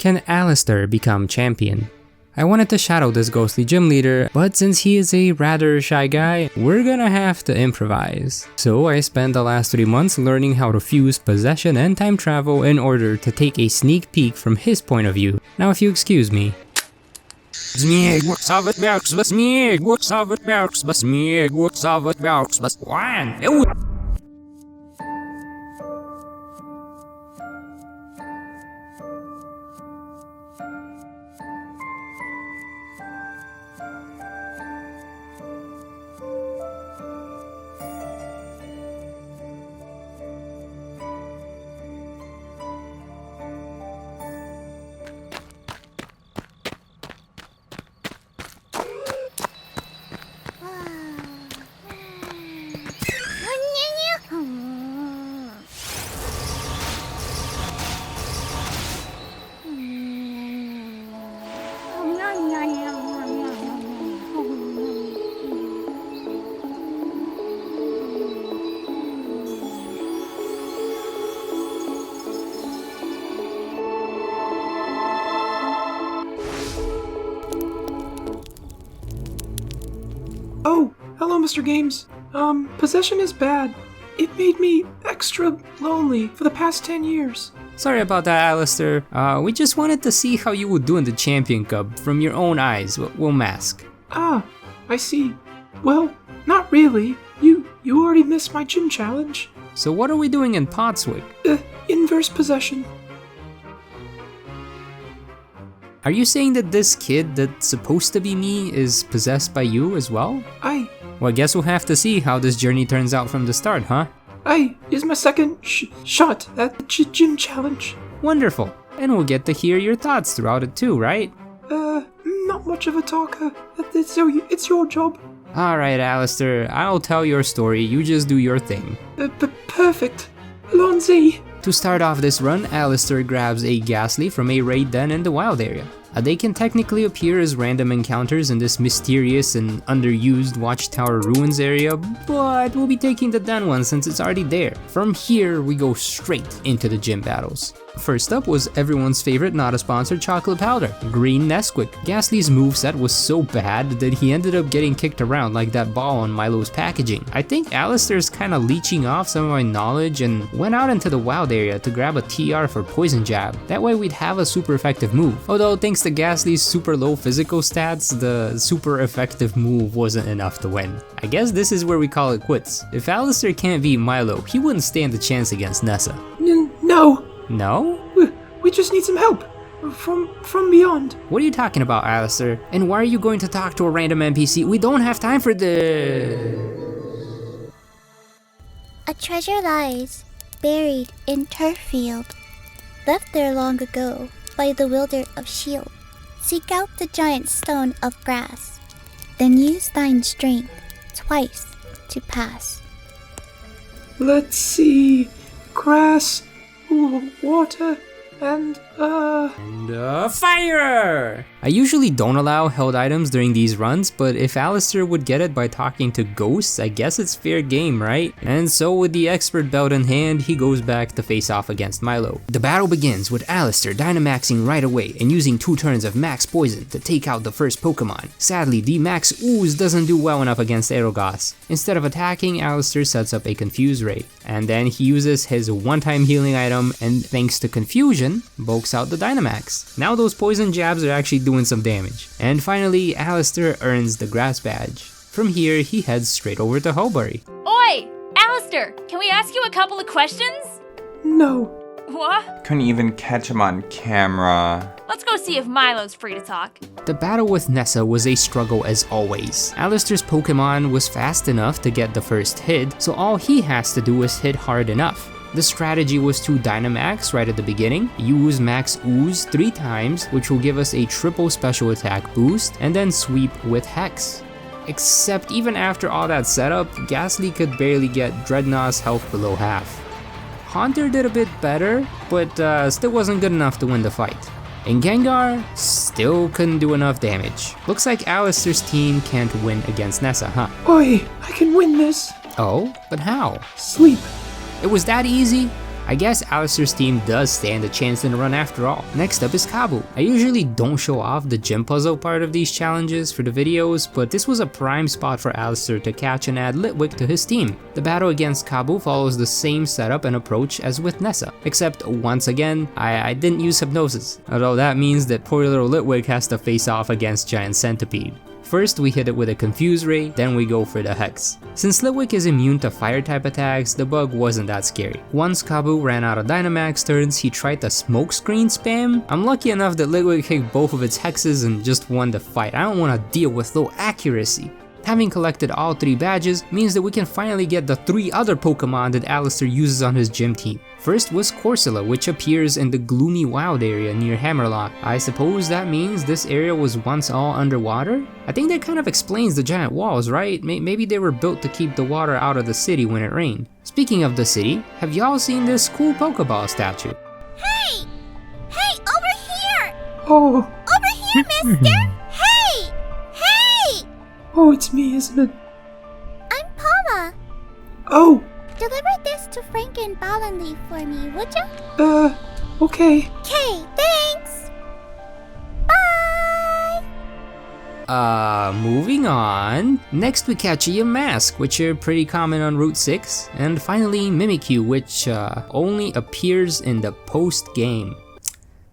Can Allister become champion? I wanted to shadow this ghostly gym leader, but since he is a rather shy guy, we're gonna have to improvise. So I spent the last 3 months learning how to fuse possession and time travel in order to take a sneak peek from his point of view. Now if you excuse me. Oh, hello, Mr. Games. Possession is bad. It made me extra lonely for the past 10 years. Sorry about that, Allister. We just wanted to see how you would do in the Champion Cup from your own eyes. We'll mask. Ah, I see. Well, not really. You already missed my gym challenge. So what are we doing in Potswick? Inverse possession. Are you saying that this kid that's supposed to be me is possessed by you as well? Well, I guess we'll have to see how this journey turns out from the start, huh? Is my second shot at the gym challenge. Wonderful. And we'll get to hear your thoughts throughout it too, right? Not much of a talker. It's your job. Alright, Allister, I'll tell your story, you just do your thing. Perfect. Lonzy. To start off this run, Allister grabs a Ghastly from a raid den in the wild area. They can technically appear as random encounters in this mysterious and underused Watchtower Ruins area, but we'll be taking the den one since it's already there. From here, we go straight into the gym battles. First up was everyone's favorite not a sponsored chocolate powder, Green Nesquik. Ghastly's moveset was so bad that he ended up getting kicked around like that ball on Milo's packaging. I think Allister's kinda leeching off some of my knowledge and went out into the wild area to grab a TR for Poison Jab. That way we'd have a super effective move. Although thanks to Ghastly's super low physical stats, the super effective move wasn't enough to win. I guess this is where we call it quits. If Allister can't beat Milo, he wouldn't stand a chance against Nessa. No. No? We just need some help. From beyond. What are you talking about, Allister? And why are you going to talk to a random NPC? We don't have time for this. A treasure lies buried in turf field, left there long ago by the wielder of shield. Seek out the giant stone of brass, then use thine strength twice to pass. Let's see. Grass, water, and fire! I usually don't allow held items during these runs, but if Allister would get it by talking to ghosts, I guess it's fair game, right? And so with the expert belt in hand, he goes back to face off against Milo. The battle begins with Allister Dynamaxing right away and using 2 turns of Max Poison to take out the first Pokemon. Sadly, the Max Ooze doesn't do well enough against Aerogoss. Instead of attacking, Allister sets up a Confuse Ray, and then he uses his one-time healing item and thanks to Confusion, bulks out the Dynamax. Now those poison jabs are actually doing some damage. And finally, Allister earns the Grass Badge. From here, he heads straight over to Hulbury. Oi! Allister, can we ask you a couple of questions? no. What? Couldn't even catch him on camera. Let's go see if Milo's free to talk. The battle with Nessa was a struggle as always. Allister's Pokemon was fast enough to get the first hit, so all he has to do is hit hard enough. The strategy was to Dynamax right at the beginning, use Max Ooze 3 times, which will give us a triple special attack boost, and then sweep with Hex. Except even after all that setup, Ghastly could barely get Dreadnought's health below half. Haunter did a bit better, but still wasn't good enough to win the fight. And Gengar still couldn't do enough damage. Looks like Allister's team can't win against Nessa, huh? Oi, I can win this. Oh, but how? Sleep. It was that easy? I guess Allister's team does stand a chance in the run after all. Next up is Kabu. I usually don't show off the gym puzzle part of these challenges for the videos, but this was a prime spot for Allister to catch and add Litwick to his team. The battle against Kabu follows the same setup and approach as with Nessa, except once again, I didn't use Hypnosis, although that means that poor little Litwick has to face off against Giant Centipede. First we hit it with a Confuse Ray, then we go for the Hex. Since Litwick is immune to fire type attacks, the bug wasn't that scary. Once Kabu ran out of Dynamax turns, he tried the Smokescreen spam. I'm lucky enough that Litwick hit both of its hexes and just won the fight. I don't want to deal with low accuracy. Having collected all 3 badges means that we can finally get the 3 other Pokemon that Allister uses on his gym team. First was Corsola, which appears in the gloomy wild area near Hammerlock. I suppose that means this area was once all underwater? I think that kind of explains the giant walls, right? Maybe they were built to keep the water out of the city when it rained. Speaking of the city, have y'all seen this cool Pokeball statue? Hey! Hey, over here! Oh, Over here, mister! Hey! Hey! oh, it's me, isn't it? I'm Paula. Oh, Deliver this to Frank and Ballenleaf for me, would you? okay. Okay, thanks! Bye! Moving on. Next we catch a Yamask, which are pretty common on Route 6. And finally Mimikyu, which only appears in the post-game.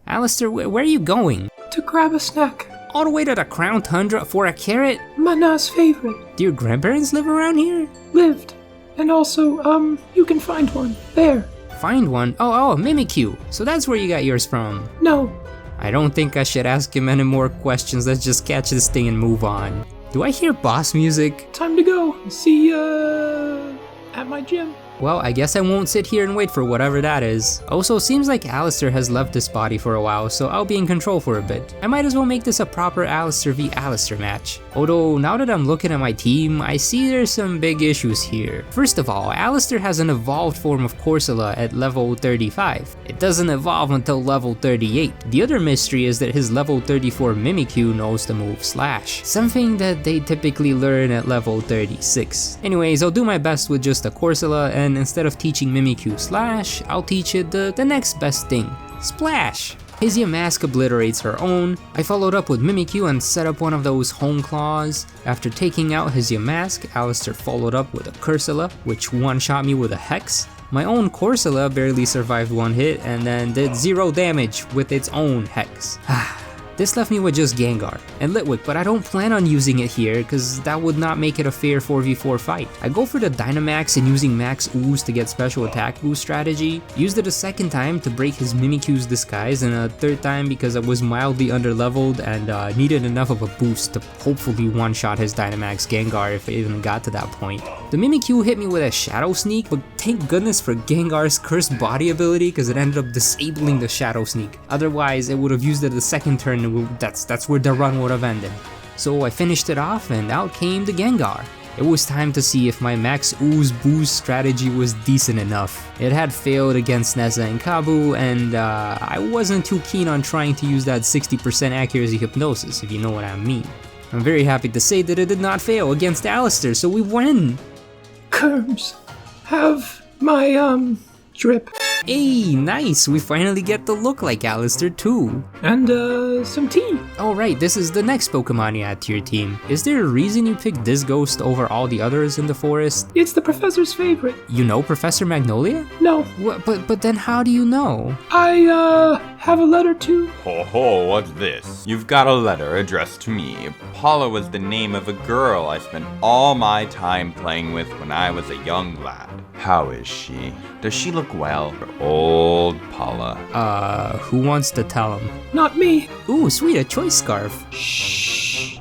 Allister, where are you going? To grab a snack. All the way to the Crown Tundra for a carrot? Mana's favorite. Do your grandparents live around here? Lived. And also, you can find one. There. Find one? Oh, Mimikyu. So that's where you got yours from. No. I don't think I should ask him any more questions. Let's just catch this thing and move on. Do I hear boss music? Time to go. See ya at my gym. Well, I guess I won't sit here and wait for whatever that is. Also, seems like Allister has left this body for a while, so I'll be in control for a bit. I might as well make this a proper Allister v Allister match. Although, now that I'm looking at my team, I see there's some big issues here. First of all, Allister has an evolved form of Corsola at level 35. It doesn't evolve until level 38. The other mystery is that his level 34 Mimikyu knows the move Slash, something that they typically learn at level 36. Anyways, I'll do my best with just a Corsola, and instead of teaching Mimikyu Slash, I'll teach it the next best thing, Splash. His Yamask obliterates her own. I followed up with Mimikyu and set up one of those home claws. After taking out his Yamask, Allister followed up with a Corsola, which one-shot me with a Hex. My own Corsola barely survived one hit and then did 0 damage with its own Hex. This left me with just Gengar and Litwick, but I don't plan on using it here because that would not make it a fair 4v4 fight. I go for the Dynamax and using Max Ooze to get special attack boost strategy. Used it a second time to break his Mimikyu's disguise and a third time because I was mildly underleveled and needed enough of a boost to hopefully one-shot his Dynamax Gengar if it even got to that point. The Mimikyu hit me with a Shadow Sneak, but thank goodness for Gengar's Cursed Body ability because it ended up disabling the Shadow Sneak. Otherwise, it would have used it the second turn. That's where the run would have ended. So I finished it off and out came the Gengar. It was time to see if my Max Ooze boost strategy was decent enough. It had failed against Nessa and Kabu, and I wasn't too keen on trying to use that 60% accuracy hypnosis, if you know what I mean. I'm very happy to say that it did not fail against Allister, so we win! Kerms, have my, drip. Hey, nice! We finally get to look like Allister too. And, some tea. Oh right, this is the next Pokemon you add to your team. Is there a reason you picked this ghost over all the others in the forest? It's the professor's favorite. You know Professor Magnolia? No. What, but then how do you know? I, have a letter to... Ho, what's this? You've got a letter addressed to me. Paula was the name of a girl I spent all my time playing with when I was a young lad. How is she? Does she look well? Old Paula. Who wants to tell him? Not me. Ooh, sweet, a choice scarf. Shh.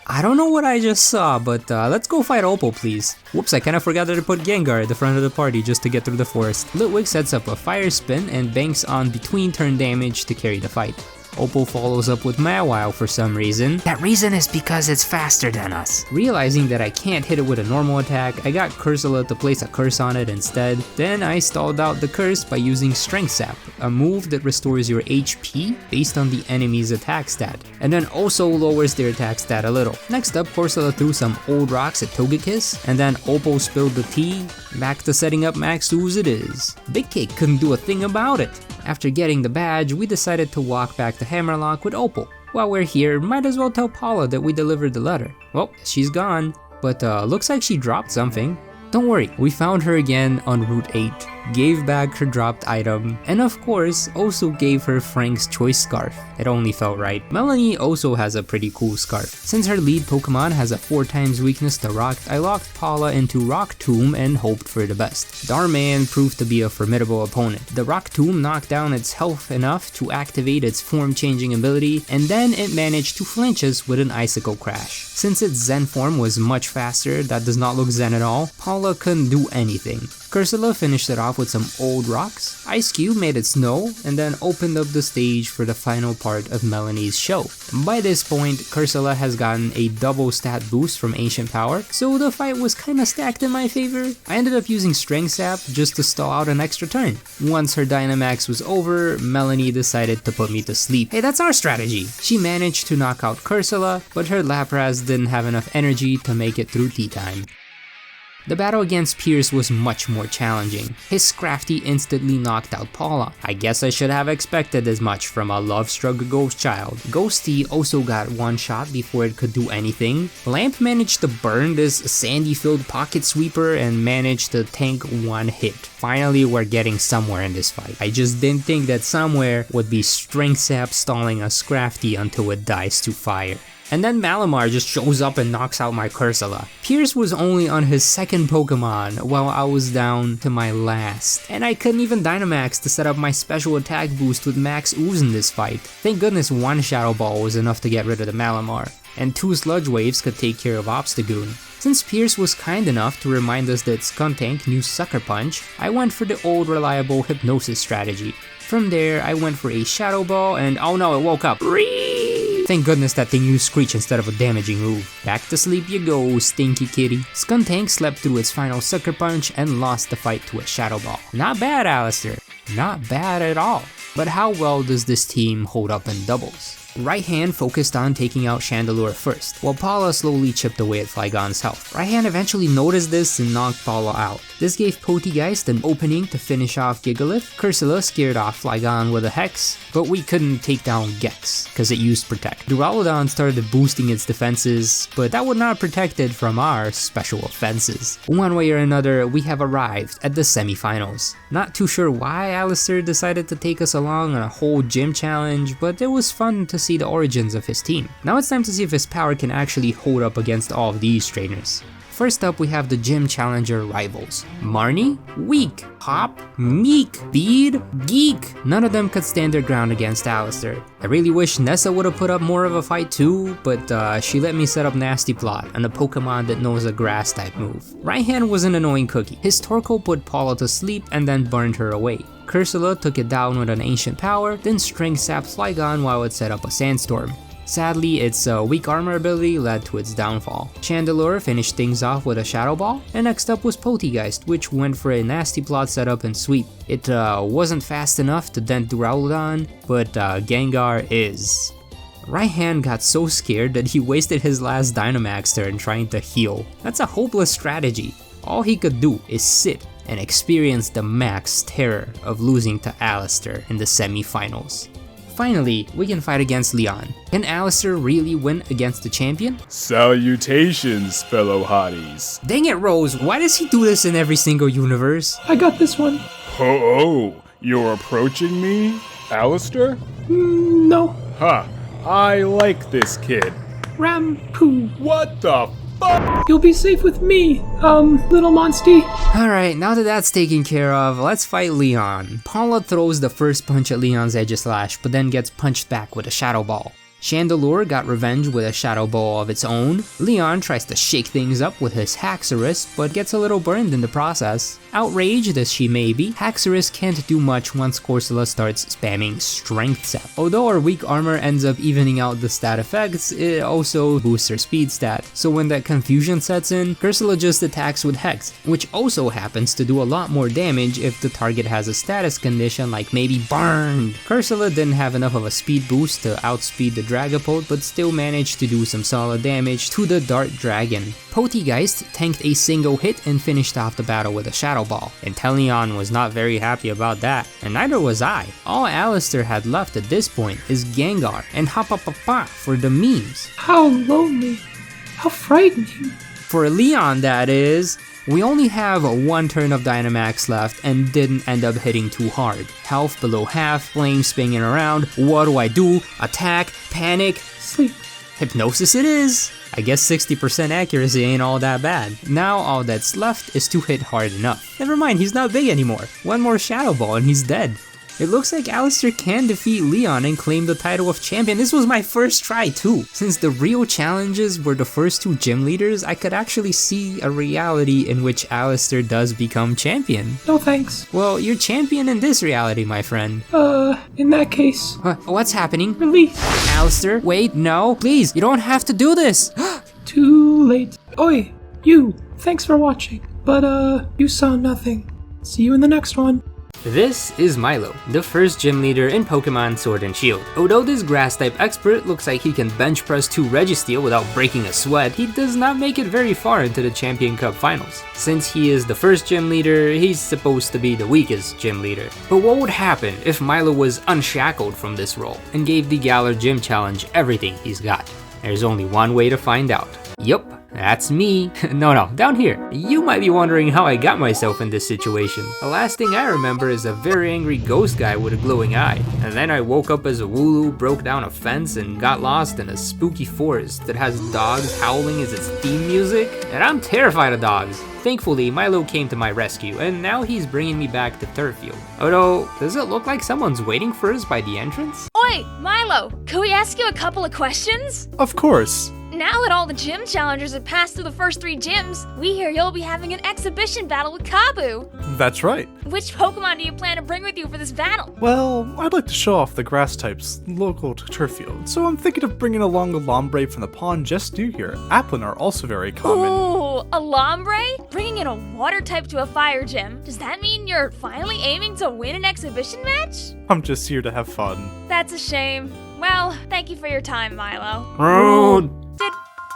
I don't know what I just saw, but let's go fight Opal, please. Whoops, I kinda forgot that I put Gengar at the front of the party just to get through the forest. Litwick sets up a Fire Spin and banks on between turn damage to carry the fight. Opal follows up with Mawile for some reason. That reason is because it's faster than us. Realizing that I can't hit it with a normal attack, I got Cursula to place a curse on it instead. Then I stalled out the curse by using Strength Sap, a move that restores your HP based on the enemy's attack stat, and then also lowers their attack stat a little. Next up, Cursula threw some old rocks at Togekiss, and then Opal spilled the tea. Back to setting up Max Ooze it is. Big Cake couldn't do a thing about it. After getting the badge, we decided to walk back to Hammerlock with Opal. While we're here, might as well tell Paula that we delivered the letter. Well, she's gone, but looks like she dropped something. Don't worry, we found her again on Route 8, gave back her dropped item, and of course, also gave her Frank's choice scarf. It only felt right. Melony also has a pretty cool scarf. Since her lead Pokemon has a 4x weakness to rock, I locked Paula into Rock Tomb and hoped for the best. Darman proved to be a formidable opponent. The Rock Tomb knocked down its health enough to activate its form changing ability, and then it managed to flinch us with an Icicle Crash. Since its Zen form was much faster, that does not look Zen at all, Paula couldn't do anything. Cursula finished it off with some old rocks, Ice Cube made it snow, and then opened up the stage for the final part of Melony's show. By this point, Cursula has gotten a double stat boost from Ancient Power, so the fight was kinda stacked in my favor. I ended up using Strength Sap just to stall out an extra turn. Once her Dynamax was over, Melony decided to put me to sleep. Hey, that's our strategy! She managed to knock out Cursula, but her Lapras didn't have enough energy to make it through tea time. The battle against Pierce was much more challenging. His Scrafty instantly knocked out Paula. I guess I should have expected as much from a love-struck ghost child. Ghosty also got one shot before it could do anything. Lamp managed to burn this sandy-filled pocket sweeper and managed to tank one hit. Finally, we're getting somewhere in this fight. I just didn't think that somewhere would be Strength Sap stalling a Scrafty until it dies to fire. And then Malamar just shows up and knocks out my Cursula. Pierce was only on his second Pokemon while I was down to my last. And I couldn't even Dynamax to set up my special attack boost with Max Ooze in this fight. Thank goodness one Shadow Ball was enough to get rid of the Malamar, and 2 Sludge Waves could take care of Obstagoon. Since Pierce was kind enough to remind us that Skuntank knew Sucker Punch, I went for the old reliable Hypnosis strategy. From there, I went for a Shadow Ball and oh no, it woke up. Thank goodness that thing used Screech instead of a damaging move. Back to sleep you go, stinky kitty. Skuntank slept through its final Sucker Punch and lost the fight to a Shadow Ball. Not bad, Allister. Not bad at all. But how well does this team hold up in doubles? Right Hand focused on taking out Chandelure first, while Paula slowly chipped away at Flygon's health. Right Hand eventually noticed this and knocked Paula out. This gave Poltegeist an opening to finish off Gigalith. Cursula scared off Flygon with a Hex, but we couldn't take down Gex, cause it used Protect. Duraludon started boosting its defenses, but that would not protect it from our special offenses. One way or another, we have arrived at the semifinals. Not too sure why Allister decided to take us along on a whole gym challenge, but it was fun to see the origins of his team. Now it's time to see if his power can actually hold up against all of these trainers. First up, we have the Gym Challenger rivals. Marnie? Weak. Hop? Meek. Bede? Geek. None of them could stand their ground against Allister. I really wish Nessa would have put up more of a fight too, but she let me set up Nasty Plot on a Pokemon that knows a grass type move. Right Hand was an annoying cookie. His Torkoal put Paula to sleep and then burned her away. Cursula took it down with an Ancient Power, then Strength Sapped Flygon while it set up a Sandstorm. Sadly, its weak armor ability led to its downfall. Chandelure finished things off with a Shadow Ball, and next up was Poltegeist, which went for a Nasty Plot setup and sweep. It wasn't fast enough to dent Duraludon, but Gengar is. Right Hand got so scared that he wasted his last Dynamax turn trying to heal. That's a hopeless strategy. All he could do is sit and experience the max terror of losing to Allister in the semi-finals. Finally, we can fight against Leon. Can Allister really win against the champion? Salutations, fellow hotties. Dang it, Rose, why does he do this in every single universe? I got this one. Oh, you're approaching me, Allister? No. Huh, I like this kid. Rampoo. What the fuck? You'll be safe with me, little monsty. Alright, now that that's taken care of, let's fight Leon. Paula throws the first punch at Leon's Aegislash, but then gets punched back with a Shadow Ball. Chandelure got revenge with a Shadow Ball of its own. Leon tries to shake things up with his Haxorus, but gets a little burned in the process. Outraged as she may be, Haxorus can't do much once Corsola starts spamming Strength Sap. Although her weak armor ends up evening out the stat effects, it also boosts her speed stat. So when that confusion sets in, Corsola just attacks with Hex, which also happens to do a lot more damage if the target has a status condition like maybe Burned. Corsola didn't have enough of a speed boost to outspeed the Dragapult, but still managed to do some solid damage to the Dart Dragon. Poltegeist tanked a single hit and finished off the battle with a Shadow Ball. Inteleon was not very happy about that, and neither was I. All Allister had left at this point is Gengar and Hapapapa for the memes. How lonely. How frightening. For Leon, that is. We only have one turn of Dynamax left and didn't end up hitting too hard. Health below half, flame spinning around. What do? Attack, panic, Sleep. hypnosis it is. I guess 60% accuracy ain't all that bad. Now all that's left is to hit hard enough. Never mind, he's not big anymore. One more Shadow Ball and he's dead. It looks like Allister can defeat Leon and claim the title of champion. This was my first try too. Since the real challenges were the first two gym leaders, I could actually see a reality in which Allister does become champion. No thanks. Well, you're champion in this reality, my friend. In that case, What's happening? release. Allister, wait, no, please, you don't have to do this. Too late. Oi, you. Thanks for watching. But, you saw nothing. See you in the next one. This is Milo, the first gym leader in Pokemon Sword and Shield. Although this grass-type expert looks like he can bench press 2 Registeel without breaking a sweat, he does not make it very far into the Champion Cup finals. Since he is the first gym leader, he's supposed to be the weakest gym leader. But what would happen if Milo was unshackled from this role and gave the Galar Gym Challenge everything he's got? There's only one way to find out. Yup. That's me. No, down here. You might be wondering how I got myself in this situation. The last thing I remember is a very angry ghost guy with a glowing eye. And then I woke up as a Wooloo, broke down a fence, and got lost in a spooky forest that has dogs howling as its theme music. And I'm terrified of dogs. Thankfully, Milo came to my rescue, and now he's bringing me back to Turffield. Although, does it look like someone's waiting for us by the entrance? Oi, Milo, could we ask you a couple of questions? Of course. Now that all the gym challengers have passed through the first 3 gyms, we hear you'll be having an exhibition battle with Kabu. That's right. Which Pokemon do you plan to bring with you for this battle? Well, I'd like to show off the grass types local to Turffield, so I'm thinking of bringing along a Lombre from the pond just near here. Applin are also very common. Ooh, a Lombre? Bringing in a water type to a fire gym. Does that mean you're finally aiming to win an exhibition match? I'm just here to have fun. That's a shame. Well, thank you for your time, Milo. Rude.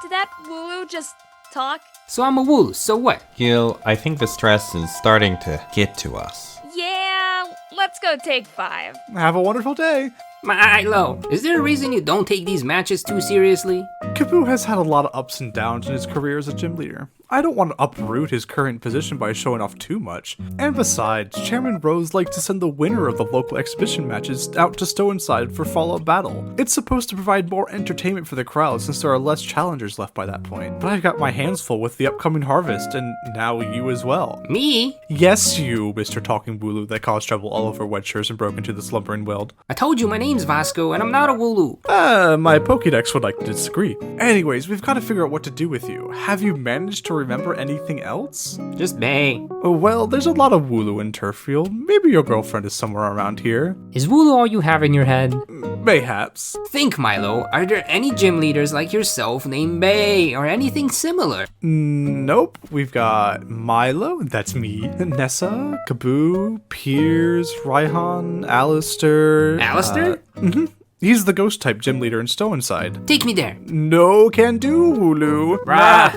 Did that Wooloo just talk? So I'm a Wooloo, so what? Gil, I think the stress is starting to get to us. Yeah, let's go take 5. Have a wonderful day. Milo, is there a reason you don't take these matches too seriously? Kubfu has had a lot of ups and downs in his career as a gym leader. I don't want to uproot his current position by showing off too much. And besides, Chairman Rose likes to send the winner of the local exhibition matches out to Stowinside for follow-up battle. It's supposed to provide more entertainment for the crowd since there are less challengers left by that point. But I've got my hands full with the upcoming harvest, and now you as well. Me? Yes, you, Mr. Talking Wooloo that caused trouble all over Wedshires and broke into the slumbering world. I told you my name's Vasko, and I'm not a Wooloo. My Pokédex would like to disagree. Anyways, we've got to figure out what to do with you. Have you managed to remember anything else? Just Bea. Well, there's a lot of Wooloo in Turffield. Maybe your girlfriend is somewhere around here. Is Wooloo all you have in your head? Mayhaps. Think, Milo, are there any gym leaders like yourself named Bea or anything similar? Nope. We've got Milo, that's me, Nessa, Kaboo, Piers, Raihan, Allister. Allister? He's the ghost-type gym leader in Stowinside. Take me there. No can do, Wooloo.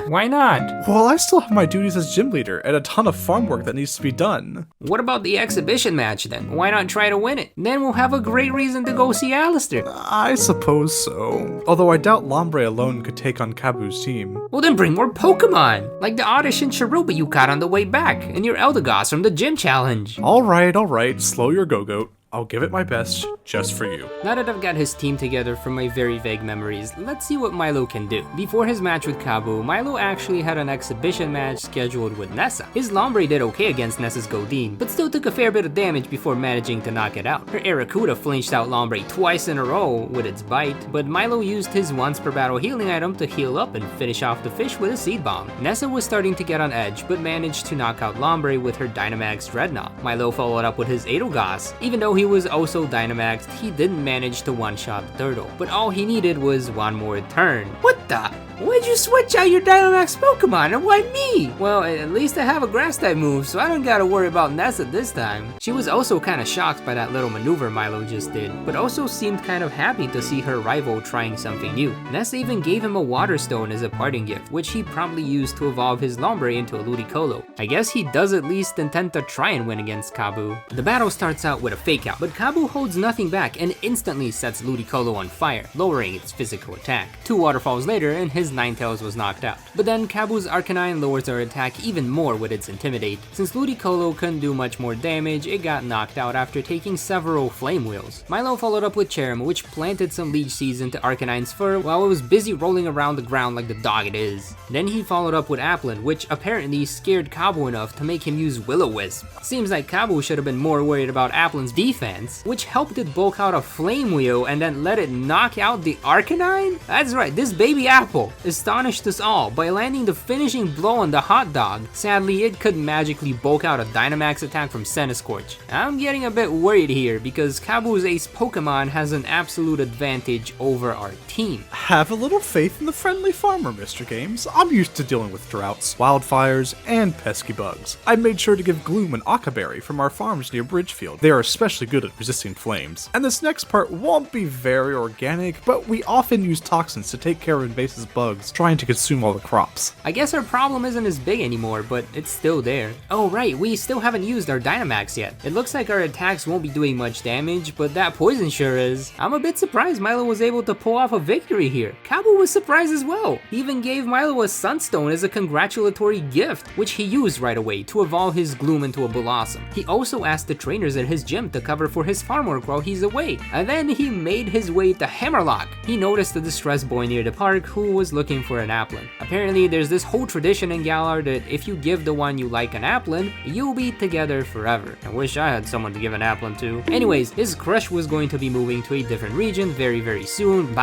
Why not? Well, I still have my duties as gym leader and a ton of farm work that needs to be done. What about the exhibition match then? Why not try to win it? Then we'll have a great reason to go see Allister. I suppose so. Although I doubt Lombre alone could take on Kabu's team. Well then bring more Pokemon! Like the Oddish and Cheruba you caught on the way back, and your Eldegoss from the gym challenge. Alright, slow your go-goat. I'll give it my best, just for you. Now that I've got his team together from my very vague memories, let's see what Milo can do. Before his match with Kabu, Milo actually had an exhibition match scheduled with Nessa. His Lombre did okay against Nessa's Godine, but still took a fair bit of damage before managing to knock it out. Her Arrokuda flinched out Lombre twice in a row with its bite, but Milo used his once per battle healing item to heal up and finish off the fish with a Seed Bomb. Nessa was starting to get on edge, but managed to knock out Lombre with her Dynamax Dreadnought. Milo followed up with his Edelgast. Even though he was also Dynamaxed, he didn't manage to one-shot the turtle, but all he needed was one more turn. What the? Why'd you switch out your Dynamax Pokemon and why me? Well, at least I have a grass type move, so I don't gotta worry about Nessa this time. She was also kinda shocked by that little maneuver Milo just did, but also seemed kind of happy to see her rival trying something new. Nessa even gave him a Water Stone as a parting gift, which he promptly used to evolve his Lombre into a Ludicolo. I guess he does at least intend to try and win against Kabu. The battle starts out with a fake out, but Kabu holds nothing back and instantly sets Ludicolo on fire, lowering its physical attack. 2 waterfalls later and his Ninetales was knocked out. But then Kabu's Arcanine lowers her attack even more with its Intimidate. Since Ludicolo couldn't do much more damage, it got knocked out after taking several Flame Wheels. Milo followed up with Cherrim, which planted some Leech Seeds into Arcanine's fur while it was busy rolling around the ground like the dog it is. Then he followed up with Applin, which apparently scared Kabu enough to make him use Will-O-Wisp. Seems like Kabu should have been more worried about Applin's defense, which helped it bulk out a Flame Wheel and then let it knock out the Arcanine? That's right, this baby Apple astonished us all by landing the finishing blow on the hot dog. Sadly, it could magically bulk out a Dynamax attack from Centiskorch. I'm getting a bit worried here because Kabu's ace Pokemon has an absolute advantage over our team. Have a little faith in the friendly farmer, Mr. Games. I'm used to dealing with droughts, wildfires, and pesky bugs. I made sure to give Gloom an Akaberry from our farms near Bridgefield. They are especially good at resisting flames. And this next part won't be very organic, but we often use toxins to take care of invasive bugs trying to consume all the crops. I guess our problem isn't as big anymore, but it's still there. Oh right, we still haven't used our Dynamax yet. It looks like our attacks won't be doing much damage, but that poison sure is. I'm a bit surprised Milo was able to pull off a victory here. Kabu was surprised as well. He even gave Milo a Sunstone as a congratulatory gift, which he used right away to evolve his Gloom into a Blossom. He also asked the trainers at his gym to cover for his farm work while he's away, and then he made his way to Hammerlock. He noticed a distressed boy near the park who was looking for an Applin. Apparently there's this whole tradition in Galar that if you give the one you like an Applin, you'll be together forever. I wish I had someone to give an Applin to. Anyways, his crush was going to be moving to a different region very soon,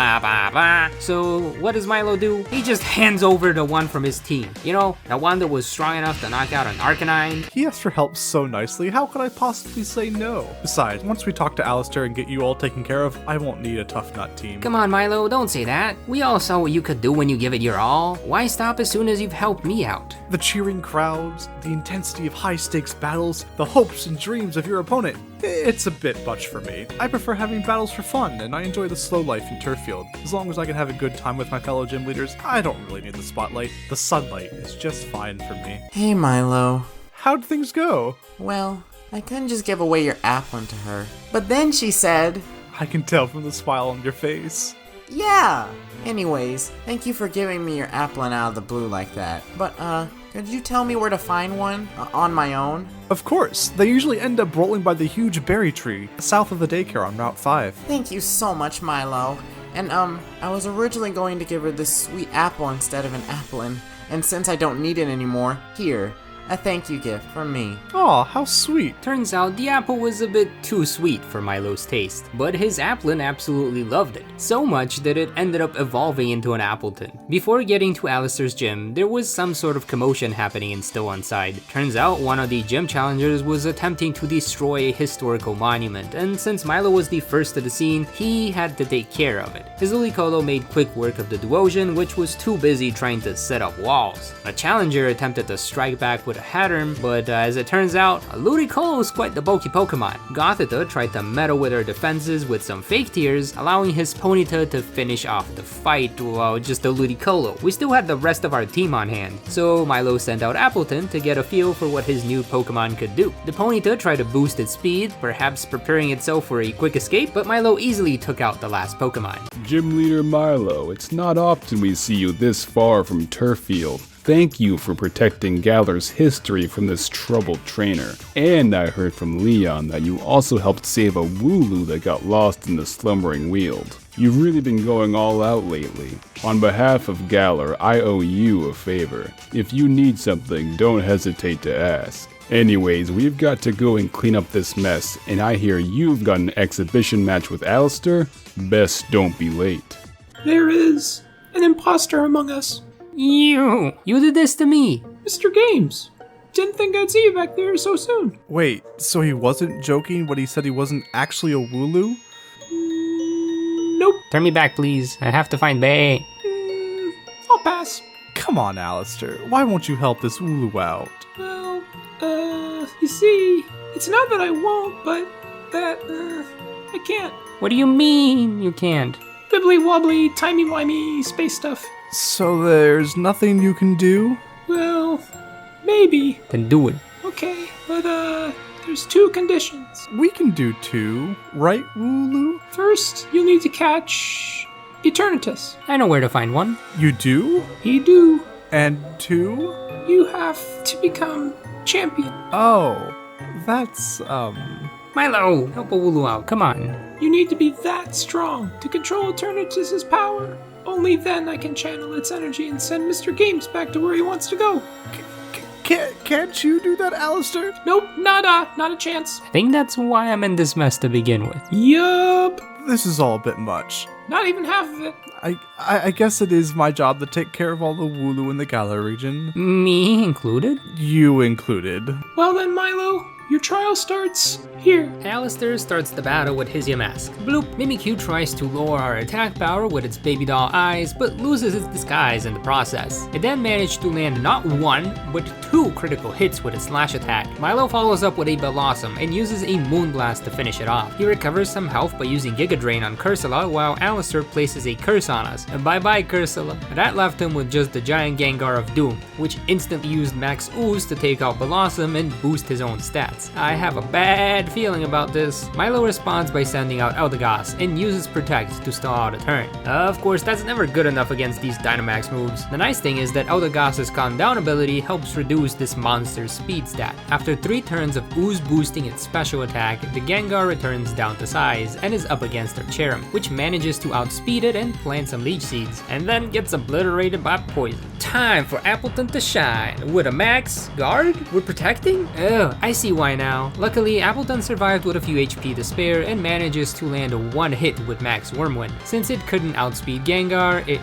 So what does Milo do? He just hands over the one from his team. You know, the one that was strong enough to knock out an Arcanine. He asked for help so nicely, how could I possibly say no? Besides, once we talk to Allister and get you all taken care of, I won't need a tough nut team. Come on Milo, don't say that. We all saw what you could do when you give it your all. Why stop as soon as you've helped me out? The cheering crowds, the intensity of high-stakes battles, the hopes and dreams of your opponent. It's a bit much for me. I prefer having battles for fun, and I enjoy the slow life in Turffield. As long as I can have a good time with my fellow gym leaders, I don't really need the spotlight. The sunlight is just fine for me. Hey Milo. How'd things go? Well, I couldn't just give away your Applin to her. But then she said... I can tell from the smile on your face. Yeah! Anyways, thank you for giving me your Applin out of the blue like that. But, could you tell me where to find one? On my own? Of course. They usually end up rolling by the huge berry tree, south of the daycare on Route 5. Thank you so much, Milo. And, I was originally going to give her this sweet apple instead of an Applin. And since I don't need it anymore, here. A thank you gift from me. Aw, how sweet. Turns out the apple was a bit too sweet for Milo's taste, but his Applin absolutely loved it, so much that it ended up evolving into an Appleton. Before getting to Allister's gym, there was some sort of commotion happening in Stillonside. Turns out one of the gym challengers was attempting to destroy a historical monument, and since Milo was the first to the scene, he had to take care of it. His Ludicolo made quick work of the Duosion, which was too busy trying to set up walls. A challenger attempted to strike back with a Hatterm, but as it turns out, Ludicolo is quite the bulky Pokemon. Gothita tried to meddle with her defenses with some fake tears, allowing his Ponyta to finish off the fight while just a Ludicolo. We still had the rest of our team on hand, so Milo sent out Appleton to get a feel for what his new Pokemon could do. The Ponyta tried to boost its speed, perhaps preparing itself for a quick escape, but Milo easily took out the last Pokemon. Gym Leader Milo, it's not often we see you this far from Turffield. Thank you for protecting Galar's history from this troubled trainer. And I heard from Leon that you also helped save a Wooloo that got lost in the slumbering weald. You've really been going all out lately. On behalf of Galar, I owe you a favor. If you need something, don't hesitate to ask. Anyways, we've got to go and clean up this mess, and I hear you've got an exhibition match with Allister. Best don't be late. There is an imposter among us. You did this to me. Mr. Games. Didn't think I'd see you back there so soon. Wait, so he wasn't joking when he said he wasn't actually a Wooloo? Nope. Turn me back, please. I have to find Bea. I'll pass. Come on, Allister. Why won't you help this Wooloo out? Well, you see, it's not that I won't, but that, I can't. What do you mean you can't? Wibbly wobbly, timey-wimey, space stuff. So there's nothing you can do? Well, maybe. Then do it. Okay, but, there's 2 conditions. We can do 2, right, Wooloo? First, you'll need to catch Eternatus. I know where to find one. You do? You do. And 2? You have to become champion. Oh, that's, Milo, help a Wooloo out. Come on. You need to be that strong to control Eternatus' power. Only then I can channel its energy and send Mr. Games back to where he wants to go. Can't you do that, Allister? Nope, nada, not a chance. I think that's why I'm in this mess to begin with. Yup. This is all a bit much. Not even half of it. I guess it is my job to take care of all the Wooloo in the Galar region. Me included? You included. Well then, Milo, your trial starts here. Allister starts the battle with his Yamask. Bloop. Mimikyu tries to lower our attack power with its baby doll eyes, but loses its disguise in the process. It then managed to land not 1, but 2 critical hits with its slash attack. Milo follows up with a Blossom and uses a Moonblast to finish it off. He recovers some health by using Giga Drain on Cursula, while Allister places a curse on us. And bye bye Cursula. That left him with just the giant Gengar of Doom, which instantly used Max Ooze to take out Blossom and boost his own stats. I have a bad feeling about this. Milo responds by sending out Eldegoss and uses Protect to stall out a turn. Of course, that's never good enough against these Dynamax moves. The nice thing is that Eldegoss's Calm Down ability helps reduce this monster's speed stat. After 3 turns of Ooze boosting its special attack, the Gengar returns down to size and is up against our Cherrim, which manages to outspeed it and plant some Leech Seeds, and then gets obliterated by Poison. Time for Appleton to shine. With a Max Guard? We're protecting? Oh, I see why now. Luckily, Appleton survived with a few HP to spare and manages to land a 1 hit with Max Wormwind. Since it couldn't outspeed Gengar, it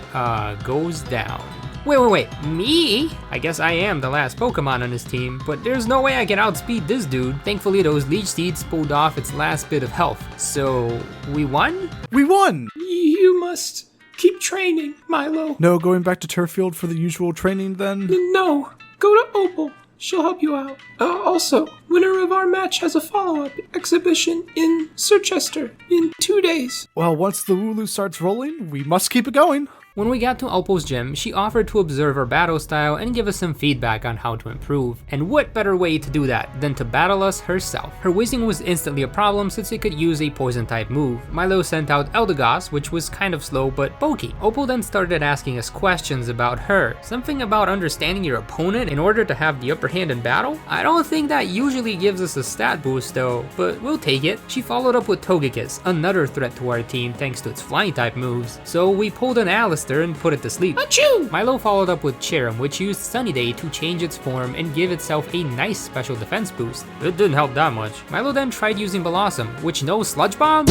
goes down. Wait, me? I guess I am the last Pokemon on his team, but there's no way I can outspeed this dude. Thankfully, those Leech Seeds pulled off its last bit of health. So, we won? We won! You must keep training, Milo. No going back to Turffield for the usual training then? No, go to Opal. She'll help you out. Also, winner of our match has a follow-up exhibition in Circhester in 2 days. Well, once the Wooloo starts rolling, we must keep it going. When we got to Opal's gym, she offered to observe our battle style and give us some feedback on how to improve. And what better way to do that than to battle us herself? Her whizzing was instantly a problem since it could use a poison type move. Milo sent out Eldegoss, which was kind of slow but bulky. Opal then started asking us questions about her. Something about understanding your opponent in order to have the upper hand in battle? I don't think that usually gives us a stat boost though, but we'll take it. She followed up with Togekiss, another threat to our team thanks to its flying type moves. So we pulled an Allister and put it to sleep. Achoo! Milo followed up with Cherrim, which used Sunny Day to change its form and give itself a nice special defense boost. It didn't help that much. Milo then tried using Blossom, which knows Sludge Bomb?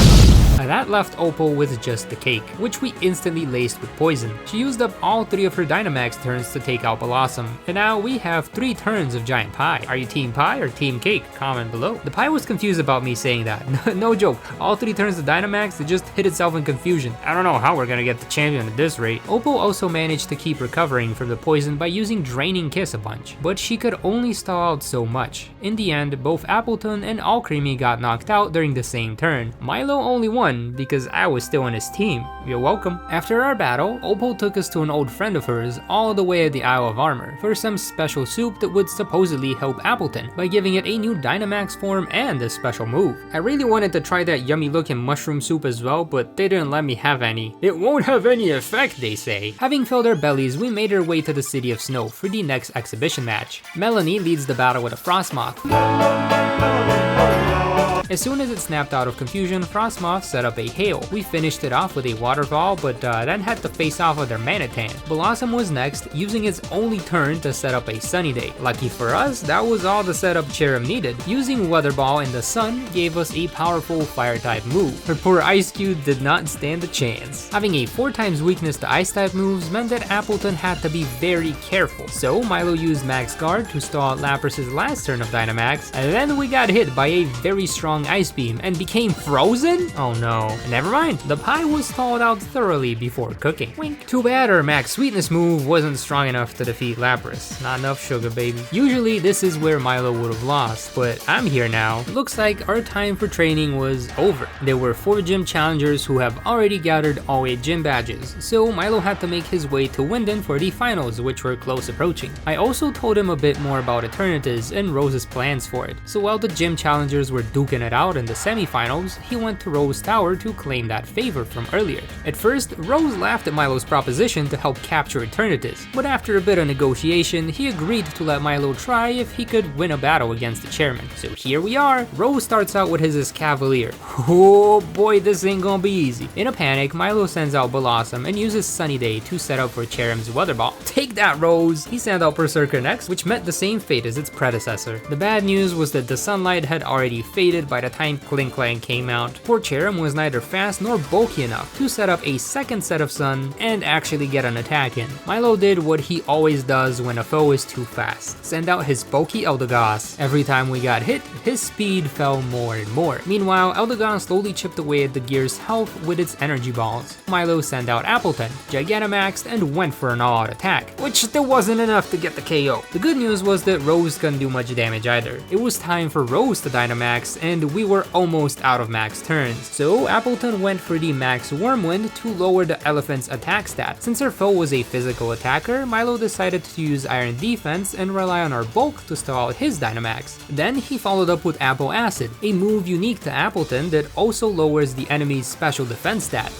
And that left Opal with just the cake, which we instantly laced with poison. She used up all 3 of her Dynamax turns to take out Blossom, and now we have 3 turns of Giant Pie. Are you Team Pie or Team Cake? Comment below. The Pie was confused about me saying that. No joke, all 3 turns of Dynamax, it just hit itself in confusion. I don't know how we're gonna get the champion at this rate. Opal also managed to keep recovering from the poison by using Draining Kiss a bunch, but she could only stall out so much. In the end, both Appleton and Alcremie got knocked out during the same turn. Milo only won won because I was still on his team. You're welcome. After our battle, Opal took us to an old friend of hers all the way at the Isle of Armor for some special soup that would supposedly help Appleton by giving it a new Dynamax form and a special move. I really wanted to try that yummy looking mushroom soup as well, but they didn't let me have any. It won't have any effect, they say. Having filled our bellies, we made our way to the City of Snow for the next exhibition match. Melony leads the battle with a Frostmoth. As soon as it snapped out of confusion, Frostmoth set up a Hail. We finished it off with a Waterfall, but then had to face off with their Manitan. Blossom was next, using its only turn to set up a Sunny Day. Lucky for us, that was all the setup Cherrim needed. Using Weather Ball in the sun gave us a powerful Fire-type move. Her poor Ice Cube did not stand a chance. Having a 4x weakness to Ice-type moves meant that Appleton had to be very careful. So Milo used Max Guard to stall out Lapras's last turn of Dynamax, and then we got hit by a very strong Ice Beam and became frozen? Oh no. Never mind, the pie was thawed out thoroughly before cooking. Wink. Too bad our Max Sweetness move wasn't strong enough to defeat Lapras. Not enough sugar, baby. Usually this is where Milo would have lost, but I'm here now. Looks like our time for training was over. There were 4 gym challengers who have already gathered all 8 gym badges, so Milo had to make his way to Winden for the finals, which were close approaching. I also told him a bit more about Eternatus and Rose's plans for it, so while the gym challengers were duking it out in the semifinals, he went to Rose Tower to claim that favor from earlier. At first, Rose laughed at Milo's proposition to help capture Eternatus, but after a bit of negotiation, he agreed to let Milo try if he could win a battle against the chairman. So here we are. Rose starts out with his Escavalier. Oh boy, this ain't gonna be easy. In a panic, Milo sends out Blossom and uses Sunny Day to set up for Cherrim's Weather Ball. Take that, Rose! He sent out Berserker next, which met the same fate as its predecessor. The bad news was that the sunlight had already faded by the time Klinklang came out. Poor Cherrim was neither fast nor bulky enough to set up a second set of sun and actually get an attack in. Milo did what he always does when a foe is too fast. Send out his bulky Eldegoss. Every time we got hit, his speed fell more and more. Meanwhile, Eldegoss slowly chipped away at the gear's health with its energy balls. Milo sent out Appleton, Gigantamaxed, and went for an all-out attack, which still wasn't enough to get the KO. The good news was that Rose couldn't do much damage either. It was time for Rose to Dynamax, and we were almost out of max turns. So Appleton went for the Max Wormwind to lower the elephant's attack stat. Since her foe was a physical attacker, Milo decided to use Iron Defense and rely on our bulk to stall out his Dynamax. Then he followed up with Apple Acid, a move unique to Appleton that also lowers the enemy's special defense stat.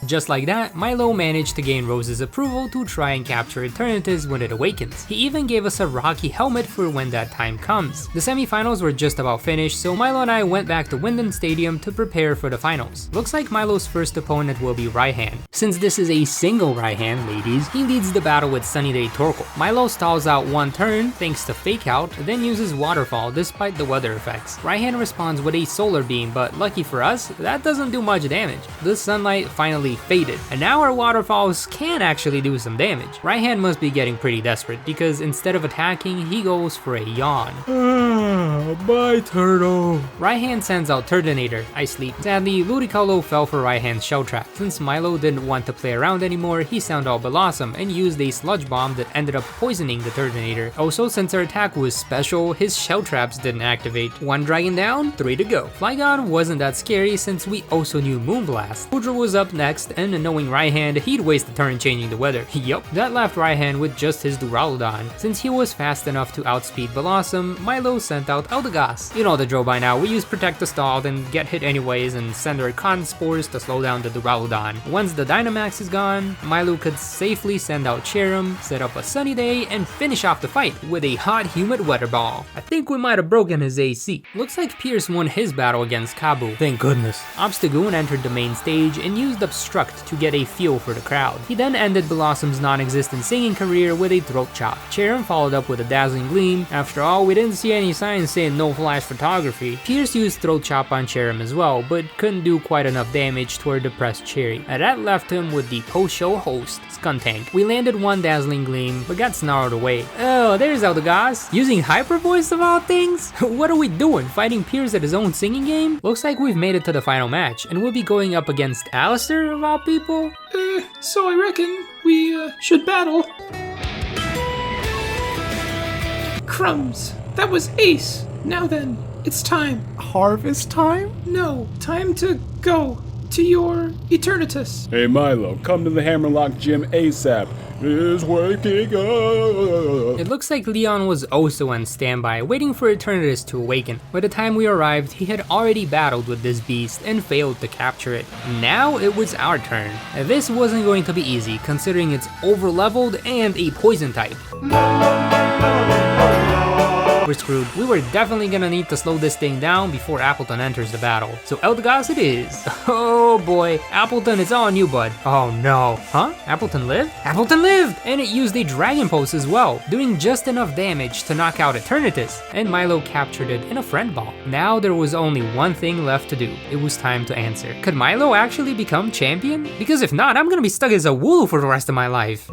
Just like that, Milo managed to gain Rose's approval to try and capture Eternatus when it awakens. He even gave us a Rocky helmet for when that time comes. The semifinals were just about finished, so Milo and I went back to Winden Stadium to prepare for the finals. Looks like Milo's first opponent will be Raihan. Since this is a single Raihan, ladies, he leads the battle with Sunny Day Torkoal. Milo stalls out one turn thanks to Fake Out, then uses Waterfall despite the weather effects. Raihan responds with a Solar Beam, but lucky for us, that doesn't do much damage. The sunlight finally faded, and now our waterfalls can actually do some damage. Raihan must be getting pretty desperate because instead of attacking, he goes for a yawn. Bye, turtle. Raihan sends out Turtonator. I sleep. Sadly, Ludicolo fell for Raihan's Shell Trap. Since Milo didn't want to play around anymore, he sent out Blossom and used a Sludge Bomb that ended up poisoning the Turtonator. Also, since our attack was special, his Shell Traps didn't activate. 1 dragon down, 3 to go. Flygon wasn't that scary since we also knew Moonblast. Poudre was up next, and knowing Raihan, he'd waste a turn changing the weather. Yup, that left Raihan with just his Duraludon. Since he was fast enough to outspeed Blossom, Milo sent out Eldegoss. You know the drill by now, we use Protect the Stall, then get hit anyways and send our Cotton Spores to slow down the Duraludon. Once the Dynamax is gone, Milo could safely send out Cherrim, set up a Sunny Day, and finish off the fight with a hot humid Weather Ball. I think we might have broken his AC. Looks like Pierce won his battle against Kabu. Thank goodness. Obstagoon entered the main stage and used Obstruct to get a feel for the crowd. He then ended Blossom's non-existent singing career with a Throat Chop. Cherrim followed up with a Dazzling Gleam. After all, we didn't see any signs saying no flash photography. Pierce used Throat Chop on Cherrim as well, but couldn't do quite enough damage to our depressed Cherry. And that left him with the post-show host, Skuntank. We landed 1 Dazzling Gleam, but got snarled away. Oh, there's Eldegoss. Using Hyper Voice of all things? What are we doing, fighting Pierce at his own singing game? Looks like we've made it to the final match, and we'll be going up against Allister of all people? So I reckon we should battle. Crumbs! That was ace! Now then, it's time. Harvest time? No, time to go. to your Eternatus. Hey Milo, come to the Hammerlock Gym ASAP. It's waking up. It looks like Leon was also on standby, waiting for Eternatus to awaken. By the time we arrived, he had already battled with this beast and failed to capture it. Now it was our turn. This wasn't going to be easy, considering it's over-leveled and a poison type. We're screwed. We were definitely gonna need to slow this thing down before Appleton enters the battle. So Eldegoss it is. Oh boy, Appleton, it's all on you, bud. Oh no. Huh? Appleton lived? Appleton lived! And it used a Dragon Pulse as well, doing just enough damage to knock out Eternatus. And Milo captured it in a Friend Ball. Now there was only one thing left to do. It was time to answer. Could Milo actually become champion? Because if not, I'm gonna be stuck as a Wooloo for the rest of my life.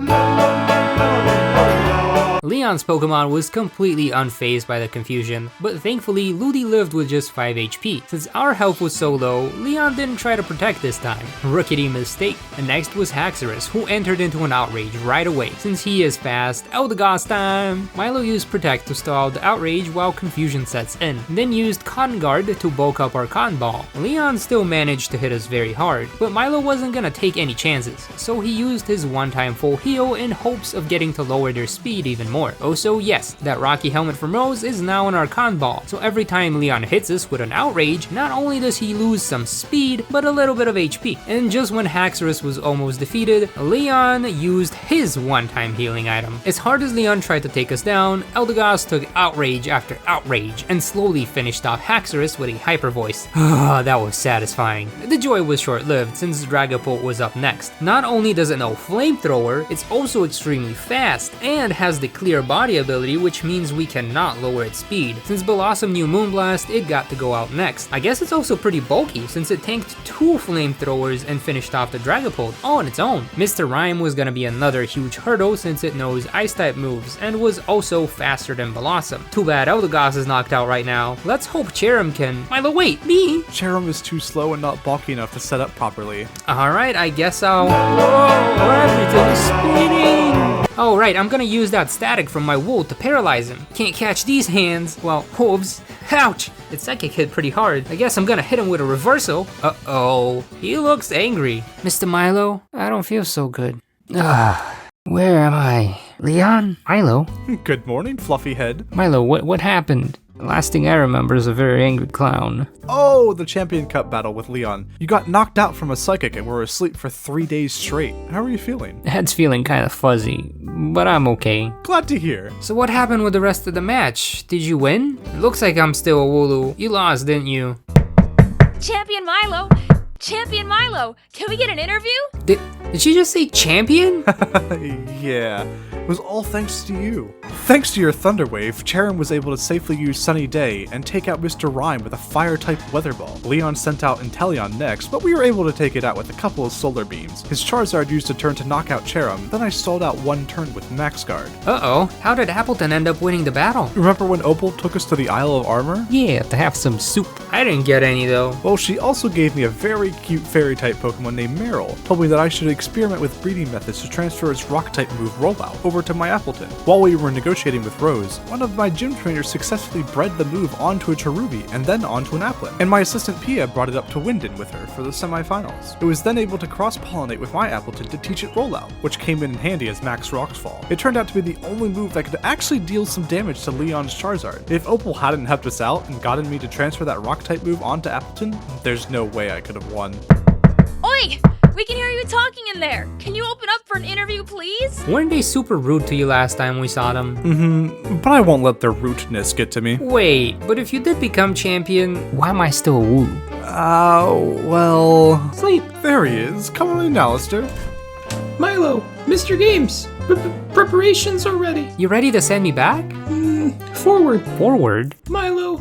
Leon's Pokemon was completely unfazed by the confusion, but thankfully Ludi lived with just 5 HP. Since our health was so low, Leon didn't try to protect this time. Rookie mistake. And next was Haxorus, who entered into an Outrage right away. Since he is fast, Eldegoss time! Milo used Protect to stall the Outrage while confusion sets in, then used Cotton Guard to bulk up our Cotton Ball. Leon still managed to hit us very hard, but Milo wasn't gonna take any chances, so he used his one-time full heal in hopes of getting to lower their speed even more. Also, yes, that Rocky Helmet from Rose is now an Archon Ball, so every time Leon hits us with an Outrage, not only does he lose some speed, but a little bit of HP. And just when Haxorus was almost defeated, Leon used his one-time healing item. As hard as Leon tried to take us down, Eldegoss took Outrage after Outrage, and slowly finished off Haxorus with a Hyper Voice. That was satisfying. The joy was short-lived, since Dragapult was up next. Not only does it know Flamethrower, it's also extremely fast, and has the clear body ability, which means we cannot lower its speed. Since Blossom knew Moonblast, it got to go out next. I guess it's also pretty bulky, since it tanked 2 flamethrowers and finished off the Dragapult all on its own. Mr. Rhyme was gonna be another huge hurdle since it knows Ice-type moves, and was also faster than Blossom. Too bad Eldegoss is knocked out right now. Let's hope Cherrim can— Milo, wait, me? Cherrim is too slow and not bulky enough to set up properly. Alright, I guess I'll— Whoa, everything is spinning! Oh right, I'm gonna use that static from my wool to paralyze him. Can't catch these hands. Well, hooves. Ouch! Its psychic hit pretty hard. I guess I'm gonna hit him with a reversal. Uh-oh. He looks angry. Mr. Milo, I don't feel so good. Where am I? Leon? Milo? Good morning, fluffy head. Milo, what happened? The last thing I remember is a very angry clown. Oh, the Champion Cup battle with Leon. You got knocked out from a psychic and were asleep for 3 days straight. How are you feeling? Head's feeling kind of fuzzy, but I'm okay. Glad to hear. So what happened with the rest of the match? Did you win? It looks like I'm still a Wooloo. You lost, didn't you? Champion Milo! Champion Milo! Can we get an interview? Did she just say champion? Yeah, it was all thanks to you. Thanks to your Thunder Wave, Cherrim was able to safely use Sunny Day and take out Mr. Rhyme with a Fire-type Weather Ball. Leon sent out Inteleon next, but we were able to take it out with a couple of Solar Beams. His Charizard used a turn to knock out Cherrim, then I stalled out one turn with Max Guard. Uh-oh, how did Appleton end up winning the battle? Remember when Opal took us to the Isle of Armor? Yeah, to have some soup. I didn't get any though. Well, she also gave me a very cute Fairy-type Pokemon named Meryl, told me that I should experiment with breeding methods to transfer its Rock-type move Rollout over to my Appleton. While we were negotiating with Rose, one of my gym trainers successfully bred the move onto a Cherubi and then onto an Applin, and my assistant Pia brought it up to Winden with her for the semifinals. It was then able to cross-pollinate with my Appleton to teach it Rollout, which came in handy as Max Rock's Fall. It turned out to be the only move that could actually deal some damage to Leon's Charizard. If Opal hadn't helped us out and gotten me to transfer that Rock-type move onto Appleton, there's no way I could have won. Oi! We can hear you talking in there! Can you open up for an interview, please? Weren't they super rude to you last time we saw them? But I won't let their rudeness get to me. Wait, but if you did become champion, why am I still a Wooloo? Well... Sleep. There he is. Come on in, Allister. Milo, Mr. Games, preparations are ready. You ready to send me back? Forward. Forward? Milo,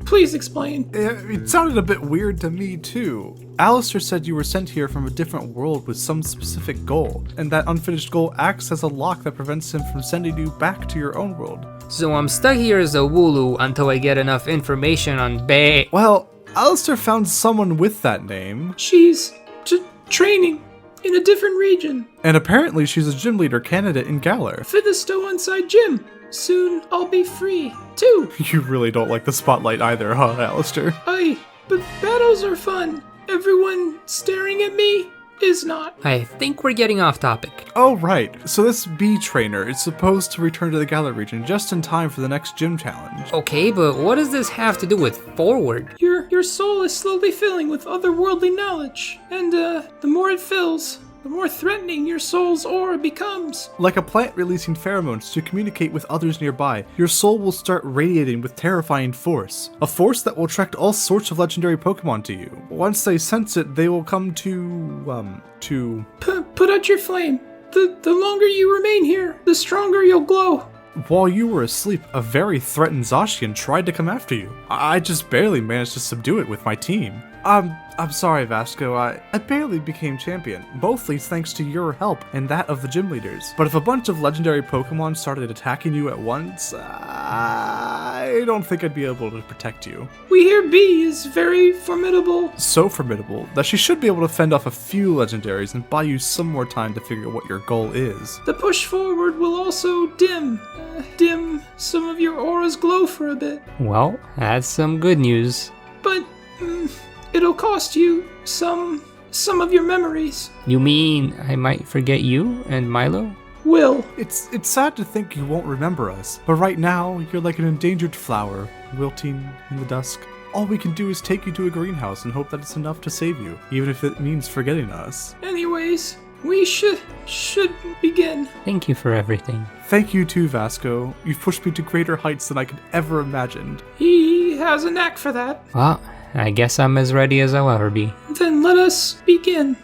please explain. It sounded a bit weird to me, too. Allister said you were sent here from a different world with some specific goal, and that unfinished goal acts as a lock that prevents him from sending you back to your own world. So I'm stuck here as a Wooloo until I get enough information on Bea. Well, Allister found someone with that name. She's training in a different region. And apparently she's a gym leader candidate in Galar. For the Stow-on-Side Gym. Soon I'll be free, too. You really don't like the spotlight either, huh, Allister? But battles are fun. everyone staring at me is not. I think we're getting off topic. Oh, right. So this bee trainer is supposed to return to the Galar region just in time for the next gym challenge. Okay, but what does this have to do with forward? Your soul is slowly filling with otherworldly knowledge, and the more it fills, the more threatening your soul's aura becomes. Like a plant releasing pheromones to communicate with others nearby, your soul will start radiating with terrifying force. A force that will attract all sorts of legendary Pokemon to you. Once they sense it, they will come to Put out your flame. The longer you remain here, the stronger you'll glow. While you were asleep, a very threatened Zacian tried to come after you. I just barely managed to subdue it with my team. I'm sorry, Vasko. I barely became champion, mostly thanks to your help and that of the gym leaders. But if a bunch of legendary Pokemon started attacking you at once, I don't think I'd be able to protect you. We hear Bea is very formidable. So formidable that she should be able to fend off a few legendaries and buy you some more time to figure out what your goal is. The push forward will also dim some of your aura's glow for a bit. Well, that's some good news. But it'll cost you some of your memories. You mean I might forget you and Milo? Will. It's sad to think you won't remember us, but right now you're like an endangered flower, wilting in the dusk. All we can do is take you to a greenhouse and hope that it's enough to save you, even if it means forgetting us. Anyways, we should begin. Thank you for everything. Thank you too, Vasko. You've pushed me to greater heights than I could ever imagined. He has a knack for that. Well, I guess I'm as ready as I'll ever be. Then let us begin.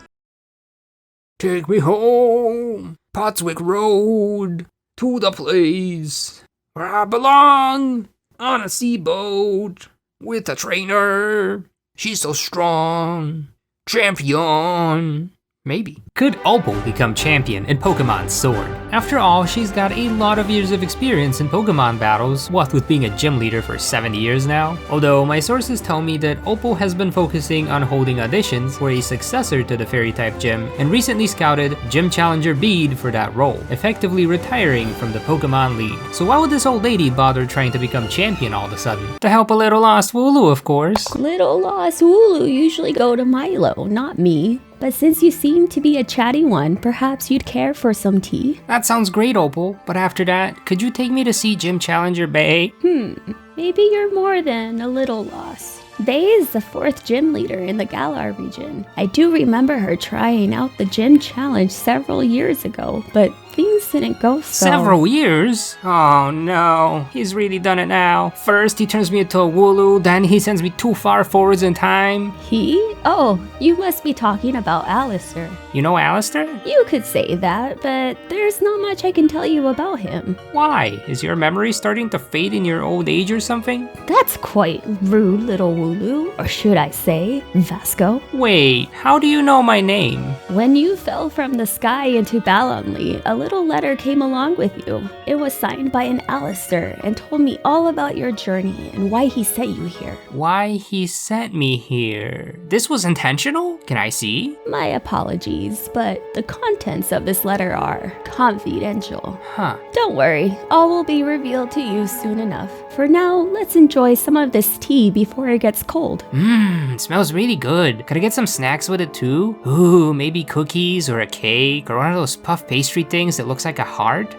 Take me home, Potswick Road, to the place where I belong, on a seaboat, with a trainer. She's so strong, champion. Maybe. Could Opal become champion in Pokemon Sword? After all, she's got a lot of years of experience in Pokemon battles, what with being a gym leader for 70 years now. Although my sources tell me that Opal has been focusing on holding auditions for a successor to the Fairy-type gym, and recently scouted Gym Challenger Bede for that role, effectively retiring from the Pokemon League. So why would this old lady bother trying to become champion all of a sudden? To help a little lost Wooloo, of course. Little lost Wooloo usually go to Milo, not me. But since you seem to be a chatty one, perhaps you'd care for some tea? That sounds great, Opal, but after that, could you take me to see Gym Challenger Bea? Maybe you're more than a little lost. Bea is the 4th gym leader in the Galar region. I do remember her trying out the gym challenge several years ago, but things didn't go so. Several years? Oh no, he's really done it now. First he turns me into a Wooloo, then he sends me too far forwards in time. He? Oh, you must be talking about Allister. You know Allister? You could say that, but there's not much I can tell you about him. Why? Is your memory starting to fade in your old age or something? That's quite rude, little Wooloo. Or should I say, Vasko? Wait, how do you know my name? When you fell from the sky into Ballonly, a little letter came along with you. It was signed by an Allister and told me all about your journey and why he sent you here. Why he sent me here? This was intentional? Can I see? My apologies, but the contents of this letter are confidential. Huh. Don't worry, all will be revealed to you soon enough. For now, let's enjoy some of this tea before it gets cold. It smells really good. Could I get some snacks with it too? Ooh, maybe cookies or a cake or one of those puff pastry things that looks like a heart?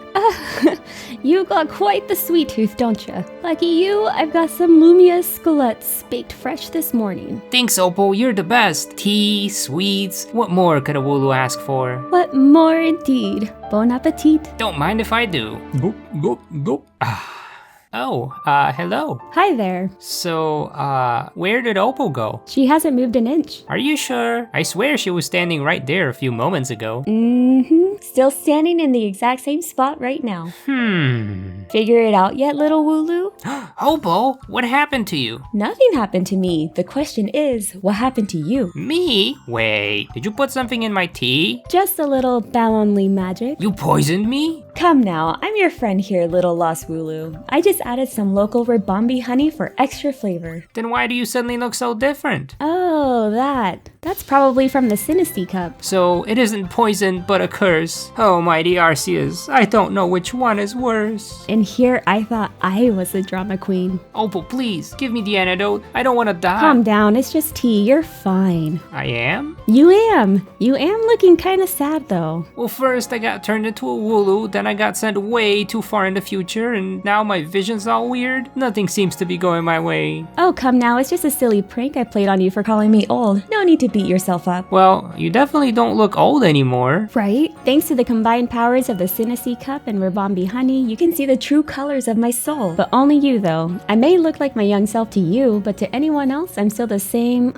You got quite the sweet tooth, don't you? Lucky you, I've got some Lumia skelettes baked fresh this morning. Thanks, Opal, you're the best. Tea, sweets, what more could a Wooloo ask for? What more indeed. Bon appetit. Don't mind if I do. Go, go, go. Oh, hello. Hi there. So, where did Opal go? She hasn't moved an inch. Are you sure? I swear she was standing right there a few moments ago. Still standing in the exact same spot right now. Figure it out yet, little Wooloo? Opal, what happened to you? Nothing happened to me. The question is, what happened to you? Me? Wait, did you put something in my tea? Just a little Ballonly magic. You poisoned me? Come now, I'm your friend here, little lost Wooloo. I just added some local Ribombi honey for extra flavor. Then why do you suddenly look so different? Oh, that. That's probably from the Sinistea cup. So it isn't poison, but a curse. Oh, mighty Arceus, I don't know which one is worse. And here I thought I was the drama queen. Opal, please, give me the antidote. I don't want to die. Calm down, it's just tea, you're fine. I am? You am looking kinda sad though. Well, first I got turned into a Wooloo, then I got sent way too far in the future, and now my vision's all weird. Nothing seems to be going my way. Oh, come now, it's just a silly prank I played on you for calling me old. No need to beat yourself up. Well, you definitely don't look old anymore. Right? Thanks to the combined powers of the Sinistea cup and Ribombi honey, you can see the true colors of my soul. But only you though. I may look like my young self to you, but to anyone else, I'm still the same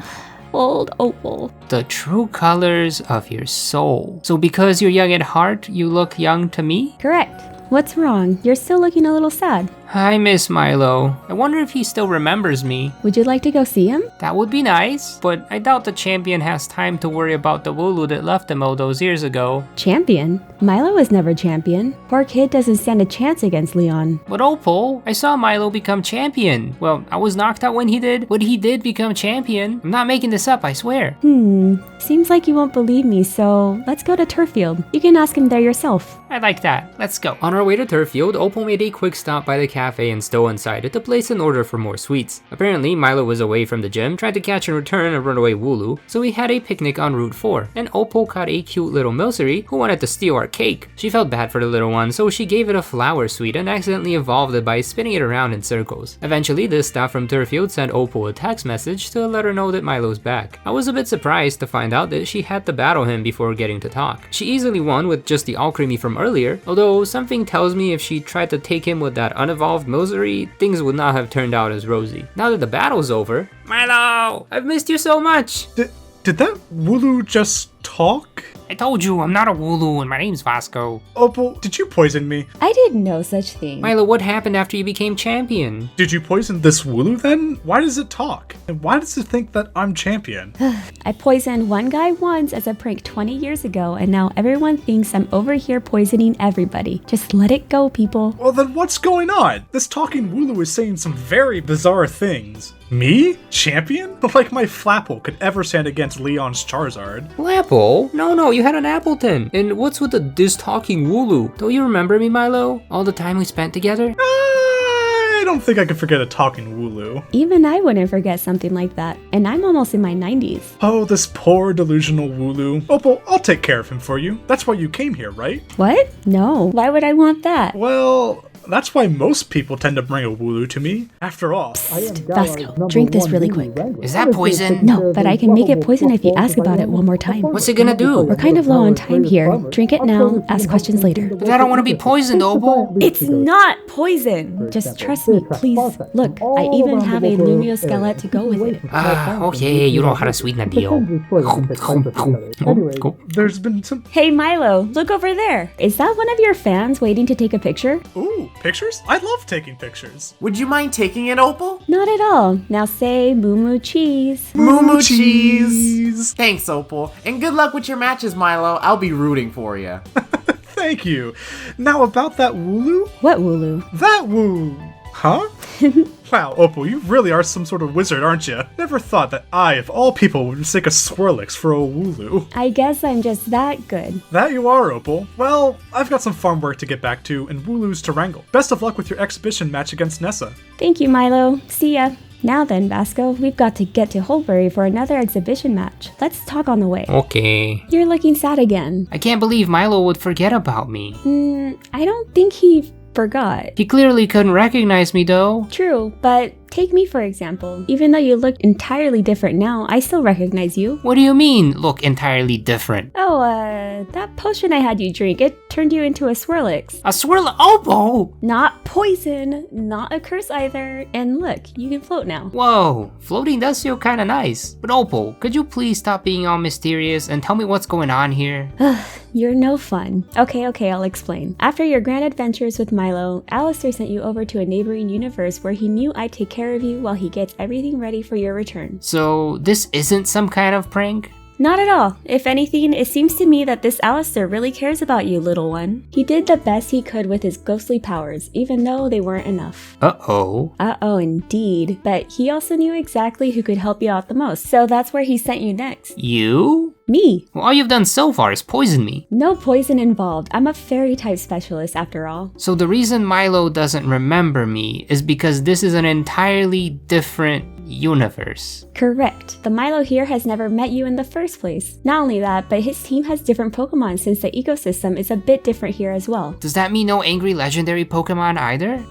old Opal. The true colors of your soul. So because you're young at heart, you look young to me? Correct. What's wrong? You're still looking a little sad. I miss Milo. I wonder if he still remembers me. Would you like to go see him? That would be nice, but I doubt the champion has time to worry about the Wooloo that left him all those years ago. Champion? Milo was never champion. Poor kid doesn't stand a chance against Leon. But Opal, I saw Milo become champion. Well, I was knocked out when he did, but he did become champion. I'm not making this up, I swear. Seems like you won't believe me, so let's go to Turffield. You can ask him there yourself. I like that. Let's go. On our way to Turffield, Opal made a quick stop by the cafe and stole inside it to place an order for more sweets. Apparently, Milo was away from the gym, tried to catch and return a runaway Wooloo, so we had a picnic on Route 4, and Opal caught a cute little Milcery who wanted to steal our cake. She felt bad for the little one, so she gave it a flower sweet and accidentally evolved it by spinning it around in circles. Eventually, the staff from Turffield sent Opal a text message to let her know that Milo's back. I was a bit surprised to find out that she had to battle him before getting to talk. She easily won with just the Alcremie from earlier, although something tells me if she tried to take him with that unevolved Milcery, things would not have turned out as rosy. Now that the battle's over, Milo, I've missed you so much! Did that Wooloo just talk? I told you, I'm not a Wooloo and my name's Vasko. Opal, did you poison me? I did no such thing. Milo, what happened after you became champion? Did you poison this Wooloo then? Why does it talk? And why does it think that I'm champion? I poisoned one guy once as a prank 20 years ago, and now everyone thinks I'm over here poisoning everybody. Just let it go, people. Well then what's going on? This talking Wooloo is saying some very bizarre things. Me? Champion? Like my Flapple could ever stand against Leon's Charizard. Flapple? No, you had an Appleton. And what's with this talking Wooloo? Don't you remember me, Milo? All the time we spent together? I don't think I could forget a talking Wooloo. Even I wouldn't forget something like that, and I'm almost in my 90s. Oh, this poor delusional Wooloo. Opal, I'll take care of him for you. That's why you came here, right? What? No. Why would I want that? Well, that's why most people tend to bring a Wooloo to me. After all, Vasko, drink this really quick. Is that poison? No, but I can make it poison if you ask about it one more time. What's it gonna do? We're kind of low on time here. Drink it now, ask questions later. But I don't want to be poisoned, Opal. It's not poison! Just trust me, please. Look, I even have a Lumio Skelet to go with it. Okay, you know how to sweeten a deal. there's been some... Hey Milo, look over there. Is that one of your fans waiting to take a picture? Ooh, pictures? I love taking pictures. Would you mind taking it, Opal? Not at all. Now say moo moo cheese. Moo moo cheese. Thanks, Opal. And good luck with your matches, Milo. I'll be rooting for you. Thank you. Now about that Wooloo? What Wooloo? That Woo... Huh? Wow, Opal, you really are some sort of wizard, aren't you? Never thought that I, of all people, would mistake a Swirlix for a Wooloo. I guess I'm just that good. That you are, Opal. Well, I've got some farm work to get back to and Wooloos to wrangle. Best of luck with your exhibition match against Nessa. Thank you, Milo. See ya. Now then, Vasko, we've got to get to Holbury for another exhibition match. Let's talk on the way. Okay. You're looking sad again. I can't believe Milo would forget about me. I don't think he forgot. He clearly couldn't recognize me though. True, but take me for example. Even though you look entirely different now, I still recognize you. What do you mean, look entirely different? Oh, that potion I had you drink, it turned you into a Swirlix. A Opal! Not poison, not a curse either, and look, you can float now. Whoa, floating does feel kinda nice. But Opal, could you please stop being all mysterious and tell me what's going on here? You're no fun. Okay, I'll explain. After your grand adventures with Milo, Allister sent you over to a neighboring universe where he knew I'd take care of you while he gets everything ready for your return. So, this isn't some kind of prank? Not at all. If anything, it seems to me that this Allister really cares about you, little one. He did the best he could with his ghostly powers, even though they weren't enough. Uh-oh. Uh-oh, indeed. But he also knew exactly who could help you out the most, so that's where he sent you next. You? Me. Well, all you've done so far is poison me. No poison involved. I'm a fairy-type specialist after all. So the reason Milo doesn't remember me is because this is an entirely different universe. Correct. The Milo here has never met you in the first place. Not only that, but his team has different Pokemon since the ecosystem is a bit different here as well. Does that mean no angry legendary Pokemon either?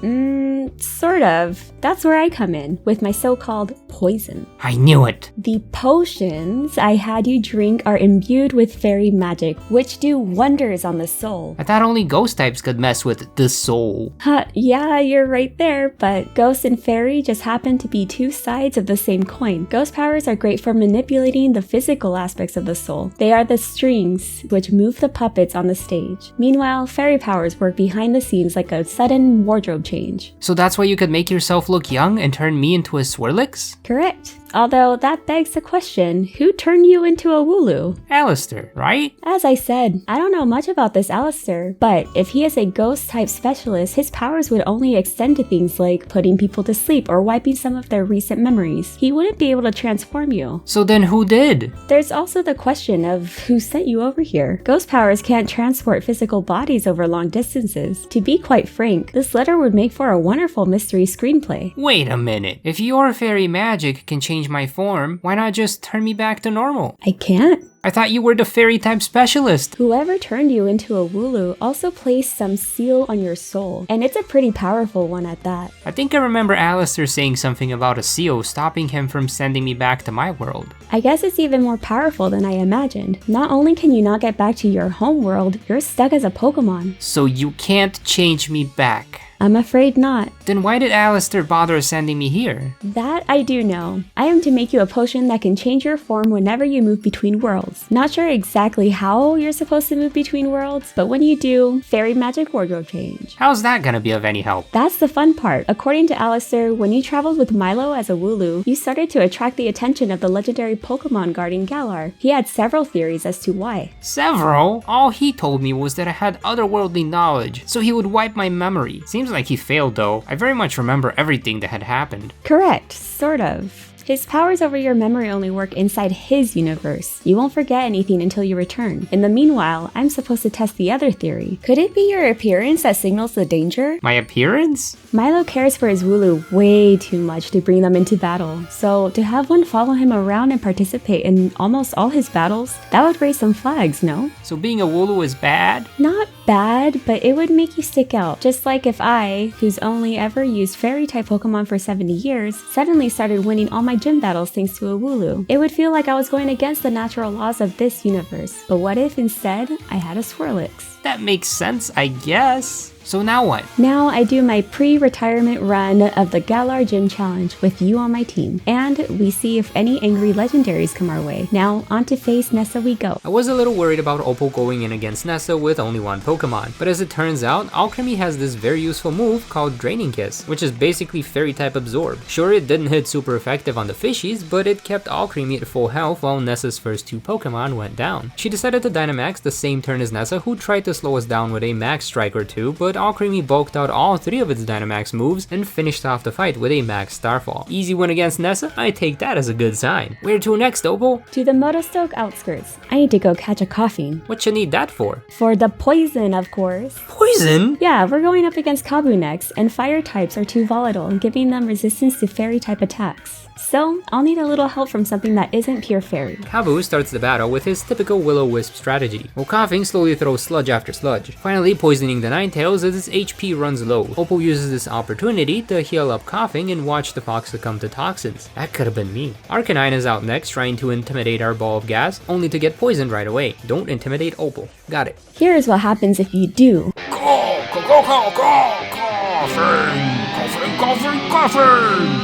Sort of. That's where I come in, with my so-called poison. I knew it. The potions I had you drink are imbued with fairy magic, which do wonders on the soul. I thought only ghost types could mess with the soul. Yeah, you're right there, but ghost and fairy just happen to be two sides of the same coin. Ghost powers are great for manipulating the physical aspects of the soul. They are the strings which move the puppets on the stage. Meanwhile, fairy powers work behind the scenes like a sudden wardrobe change. So that's why you could make yourself look young and turn me into a Swirlix? Correct. Although that begs the question, who turned you into a Wooloo? Allister, right? As I said, I don't know much about this Allister, but if he is a ghost-type specialist, his powers would only extend to things like putting people to sleep or wiping some of their recent memories. He wouldn't be able to transform you. So then who did? There's also the question of who sent you over here. Ghost powers can't transport physical bodies over long distances. To be quite frank, this letter would make for a wonderful mystery screenplay. Wait a minute. If your fairy magic can change my form, why not just turn me back to normal? I can't. I thought you were the fairy type specialist. Whoever turned you into a Wooloo also placed some seal on your soul, and it's a pretty powerful one at that. I think I remember Allister saying something about a seal stopping him from sending me back to my world. I guess it's even more powerful than I imagined. Not only can you not get back to your home world, you're stuck as a Pokemon. So you can't change me back. I'm afraid not. Then why did Allister bother sending me here? That I do know. I am to make you a potion that can change your form whenever you move between worlds. Not sure exactly how you're supposed to move between worlds, but when you do, fairy magic wardrobe change. How's that gonna be of any help? That's the fun part. According to Allister, when you traveled with Milo as a Wooloo, you started to attract the attention of the legendary Pokemon guardian Galar. He had several theories as to why. Several? All he told me was that I had otherworldly knowledge, so he would wipe my memory. Seems like he failed though. I very much remember everything that had happened. Correct, sort of. His powers over your memory only work inside his universe. You won't forget anything until you return. In the meanwhile, I'm supposed to test the other theory. Could it be your appearance that signals the danger? My appearance? Milo cares for his Wooloo way too much to bring them into battle. So to have one follow him around and participate in almost all his battles, that would raise some flags, no? So being a Wooloo is bad? Not bad, but it would make you stick out. Just like if I, who's only ever used fairy-type Pokemon for 70 years, suddenly started winning all my gym battles thanks to a Wooloo. It would feel like I was going against the natural laws of this universe. But what if instead I had a Swirlix? That makes sense, I guess. So now what? Now I do my pre-retirement run of the Galar Gym Challenge with you on my team, and we see if any angry legendaries come our way. Now on to face Nessa we go. I was a little worried about Opal going in against Nessa with only one Pokemon, but as it turns out, Alchemy has this very useful move called Draining Kiss, which is basically fairy type absorb. Sure, it didn't hit super effective on the fishies, but it kept Alchemy at full health while Nessa's first two Pokemon went down. She decided to Dynamax the same turn as Nessa, who tried to slow us down with a Max Strike or two, but Alchemy bulked out all three of its Dynamax moves and finished off the fight with a Max Starfall. Easy win against Nessa? I take that as a good sign. Where to next, Opal? To the Motostoke outskirts. I need to go catch a coughing. What you need that for? For the poison, of course. Poison? Yeah, we're going up against Kabu next, and fire types are too volatile, giving them resistance to fairy type attacks. So, I'll need a little help from something that isn't pure fairy. Kabu starts the battle with his typical Will-O-Wisp strategy, while Coughing slowly throws sludge after sludge, finally poisoning the Ninetales as its HP runs low. Opal uses this opportunity to heal up Coughing and watch the fox succumb to toxins. That could have been me. Arcanine is out next trying to intimidate our ball of gas, only to get poisoned right away. Don't intimidate Opal. Got it. Here's what happens if you do.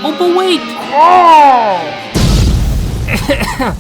Opal, wait!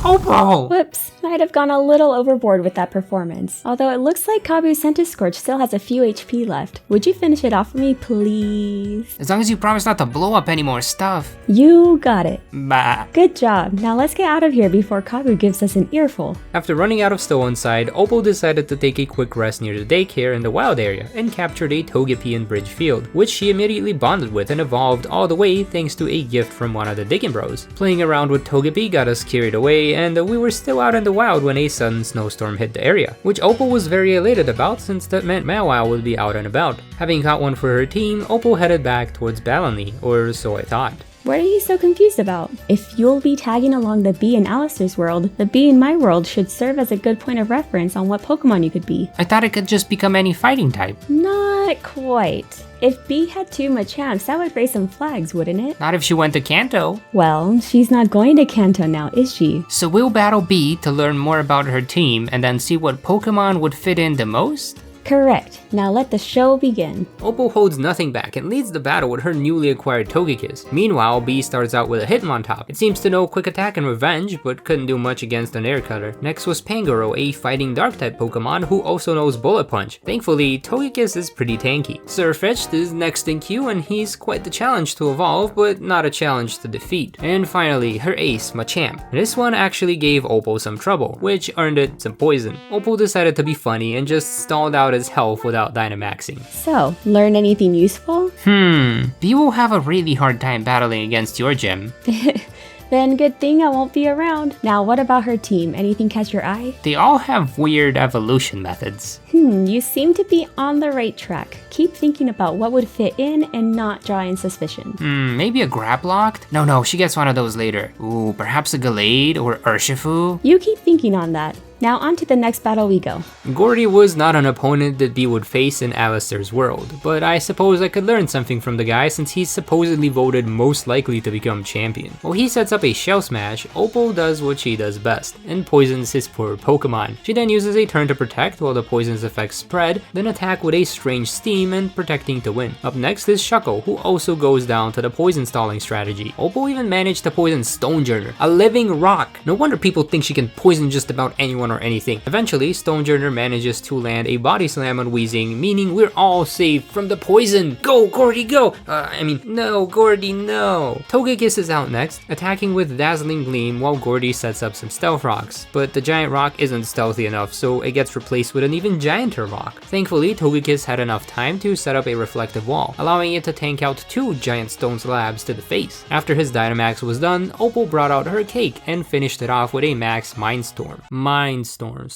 Opal! Whoops, might have gone a little overboard with that performance. Although it looks like Kabu's Centiskorch still has a few HP left. Would you finish it off for me, please? As long as you promise not to blow up any more stuff. You got it. Bah. Good job. Now let's get out of here before Kabu gives us an earful. After running out of stow inside, Opal decided to take a quick rest near the daycare in the wild area and captured a Togepi in Bridge Field, which she immediately bonded with and evolved all the way thanks to a gift from one of the Diggin' Bros. Playing around with Togepi got us carried away, and we were still out in the wild when a sudden snowstorm hit the area, which Opal was very elated about since that meant Mawile would be out and about. Having caught one for her team, Opal headed back towards Melony, or so I thought. What are you so confused about? If you'll be tagging along the Bea and Allister's world, the Bea in my world should serve as a good point of reference on what Pokemon you could be. I thought it could just become any fighting type. Not quite. If Bea had 2 Machamps, that would raise some flags, wouldn't it? Not if she went to Kanto. Well, she's not going to Kanto now, is she? So we'll battle Bea to learn more about her team and then see what Pokemon would fit in the most? Correct. Now let the show begin. Opal holds nothing back and leads the battle with her newly acquired Togekiss. Meanwhile, Bea starts out with a Hitmontop. It seems to know Quick Attack and Revenge, but couldn't do much against an Air Cutter. Next was Pangoro, a fighting Dark-type Pokemon who also knows Bullet Punch. Thankfully, Togekiss is pretty tanky. Sirfetch'd is next in queue and he's quite the challenge to evolve, but not a challenge to defeat. And finally, her ace, Machamp. This one actually gave Opal some trouble, which earned it some poison. Opal decided to be funny and just stalled out his health without Dynamaxing. So, learn anything useful? Bea will have a really hard time battling against your gym. Then good thing I won't be around. Now what about her team? Anything catch your eye? They all have weird evolution methods. You seem to be on the right track. Keep thinking about what would fit in and not draw in suspicion. Maybe a Grablocked? No, she gets one of those later. Ooh, perhaps a Gallade or Urshifu? You keep thinking on that. Now on to the next battle we go. Gordie was not an opponent that Bea would face in Allister's world, but I suppose I could learn something from the guy since he's supposedly voted most likely to become champion. While he sets up a Shell Smash, Opal does what she does best, and poisons his poor Pokemon. She then uses a turn to protect while the poison's effects spread, then attack with a strange steam and protecting to win. Up next is Shuckle, who also goes down to the poison stalling strategy. Opal even managed to poison Stonejourner, a living rock. No wonder people think she can poison just about anyone or anything. Eventually, Stonejourner manages to land a Body Slam on Weezing, meaning we're all saved from the poison. Go, Gordie, go! No, Gordie, no! Togekiss is out next, attacking with Dazzling Gleam while Gordie sets up some Stealth Rocks, but the giant rock isn't stealthy enough, so it gets replaced with an even gianter rock. Thankfully, Togekiss had enough time to set up a reflective wall, allowing it to tank out 2 giant stone slabs to the face. After his Dynamax was done, Opal brought out her cake and finished it off with a max Mindstorm. Storm.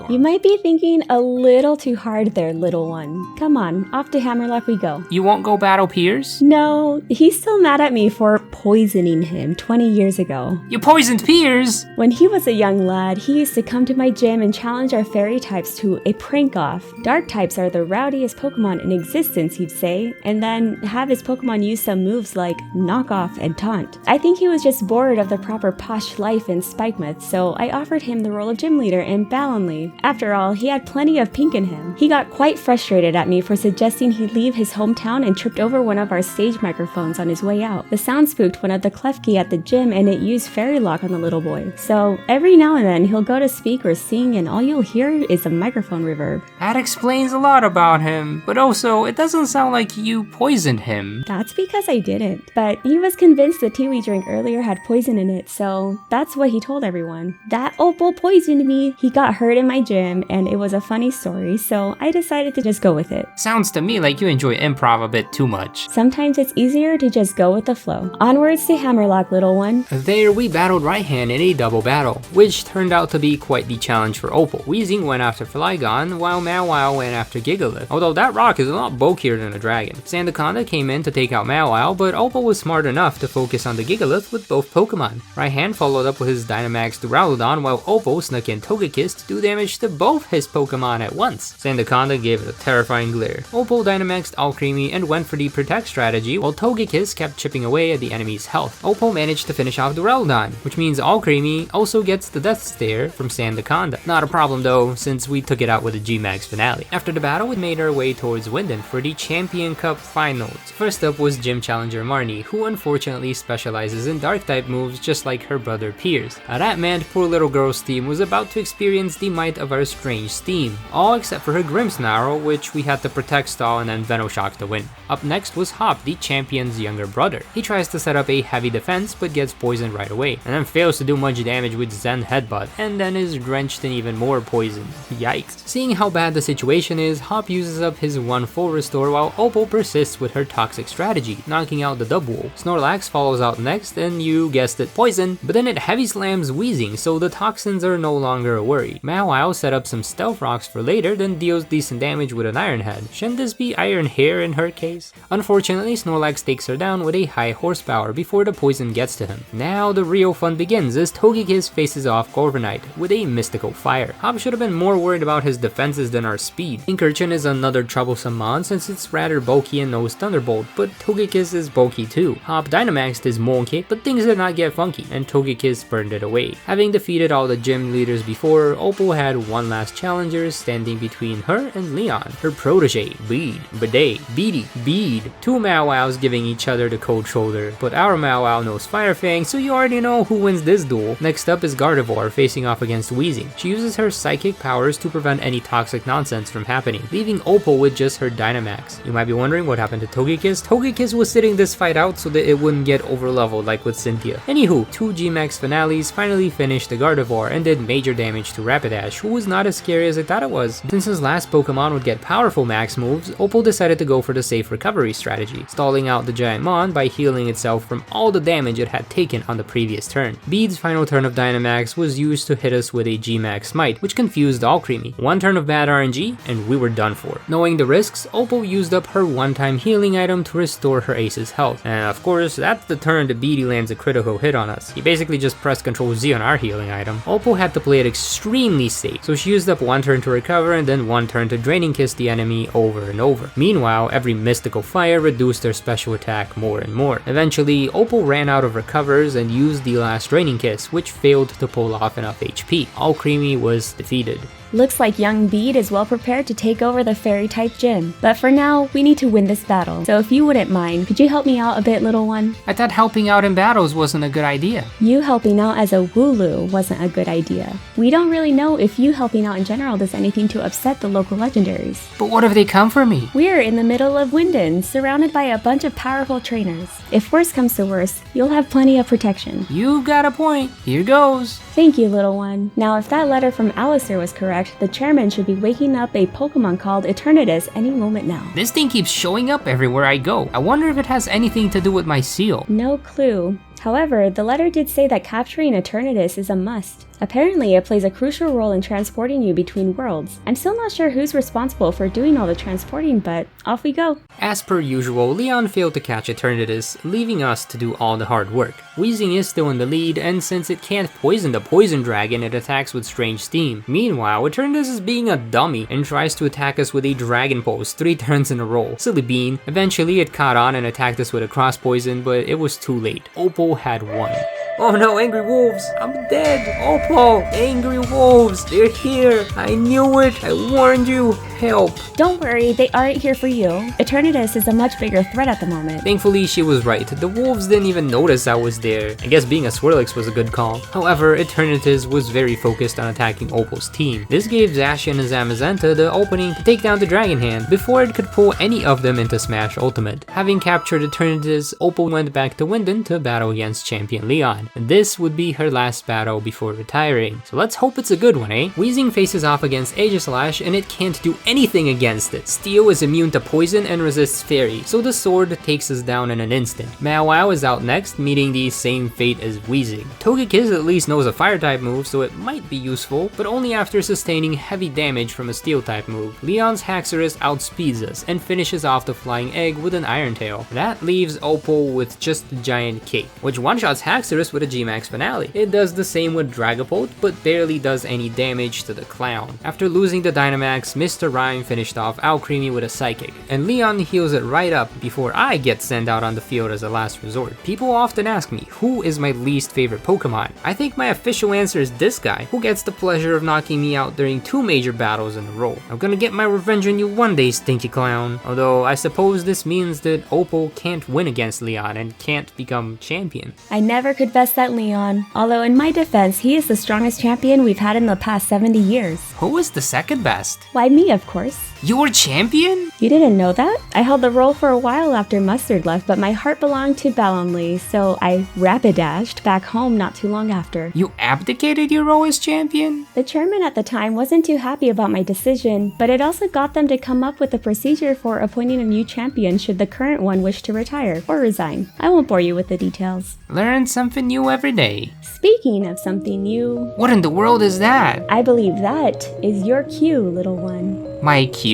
You might be thinking a little too hard there, little one. Come on, off to Hammerlock we go. You won't go battle Piers? No, he's still mad at me for poisoning him 20 years ago. You poisoned Piers! When he was a young lad, he used to come to my gym and challenge our fairy types to a prank-off. Dark types are the rowdiest Pokemon in existence, he'd say, and then have his Pokemon use some moves like Knock Off and Taunt. I think he was just bored of the proper posh life in Spikemuth, so I offered him the role of gym leader in Balonly. After all, he had plenty of pink in him. He got quite frustrated at me for suggesting he leave his hometown and tripped over one of our stage microphones on his way out. The sound spooked one of the Klefki at the gym and it used Fairy Lock on the little boy. So every now and then he'll go to speak or sing and all you'll hear is a microphone reverb. That explains a lot about him, but also it doesn't sound like you poisoned him. That's because I didn't, but he was convinced the tea we drank earlier had poison in it, so that's what he told everyone. That Opal poisoned me. He got hurt in my gym and it was a funny story, so I decided to just go with it. Sounds to me like you enjoy improv a bit too much. Sometimes it's easier to just go with the flow. Onwards to Hammerlock, little one. There we battled Right-Hand in a double battle, which turned out to be quite the challenge for Opal. Weezing went after Flygon, while Mawile went after Gigalith, although that rock is a lot bulkier than a dragon. Sandaconda came in to take out Mawile, but Opal was smart enough to focus on the Gigalith with both Pokemon. Right-Hand followed up with his Dynamax Duraludon, while Opal snuck in Togekiss to do damage to both his Pokemon at once. Sandaconda gave it a terrifying glare. Opal Dynamaxed Alcremie and went for the Protect strategy, while Togekiss kept chipping away at the enemy's health. Opal managed to finish off Duraludon, which means Alcremie also gets the Death Stare from Sandaconda. Not a problem though, since we took it out with a G-Max finale. After the battle, we made our way towards Winden for the Champion Cup Finals. First up was Gym Challenger Marnie, who unfortunately specializes in Dark-type moves just like her brother Piers. That meant poor little girl's team was about to experience the might of our strange steam, all except for her Grimmsnarl, which we had to Protect Stall and then Venoshock to win. Up next was Hop, the champion's younger brother. He tries to set up a heavy defense but gets poisoned right away, and then fails to do much damage with Zen Headbutt, and then is drenched in even more poison. Yikes. Seeing how bad the situation is, Hop uses up his one full restore while Opal persists with her toxic strategy, knocking out the Dubwool. Snorlax follows out next, and you guessed it, poison, but then it heavy slams Weezing, so the toxins are no longer a worry. Mawile set up some Stealth Rocks for later, then deals decent damage with an Iron Head. Shouldn't this be Iron Hair in her case? Unfortunately, Snorlax takes her down with a high horsepower before the poison gets to him. Now the real fun begins as Togekiss faces off Corviknight with a Mystical Fire. Hop should have been more worried about his defenses than our speed. Incursion is another troublesome mon since it's rather bulky and knows Thunderbolt, but Togekiss is bulky too. Hop Dynamaxed his Mooncake, but things did not get funky, and Togekiss burned it away. Having defeated all the gym leaders before, Opal had one last challenger standing between her and Leon, her protege, Bead, Bidet, Beady, Bead. Two Mawows giving each other the cold shoulder, but our Mawow knows Fire Fang, so you already know who wins this duel. Next up is Gardevoir facing off against Weezing. She uses her psychic powers to prevent any toxic nonsense from happening, leaving Opal with just her Dynamax. You might be wondering what happened to Togekiss. Togekiss was sitting this fight out so that it wouldn't get overleveled like with Cynthia. Anywho, two G-Max finales finally finished the Gardevoir and did major damage to Rapidash, who was not as scary as I thought it was. Since his last Pokemon would get powerful max moves, Opal decided to go for the safe recovery strategy, stalling out the Giantmon by healing itself from all the damage it had taken on the previous turn. Bead's final turn of Dynamax was used to hit us with a G-Max Smite, which confused Alcremie. One turn of bad RNG, and we were done for. Knowing the risks, Opal used up her one-time healing item to restore her ace's health. And of course, that's the turn that Beady lands a critical hit on us. He basically just pressed Ctrl Z on our healing item. Opal had to play it extremely safe, so she used up one turn to recover and then one turn to Draining Kiss the enemy over and over. Meanwhile, every Mystical Fire reduced their special attack more and more. Eventually, Opal ran out of recovers and used the last Draining Kiss, which failed to pull off enough HP. Alcremie was defeated. Looks like young Bead is well prepared to take over the Fairy-type gym. But for now, we need to win this battle. So if you wouldn't mind, could you help me out a bit, little one? I thought helping out in battles wasn't a good idea. You helping out as a Wooloo wasn't a good idea. We don't really know if you helping out in general does anything to upset the local legendaries. But what if they come for me? We're in the middle of Winden, surrounded by a bunch of powerful trainers. If worse comes to worse, you'll have plenty of protection. You've got a point. Here goes. Thank you, little one. Now, if that letter from Allister was correct, the chairman should be waking up a Pokemon called Eternatus any moment now. This thing keeps showing up everywhere I go. I wonder if it has anything to do with my seal. No clue. However, the letter did say that capturing Eternatus is a must. Apparently, it plays a crucial role in transporting you between worlds. I'm still not sure who's responsible for doing all the transporting, but off we go. As per usual, Leon failed to catch Eternatus, leaving us to do all the hard work. Weezing is still in the lead, and since it can't poison the poison dragon, it attacks with strange steam. Meanwhile, Eternatus is being a dummy and tries to attack us with a Dragon Pulse 3 turns in a row. Silly bean. Eventually, it caught on and attacked us with a cross poison, but it was too late. Opal had won. Oh no, angry wolves! I'm dead! Opal! Angry wolves! They're here! I knew it! I warned you! Help! Don't worry, they aren't here for you. Eternatus is a much bigger threat at the moment. Thankfully, she was right. The wolves didn't even notice I was there. I guess being a Swirlix was a good call. However, Eternatus was very focused on attacking Opal's team. This gave Zacian and Zamazenta the opening to take down the Dragon Hand before it could pull any of them into Smash Ultimate. Having captured Eternatus, Opal went back to Winden to battle against Champion Leon. And this would be her last battle before retiring. So let's hope it's a good one, eh? Weezing faces off against Aegislash and it can't do anything against it. Steel is immune to poison and resists Fairy, so the sword takes us down in an instant. Mawile is out next, meeting the same fate as Weezing. Togekiss at least knows a fire-type move, so it might be useful, but only after sustaining heavy damage from a steel-type move. Leon's Haxorus outspeeds us and finishes off the Flying Egg with an Iron Tail. That leaves Opal with just the Giant Cape, which one-shots Haxorus with with a G-Max finale. It does the same with Dragapult, but barely does any damage to the clown. After losing the Dynamax, Mr. Rhyme finished off Alcremie with a Psychic, and Leon heals it right up before I get sent out on the field as a last resort. People often ask me, who is my least favorite Pokemon? I think my official answer is this guy, who gets the pleasure of knocking me out during 2 major battles in a row. I'm gonna get my revenge on you one day, stinky clown. Although I suppose this means that Opal can't win against Leon and can't become champion. I never could best that Leon, although in my defense, he is the strongest champion we've had in the past 70 years. Who is the second best? Why, me, of course. You were champion? You didn't know that? I held the role for a while after Mustard left, but my heart belonged to Balonley, so I rapid-dashed back home not too long after. You abdicated your role as champion? The chairman at the time wasn't too happy about my decision, but it also got them to come up with a procedure for appointing a new champion should the current one wish to retire or resign. I won't bore you with the details. Learn something new every day. Speaking of something new... What in the world is that? I believe that is your cue, little one. My cue?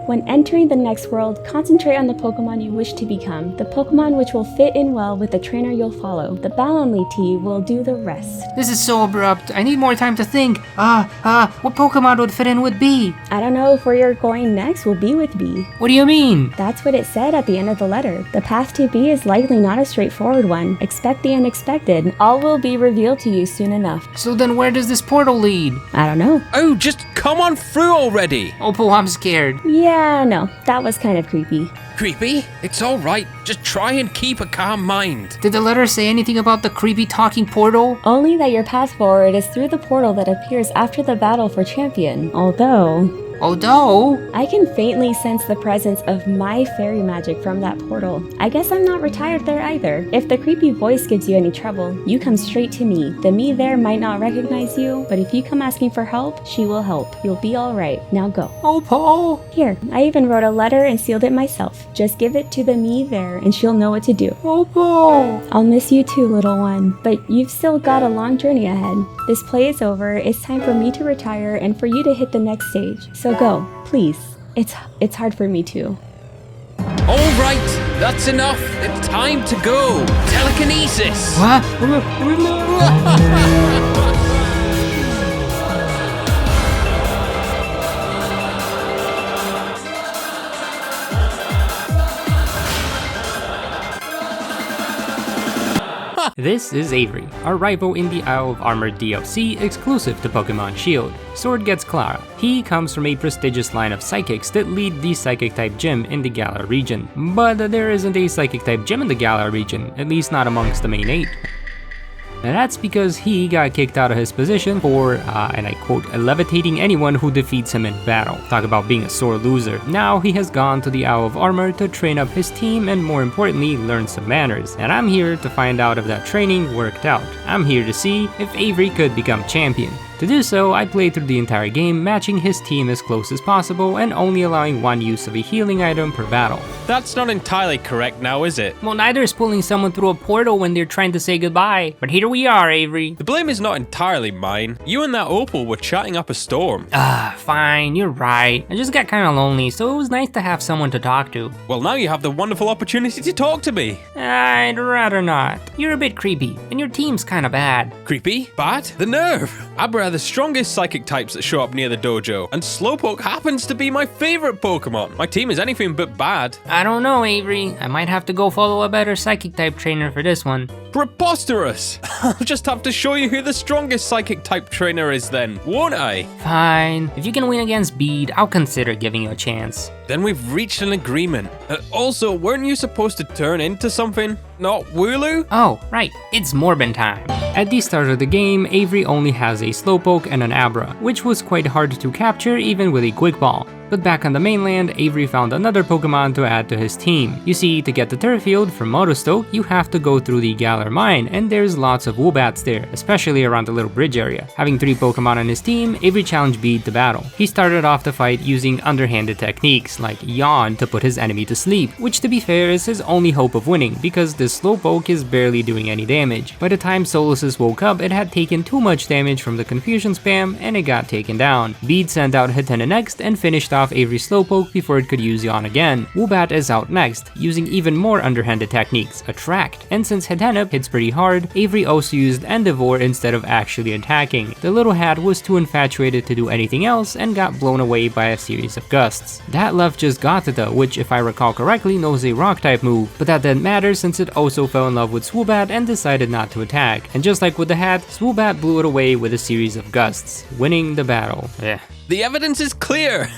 When entering the next world, concentrate on the Pokemon you wish to become, the Pokemon which will fit in well with the trainer you'll follow. The Balonley tea will do the rest. This is so abrupt. I need more time to think. What Pokemon would fit in with Bea? I don't know if where you're going next will be with Bea. What do you mean? That's what it said at the end of the letter. The path to Bea is likely not a straightforward one. Expect the unexpected. All will be revealed to you soon enough. So then where does this portal lead? I don't know. Oh, just come on through already. Opal, I'm scared. Yeah, no, that was kind of creepy. Creepy? It's alright. Just try and keep a calm mind. Did the letter say anything about the creepy talking portal? Only that your path forward is through the portal that appears after the battle for champion. Although I can faintly sense the presence of my fairy magic from that portal. I guess I'm not retired there either. If the creepy voice gives you any trouble, you come straight to me. The me there might not recognize you, but if you come asking for help, she will help. You'll be alright. Now go. Opal! Here, I even wrote a letter and sealed it myself. Just give it to the me there and she'll know what to do. Opal! I'll miss you too, little one, but you've still got a long journey ahead. This play is over. It's time for me to retire and for you to hit the next stage. So go, please. It's hard for me too. All right, that's enough. It's time to go. Telekinesis. What? This is Avery, our rival in the Isle of Armor DLC exclusive to Pokemon Shield. Sword gets Klara. He comes from a prestigious line of psychics that lead the Psychic-type gym in the Galar region. But there isn't a Psychic-type gym in the Galar region, at least not amongst the main 8. And that's because he got kicked out of his position for, and I quote, levitating anyone who defeats him in battle. Talk about being a sore loser. Now he has gone to the Isle of Armor to train up his team and more importantly, learn some manners. And I'm here to find out if that training worked out. I'm here to see if Avery could become champion. To do so, I played through the entire game, matching his team as close as possible and only allowing one use of a healing item per battle. That's not entirely correct now, is it? Well, neither is pulling someone through a portal when they're trying to say goodbye. But here we are, Avery. The blame is not entirely mine. You and that Opal were chatting up a storm. Fine, you're right. I just got kinda lonely, so it was nice to have someone to talk to. Well, now you have the wonderful opportunity to talk to me. I'd rather not. You're a bit creepy, and your team's kinda bad. Creepy? Bad? The nerve! Abra are the strongest psychic types that show up near the dojo, and Slowpoke happens to be my favorite Pokemon. My team is anything but bad. I don't know, Avery. I might have to go follow a better psychic type trainer for this one. Preposterous! I'll just have to show you who the strongest psychic type trainer is then, won't I? Fine. If you can win against Bede, I'll consider giving you a chance. Then we've reached an agreement. Also, weren't you supposed to turn into something? Not Wooloo? Oh, right. It's Morbin time. At the start of the game, Avery only has a Slowpoke and an Abra, which was quite hard to capture even with a Quick Ball. But back on the mainland, Avery found another Pokemon to add to his team. You see, to get the Turffield from Motostoke, you have to go through the Galar Mine, and there's lots of Woobats there, especially around the little bridge area. Having 3 Pokemon on his team, Avery challenged Bede to battle. He started off the fight using underhanded techniques, like Yawn to put his enemy to sleep, which to be fair is his only hope of winning, because this Slowpoke is barely doing any damage. By the time Solosis woke up, it had taken too much damage from the confusion spam, and it got taken down. Bede sent out Hitena next, and finished off Avery's Slowpoke before it could use Yawn again. Woobat is out next, using even more underhanded techniques, Attract, and since Hitena hits pretty hard, Avery also used Endeavor instead of actually attacking. The little hat was too infatuated to do anything else and got blown away by a series of gusts. That left just Gothita, which if I recall correctly knows a rock type move, but that didn't matter since it also fell in love with Swoobat and decided not to attack. And just like with the hat, Swoobat blew it away with a series of gusts, winning the battle. The evidence is clear!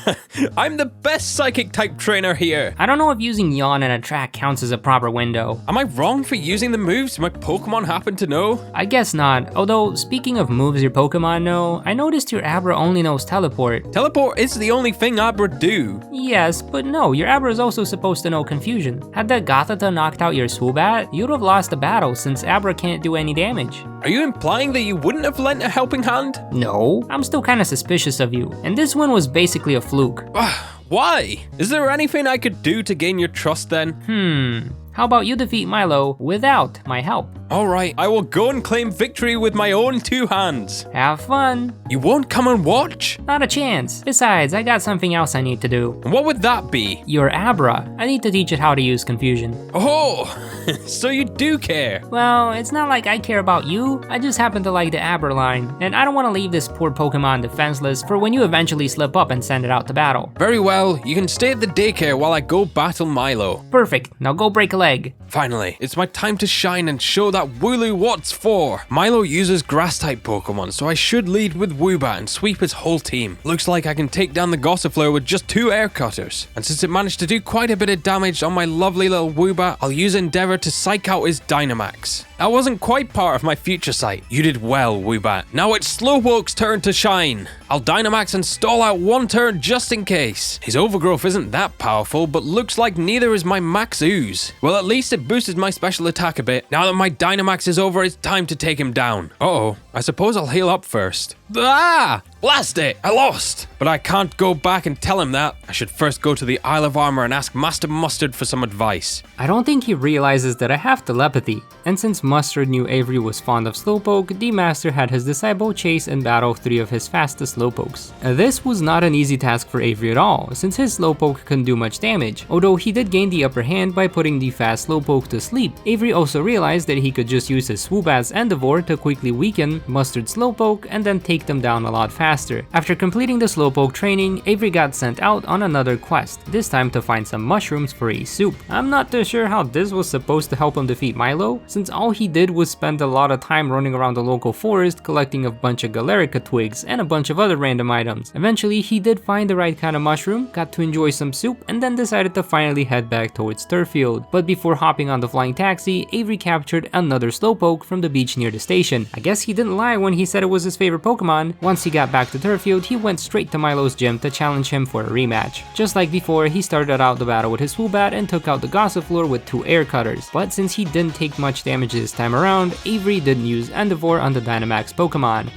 I'm the best psychic type trainer here! I don't know if using Yawn and Attract counts as a proper window. Am I wrong for using the moves my Pokemon happen to know? I guess not, although speaking of moves your Pokemon know, I noticed your Abra only knows Teleport. Teleport is the only thing Abra do. Yes, but no, your Abra is also supposed to know Confusion. Had that Gothita knocked out your Swoobat, you'd have lost the battle since Abra can't do any damage. Are you implying that you wouldn't have lent a helping hand? No, I'm still kinda suspicious of you, and this one was basically a fluke. Why? Is there anything I could do to gain your trust then? How about you defeat Milo without my help? Alright, I will go and claim victory with my own 2 hands. Have fun. You won't come and watch? Not a chance. Besides, I got something else I need to do. And what would that be? Your Abra. I need to teach it how to use Confusion. Oh, so you do care. Well, it's not like I care about you. I just happen to like the Abra line, and I don't want to leave this poor Pokemon defenseless for when you eventually slip up and send it out to battle. Very well, you can stay at the daycare while I go battle Milo. Perfect. Now go break a leg. Finally, it's my time to shine and show that Wooloo what's for. Milo uses grass-type Pokemon, so I should lead with Woobat and sweep his whole team. Looks like I can take down the Gossifleur with just 2 air cutters. And since it managed to do quite a bit of damage on my lovely little Woobat, I'll use Endeavor to psych out his Dynamax. That wasn't quite part of my future sight. You did well, Woobat. Now it's Slowpoke's turn to shine. I'll Dynamax and stall out 1 turn just in case. His Overgrowth isn't that powerful, but looks like neither is my Max Ooze. Well, at least it boosted my special attack a bit. Now that my Dynamax is over, it's time to take him down. Uh-oh, I suppose I'll heal up first. Ah! Blast it! I lost! But I can't go back and tell him that. I should first go to the Isle of Armor and ask Master Mustard for some advice. I don't think he realizes that I have telepathy, and since Mustard knew Avery was fond of Slowpoke, the Master had his disciple chase and battle 3 of his fastest Slowpokes. This was not an easy task for Avery at all, since his Slowpoke couldn't do much damage, although he did gain the upper hand by putting the fast Slowpoke to sleep. Avery also realized that he could just use his Swoobat's Endeavor to quickly weaken Mustard's Slowpoke and then take them down a lot faster. After completing the Slowpoke training, Avery got sent out on another quest, this time to find some mushrooms for a soup. I'm not too sure how this was supposed to help him defeat Milo, since all he did was spend a lot of time running around the local forest collecting a bunch of Galarica twigs and a bunch of other random items. Eventually, he did find the right kind of mushroom, got to enjoy some soup, and then decided to finally head back towards Turffield. But before hopping on the flying taxi, Avery captured another Slowpoke from the beach near the station. I guess he didn't lie when he said it was his favorite Pokemon. Once he got back to Turffield, he went straight to Milo's gym to challenge him for a rematch. Just like before, he started out the battle with his Woobat and took out the Gossifleur with 2 air cutters. But since he didn't take much damage this time around, Avery didn't use Endeavor on the Dynamax Pokemon.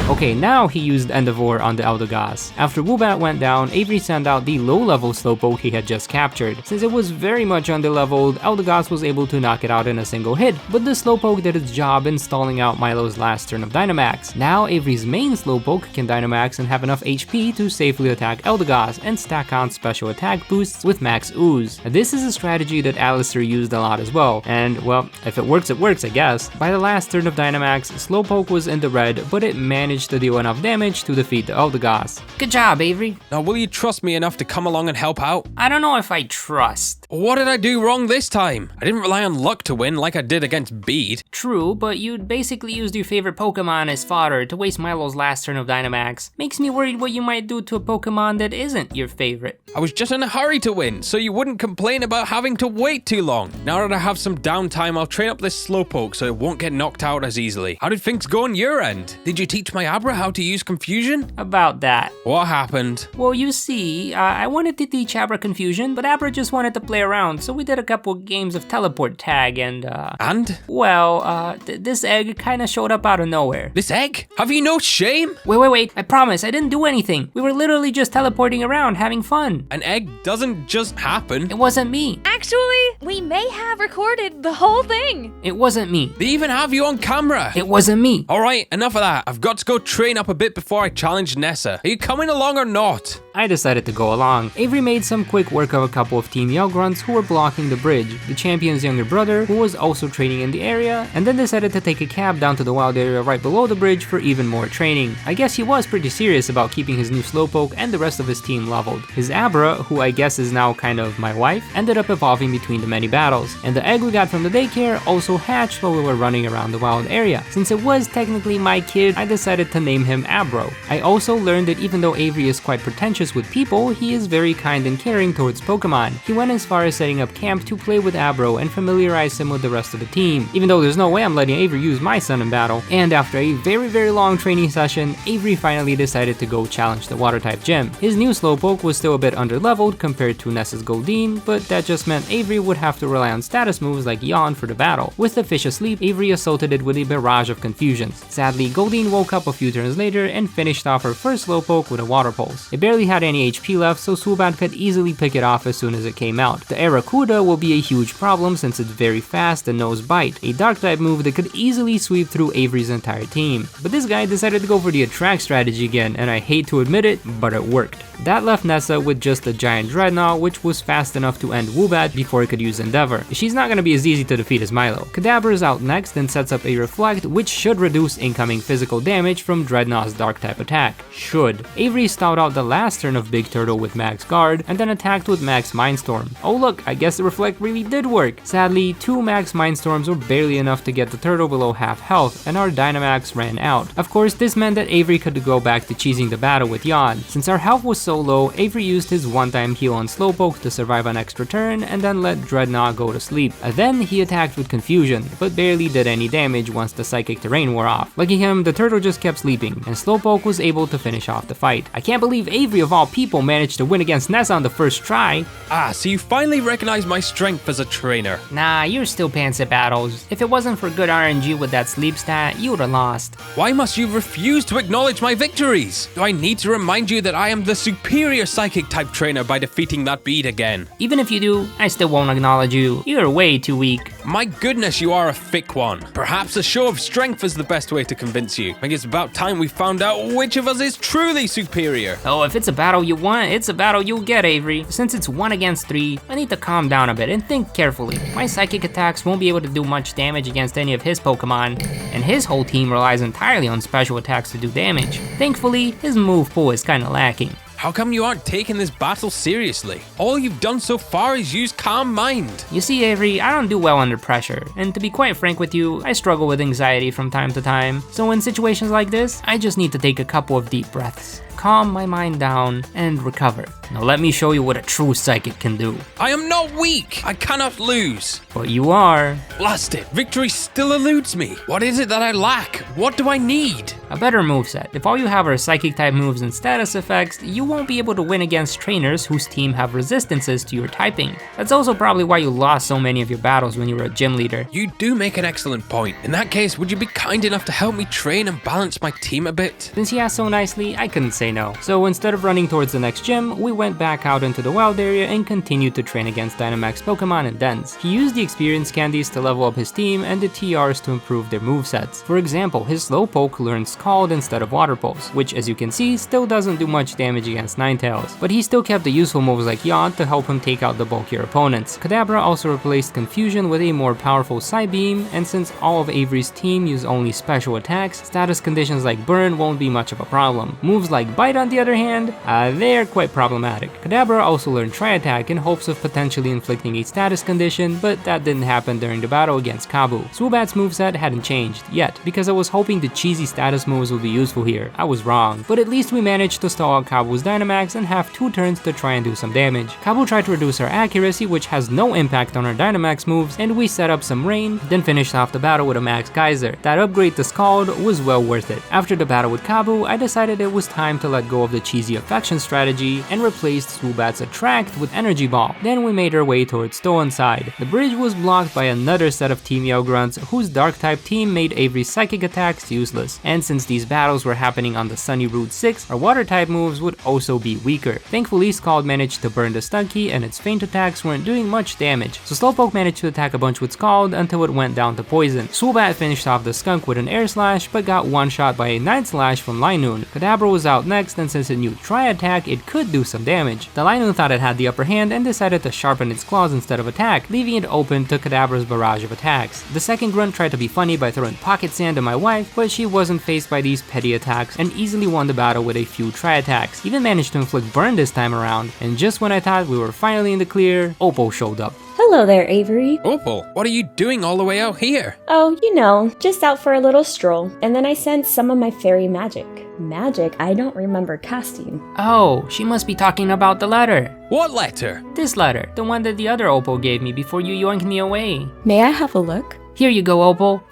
Okay, now he used Endeavor on the Eldegoss. After Woobat went down, Avery sent out the low-level Slowpoke he had just captured. Since it was very much underleveled, Eldegoss was able to knock it out in a single hit, but the Slowpoke did its job in stalling out Milo's last turn of Dynamax. Now Avery's main Slowpoke can Dynamax and have enough HP to safely attack Eldegoss and stack on special attack boosts with Max Ooze. This is a strategy that Allister used a lot as well, and well, if it works, I guess. By the last turn of Dynamax, Slowpoke was in the red, but it managed to deal enough damage to defeat the Eldegoss. Good job, Avery. Now will you trust me enough to come along and help out? I don't know if I trust. What did I do wrong this time? I didn't rely on luck to win like I did against Bede. True, but you basically used your favorite Pokemon as fodder to waste Milo's last turn of Dynamax. Makes me worried what you might do to a Pokemon that isn't your favorite. I was just in a hurry to win, so you wouldn't complain about having to wait too long. Now that I have some downtime, I'll train up this Slowpoke so it won't get knocked out as easily. How did things go on your end? Did you teach my Abra how to use Confusion? About that. What happened? Well, you see, I wanted to teach Abra Confusion, but Abra just wanted to play around, so we did a couple games of teleport tag and, And? Well, this egg kinda showed up out of nowhere. This egg? Have you no shame? Wait, I promise, I didn't do anything. We were literally just teleporting around, having fun. An egg doesn't just happen. It wasn't me. Actually, we may have recorded the whole thing. It wasn't me. They even have you on camera. It wasn't me. Alright, enough of that. I've got to go train up a bit before I challenge Nessa. Are you coming along or not? I decided to go along. Avery made some quick work of a couple of Team Yell Grunts who were blocking the bridge, the champion's younger brother who was also training in the area, and then decided to take a cab down to the wild area right below the bridge for even more training. I guess he was pretty serious about keeping his new Slowpoke and the rest of his team leveled. His Abra, who I guess is now kind of my wife, ended up evolving between the many battles, and the egg we got from the daycare also hatched while we were running around the wild area. Since it was technically my kid, I decided to name him Abro. I also learned that even though Avery is quite pretentious with people, he is very kind and caring towards Pokemon. He went as far as setting up camp to play with Abro and familiarize him with the rest of the team, even though there's no way I'm letting Avery use my son in battle. And after a very long training session, Avery finally decided to go challenge the water-type gym. His new Slowpoke was still a bit underleveled compared to Nessa's Goldeen, but that just meant Avery would have to rely on status moves like Yawn for the battle. With the fish asleep, Avery assaulted it with a barrage of confusions. Sadly, Goldeen woke up a few turns later and finished off her first Slowpoke with a Water Pulse. It barely had any HP left, so Swoobat could easily pick it off as soon as it came out. The Aracuda will be a huge problem since it's very fast and knows Bite, a dark-type move that could easily sweep through Avery's entire team. But this guy decided to go for the attract strategy again, and I hate to admit it, but it worked. That left Nessa with just a giant Dreadnought, which was fast enough to end Woobat before it could use Endeavor. She's not gonna be as easy to defeat as Milo. Kadabra is out next and sets up a Reflect, which should reduce incoming physical damage from Dreadnought's dark-type attack. Should. Avery stalled out the last turn of Big Turtle with Max Guard, and then attacked with Max Mindstorm. Oh look, I guess the Reflect really did work. Sadly, 2 Max Mindstorms were barely enough to get the turtle below half health, and our Dynamax ran out. Of course, this meant that Avery could go back to cheesing the battle with Yawn. Since our health was so low, Avery used his one-time heal on Slowpoke to survive an extra turn, and then let Dreadnought go to sleep. Then he attacked with Confusion, but barely did any damage once the Psychic Terrain wore off. Lucky him, the turtle just kept sleeping, and Slowpoke was able to finish off the fight. I can't believe Avery of all people managed to win against Nessa on the first try. Ah, so you finally recognize my strength as a trainer. Nah, you're still pants at battles. If it wasn't for good RNG with that sleep stat, you would've lost. Why must you refuse to acknowledge my victories? Do I need to remind you that I am the superior psychic type trainer by defeating that bead again? Even if you do, I still won't acknowledge you. You're way too weak. My goodness, you are a thick one. Perhaps a show of strength is the best way to convince you. I think it's about time we found out which of us is truly superior. Oh, if it's a battle you want, it's a battle you'll get, Avery. Since it's 1 against 3, I need to calm down a bit and think carefully. My psychic attacks won't be able to do much damage against any of his Pokemon, and his whole team relies entirely on special attacks to do damage. Thankfully, his move pool is kinda lacking. How come you aren't taking this battle seriously? All you've done so far is use Calm Mind. You see, Avery, I don't do well under pressure, and to be quite frank with you, I struggle with anxiety from time to time. So in situations like this, I just need to take a couple of deep breaths, calm my mind down, and recover. Now let me show you what a true psychic can do. I am not weak. I cannot lose. But you are. Blast it. Victory still eludes me. What is it that I lack? What do I need? A better moveset. If all you have are psychic type moves and status effects, you won't be able to win against trainers whose team have resistances to your typing. That's also probably why you lost so many of your battles when you were a gym leader. You do make an excellent point. In that case, would you be kind enough to help me train and balance my team a bit? Since he asked so nicely, I couldn't say no. So instead of running towards the next gym, we went back out into the wild area and continued to train against Dynamax Pokemon and Dens. He used the experience candies to level up his team and the TRs to improve their movesets. For example, his Slowpoke learned Scald instead of Water Pulse, which as you can see still doesn't do much damage against Ninetales, but he still kept the useful moves like Yawn to help him take out the bulkier opponents. Kadabra also replaced Confusion with a more powerful Psybeam, and since all of Avery's team use only special attacks, status conditions like Burn won't be much of a problem. Moves like Bite on the other hand, they're quite problematic. Kadabra also learned Tri-Attack in hopes of potentially inflicting a status condition, but that didn't happen during the battle against Kabu. Swoobat's moveset hadn't changed yet, because I was hoping the cheesy status moves would be useful here. I was wrong, but at least we managed to stall out Kabu's Dynamax and have 2 turns to try and do some damage. Kabu tried to reduce our accuracy, which has no impact on our Dynamax moves, and we set up some rain, then finished off the battle with a Max Geyser. That upgrade to Scald was well worth it. After the battle with Kabu, I decided it was time to let go of the cheesy affection strategy and replaced Swoobat's Attract with Energy Ball. Then we made our way towards Stow-Inside. The bridge was blocked by another set of Team Yell Grunts whose Dark-type team made Avery's psychic attacks useless, and since these battles were happening on the Sunny Route 6, our Water-type moves would also be weaker. Thankfully, Scald managed to burn the Stunky and its faint attacks weren't doing much damage, so Slowpoke managed to attack a bunch with Scald until it went down to Poison. Swoobat finished off the Skunk with an Air Slash but got one-shot by a Night Slash from Linoon. Kadabra was out next Clayrex, then since it knew Tri-Attack, it could do some damage. The Linu thought it had the upper hand and decided to sharpen its claws instead of attack, leaving it open to Kadabra's barrage of attacks. The second grunt tried to be funny by throwing pocket sand at my wife, but she wasn't faced by these petty attacks and easily won the battle with a few Tri-Attacks. Even managed to inflict burn this time around, and just when I thought we were finally in the clear, Opal showed up. Hello there, Avery. Opal, what are you doing all the way out here? Oh, you know, just out for a little stroll, and then I sensed some of my fairy magic. Magic I don't remember casting. Oh, she must be talking about the letter. What letter? This letter, the one that the other Opal gave me before you yoinked me away. May I have a look? Here you go, Opal.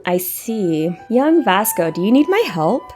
I see. Young Vasko, do you need my help?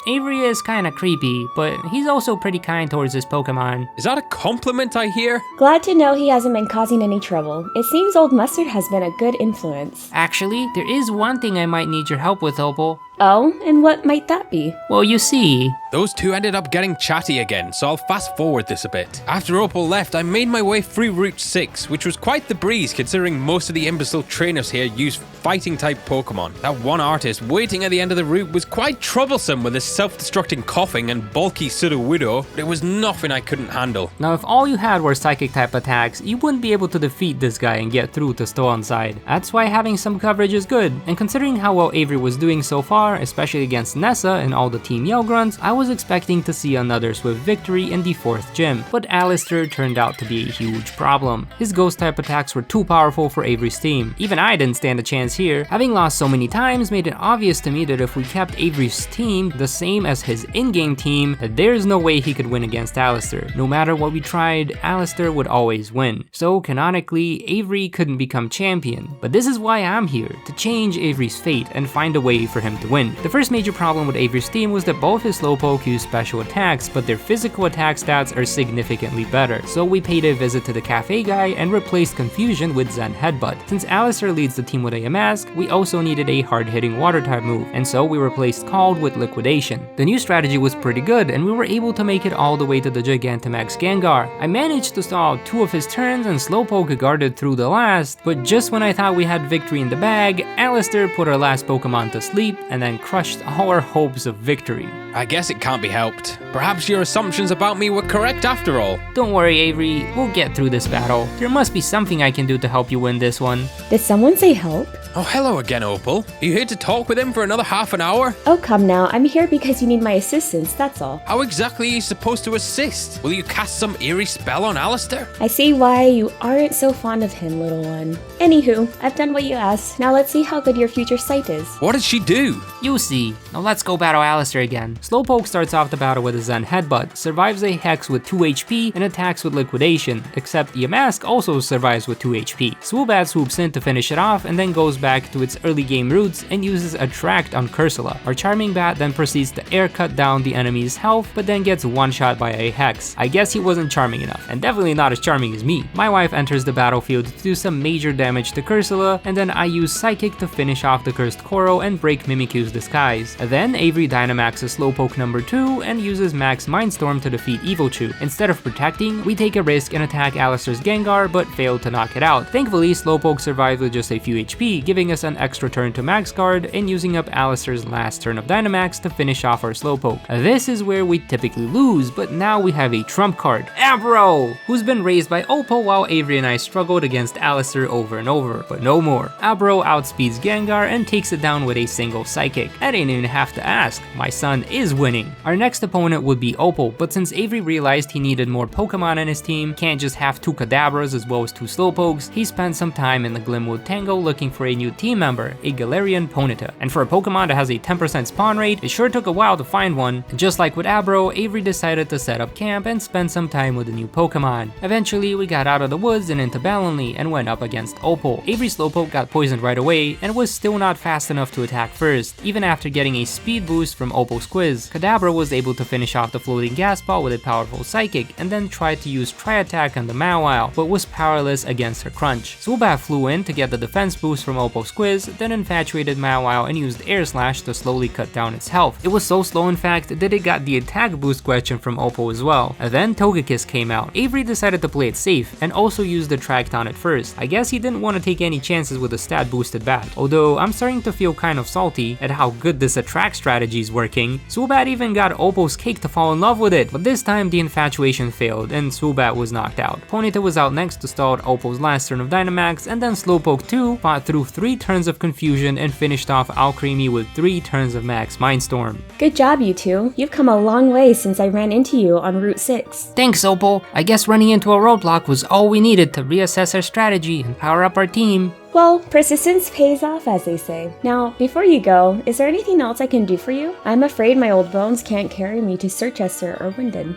Avery is kinda creepy, but he's also pretty kind towards his Pokemon. Is that a compliment I hear? Glad to know he hasn't been causing any trouble. It seems Old Mustard has been a good influence. Actually, there is one thing I might need your help with, Opal. Oh, and what might that be? Well, you see, Those two ended up getting chatty again, so I'll fast forward this a bit. After Opal left, I made my way through Route 6, which was quite the breeze considering most of the imbecile trainers here use fighting type Pokemon. That one artist waiting at the end of the route was quite troublesome with his self-destructing coughing and bulky Sudowoodo, but it was nothing I couldn't handle. now if all you had were psychic type attacks, you wouldn't be able to defeat this guy and get through to Stone'side. That's why having some coverage is good, and considering how well Avery was doing so far, especially against Nessa and all the Team Yell Grunts, I was expecting to see another swift victory in the 4th gym, but Allister turned out to be a huge problem. His ghost type attacks were too powerful for Avery's team. Even I didn't stand a chance here. Having lost so many times made it obvious to me that if we kept Avery's team the same as his in-game team, that there's no way he could win against Allister. No matter what we tried, Allister would always win. So canonically, Avery couldn't become champion. But this is why I'm here, to change Avery's fate and find a way for him to win. The first major problem with Avery's team was that both his Slowpoke use special attacks, but their physical attack stats are significantly better. So we paid a visit to the cafe guy and replaced Confusion with Zen Headbutt. Since Allister leads the team with a mask, we also needed a hard-hitting water type move, and so we replaced Called with Liquidation. The new strategy was pretty good, and we were able to make it all the way to the Gigantamax Gengar. I managed to stall 2 of his turns and Slowpoke guarded through the last, but just when I thought we had victory in the bag, Allister put our last Pokemon to sleep and then crushed all our hopes of victory. I guess it can't be helped. Perhaps your assumptions about me were correct after all. Don't worry, Avery, we'll get through this battle. There must be something I can do to help you win this one. Did someone say help? Oh, hello again, Opal. Are you here to talk with him for another half an hour? Oh, come now. I'm here because you need my assistance, that's all. How exactly are you supposed to assist? Will you cast some eerie spell on Allister? I see why you aren't so fond of him, little one. Anywho, I've done what you asked. Now let's see how good your future sight is. What did she do? You see. Now let's go battle Allister again. Slowpoke starts off the battle with a Zen Headbutt, survives a Hex with 2 HP, and attacks with Liquidation, except Yamask also survives with 2 HP. Swoobat swoops in to finish it off and then goes back to its early game roots and uses Attract on Cursula. Our Charming Bat then proceeds to air cut down the enemy's health, but then gets one-shot by a Hex. I guess he wasn't charming enough, and definitely not as charming as me. My wife enters the battlefield to do some major damage to Cursula, and then I use Psychic to finish off the cursed Koro and break Mimikyu's disguise. Then Avery Dynamaxes Slowpoke number 2 and uses Max Mindstorm to defeat Evilchew. Instead of protecting, we take a risk and attack Allister's Gengar, but fail to knock it out. Thankfully, Slowpoke survived with just a few HP, giving us an extra turn to Max Guard and using up Allister's last turn of Dynamax to finish off our Slowpoke. This is where we typically lose, but now we have a trump card, Abro, who's been raised by Opal while Avery and I struggled against Allister over and over, but no more. Abro outspeeds Gengar and takes it down with a single Psychic. I didn't even have to ask, my son is winning. Our next opponent would be Opal, but since Avery realized he needed more Pokemon in his team, can't just have 2 Kadabras as well as 2 Slowpokes, he spent some time in the Glimwood Tangle looking for a new team member, a Galarian Ponyta. And for a Pokemon that has a 10% spawn rate, it sure took a while to find one. And just like with Abro, Avery decided to set up camp and spend some time with a new Pokemon. Eventually, we got out of the woods and into Balonly and went up against Opal. Avery's Slowpoke got poisoned right away and was still not fast enough to attack first, even after getting a speed boost from Opal's quiz. Kadabra was able to finish off the floating gas ball with a powerful Psychic and then tried to use Tri-Attack on the Mawile, but was powerless against her Crunch. Swoobat flew in to get the defense boost from Opal's quiz, then infatuated Mawile and used Air Slash to slowly cut down its health. It was so slow in fact that it got the attack boost question from Opal as well. And then Togekiss came out. Avery decided to play it safe and also used the Tract on it first. I guess he didn't want to take any chances with a stat boosted bat, although I'm starting to feel kind of salty at how good this attract strategy is working, Swoobat even got Opal's cake to fall in love with it, but this time the infatuation failed and Swoobat was knocked out. Ponyta was out next to stall out Opal's last turn of Dynamax, and then Slowpoke 2 fought through 3 turns of confusion and finished off Alcremie with 3 turns of Max Mindstorm. Good job, you two. You've come a long way since I ran into you on Route 6. Thanks, Opal. I guess running into a roadblock was all we needed to reassess our strategy and power up our team. Well, persistence pays off, as they say. Now, before you go, is there anything else I can do for you? I'm afraid my old bones can't carry me to Circhester or Winden.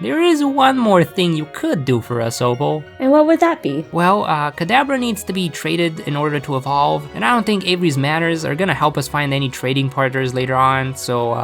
There is one more thing you could do for us, Opal. And what would that be? Well, Kadabra needs to be traded in order to evolve, and I don't think Avery's manners are gonna help us find any trading partners later on, so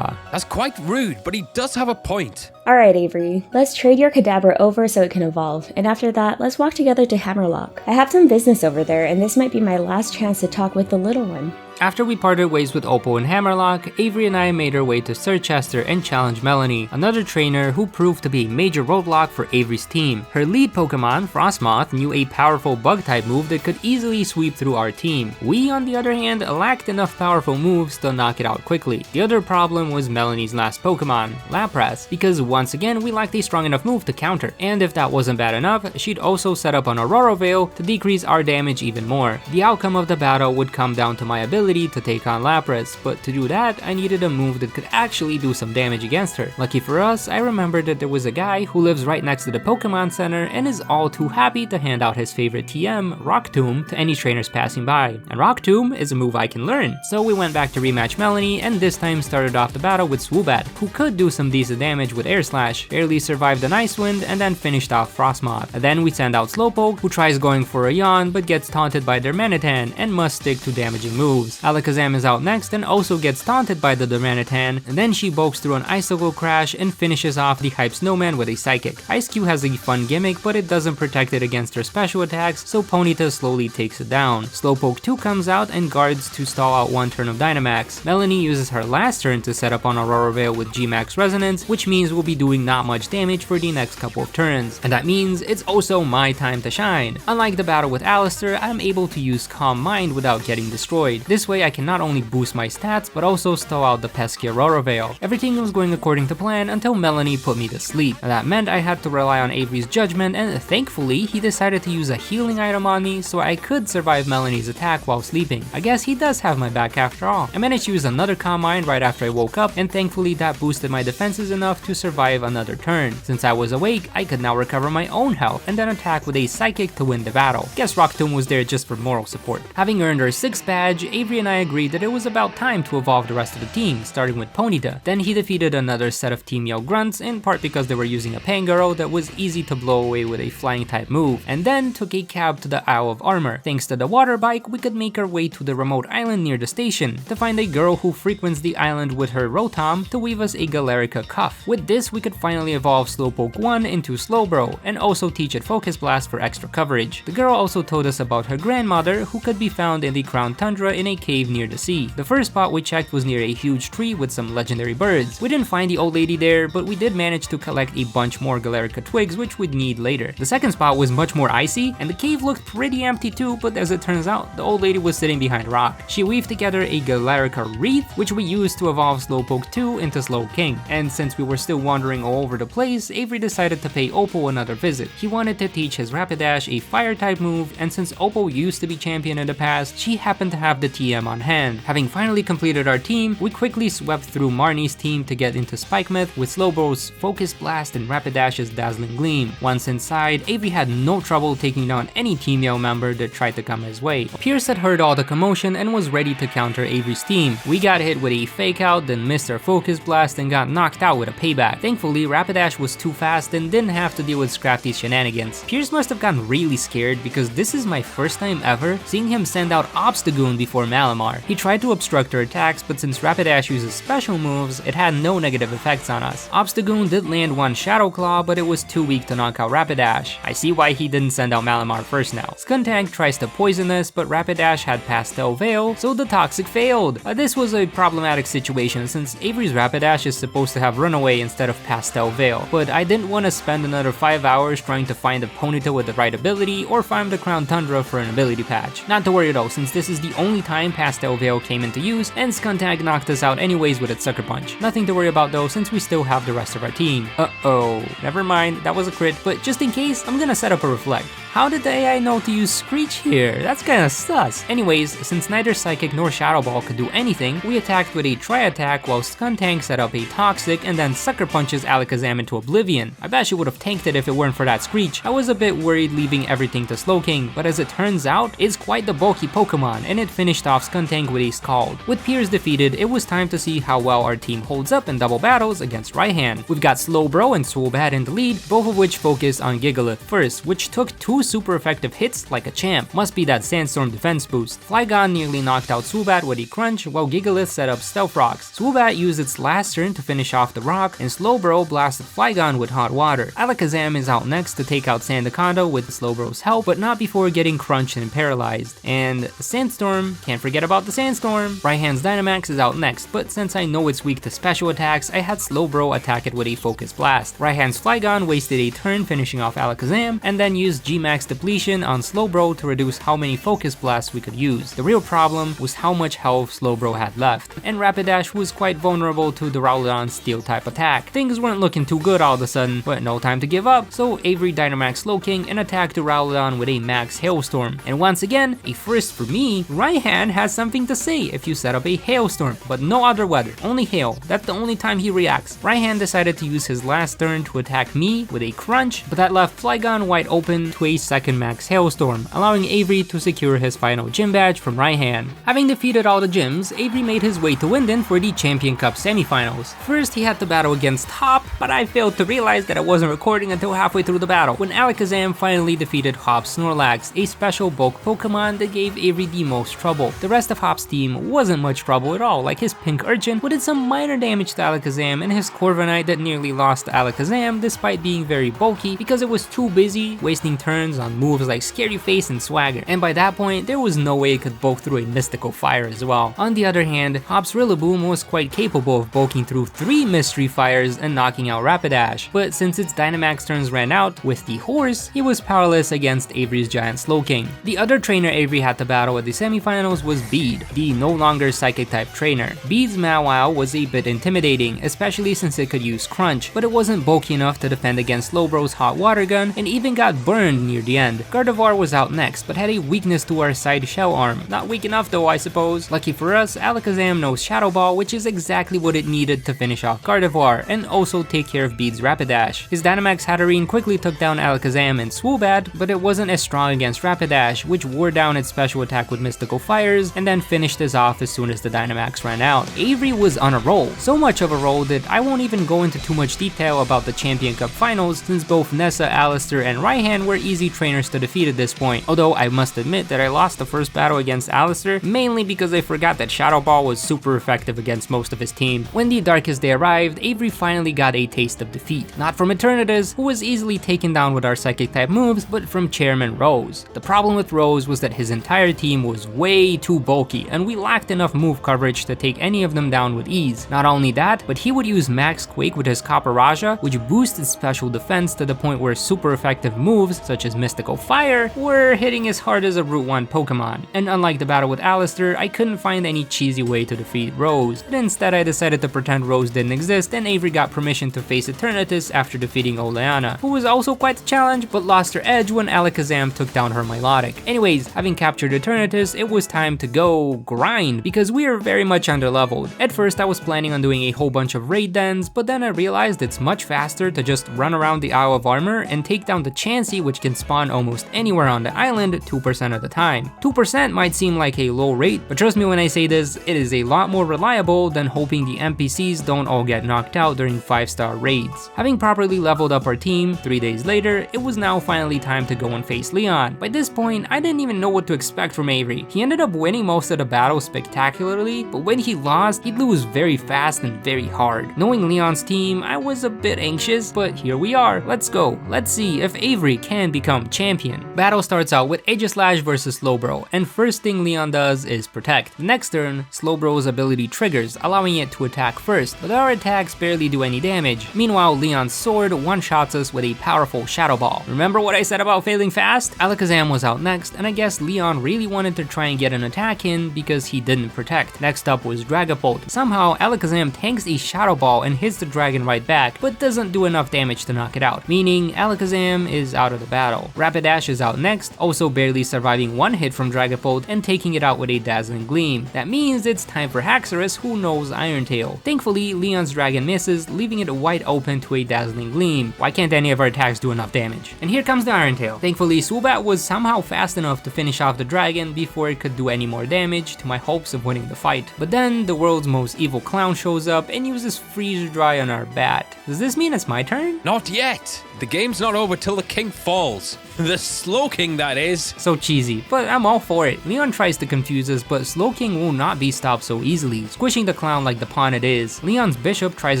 That's quite rude, but he does have a point. Alright, Avery. Let's trade your Kadabra over so it can evolve, and after that, let's walk together to Hammerlock. I have some business over there, and this might be my last chance to talk with the little one. After we parted ways with Opal and Hammerlock, Avery and I made our way to Circhester and challenged Melony, another trainer who proved to be a major roadblock for Avery's team. Her lead Pokemon, Frostmoth, knew a powerful bug-type move that could easily sweep through our team. We, on the other hand, lacked enough powerful moves to knock it out quickly. The other problem was Melony's last Pokemon, Lapras, because once again we lacked a strong enough move to counter, and if that wasn't bad enough, she'd also set up an Aurora Veil to decrease our damage even more. The outcome of the battle would come down to my ability to take on Lapras, but to do that, I needed a move that could actually do some damage against her. Lucky for us, I remembered that there was a guy who lives right next to the Pokemon Center and is all too happy to hand out his favorite TM, Rock Tomb, to any trainers passing by. And Rock Tomb is a move I can learn. So we went back to rematch Melony, and this time started off the battle with Swoobat, who could do some decent damage with Air Slash, barely survived an Ice Wind, and then finished off Frostmoth. And then we send out Slowpoke, who tries going for a yawn but gets taunted by Darmanitan and must stick to damaging moves. Alakazam is out next and also gets taunted by the Darmanitan, and then she bulks through an Icicle Crash and finishes off the Hype Snowman with a Psychic. Ice-Q has a fun gimmick, but it doesn't protect it against her special attacks, so Ponyta slowly takes it down. Slowpoke 2 comes out and guards to stall out 1 turn of Dynamax. Melony uses her last turn to set up on Aurora Veil with G-Max Resonance, which means we'll be doing not much damage for the next couple of turns. And that means it's also my time to shine. Unlike the battle with Allister, I'm able to use Calm Mind without getting destroyed. This way I can not only boost my stats, but also stall out the pesky Aurora Veil. Everything was going according to plan until Melony put me to sleep. That meant I had to rely on Avery's judgment, and thankfully, he decided to use a healing item on me so I could survive Melony's attack while sleeping. I guess he does have my back after all. I managed to use another Calm Mind right after I woke up, and thankfully that boosted my defenses enough to survive another turn. Since I was awake, I could now recover my own health and then attack with a Psychic to win the battle. Guess Rock Tomb was there just for moral support. Having earned our 6th badge, Avery and I agreed that it was about time to evolve the rest of the team, starting with Ponyta. Then he defeated another set of Team Yell Grunts, in part because they were using a Pangaro that was easy to blow away with a flying type move, and then took a cab to the Isle of Armor. Thanks to the water bike, we could make our way to the remote island near the station, to find a girl who frequents the island with her Rotom to weave us a Galarica cuff. With this, we could finally evolve Slowpoke 1 into Slowbro, and also teach it Focus Blast for extra coverage. The girl also told us about her grandmother, who could be found in the Crown Tundra in a cave near the sea. The first spot we checked was near a huge tree with some legendary birds. We didn't find the old lady there, but we did manage to collect a bunch more Galarica twigs, which we'd need later. The second spot was much more icy, and the cave looked pretty empty too, but as it turns out, the old lady was sitting behind a rock. She weaved together a Galarica wreath, which we used to evolve Slowpoke 2 into Slowking. And since we were still wandering all over the place, Avery decided to pay Opal another visit. He wanted to teach his Rapidash a fire type move, and since Opal used to be champion in the past, she happened to have the TM on hand. Having finally completed our team, we quickly swept through Marnie's team to get into Spikemouth with Slowbro's Focus Blast and Rapidash's Dazzling Gleam. Once inside, Avery had no trouble taking down any Team Yell member that tried to come his way. Pierce had heard all the commotion and was ready to counter Avery's team. We got hit with a Fake Out, then missed our Focus Blast and got knocked out with a Payback. Thankfully, Rapidash was too fast and didn't have to deal with Scrafty's shenanigans. Pierce must have gotten really scared because this is my first time ever seeing him send out Obstagoon before Malamar. He tried to obstruct her attacks, but since Rapidash uses special moves, it had no negative effects on us. Obstagoon did land one Shadow Claw, but it was too weak to knock out Rapidash. I see why he didn't send out Malamar first now. Skuntank tries to poison us, but Rapidash had Pastel Veil, so the Toxic failed. This was a problematic situation since Avery's Rapidash is supposed to have Runaway instead of Pastel Veil, but I didn't want to spend another 5 hours trying to find a Ponyta with the right ability or farm the Crown Tundra for an ability patch. Not to worry though, since this is the only time time Pastel Veil came into use, and Skuntank knocked us out anyways with its Sucker Punch. Nothing to worry about though, since we still have the rest of our team. Uh-oh, never mind, that was a crit, but just in case, I'm gonna set up a Reflect. How did the AI know to use Screech here? That's kinda sus. Anyways, since neither Psychic nor Shadow Ball could do anything, we attacked with a Tri-Attack while Skuntank set up a Toxic and then Sucker Punches Alakazam into Oblivion. I bet she would have tanked it if it weren't for that Screech. I was a bit worried leaving everything to Slowking, but as it turns out, it's quite the bulky Pokemon, and it finished off Skuntank with a Scald. With Piers defeated, it was time to see how well our team holds up in double battles against Raihan. We've got Slowbro and Swolbat in the lead, both of which focus on Gigalith first, which took 2 super effective hits like a champ. Must be that Sandstorm defense boost. Flygon nearly knocked out Swoobat with a Crunch, while Gigalith set up Stealth Rocks. Swoobat used its last turn to finish off the rock, and Slowbro blasted Flygon with Hot Water. Alakazam is out next to take out Sandaconda with Slowbro's help, but not before getting crunched and paralyzed. And Sandstorm, can't forget about the Sandstorm. Raihan's Dynamax is out next, but since I know it's weak to special attacks, I had Slowbro attack it with a Focus Blast. Raihan's Flygon wasted a turn finishing off Alakazam, and then used G-Max Depletion on Slowbro to reduce how many Focus Blasts we could use. The real problem was how much health Slowbro had left, and Rapidash was quite vulnerable to Duraludon's Steel type attack. Things weren't looking too good all of a sudden, but no time to give up, so Avery Dynamax Slowking and attacked Duraludon with a Max Hailstorm. And once again, a first for me, Raihan has something to say if you set up a Hailstorm, but no other weather, only hail. That's the only time he reacts. Raihan decided to use his last turn to attack me with a Crunch, but that left Flygon wide open to a second Max Hailstorm, allowing Avery to secure his final gym badge from Raihan. Having defeated all the gyms, Avery made his way to Winden for the Champion Cup semifinals. First, he had to battle against Hop, but I failed to realize that I wasn't recording until halfway through the battle, when Alakazam finally defeated Hop's Snorlax, a special bulk Pokemon that gave Avery the most trouble. The rest of Hop's team wasn't much trouble at all, like his Pink Urchin, who did some minor damage to Alakazam, and his Corviknight that nearly lost to Alakazam despite being very bulky because it was too busy wasting turns on moves like Scary Face and Swagger, and by that point there was no way it could bulk through a Mystical Fire as well. On the other hand, Hop's Rillaboom was quite capable of bulking through 3 Mystery Fires and knocking out Rapidash, but since its Dynamax turns ran out with the Horse, he was powerless against Avery's Giant Slowking. The other trainer Avery had to battle at the semifinals was Bede, the no longer Psychic type trainer. Bede's Mawile was a bit intimidating, especially since it could use Crunch, but it wasn't bulky enough to defend against Slowbro's Hot Water Gun and even got burned near the end. Gardevoir was out next, but had a weakness to our side shell arm. Not weak enough though, I suppose. Lucky for us, Alakazam knows Shadow Ball, which is exactly what it needed to finish off Gardevoir and also take care of Bede's Rapidash. His Dynamax Hatterene quickly took down Alakazam and Swoobat, but it wasn't as strong against Rapidash, which wore down its special attack with Mystical Fires and then finished us off as soon as the Dynamax ran out. Avery was on a roll, so much of a roll that I won't even go into too much detail about the Champion Cup finals since both Nessa, Allister, and Raihan were easy trainers to defeat at this point, although I must admit that I lost the first battle against Allister mainly because I forgot that Shadow Ball was super effective against most of his team. When the Darkest Day arrived, Avery finally got a taste of defeat, not from Eternatus, who was easily taken down with our Psychic type moves, but from Chairman Rose. The problem with Rose was that his entire team was way too bulky, and we lacked enough move coverage to take any of them down with ease. Not only that, but he would use Max Quake with his Copperajah, which boosted special defense to the point where super effective moves, such as Mystical Fire, were hitting as hard as a Route 1 Pokemon. And unlike the battle with Allister, I couldn't find any cheesy way to defeat Rose, but instead I decided to pretend Rose didn't exist, and Avery got permission to face Eternatus after defeating Oleana, who was also quite the challenge, but lost her edge when Alakazam took down her Milotic. Anyways, having captured Eternatus, it was time to go grind, because we are very much underleveled. At first I was planning on doing a whole bunch of raid dens, but then I realized it's much faster to just run around the Isle of Armor and take down the Chansey, which can spawn almost anywhere on the island 2% of the time. 2% might seem like a low rate, but trust me when I say this, it is a lot more reliable than hoping the NPCs don't all get knocked out during 5-star raids. Having properly leveled up our team, 3 days later, it was now finally time to go and face Leon. By this point, I didn't even know what to expect from Avery. He ended up winning most of the battles spectacularly, but when he lost, he'd lose very fast and very hard. Knowing Leon's team, I was a bit anxious, but here we are. Let's go. Let's see if Avery can become champion. Battle starts out with Aegislash versus Slowbro, and first thing Leon does is protect. The next turn, Slowbro's ability triggers, allowing it to attack first, but our attacks barely do any damage. Meanwhile, Leon's sword one-shots us with a powerful Shadow Ball. Remember what I said about failing fast? Alakazam was out next, and I guess Leon really wanted to try and get an attack attack him because he didn't protect. Next up was Dragapult. Somehow Alakazam tanks a Shadow Ball and hits the dragon right back, but doesn't do enough damage to knock it out, meaning Alakazam is out of the battle. Rapidash is out next, also barely surviving one hit from Dragapult and taking it out with a Dazzling Gleam. That means it's time for Haxorus, who knows Iron Tail. Thankfully, Leon's dragon misses, leaving it wide open to a Dazzling Gleam. Why can't any of our attacks do enough damage? And here comes the Iron Tail. Thankfully, Swoobat was somehow fast enough to finish off the dragon before it could do any more damage to my hopes of winning the fight. But then the world's most evil clown shows up and uses Freeze Dry on our bat. Does this mean it's my turn? Not yet. The game's not over till the king falls. The Slowking, that is. So cheesy, but I'm all for it. Leon tries to confuse us, but Slowking will not be stopped so easily, squishing the clown like the pawn it is. Leon's Bishop tries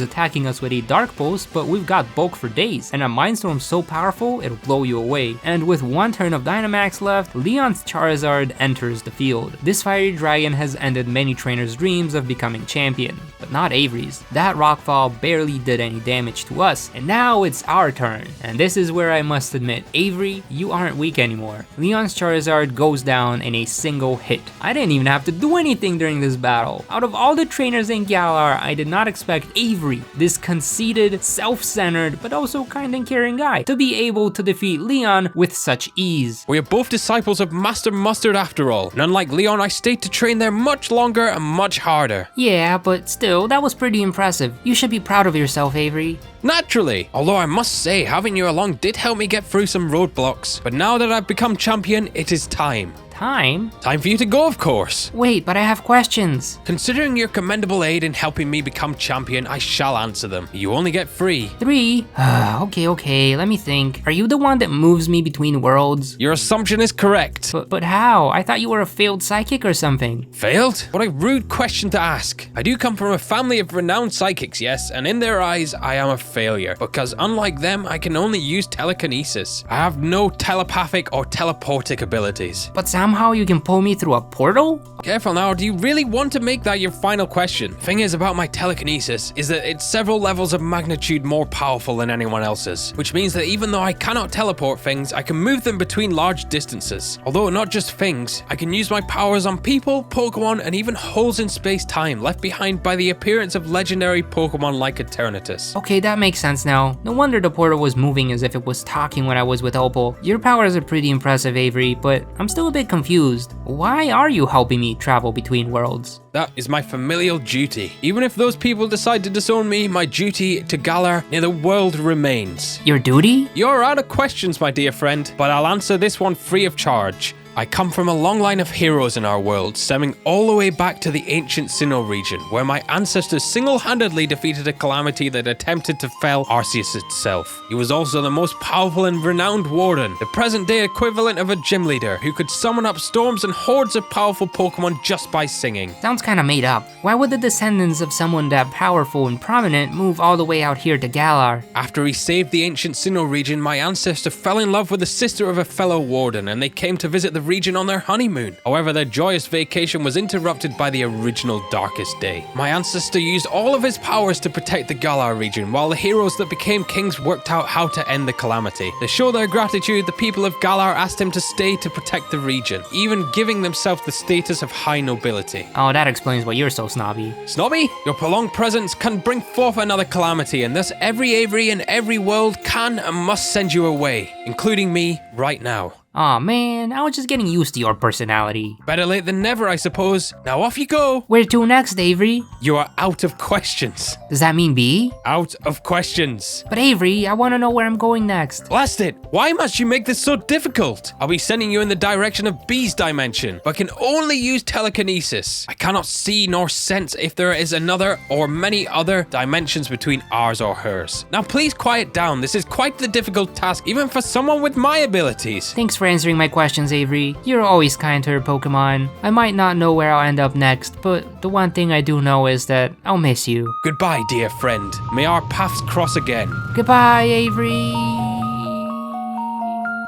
attacking us with a Dark Pulse, but we've got bulk for days, and a Mindstorm so powerful it'll blow you away. And with one turn of Dynamax left, Leon's Charizard enters the field. This fiery dragon has ended many trainers' dreams of becoming champion, but not Avery's. That Rockfall barely did any damage to us, and now it's our turn. And this is where I must admit, Avery, you aren't weak anymore. Leon's Charizard goes down in a single hit. I didn't even have to do anything during this battle. Out of all the trainers in Galar, I did not expect Avery, this conceited, self-centered, but also kind and caring guy, to be able to defeat Leon with such ease. We are both disciples of Master Mustard after all, and unlike Leon, I stayed to train there much longer and much harder. Yeah, but still, that was pretty impressive. You should be proud of yourself, Avery. Naturally, although I must say, having you along did help me get through some roadblocks, but now that I've become champion, it is time. Time? Time for you to go, of course. Wait, but I have questions. Considering your commendable aid in helping me become champion, I shall answer them. You only get 3. 3? Okay, let me think. Are you the one that moves me between worlds? Your assumption is correct. But how? I thought you were a failed psychic or something. Failed? What a rude question to ask. I do come from a family of renowned psychics, yes, and in their eyes, I am a failure, because unlike them, I can only use telekinesis. I have no telepathic or teleportic abilities. But somehow you can pull me through a portal? Careful now, do you really want to make that your final question? Thing is about my telekinesis is that it's several levels of magnitude more powerful than anyone else's, which means that even though I cannot teleport things, I can move them between large distances. Although not just things, I can use my powers on people, Pokemon, and even holes in space-time left behind by the appearance of legendary Pokemon like Eternatus. Okay, that makes sense now. No wonder the portal was moving as if it was talking when I was with Opal. Your powers are pretty impressive, Avery, but I'm still a bit confused. Why are you helping me travel between worlds? That is my familial duty. Even if those people decide to disown me, my duty to Galar near the world remains. Your duty? You're out of questions, my dear friend, but I'll answer this one free of charge. I come from a long line of heroes in our world, stemming all the way back to the ancient Sinnoh region, where my ancestors single-handedly defeated a calamity that attempted to fell Arceus itself. He was also the most powerful and renowned warden, the present-day equivalent of a gym leader, who could summon up storms and hordes of powerful Pokemon just by singing. Sounds kinda made up. Why would the descendants of someone that powerful and prominent move all the way out here to Galar? After he saved the ancient Sinnoh region, my ancestor fell in love with the sister of a fellow warden, and they came to visit the region on their honeymoon. However, their joyous vacation was interrupted by the original darkest day. My ancestor used all of his powers to protect the Galar region, while the heroes that became kings worked out how to end the calamity. To show their gratitude, the people of Galar asked him to stay to protect the region, even giving themselves the status of high nobility. Oh, that explains why you're so snobby. Snobby? Your prolonged presence can bring forth another calamity, and thus every Avery in every world can and must send you away, including me right now. Aw man, I was just getting used to your personality. Better late than never, I suppose. Now off you go. Where to next, Avery? You are out of questions. Does that mean B? Out of questions. But Avery, I wanna know where I'm going next. Blast it! Why must you make this so difficult? I'll be sending you in the direction of B's dimension, but can only use telekinesis. I cannot see nor sense if there is another or many other dimensions between ours or hers. Now please quiet down. This is quite the difficult task, even for someone with my abilities. Thanks for answering my questions, Avery. You're always kind to her Pokemon. I might not know where I'll end up next, but the one thing I do know is that I'll miss you. Goodbye, dear friend. May our paths cross again. Goodbye, Avery.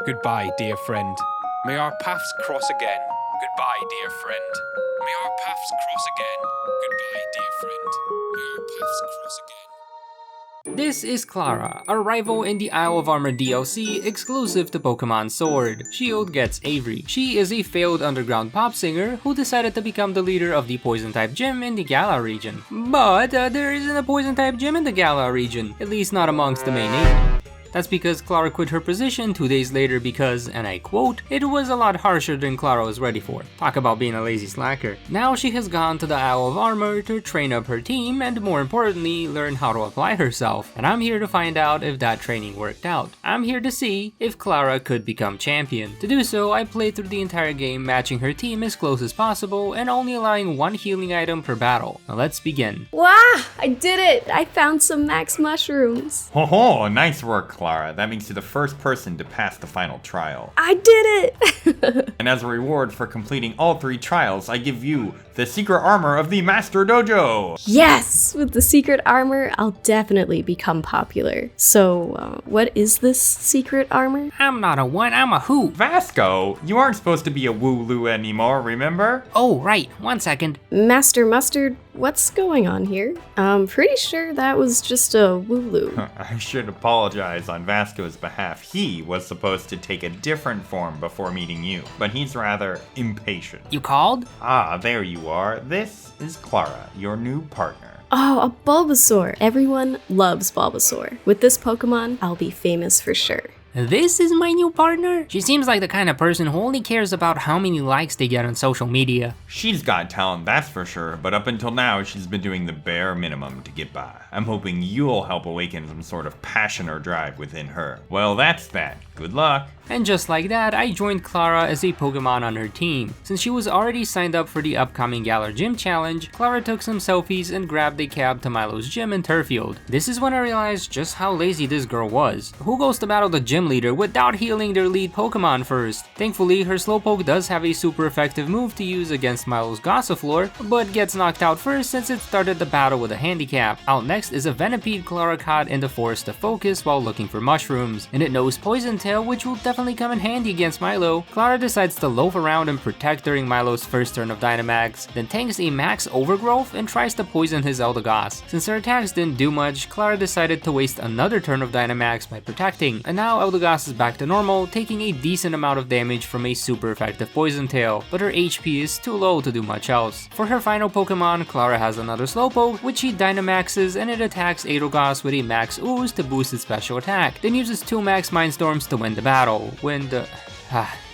Goodbye, dear friend. May our paths cross again. Goodbye, dear friend. May our paths cross again. Goodbye, dear friend. May our paths cross again. This is Klara, a rival in the Isle of Armor DLC exclusive to Pokemon Sword. Shield gets Avery. She is a failed underground pop singer who decided to become the leader of the Poison-type gym in the Galar region. But there isn't a Poison-type gym in the Galar region, at least not amongst the main 8. That's because Klara quit her position 2 days later because, and I quote, "it was a lot harsher than Klara was ready for." Talk about being a lazy slacker. Now she has gone to the Isle of Armor to train up her team and, more importantly, learn how to apply herself. And I'm here to find out if that training worked out. I'm here to see if Klara could become champion. To do so, I played through the entire game matching her team as close as possible and only allowing 1 healing item per battle. Now let's begin. Wow, I did it! I found some max mushrooms. Ho, nice work, Klara. That makes you the first person to pass the final trial. I did it! And as a reward for completing all 3 trials, I give you the secret armor of the Master Dojo! Yes! With the secret armor, I'll definitely become popular. So, what is this secret armor? I'm not a what, I'm a who. Vasko, you aren't supposed to be a Wooloo anymore, remember? Oh, right, 1 second. Master Mustard, what's going on here? I'm pretty sure that was just a Wooloo. I should apologize on Vasko's behalf. He was supposed to take a different form before meeting you, but he's rather impatient. You called? Ah, there you are. This is Klara, your new partner. Oh, a Bulbasaur. Everyone loves Bulbasaur. With this Pokemon, I'll be famous for sure. This is my new partner? She seems like the kind of person who only cares about how many likes they get on social media. She's got talent, that's for sure, but up until now, she's been doing the bare minimum to get by. I'm hoping you'll help awaken some sort of passion or drive within her. Well, that's that. Good luck. And just like that, I joined Klara as a Pokemon on her team. Since she was already signed up for the upcoming Galar Gym Challenge, Klara took some selfies and grabbed a cab to Milo's gym in Turffield. This is when I realized just how lazy this girl was. Who goes to battle the gym leader without healing their lead Pokemon first? Thankfully, her Slowpoke does have a super effective move to use against Milo's Gossifleur, but gets knocked out first since it started the battle with a handicap. Out next is a Venipede Klara caught in the forest to focus while looking for mushrooms, and it knows Poison Tail, which will definitely come in handy against Milo. Klara decides to loaf around and protect during Milo's first turn of Dynamax, then tanks a max overgrowth and tries to poison his Eldegoss. Since her attacks didn't do much, Klara decided to waste another turn of Dynamax by protecting, and now Eldegoss is back to normal, taking a decent amount of damage from a super effective Poison Tail, but her HP is too low to do much else. For her final Pokemon, Klara has another Slowpoke, which she Dynamaxes and it attacks Eldegoss with a max Ooze to boost its special attack, then uses 2 max Mindstorms to win the battle.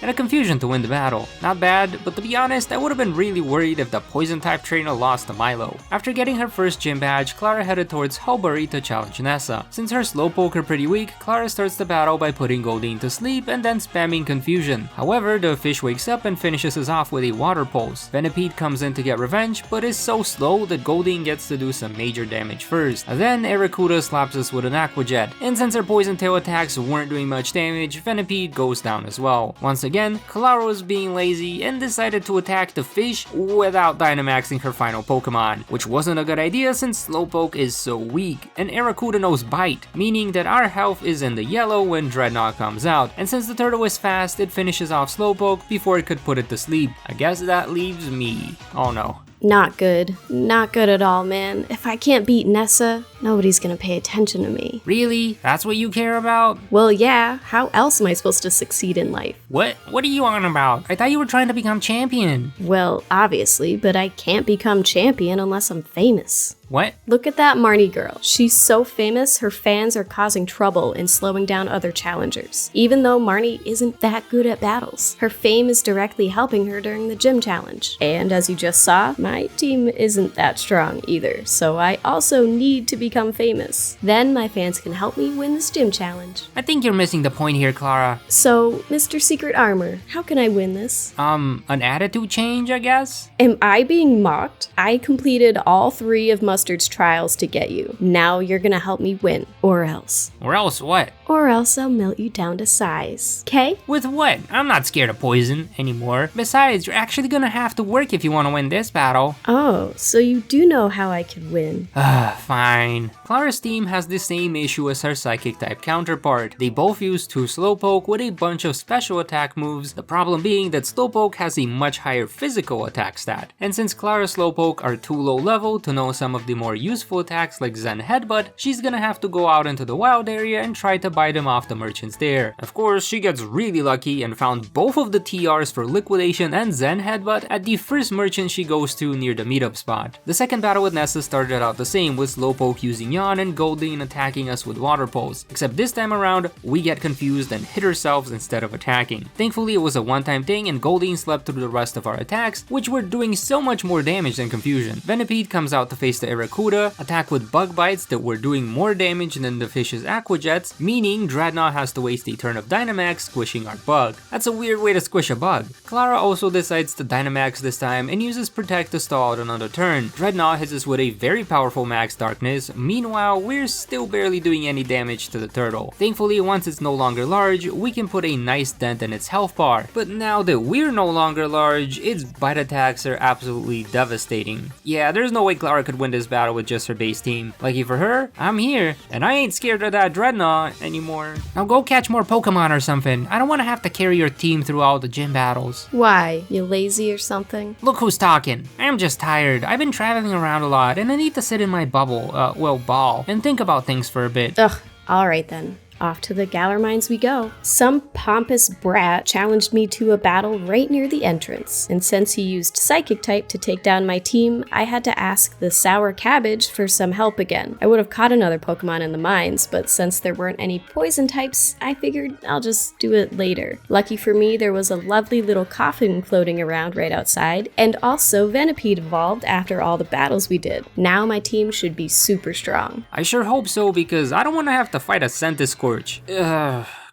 And a Confusion to win the battle. Not bad, but to be honest, I would have been really worried if the Poison-type trainer lost to Milo. After getting her first gym badge, Klara headed towards Hulbury to challenge Nessa. Since her Slowpoke are pretty weak, Klara starts the battle by putting Goldeen to sleep and then spamming Confusion. However, the fish wakes up and finishes us off with a Water Pulse. Venipede comes in to get revenge, but is so slow that Goldeen gets to do some major damage first. Then Arrokuda slaps us with an Aqua Jet, and since her Poison Tail attacks weren't doing much damage, Venipede goes down as well. Once again, Klara was being lazy and decided to attack the fish without Dynamaxing her final Pokemon, which wasn't a good idea since Slowpoke is so weak, and Arrokuda knows Bite, meaning that our health is in the yellow when Dreadnought comes out, and since the turtle is fast, it finishes off Slowpoke before it could put it to sleep. I guess that leaves me. Oh no. Not good. Not good at all, man. If I can't beat Nessa, nobody's gonna pay attention to me. Really? That's what you care about? Well, yeah. How else am I supposed to succeed in life? What are you on about? I thought you were trying to become champion. Well, obviously, but I can't become champion unless I'm famous. What? Look at that Marnie girl. She's so famous, her fans are causing trouble and slowing down other challengers. Even though Marnie isn't that good at battles, her fame is directly helping her during the gym challenge. And as you just saw, my team isn't that strong either, so I also need to become famous. Then my fans can help me win this gym challenge. I think you're missing the point here, Klara. So, Mr. Secret Armor, how can I win this? An attitude change, I guess? Am I being mocked? I completed all 3 of Mustard's trials to get you. Now you're gonna help me win. Or else. Or else what? Or else I'll melt you down to size. Okay? With what? I'm not scared of poison anymore. Besides, you're actually gonna have to work if you want to win this battle. Oh, so you do know how I can win. Fine. fine. Klara's team has the same issue as her Psychic type counterpart. They both use 2 Slowpoke with a bunch of special attack moves, the problem being that Slowpoke has a much higher physical attack stat. And since Klara's Slowpoke are too low level to know some of the more useful attacks like Zen Headbutt, she's gonna have to go out into the wild area and try to buy them off the merchants there. Of course, she gets really lucky and found both of the TRs for Liquidation and Zen Headbutt at the first merchant she goes to near the meetup spot. The second battle with Nessa started out the same, with Slowpoke using Yawn and Goldeen attacking us with Water Pulse, except this time around, we get confused and hit ourselves instead of attacking. Thankfully, it was a one-time thing and Goldeen slept through the rest of our attacks, which were doing so much more damage than confusion. Venipede comes out to face the Arrokuda, attack with Bug Bites that were doing more damage than the fish's Aqua Jets, meaning Dreadnought has to waste a turn of Dynamax squishing our bug. That's a weird way to squish a bug. Klara also decides to Dynamax this time and uses Protect to stall out another turn. Dreadnought hits us with a very powerful Max Darkness, meanwhile we're still barely doing any damage to the turtle. Thankfully, once it's no longer large, we can put a nice dent in its health bar. But now that we're no longer large, its bite attacks are absolutely devastating. Yeah, there's no way Klara could win this battle with just her base team. Lucky for her, I'm here, and I ain't scared of that Dreadnought anymore. Now go catch more Pokemon or something. I don't want to have to carry your team through all the gym battles. Why? You lazy or something? Look who's talking. I'm just tired. I've been traveling around a lot, and I need to sit in my bubble, ball, and think about things for a bit. Ugh, alright then. Off to the Galar Mines we go. Some pompous brat challenged me to a battle right near the entrance, and since he used Psychic type to take down my team, I had to ask the Sour Cabbage for some help again. I would have caught another Pokemon in the mines, but since there weren't any poison types, I figured I'll just do it later. Lucky for me, there was a lovely little coffin floating around right outside, and also Venipede evolved after all the battles we did. Now my team should be super strong. I sure hope so, because I don't want to have to fight a Centiskorch.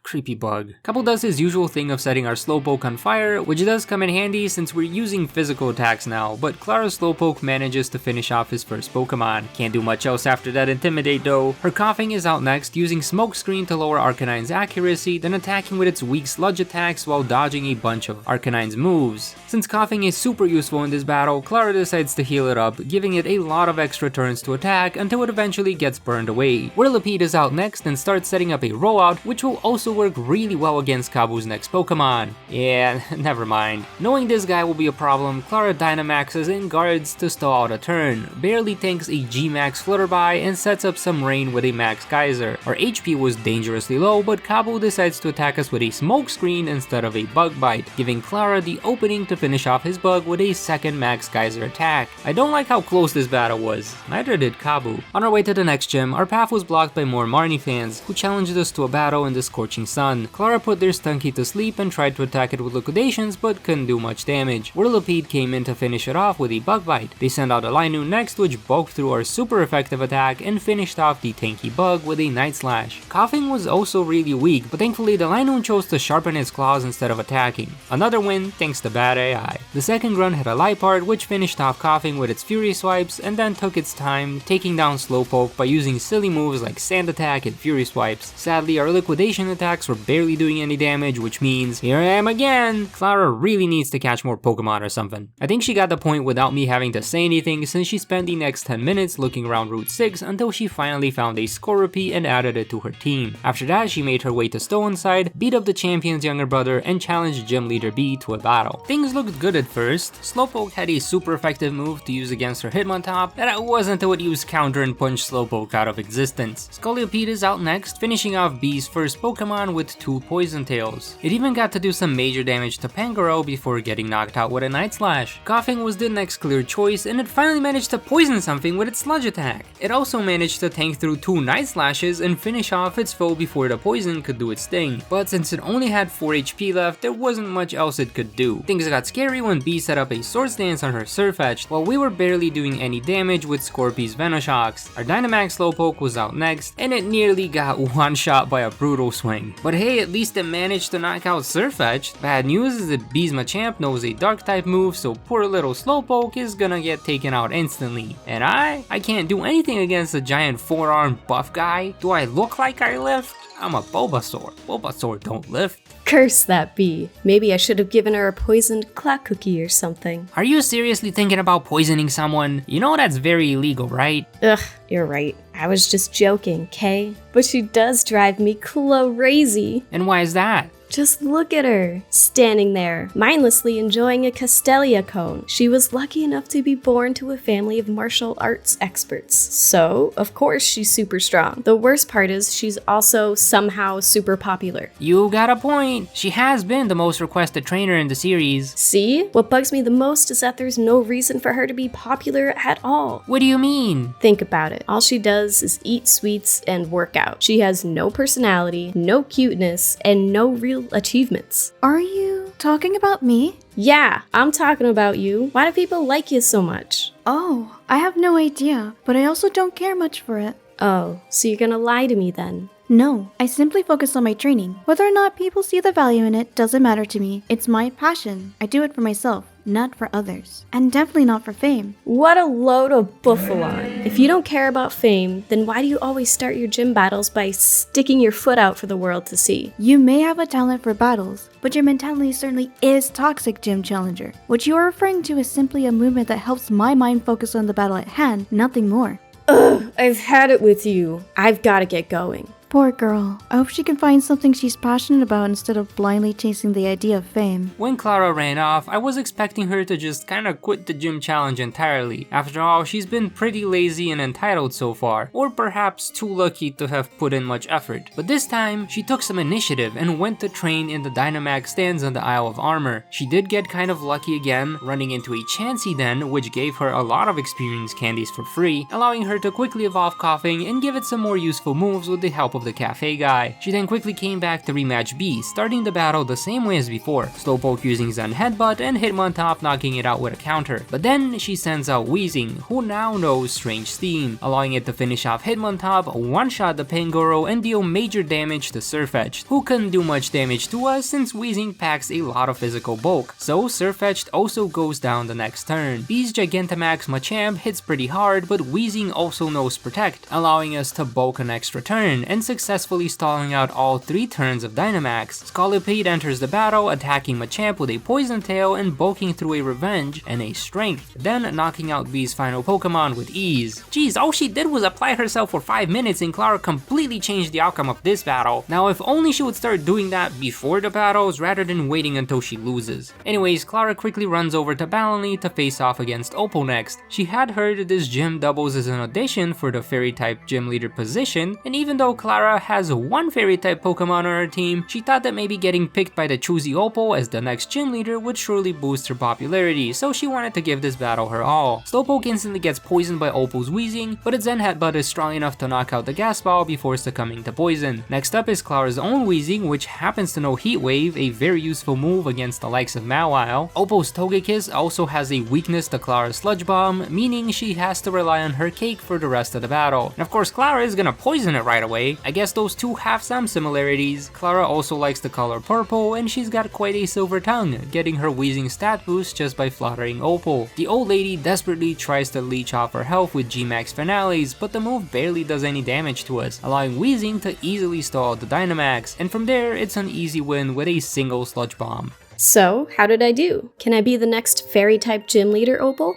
Creepy bug. Couple does his usual thing of setting our Slowpoke on fire, which does come in handy since we're using physical attacks now, but Klara's Slowpoke manages to finish off his first Pokemon. Can't do much else after that Intimidate though. Her Coughing is out next, using Smokescreen to lower Arcanine's accuracy, then attacking with its weak Sludge attacks while dodging a bunch of Arcanine's moves. Since Coughing is super useful in this battle, Klara decides to heal it up, giving it a lot of extra turns to attack until it eventually gets burned away. Whirlipede is out next and starts setting up a rollout, which will also work really well against Kabu's next Pokemon. Yeah, never mind. Knowing this guy will be a problem, Klara Dynamaxes and guards to stall out a turn, barely tanks a G-Max Flutterby and sets up some rain with a Max Geyser. Our HP was dangerously low, but Kabu decides to attack us with a Smoke Screen instead of a Bug Bite, giving Klara the opening to finish off his bug with a second Max Geyser attack. I don't like how close this battle was, neither did Kabu. On our way to the next gym, our path was blocked by more Marnie fans, who challenged us to a battle in the scorching sun. Klara put their Stunky to sleep and tried to attack it with Liquidations, but couldn't do much damage. Whirlipede came in to finish it off with a Bug Bite. They sent out a Linoon next, which bulked through our super effective attack and finished off the tanky bug with a Night Slash. Coughing was also really weak, but thankfully the Linoon chose to sharpen its claws instead of attacking. Another win thanks to bad AI. The second grunt had a Liepard, which finished off Coughing with its Fury Swipes and then took its time taking down Slowpoke by using silly moves like Sand Attack and Fury Swipes. Sadly, our Liquidation attacks were barely doing any damage, which means here I am again. Klara really needs to catch more Pokemon or something. I think she got the point without me having to say anything, since she spent the next 10 minutes looking around Route 6 until she finally found a Scorpy and added it to her team. After that, she made her way to Stoneside, beat up the champion's younger brother, and challenged Gym Leader B to a battle. Things looked good at first. Slowpoke had a super effective move to use against her Hitmontop that wasn't until it used Counter and punched Slowpoke out of existence. Scolipede is out next, finishing off B's first Pokemon with 2 Poison Tails. It even got to do some major damage to Pangoro before getting knocked out with a Night Slash. Coughing was the next clear choice, and it finally managed to poison something with its Sludge attack. It also managed to tank through 2 Night Slashes and finish off its foe before the poison could do its thing. But since it only had 4 HP left, there wasn't much else it could do. Things got scary when B set up a Swords Dance on her Surfetch, while we were barely doing any damage with Scorpy's Venoshocks. Our Dynamax Slowpoke was out next, and it nearly got one-shot by a Brutal Swing. But hey, at least it managed to knock out Surfetch. Bad news is that B's Machamp knows a Dark-type move, so poor little Slowpoke is gonna get taken out instantly. And I can't do anything against a giant 4-armed buff guy. Do I look like I lift? I'm a Bulbasaur. Bulbasaur don't lift. Curse that bee. Maybe I should have given her a poisoned clock cookie or something. Are you seriously thinking about poisoning someone? You know that's very illegal, right? Ugh, You're right. I was just joking, Kay. But she does drive me crazy. And why is that? Just look at her, standing there, mindlessly enjoying a Castelia cone. She was lucky enough to be born to a family of martial arts experts. So, of course, she's super strong. The worst part is she's also somehow super popular. You got a point. She has been the most requested trainer in the series. See? What bugs me the most is that there's no reason for her to be popular at all. What do you mean? Think about it. All she does is eat sweets and work out. She has no personality, no cuteness, and no real achievements. Are you talking about me? Yeah, I'm talking about you. Why do people like you so much? Oh, I have no idea, but I also don't care much for it. Oh, so you're gonna lie to me then? No, I simply focus on my training. Whether or not people see the value in it doesn't matter to me. It's my passion. I do it for myself, not for others. And definitely not for fame. What a load of buffalon. If you don't care about fame, then why do you always start your gym battles by sticking your foot out for the world to see? You may have a talent for battles, but your mentality certainly is toxic, Gym Challenger. What you are referring to is simply a movement that helps my mind focus on the battle at hand, nothing more. Ugh, I've had it with you. I've gotta get going. Poor girl. I hope she can find something she's passionate about instead of blindly chasing the idea of fame. When Klara ran off, I was expecting her to just kinda quit the gym challenge entirely. After all, she's been pretty lazy and entitled so far, or perhaps too lucky to have put in much effort. But this time, she took some initiative and went to train in the Dynamax stands on the Isle of Armor. She did get kind of lucky again, running into a Chansey den, which gave her a lot of experience candies for free, allowing her to quickly evolve Coughing and give it some more useful moves with the help of the cafe guy. She then quickly came back to rematch Bea, starting the battle the same way as before, Slowpoke using Zen Headbutt and Hitmontop knocking it out with a counter. But then she sends out Weezing, who now knows Strange Steam, allowing it to finish off Hitmontop, one-shot the Pangoro and deal major damage to Sirfetch'd, who couldn't do much damage to us since Weezing packs a lot of physical bulk. So Sirfetch'd also goes down the next turn. Bea's Gigantamax Machamp hits pretty hard, but Weezing also knows Protect, allowing us to bulk an extra turn and successfully stalling out all 3 turns of Dynamax. Scolipede enters the battle, attacking Machamp with a Poison Tail and bulking through a Revenge and a Strength, then knocking out Bea's final Pokemon with ease. Geez, all she did was apply herself for 5 minutes and Klara completely changed the outcome of this battle. Now if only she would start doing that before the battles rather than waiting until she loses. Anyways, Klara quickly runs over to Melony to face off against Opal next. She had heard this gym doubles as an audition for the Fairy type gym leader position, and even though Klara has one Fairy type Pokemon on her team, she thought that maybe getting picked by the choosy Opal as the next gym leader would surely boost her popularity, so she wanted to give this battle her all. Slowpoke instantly gets poisoned by Opal's Weezing, but its Zen Headbutt is strong enough to knock out the Gas Ball before succumbing to poison. Next up is Klara's own Weezing, which happens to know Heat Wave, a very useful move against the likes of Mawile. Opal's Togekiss also has a weakness to Klara's Sludge Bomb, meaning she has to rely on her Cake for the rest of the battle. And of course Klara is gonna poison it right away. I guess those two have some similarities. Klara also likes the color purple, and she's got quite a silver tongue, getting her Weezing stat boost just by flattering Opal. The old lady desperately tries to leech off her health with G-Max Finales, but the move barely does any damage to us, allowing Weezing to easily stall the Dynamax, and from there it's an easy win with a single Sludge Bomb. So, how did I do? Can I be the next Fairy type gym leader, Opal?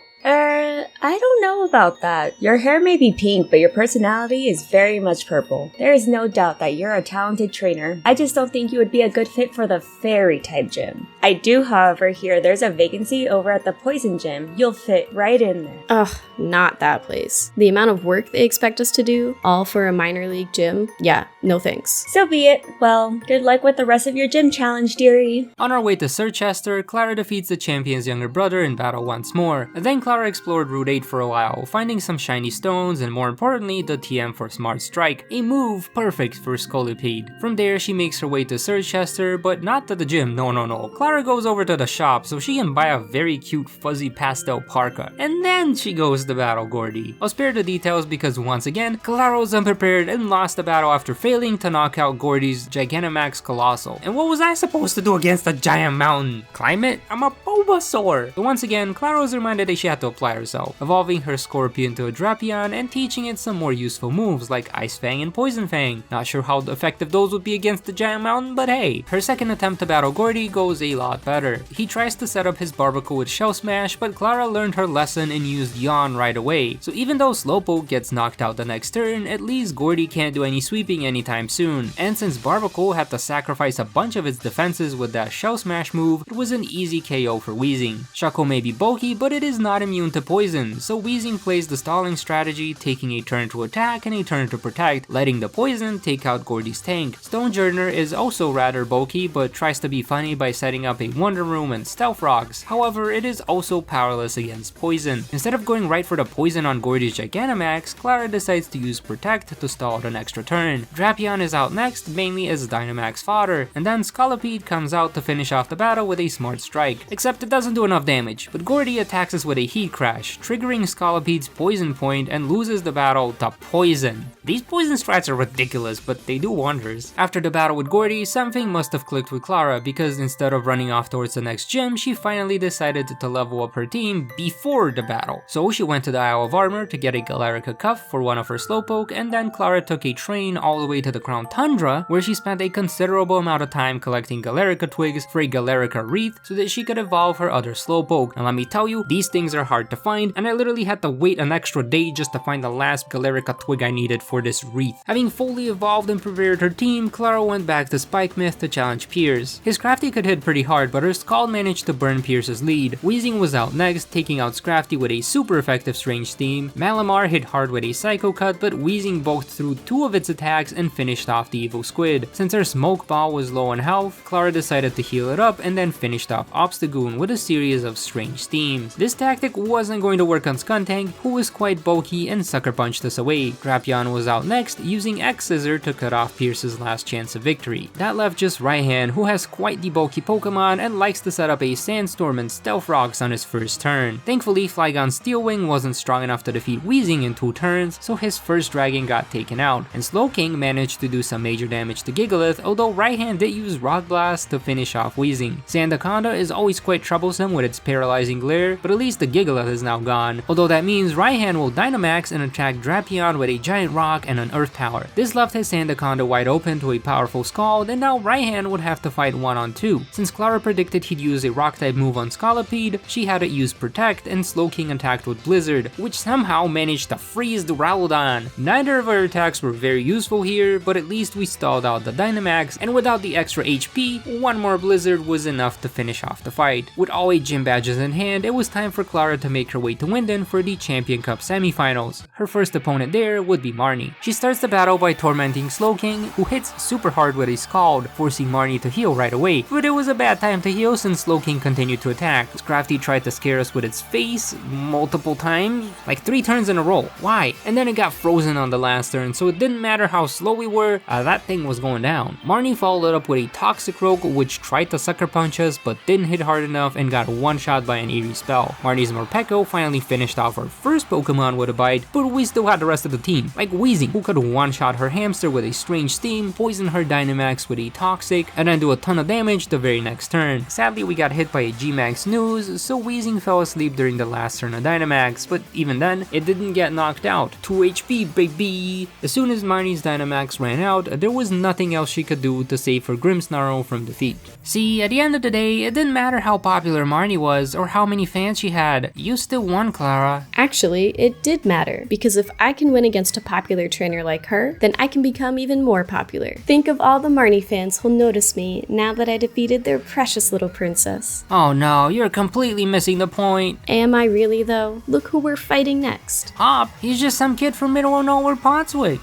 I don't know about that. Your hair may be pink, but your personality is very much purple. There is no doubt that you're a talented trainer. I just don't think you would be a good fit for the Fairy type gym. I do, however, hear there's a vacancy over at the Poison gym. You'll fit right in there. Ugh, not that place. The amount of work they expect us to do, all for a minor league gym? Yeah, no thanks. So be it. Well, good luck with the rest of your gym challenge, dearie. On our way to Sirchester, Klara defeats the champion's younger brother in battle once more. Then Klara explored Route 8 for a while, finding some shiny stones and more importantly the TM for Smart Strike, a move perfect for Scolipede. From there she makes her way to Sirchester, but not to the gym, no. Klara goes over to the shop so she can buy a very cute fuzzy pastel parka, and then she goes to battle Gordie. I'll spare the details because once again, Klara was unprepared and lost the battle after failing to knock out Gordie's Gigantamax Colossal. And what was I supposed to do against a giant mountain? Climb it? I'm a Bulbasaur! But once again, Klara was reminded that she had to apply herself, evolving her Scorpion to a Drapion and teaching it some more useful moves like Ice Fang and Poison Fang. Not sure how effective those would be against the giant mountain, but hey. Her second attempt to battle Gordie goes a lot better. He tries to set up his Barbacle with Shell Smash, but Klara learned her lesson and used Yawn right away. So even though Slowpoke gets knocked out the next turn, at least Gordie can't do any sweeping anytime soon. And since Barbacle had to sacrifice a bunch of its defenses with that Shell Smash move, it was an easy KO for Weezing. Shuckle may be bulky, but it is not immune to poison, so Weezing plays the stalling strategy, taking a turn to attack and a turn to protect, letting the poison take out Gordie's tank. Stonjourner is also rather bulky, but tries to be funny by setting up a Wonder Room and Stealth Rocks. However, it is also powerless against poison. Instead of going right for the poison on Gordie's Gigantamax, Klara decides to use Protect to stall out an extra turn. Drapion is out next, mainly as Dynamax fodder, and then Scolipede comes out to finish off the battle with a Smart Strike. Except it doesn't do enough damage, but Gordie attacks us with a Heat Crash, triggering Scolipede's Poison Point and loses the battle to Poison. These poison strats are ridiculous, but they do wonders. After the battle with Gordie, something must have clicked with Klara, because instead of running off towards the next gym, she finally decided to level up her team before the battle. So she went to the Isle of Armor to get a Galarica Cuff for one of her Slowpoke, and then Klara took a train all the way to the Crown Tundra, where she spent a considerable amount of time collecting Galarica Twigs for a Galarica Wreath so that she could evolve her other Slowpoke. And let me tell you, these things are hard to find, and I literally had to wait an extra day just to find the last Galarica Twig I needed for this Wreath. Having fully evolved and prepared her team, Klara went back to Spike Myth to challenge Pierce. His Crafty could hit pretty hard, but her Scald managed to burn Pierce's lead. Weezing was out next, taking out Scrafty with a super effective Strange Steam. Malamar hit hard with a Psycho Cut, but Weezing bulked through 2 of its attacks and finished off the Evil Squid. Since her Smoke Ball was low on health, Klara decided to heal it up and then finished off Obstagoon with a series of Strange Steams. This tactic wasn't going to work on Skuntank, who was quite bulky and Sucker Punched us away. Drapion was out next, using X-Scissor to cut off Pierce's last chance of victory. That left just Raihan, who has quite the bulky Pokemon and likes to set up a Sandstorm and Stealth Rocks on his first turn. Thankfully, Flygon Steel Wing wasn't strong enough to defeat Weezing in 2 turns, so his first Dragon got taken out, and Slowking managed to do some major damage to Gigalith, although Raihan did use Rock Blast to finish off Weezing. Sandaconda is always quite troublesome with its paralyzing glare, but at least the Gigalith is now gone, although that means Raihan will Dynamax and attack Drapion with a Giant Rock and an Earth Power. This left his Sandaconda wide open to a powerful Scald, and now Raihan would have to fight 1-on-2. Since Klara predicted he'd use a Rock-type move on Scolipede, she had it use Protect, and Slowking attacked with Blizzard, which somehow managed to freeze the Duraludon. Neither of our attacks were very useful here, but at least we stalled out the Dynamax, and without the extra HP, 1 more Blizzard was enough to finish off the fight. With all 8 gym badges in hand, it was time for Klara to make her way to Winden for the Champion Cup semifinals. Her first opponent there would be Marnie. She starts the battle by tormenting Slowking, who hits super hard with a Scald, forcing Marnie to heal right away. But it was a bad time to heal since Slowking continued to attack. Scrafty tried to scare us with its face multiple times, like 3 turns in a row. Why? And then it got frozen on the last turn, so it didn't matter how slow we were, that thing was going down. Marnie followed up with a Toxicroak, which tried to Sucker Punch us but didn't hit hard enough and got one-shot by an Eerie spell. Marnie's Morpeko finally finished off our first Pokemon with a bite, but we still had the rest of the team, like Weezing, who could one-shot her Hamster with a Strange Steam, poison her Dynamax with a Toxic, and then do a ton of damage the very next turn. Sadly, we got hit by a G-Max News, so Weezing fell asleep during the last turn of Dynamax, but even then, it didn't get knocked out. 2 HP, baby! As soon as Marnie's Dynamax ran out, there was nothing else she could do to save her Grimmsnarl from defeat. See, at the end of the day, it didn't matter how popular Marnie was or how many fans she had, you still won, Klara. Actually, it did matter, because if I can win against a popular trainer like her, then I can become even more popular. Think of all the Marnie fans who'll notice me now that I defeated their precious little princess. Oh no, you're completely missing the point. Am I really though? Look who we're fighting next. Hop, he's just some kid from middle of nowhere Potswick.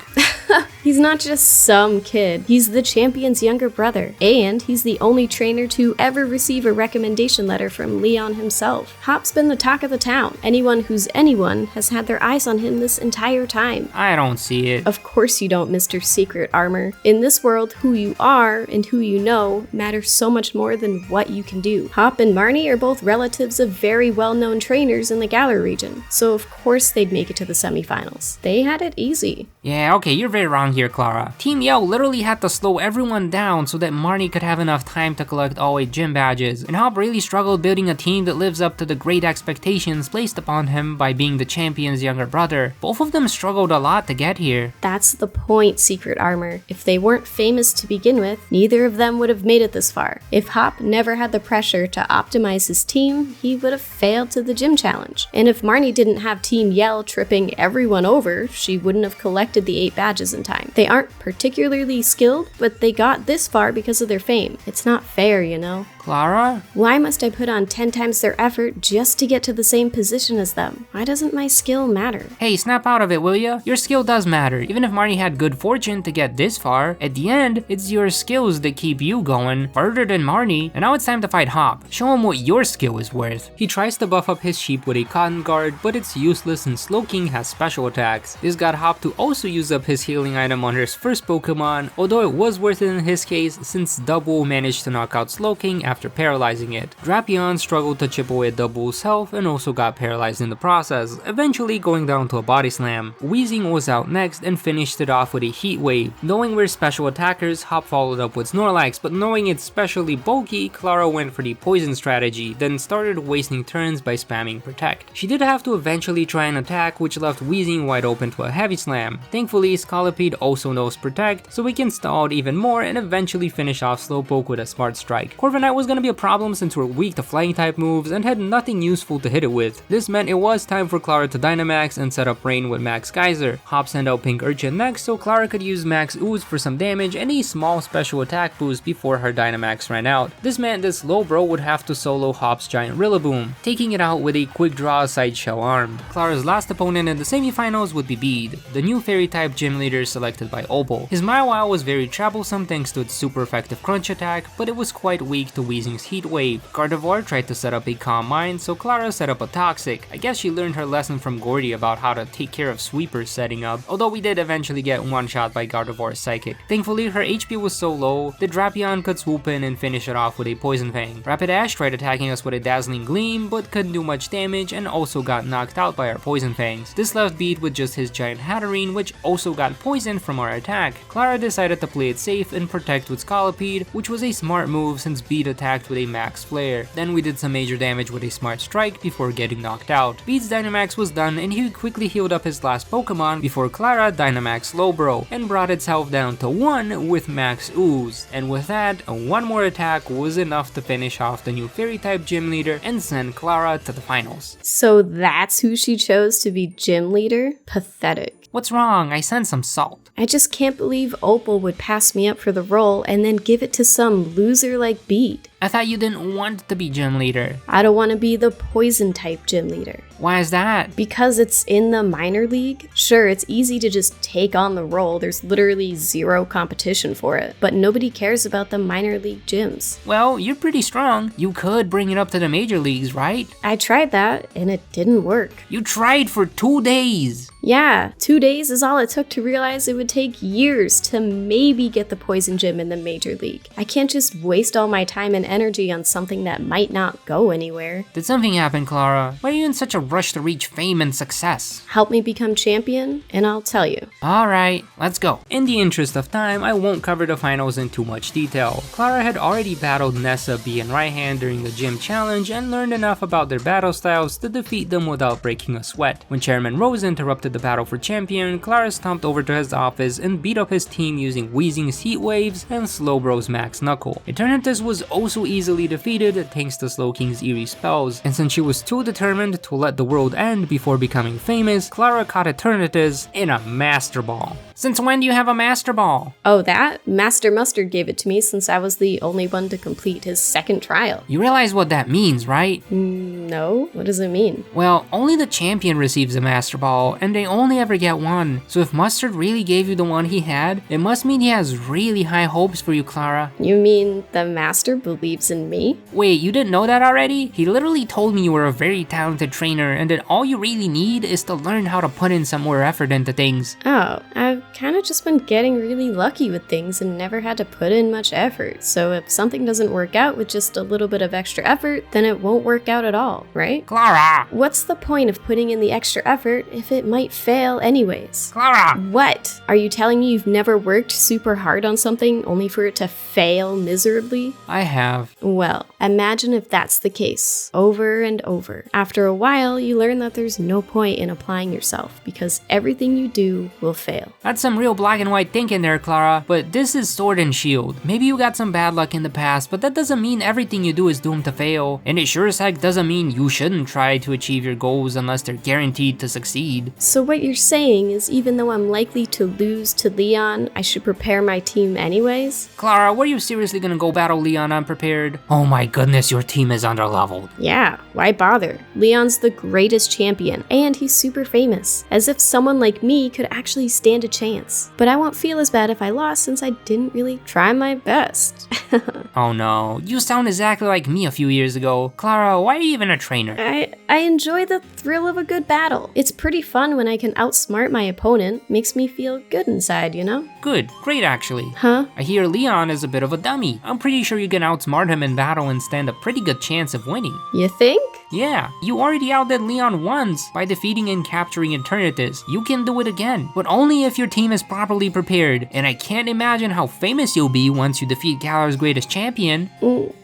He's not just some kid, he's the champion's younger brother, and he's the only trainer to ever receive a recommendation letter from Leon himself. Hop's been the talk of the town. Anyone who's anyone has had their eyes on him this entire time. I don't see it. Of course you don't, Mr. Secret Armor. In this world, who you are and who you know matters so much more than what you can do. Hop and Marnie are both relatives of very well-known trainers in the Galar region, so of course they'd make it to the semifinals. They had it easy. Yeah, okay, you're very wrong here, Klara. Team Yell literally had to slow everyone down so that Marnie could have enough time to collect all 8 gym badges, and Hop really struggled building a team that lives up to the great expectations placed upon him by being the champion's younger brother. Both of them struggled a lot to get here. That's the point, Secret Armor. If they weren't famous to begin with, neither of them would have made it this far. If Hop never had the pressure to optimize his team, he would have failed to the gym challenge. And if Marnie didn't have Team Yell tripping everyone over, she wouldn't have collected the 8 badges in time. They aren't particularly skilled, but they got this far because of their fame. It's not fair, you know? Klara? Why must I put on 10 times their effort just to get to the same position as them? Why doesn't my skill matter? Hey, snap out of it, will ya? Your skill does matter. Even if Marnie had good fortune to get this far, at the end, it's your skills that keep you going further than Marnie. And now it's time to fight Hop. Show him what your skill is worth. He tries to buff up his sheep with a cotton guard, but it's useless since Slowking has special attacks. This got Hop to also use up his healing item on his first Pokemon, although it was worth it in his case since Double managed to knock out Slowking after paralyzing it. Drapion struggled to chip away at Double's health and also got paralyzed in the process, eventually going down to a body slam. Weezing was out next and finished it off with a heat wave. Knowing we're special attackers, Hop followed up with Snorlax, but knowing it's specially bulky, Klara went for the poison strategy, then started wasting turns by spamming Protect. She did have to eventually try an attack which left Weezing wide open to a heavy slam. Thankfully, Scolipede also knows Protect, so we can stall it even more and eventually finish off Slowpoke with a Smart Strike. Corviknight was gonna be a problem since we're weak to flying type moves and had nothing useful to hit it with. This meant it was time for Klara to Dynamax and set up Rain with Max Geyser. Hop sent out Pink Urchin next so Klara could use Max Ooze for some damage and a small special attack boost before her Dynamax ran out. This meant that Slowbro would have to solo Hop's giant Rillaboom, taking it out with a quick draw Sideshell armed. Klara's last opponent in the semifinals would be Bede, the new fairy type gym leader selected by Opal. His Maiwile was very troublesome thanks to its super effective crunch attack, but it was quite weak to Weezing's Heat Wave. Gardevoir tried to set up a Calm Mind, so Klara set up a Toxic. I guess she learned her lesson from Gordie about how to take care of sweepers setting up, although we did eventually get one shot by Gardevoir's Psychic. Thankfully, her HP was so low that Drapion could swoop in and finish it off with a Poison Fang. Rapidash tried attacking us with a Dazzling Gleam, but couldn't do much damage and also got knocked out by our Poison Fangs. This left Bede with just his giant Hatterene, which also got poisoned from our attack. Klara decided to play it safe and protect with Scolipede, which was a smart move since Bede attacked with a Max Flare. Then we did some major damage with a Smart Strike before getting knocked out. Bede's Dynamax was done and he quickly healed up his last Pokemon before Klara Dynamax Slowbro and brought its health down to 1 with Max Ooze. And with that, one more attack was enough to finish off the new fairy type gym leader and send Klara to the finals. So that's who she chose to be gym leader? Pathetic. What's wrong? I sent some salt. I just can't believe Opal would pass me up for the role and then give it to some loser like Bede. I thought you didn't want to be gym leader. I don't want to be the poison type gym leader. Why is that? Because it's in the minor league. Sure, it's easy to just take on the role. There's literally zero competition for it. But nobody cares about the minor league gyms. Well, you're pretty strong. You could bring it up to the major leagues, right? I tried that and it didn't work. You tried for 2 days. Yeah, 2 days is all it took to realize it would take years to maybe get the poison gym in the major league. I can't just waste all my time and energy on something that might not go anywhere. Did something happen, Klara? Why are you in such a rush to reach fame and success? Help me become champion, and I'll tell you. Alright, let's go. In the interest of time, I won't cover the finals in too much detail. Klara had already battled Nessa, Bea, and Raihan during the gym challenge and learned enough about their battle styles to defeat them without breaking a sweat. When Chairman Rose interrupted the battle for champion, Klara stomped over to his office and beat up his team using Weezing's Heat Waves and Slowbro's Max Knuckle. Eternatus was also easily defeated thanks to Slowking's eerie spells, and since she was too determined to let the world end before becoming famous, Klara caught Eternatus in a Master Ball. Since when do you have a Master Ball? Oh, that? Master Mustard gave it to me since I was the only one to complete his second trial. You realize what that means, right? No, what does it mean? Well, only the champion receives a Master Ball, and they only ever get one. So if Mustard really gave you the one he had, it must mean he has really high hopes for you, Klara. You mean the Master believes in me? Wait, you didn't know that already? He literally told me you were a very talented trainer and that all you really need is to learn how to put in some more effort into things. Oh, I've kind of just been getting really lucky with things and never had to put in much effort. So if something doesn't work out with just a little bit of extra effort, then it won't work out at all. all, right? Klara! What's the point of putting in the extra effort if it might fail anyways? Klara! What? Are you telling me you've never worked super hard on something only for it to fail miserably? I have. Well, imagine if that's the case, over and over. After a while, you learn that there's no point in applying yourself because everything you do will fail. That's some real black and white thinking there, Klara, but this is Sword and Shield. Maybe you got some bad luck in the past, but that doesn't mean everything you do is doomed to fail. And it sure as heck doesn't mean you shouldn't try to achieve your goals unless they're guaranteed to succeed. So what you're saying is even though I'm likely to lose to Leon, I should prepare my team anyways? Klara, were you seriously gonna go battle Leon unprepared? Oh my goodness, your team is underleveled. Yeah, why bother? Leon's the greatest champion, and he's super famous. As if someone like me could actually stand a chance. But I won't feel as bad if I lost since I didn't really try my best. Oh no, you sound exactly like me a few years ago. Klara, why are you even a trainer? I enjoy the thrill of a good battle. It's pretty fun when I can outsmart my opponent. Makes me feel good inside, you know? Good, great actually. Huh? I hear Leon is a bit of a dummy. I'm pretty sure you can outsmart him in battle and stand a pretty good chance of winning. You think? Yeah, you already outdid Leon once by defeating and capturing Eternatus. You can do it again, but only if your team is properly prepared, and I can't imagine how famous you'll be once you defeat Galar's greatest champion.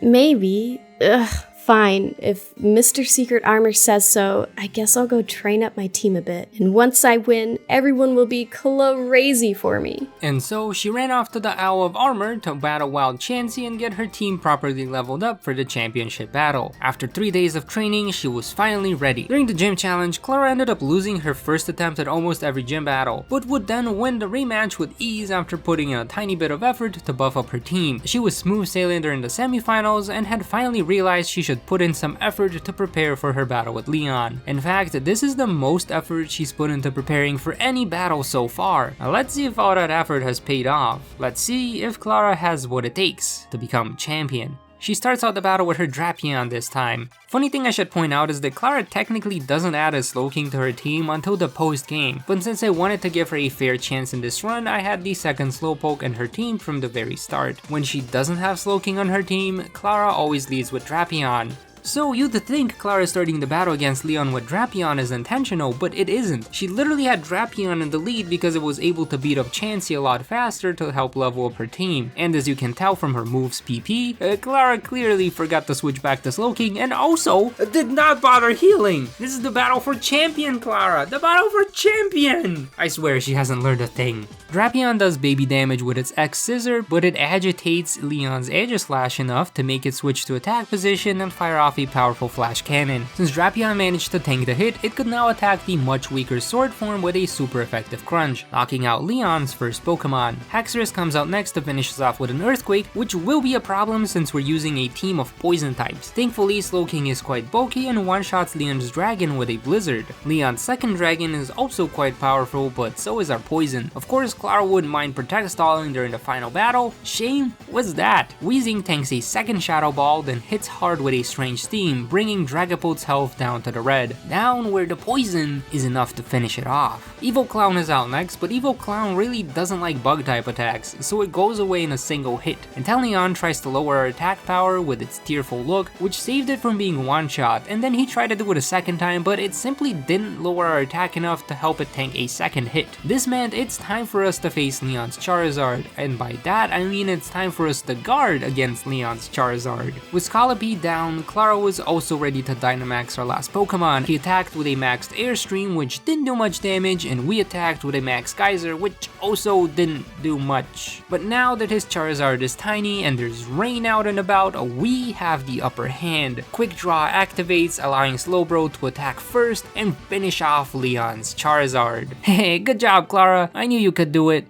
Maybe. Ugh. Fine, if Mr. Secret Armor says so, I guess I'll go train up my team a bit. And once I win, everyone will be crazy for me. And so she ran off to the Owl of Armor to battle Wild Chansey and get her team properly leveled up for the championship battle. After 3 days of training, she was finally ready. During the gym challenge, Klara ended up losing her first attempt at almost every gym battle, but would then win the rematch with ease after putting in a tiny bit of effort to buff up her team. She was smooth sailing during the semifinals and had finally realized she should put in some effort to prepare for her battle with Leon. In fact, this is the most effort she's put into preparing for any battle so far. Now let's see if all that effort has paid off. Let's see if Klara has what it takes to become champion. She starts out the battle with her Drapion this time. Funny thing I should point out is that Klara technically doesn't add a Slowking to her team until the post game, but since I wanted to give her a fair chance in this run, I had the second Slowpoke in her team from the very start. When she doesn't have Slowking on her team, Klara always leads with Drapion. So you'd think Klara starting the battle against Leon with Drapion is intentional, but it isn't. She literally had Drapion in the lead because it was able to beat up Chansey a lot faster to help level up her team. And as you can tell from her moves PP, Klara clearly forgot to switch back to Slowking and also did not bother healing. This is the battle for champion, Klara. The battle for champion! I swear she hasn't learned a thing. Drapion does baby damage with its X Scissor, but it agitates Leon's Aegislash enough to make it switch to attack position and fire off a powerful flash cannon. Since Drapion managed to tank the hit, it could now attack the much weaker sword form with a super effective crunch, knocking out Leon's first Pokemon. Haxorus comes out next to finish us off with an Earthquake, which will be a problem since we're using a team of poison types. Thankfully, Slowking is quite bulky and one-shots Leon's Dragon with a Blizzard. Leon's second Dragon is also quite powerful, but so is our Poison. Of course, Klara wouldn't mind Protect stalling during the final battle. Shame? What's that? Weezing tanks a second Shadow Ball, then hits hard with a Strange Steam, bringing Dragapult's health down to the red. Down where the poison is enough to finish it off. Evil Clown is out next, but Evil Clown really doesn't like bug type attacks, so it goes away in a single hit. Inteleon tries to lower our attack power with its Tearful Look, which saved it from being one-shot, and then he tried to do it a second time, but it simply didn't lower our attack enough to help it tank a second hit. This meant it's time for us to face Leon's Charizard, and by that I mean it's time for us to guard against Leon's Charizard. With Scolipede down, Klara was also ready to Dynamax our last Pokemon. He attacked with a maxed Airstream, which didn't do much damage, and we attacked with a maxed Geyser, which also didn't do much. But now that his Charizard is tiny and there's rain out and about, we have the upper hand. Quick Draw activates, allowing Slowbro to attack first and finish off Leon's Charizard. Hey, good job, Klara. I knew you could do it.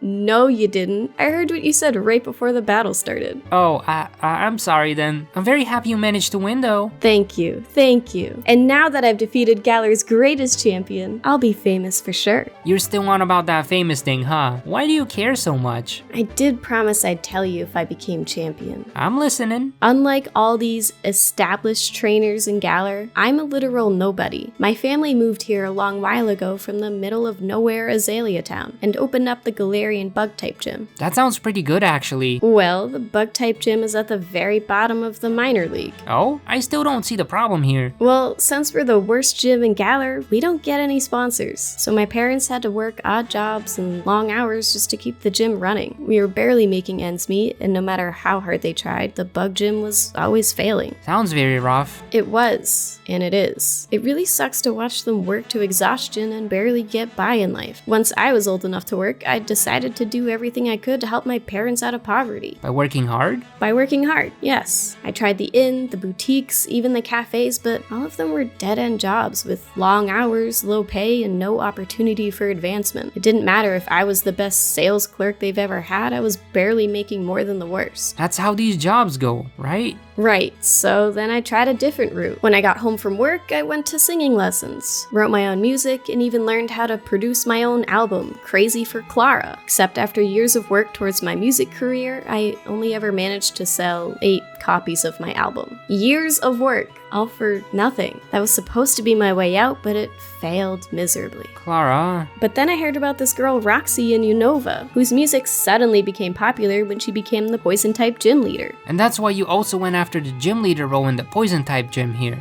No, you didn't. I heard what you said right before the battle started. Oh, I'm sorry then. I'm very happy you managed to win though. Thank you, thank you. And now that I've defeated Galar's greatest champion, I'll be famous for sure. You're still on about that famous thing, huh? Why do you care so much? I did promise I'd tell you if I became champion. I'm listening. Unlike all these established trainers in Galar, I'm a literal nobody. My family moved here a long while ago from the middle of nowhere Azalea Town and opened up the Galarian Bug-type gym. That sounds pretty good actually. Well, the Bug-type gym is at the very bottom of the minor league. Oh? though. I still don't see the problem here. Well, since we're the worst gym in Galar, we don't get any sponsors. So my parents had to work odd jobs and long hours just to keep the gym running. We were barely making ends meet, and no matter how hard they tried, the bug gym was always failing. Sounds very rough. It was, and it is. It really sucks to watch them work to exhaustion and barely get by in life. Once I was old enough to work, I decided to do everything I could to help my parents out of poverty. By working hard? By working hard, yes. I tried the inn, the boutiques, even the cafes, but all of them were dead-end jobs with long hours, low pay, and no opportunity for advancement. It didn't matter if I was the best sales clerk they've ever had, I was barely making more than the worst. That's how these jobs go, right? Right, so then I tried a different route. When I got home from work, I went to singing lessons, wrote my own music, and even learned how to produce my own album, Crazy for Klara. Except after years of work towards my music career, I only ever managed to sell 8 copies of my album. Years of work, all for nothing. That was supposed to be my way out, but it failed miserably. Klara. But then I heard about this girl Roxy in Unova, whose music suddenly became popular when she became the poison-type gym leader. And that's why you also went after the gym leader role in the poison-type gym here.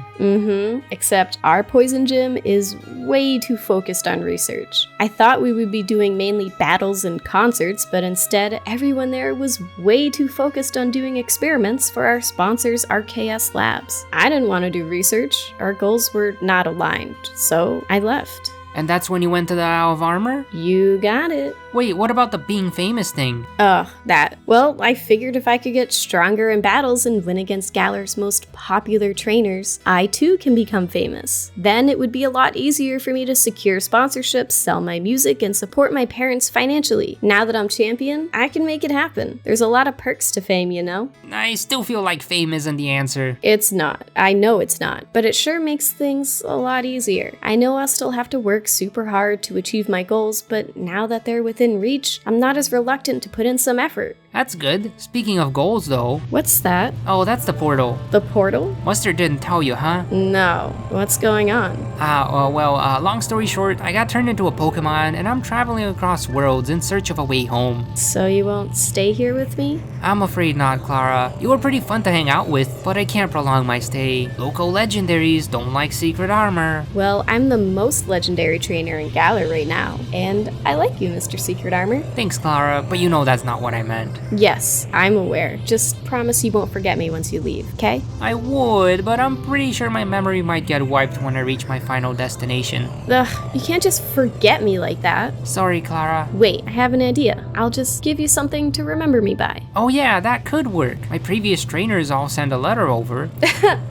Except our poison gym is way too focused on research. I thought we would be doing mainly battles and concerts, but instead everyone there was way too focused on doing experiments for our sponsors RKS Labs. I didn't want to do research. Our goals were not aligned, so I left. And that's when you went to the Isle of Armor? You got it. Wait, what about the being famous thing? That. Well, I figured if I could get stronger in battles and win against Galar's most popular trainers, I too can become famous. Then it would be a lot easier for me to secure sponsorships, sell my music, and support my parents financially. Now that I'm champion, I can make it happen. There's a lot of perks to fame, you know? I still feel like fame isn't the answer. It's not. I know it's not. But it sure makes things a lot easier. I know I'll still have to work super hard to achieve my goals, but now that they're within reach, I'm not as reluctant to put in some effort. That's good. Speaking of goals though. What's that? Oh, that's the portal. The portal? Mustard didn't tell you, huh? No. What's going on? Long story short, I got turned into a Pokemon and I'm traveling across worlds in search of a way home. So you won't stay here with me? I'm afraid not, Klara. You were pretty fun to hang out with, but I can't prolong my stay. Local legendaries don't like secret armor. Well, I'm the most legendary trainer in Galar right now, and I like you, Mr. Secret Armor. Thanks, Klara, but you know that's not what I meant. Yes, I'm aware. Just promise you won't forget me once you leave, okay? I would, but I'm pretty sure my memory might get wiped when I reach my final destination. Ugh, you can't just forget me like that. Sorry, Klara. Wait, I have an idea. I'll just give you something to remember me by. Oh yeah, that could work. My previous trainers all send a letter over.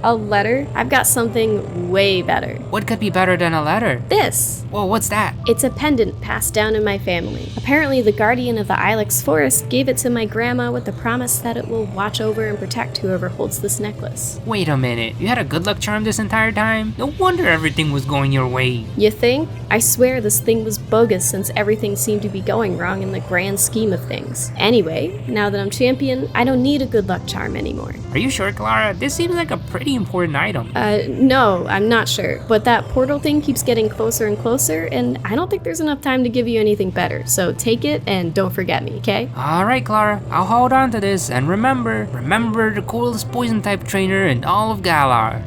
A letter? I've got something way better. What could be better than a letter? This. Whoa, what's that? It's a pendant passed down in my family. Apparently, the guardian of the Ilex forest gave it to my grandma with the promise that it will watch over and protect whoever holds this necklace. Wait a minute, you had a good luck charm this entire time? No wonder everything was going your way. You think? I swear this thing was bogus since everything seemed to be going wrong in the grand scheme of things. Anyway, now that I'm champion, I don't need a good luck charm anymore. Are you sure, Klara? This seems like a pretty important item. No, I'm not sure. But that portal thing keeps getting closer and closer, and I don't think there's enough time to give you anything better. So take it and don't forget me, okay? Alright, Klara. I'll hold on to this, and remember the coolest poison-type trainer in all of Galar.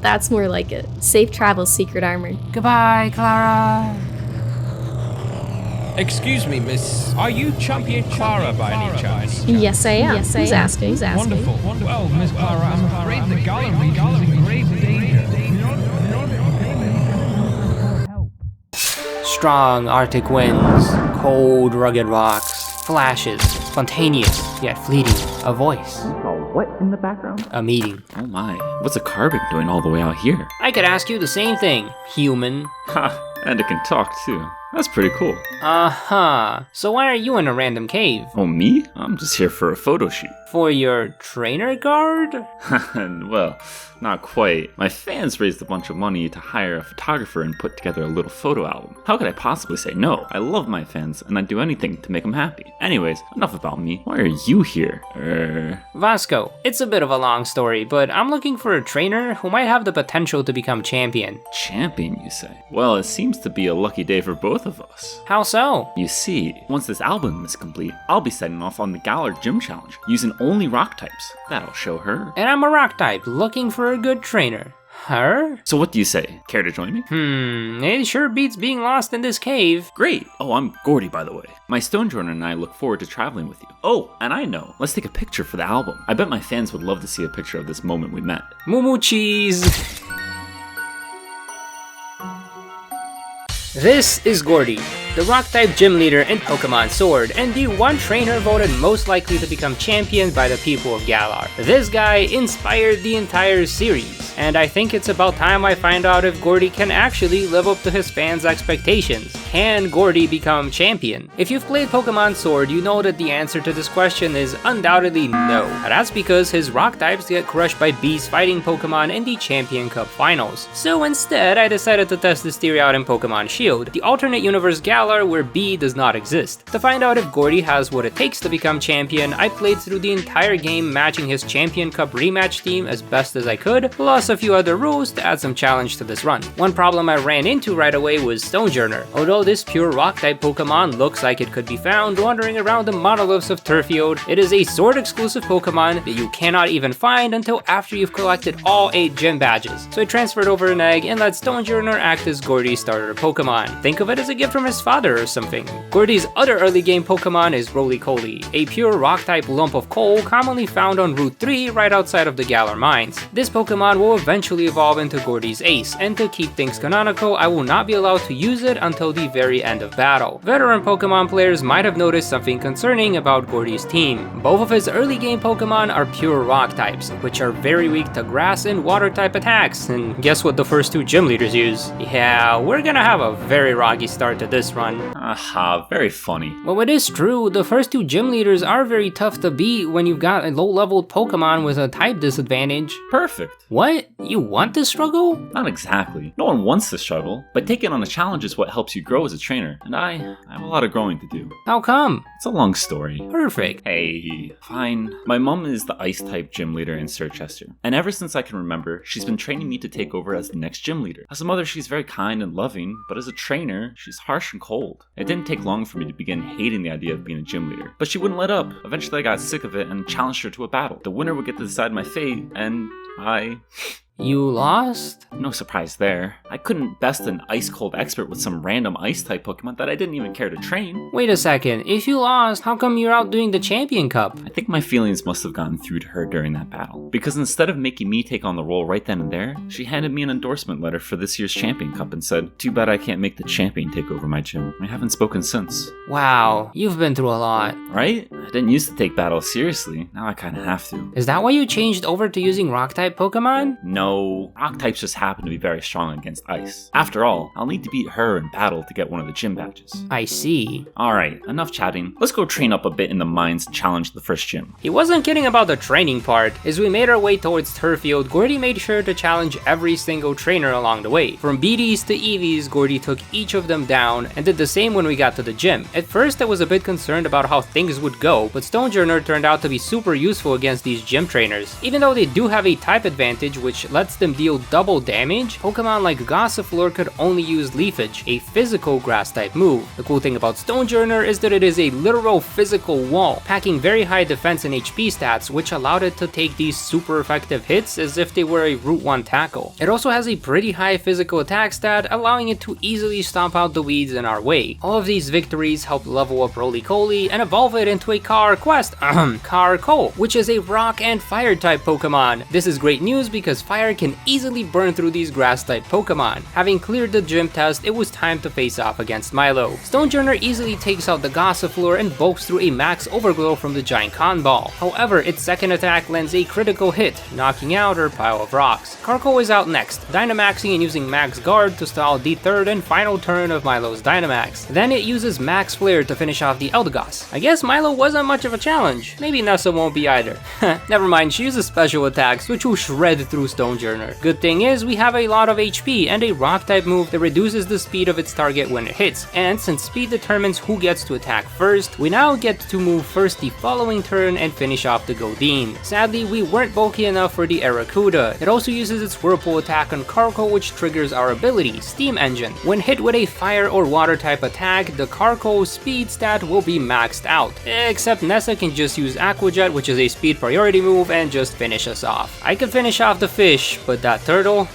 That's more like it. Safe travels, Secret Armor. Goodbye, Klara. Excuse me, miss. Are you Champion Klara by any chance? Yes, I am. Who's asking? Wonderful. Well, Miss Klara, I'm afraid the Galar region is in grave danger. Strong Arctic winds, cold rugged rocks, flashes, spontaneous yet fleeting, a voice. What in the background? A meeting. Oh my, what's a Carbink doing all the way out here? I could ask you the same thing, human. Ha, and it can talk too. That's pretty cool. Uh-huh. So why are you in a random cave? Oh, me? I'm just here for a photo shoot. For your trainer card? Well, not quite. My fans raised a bunch of money to hire a photographer and put together a little photo album. How could I possibly say no? I love my fans and I'd do anything to make them happy. Anyways, enough about me. Why are you here? Vasko, it's a bit of a long story, but I'm looking for a trainer who might have the potential to become champion. Champion, you say? Well, it seems to be a lucky day for both both of us. How so? You see, once this album is complete, I'll be setting off on the Galar Gym Challenge, using only rock types. That'll show her. And I'm a rock type, looking for a good trainer. Her? So what do you say? Care to join me? It sure beats being lost in this cave. Great! Oh, I'm Gordie, by the way. My Stonejourner and I look forward to traveling with you. Oh, and I know. Let's take a picture for the album. I bet my fans would love to see a picture of this moment we met. Moo cheese! This is Gordie, the Rock-type gym leader in Pokemon Sword, and the one trainer voted most likely to become champion by the people of Galar. This guy inspired the entire series, and I think it's about time I find out if Gordie can actually live up to his fans' expectations. Can Gordie become champion? If you've played Pokemon Sword, you know that the answer to this question is undoubtedly no. That's because his rock types get crushed by beast fighting Pokemon in the Champion Cup finals. So instead, I decided to test this theory out in Pokemon Shield, the alternate universe Galar where B does not exist. To find out if Gordie has what it takes to become champion, I played through the entire game matching his Champion Cup rematch team as best as I could, plus a few other rules to add some challenge to this run. One problem I ran into right away was Stonejourner. Although this pure rock-type Pokemon looks like it could be found wandering around the monoliths of Turffield, it is a Sword-exclusive Pokemon that you cannot even find until after you've collected all 8 gym badges. So I transferred over an egg and let Stonejourner act as Gordie's starter Pokemon. Think of it as a gift from his father or something. Gordie's other early game Pokemon is Roly-Coly, a pure rock-type lump of coal commonly found on Route 3 right outside of the Galar Mines. This Pokemon will eventually evolve into Gordie's ace, and to keep things canonical, I will not be allowed to use it until the very end of battle. Veteran Pokemon players might have noticed something concerning about Gordie's team. Both of his early game Pokemon are pure rock types, which are very weak to grass and water type attacks, and guess what the first 2 gym leaders use? Yeah, we're gonna have a very rocky start to this run. Aha, very funny. Well, it is true, the first 2 gym leaders are very tough to beat when you've got a low-leveled Pokemon with a type disadvantage. Perfect. What? You want to struggle? Not exactly. No one wants to struggle, but taking on a challenge is what helps you grow as a trainer, and I have a lot of growing to do. How come? It's a long story. Perfect. Hey, fine. My mom is the Ice-type gym leader in Circhester, and ever since I can remember, she's been training me to take over as the next gym leader. As a mother, she's very kind and loving, but as a trainer, she's harsh and cold. It didn't take long for me to begin hating the idea of being a gym leader, but she wouldn't let up. Eventually I got sick of it and challenged her to a battle. The winner would get to decide my fate, and You lost? No surprise there. I couldn't best an ice-cold expert with some random ice-type Pokemon that I didn't even care to train. Wait a second, if you lost, how come you're out doing the Champion Cup? I think my feelings must have gotten through to her during that battle, because instead of making me take on the role right then and there, she handed me an endorsement letter for this year's Champion Cup and said, "Too bad I can't make the champion take over my gym." I haven't spoken since. Wow, you've been through a lot. Right? I didn't used to take battles seriously, now I kinda have to. Is that why you changed over to using Rock-type Pokemon? No, rock types just happen to be very strong against ice. After all, I'll need to beat her in battle to get one of the gym badges. I see. Alright, enough chatting. Let's go train up a bit in the mines and challenge the first gym. He wasn't kidding about the training part. As we made our way towards Turffield, Gordie made sure to challenge every single trainer along the way. From BDs to EVs, Gordie took each of them down and did the same when we got to the gym. At first I was a bit concerned about how things would go, but Stonejourner turned out to be super useful against these gym trainers. Even though they do have a type advantage which lets them deal double damage, Pokemon like Gossifleur could only use Leafage, a physical grass-type move. The cool thing about Stonejourner is that it is a literal physical wall, packing very high defense and HP stats, which allowed it to take these super effective hits as if they were a Route 1 tackle. It also has a pretty high physical attack stat, allowing it to easily stomp out the weeds in our way. All of these victories helped level up Roly-Coly and evolve it into a Carco, which is a rock and fire type Pokemon. This is great news because fire can easily burn through these grass type Pokemon. Having cleared the gym test, it was time to face off against Milo. Stonejourner easily takes out the Gossifleur and bulks through a max overglow from the giant con ball. However, its second attack lands a critical hit, knocking out her pile of rocks. Carco is out next, Dynamaxing and using Max Guard to stall the third and final turn of Milo's Dynamax. Then it uses Max Flare to finish off the Eldegoss. I guess Milo wasn't much of a challenge. Maybe Nessa won't be either. Never mind, she uses special attacks which will shred through Stonejourner Sojourner. Good thing is, we have a lot of HP and a rock type move that reduces the speed of its target when it hits, and since speed determines who gets to attack first, we now get to move first the following turn and finish off the Godine. Sadly, we weren't bulky enough for the Arrokuda. It also uses its Whirlpool attack on Carco, which triggers our ability, Steam Engine. When hit with a fire or water type attack, the Carco speed stat will be maxed out. Except Nessa can just use Aqua Jet, which is a speed priority move, and just finish us off. I can finish off the fish, but that turtle?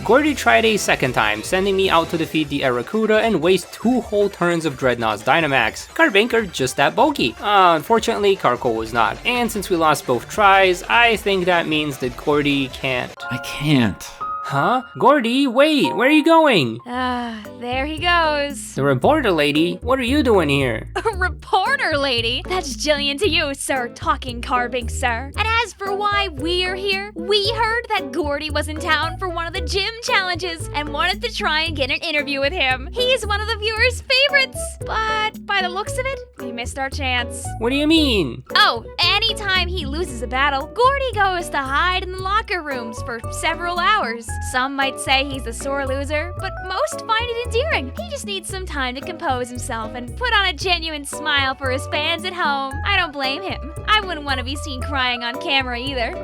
Gordie tried a second time, sending me out to defeat the Arrokuda and waste 2 whole turns of Dreadnought's Dynamax. Carbink are just that bulky. Unfortunately, Carco was not, and since we lost both tries, I think that means that Gordie can't. I can't. Huh? Gordie, wait, where are you going? There he goes. The reporter lady, what are you doing here? A reporter lady? That's Jillian to you, sir, talking Carbink, sir. And as for why we're here, we heard that Gordie was in town for one of the gym challenges and wanted to try and get an interview with him. He's one of the viewers' favorites, but by the looks of it, we missed our chance. What do you mean? Oh, anytime he loses a battle, Gordie goes to hide in the locker rooms for several hours. Some might say he's a sore loser, but most find it endearing. He just needs some time to compose himself and put on a genuine smile for his fans at home. I don't blame him. I wouldn't want to be seen crying on camera either.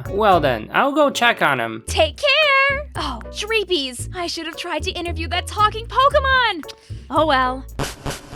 Well then, I'll go check on him. Take care! Oh, Dreepies! I should have tried to interview that talking Pokemon! Oh well.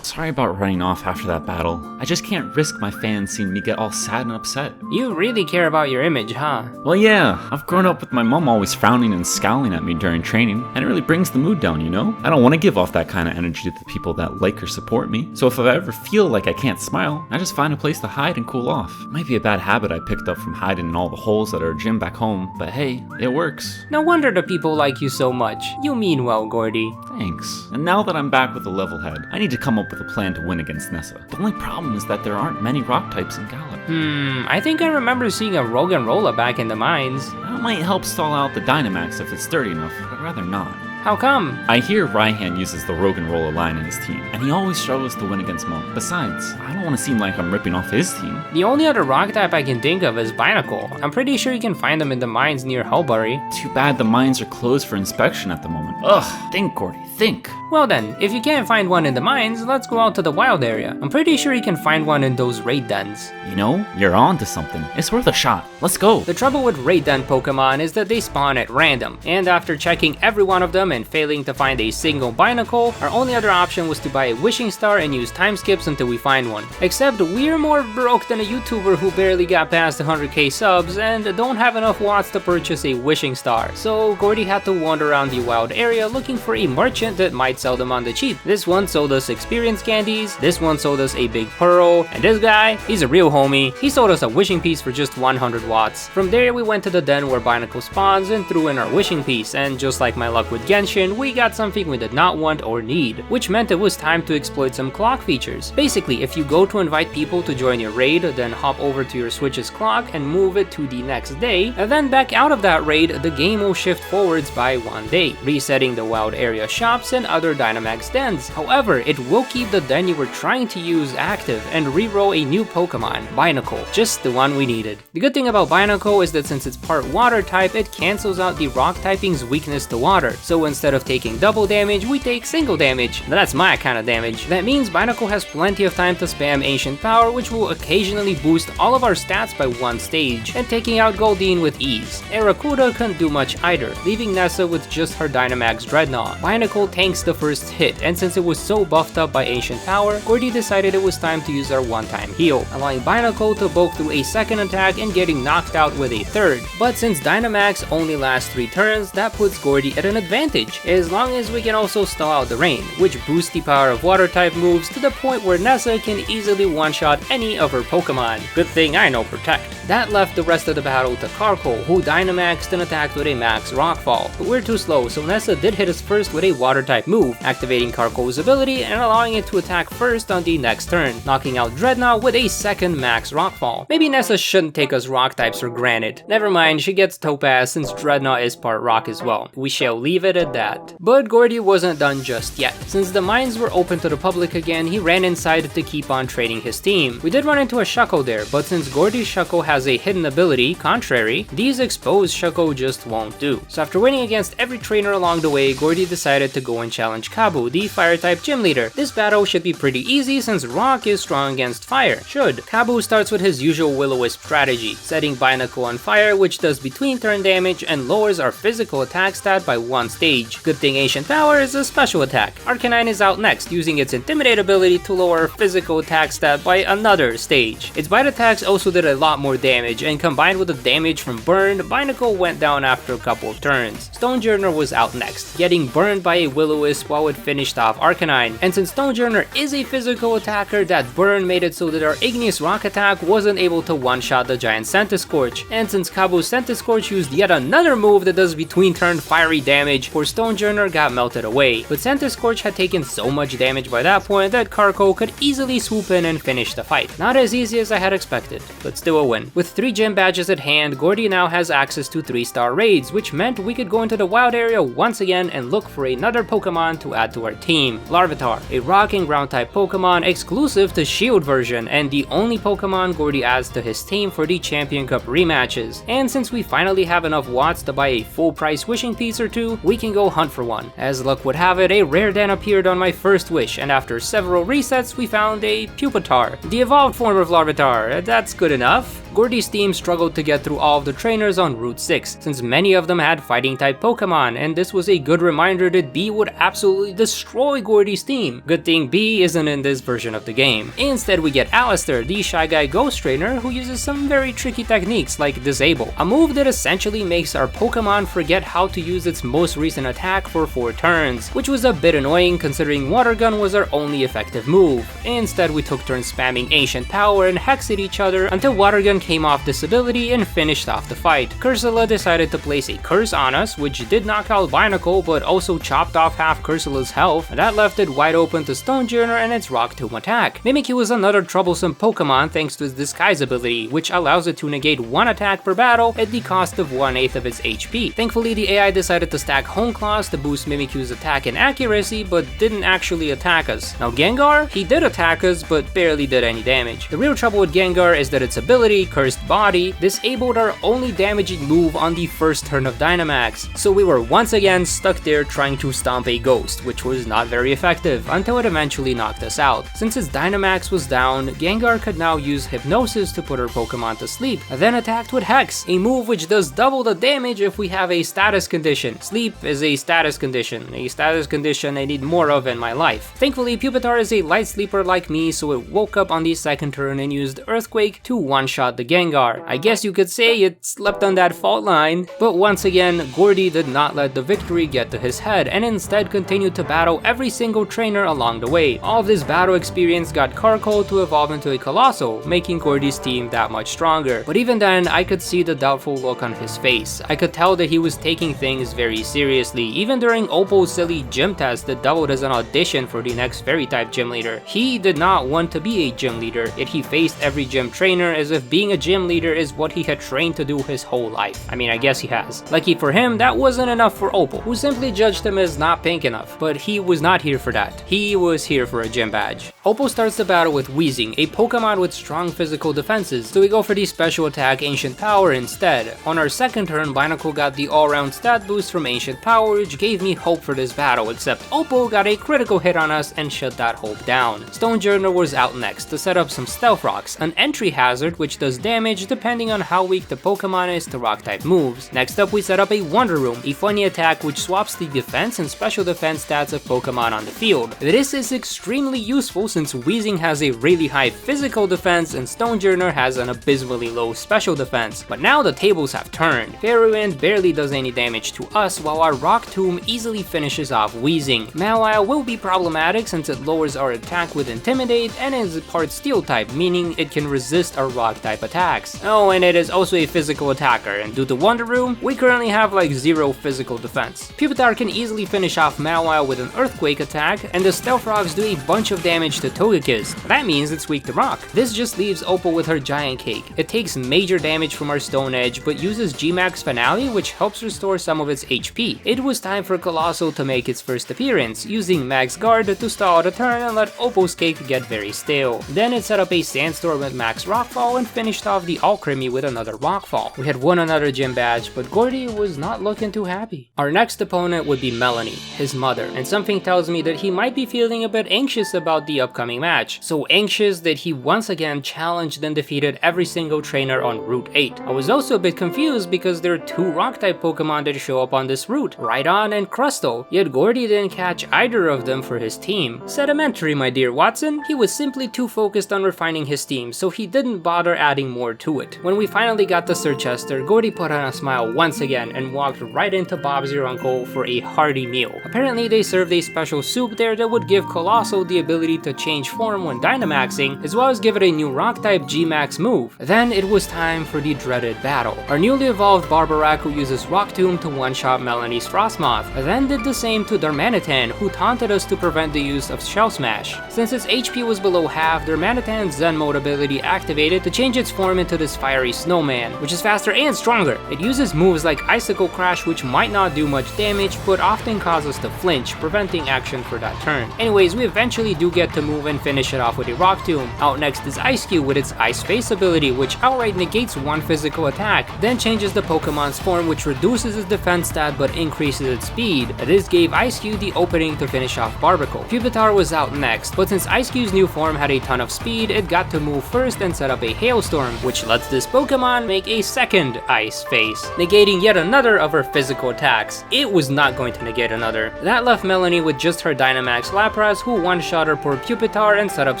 Sorry about running off after that battle. I just can't risk my fans seeing me get all sad and upset. You really care about your image, huh? Well, yeah. I've grown up with my mom always frowning and scowling at me during training, and it really brings the mood down, you know? I don't want to give off that kind of energy to the people that like or support me. So if I ever feel like I can't smile, I just find a place to hide and cool off. Might be a bad habit I picked up from hiding in all the holes at our gym back home, but hey, it works. No wonder the people like you so much. You mean well, Gordie. Thanks. And now that I'm back with a level head, I need to come up with a plan to win against Nessa. The only problem is that there aren't many rock types in Galar. I think I remember seeing a Roggenrola back in the mines. That might help stall out the Dynamax if it's sturdy enough, but I'd rather not. How come? I hear Raihan uses the Roggenrola line in his team, and he always struggles to win against Mo. Besides, I don't want to seem like I'm ripping off his team. The only other rock type I can think of is Binacle. I'm pretty sure you can find them in the mines near Hullbury. Too bad the mines are closed for inspection at the moment. Ugh, think, Gordie, think. Well then, if you can't find one in the mines, let's go out to the wild area. I'm pretty sure you can find one in those raid dens. You know, you're on to something. It's worth a shot. Let's go. The trouble with raid den Pokemon is that they spawn at random, and after checking every one of them and failing to find a single Binacle, our only other option was to buy a wishing star and use time skips until we find one. Except we're more broke than a YouTuber who barely got past 100k subs and don't have enough watts to purchase a wishing star. So Gordie had to wander around the wild area looking for a merchant that might sell them on the cheap. This one sold us experience candies, this one sold us a big pearl, and this guy, he's a real homie. He sold us a wishing piece for just 100 watts. From there we went to the den where Binacle spawns and threw in our wishing piece, and just like my luck with Genshin, we got something we did not want or need, which meant it was time to exploit some clock features. Basically, if you go to invite people to join your raid, then hop over to your Switch's clock and move it to the next day, and then back out of that raid, the game will shift forwards by 1 day, resetting the wild area shops and other Dynamax dens. However, it will keep the den you were trying to use active and reroll a new Pokemon, Binacle, just the one we needed. The good thing about Binacle is that since it's part water type, it cancels out the rock typing's weakness to water, so instead of taking double damage, we take single damage. Now that's my kind of damage. That means Binacle has plenty of time to spam Ancient Power, which will occasionally boost all of our stats by 1 stage, and taking out Goldeen with ease. Arrokuda couldn't do much either, leaving Nessa with just her Dynamax Dreadnought. Binacle tanks the first hit, and since it was so buffed up by Ancient Power, Gordie decided it was time to use our one-time heal, allowing Binacle to bulk through a second attack and getting knocked out with a third. But since Dynamax only lasts 3 turns, that puts Gordie at an advantage, as long as we can also stall out the rain, which boosts the power of water type moves to the point where Nessa can easily one-shot any of her Pokemon. Good thing I know Protect. That left the rest of the battle to Carco, who Dynamaxed and attacked with a max Rockfall, but we're too slow, so Nessa did hit us first with a water type move, activating Carco's ability and allowing it to attack first on the next turn, knocking out Dreadnought with a second max Rockfall. Maybe Nessa shouldn't take us rock types for granted. Never mind, she gets Topaz since Dreadnought is part rock as well. We shall leave it at did that. But Gordie wasn't done just yet. Since the mines were open to the public again, he ran inside to keep on training his team. We did run into a Shuckle there, but since Gordie's Shuckle has a hidden ability, Contrary, these exposed Shuckle just won't do. So after winning against every trainer along the way, Gordie decided to go and challenge Kabu, the Fire-type gym leader. This battle should be pretty easy since Rock is strong against Fire. Should. Kabu starts with his usual Will-O-Wisp strategy, setting Binacle on fire, which does between turn damage and lowers our physical attack stat by 1 stage. Good thing Ancient Power is a special attack. Arcanine is out next, using its Intimidate ability to lower our physical attack stat by another stage. Its bite attacks also did a lot more damage, and combined with the damage from Burn, Binacle went down after a couple of turns. Stonejourner was out next, getting burned by a Will-O-Wisp while it finished off Arcanine, and since Stonejourner is a physical attacker, that burn made it so that our Igneous Rock attack wasn't able to one-shot the giant Centiskorch, and since Kabu's Centiskorch used yet another move that does between turn fiery damage, poor Stonejourner got melted away. But Centiskorch had taken so much damage by that point that Carco could easily swoop in and finish the fight. Not as easy as I had expected, but still a win. With 3 gym badges at hand, Gordie now has access to 3-star raids, which meant we could go into the wild area once again and look for another Pokemon to add to our team. Larvitar, a rock and ground type Pokemon exclusive to Shield version, and the only Pokemon Gordie adds to his team for the Champion Cup rematches. And since we finally have enough watts to buy a full price wishing piece or 2, we can go hunt for one. As luck would have it, a rare den appeared on my first wish, and after several resets we found a Pupitar, the evolved form of Larvitar. That's good enough. Gordie's team struggled to get through all of the trainers on Route 6, since many of them had fighting-type Pokemon, and this was a good reminder that Bea would absolutely destroy Gordie's team. Good thing Bea isn't in this version of the game. Instead, we get Allister, the Shy Guy Ghost Trainer, who uses some very tricky techniques like Disable, a move that essentially makes our Pokemon forget how to use its most recent attack for 4 turns, which was a bit annoying considering Water Gun was our only effective move. Instead, we took turns spamming Ancient Power and Hex at each other until Water Gun came off this ability and finished off the fight. Cursula decided to place a curse on us, which did knock out Binacle but also chopped off half Cursula's health, and that left it wide open to Stonejourner and its Rock Tomb attack. Mimikyu was another troublesome Pokemon thanks to its Disguise ability, which allows it to negate 1 attack per battle at the cost of 1/8 of its HP. Thankfully, the AI decided to stack Hone Claws to boost Mimikyu's attack and accuracy, but didn't actually attack us. Now Gengar, he did attack us, but barely did any damage. The real trouble with Gengar is that its ability, Cursed Body, disabled our only damaging move on the first turn of Dynamax, so we were once again stuck there trying to stomp a ghost, which was not very effective until it eventually knocked us out. Since its Dynamax was down, Gengar could now use Hypnosis to put our Pokemon to sleep, and then attacked with Hex, a move which does double the damage if we have a status condition. Sleep is a status condition I need more of in my life. Thankfully, Pupitar is a light sleeper like me, so it woke up on the second turn and used Earthquake to one-shot the Gengar. I guess you could say it slept on that fault line, but once again, Gordie did not let the victory get to his head and instead continued to battle every single trainer along the way. All of this battle experience got Carco to evolve into a Colossal, making Gordie's team that much stronger. But even then, I could see the doubtful look on his face. I could tell that he was taking things very seriously, even during Opal's silly gym test that doubled as an audition for the next Fairy-type gym leader. He did not want to be a gym leader, yet he faced every gym trainer as if being a gym leader is what he had trained to do his whole life. I mean, I guess he has. Lucky for him, that wasn't enough for Opal, who simply judged him as not pink enough, but he was not here for that. He was here for a gym badge. Opal starts the battle with Weezing, a Pokemon with strong physical defenses, so we go for the special attack Ancient Power instead. On our second turn, Binacle got the all-round stat boost from Ancient Power, which gave me hope for this battle, except Opal got a critical hit on us and shut that hope down. Stonejourner was out next to set up some Stealth Rocks, an entry hazard which does damage depending on how weak the Pokemon is to rock-type moves. Next up, we set up a Wonder Room, a funny attack which swaps the defense and special defense stats of Pokemon on the field. This is extremely useful since Weezing has a really high physical defense and Stonejourner has an abysmally low special defense. But now the tables have turned. Fairy Wind barely does any damage to us, while our Rock Tomb easily finishes off Weezing. Mawile will be problematic since it lowers our attack with Intimidate and is part Steel type, meaning it can resist our Rock type attacks. Oh, and it is also a physical attacker, and due to Wonder Room, we currently have like 0 physical defense. Pupitar can easily finish off Mawile with an Earthquake attack, and the Stealth Rocks do a bunch of damage damage to Togekiss. That means it's weak to rock. This just leaves Opal with her giant cake. It takes major damage from our Stone Edge, but uses G-Max Finale, which helps restore some of its HP. It was time for Colossal to make its first appearance, using Max Guard to stall the turn and let Opal's cake get very stale. Then it set up a Sandstorm with Max Rockfall and finished off the Alchemy with another Rockfall. We had won another gym badge, but Gordie was not looking too happy. Our next opponent would be Melony, his mother, and something tells me that he might be feeling a bit anxious about the upcoming match. So anxious that he once again challenged and defeated every single trainer on Route 8. I was also a bit confused because there are two Rock-type Pokemon that show up on this route, Rhydon and Crustle, yet Gordie didn't catch either of them for his team. Sedimentary, my dear Watson. He was simply too focused on refining his team, so he didn't bother adding more to it. When we finally got to Circhester, Gordie put on a smile once again and walked right into Bob's your uncle for a hearty meal. Apparently they served a special soup there that would give Colossal the ability to change form when Dynamaxing, as well as give it a new Rock-type G-Max move. Then it was time for the dreaded battle. Our newly evolved Barbaraku uses Rock Tomb to one-shot Melony's Frostmoth, then did the same to Darmanitan, who taunted us to prevent the use of Shell Smash. Since its HP was below half, Darmanitan's Zen mode ability activated to change its form into this fiery snowman, which is faster and stronger. It uses moves like Icicle Crash, which might not do much damage, but often cause us to flinch, preventing action for that turn. Anyways, we eventually do get to move and finish it off with a Rock Tomb. Out next is Ice-Cube with its Ice Face ability, which outright negates one physical attack, then changes the Pokemon's form, which reduces its defense stat but increases its speed. This gave Ice-Cube the opening to finish off Barbacle. Pupitar was out next, but since Ice-Cube's new form had a ton of speed, it got to move first and set up a Hailstorm, which lets this Pokemon make a second Ice Face, negating yet another of her physical attacks. It was not going to negate another. That left Melony with just her Dynamax Lapras, who one-shot her poor Pupitar and set up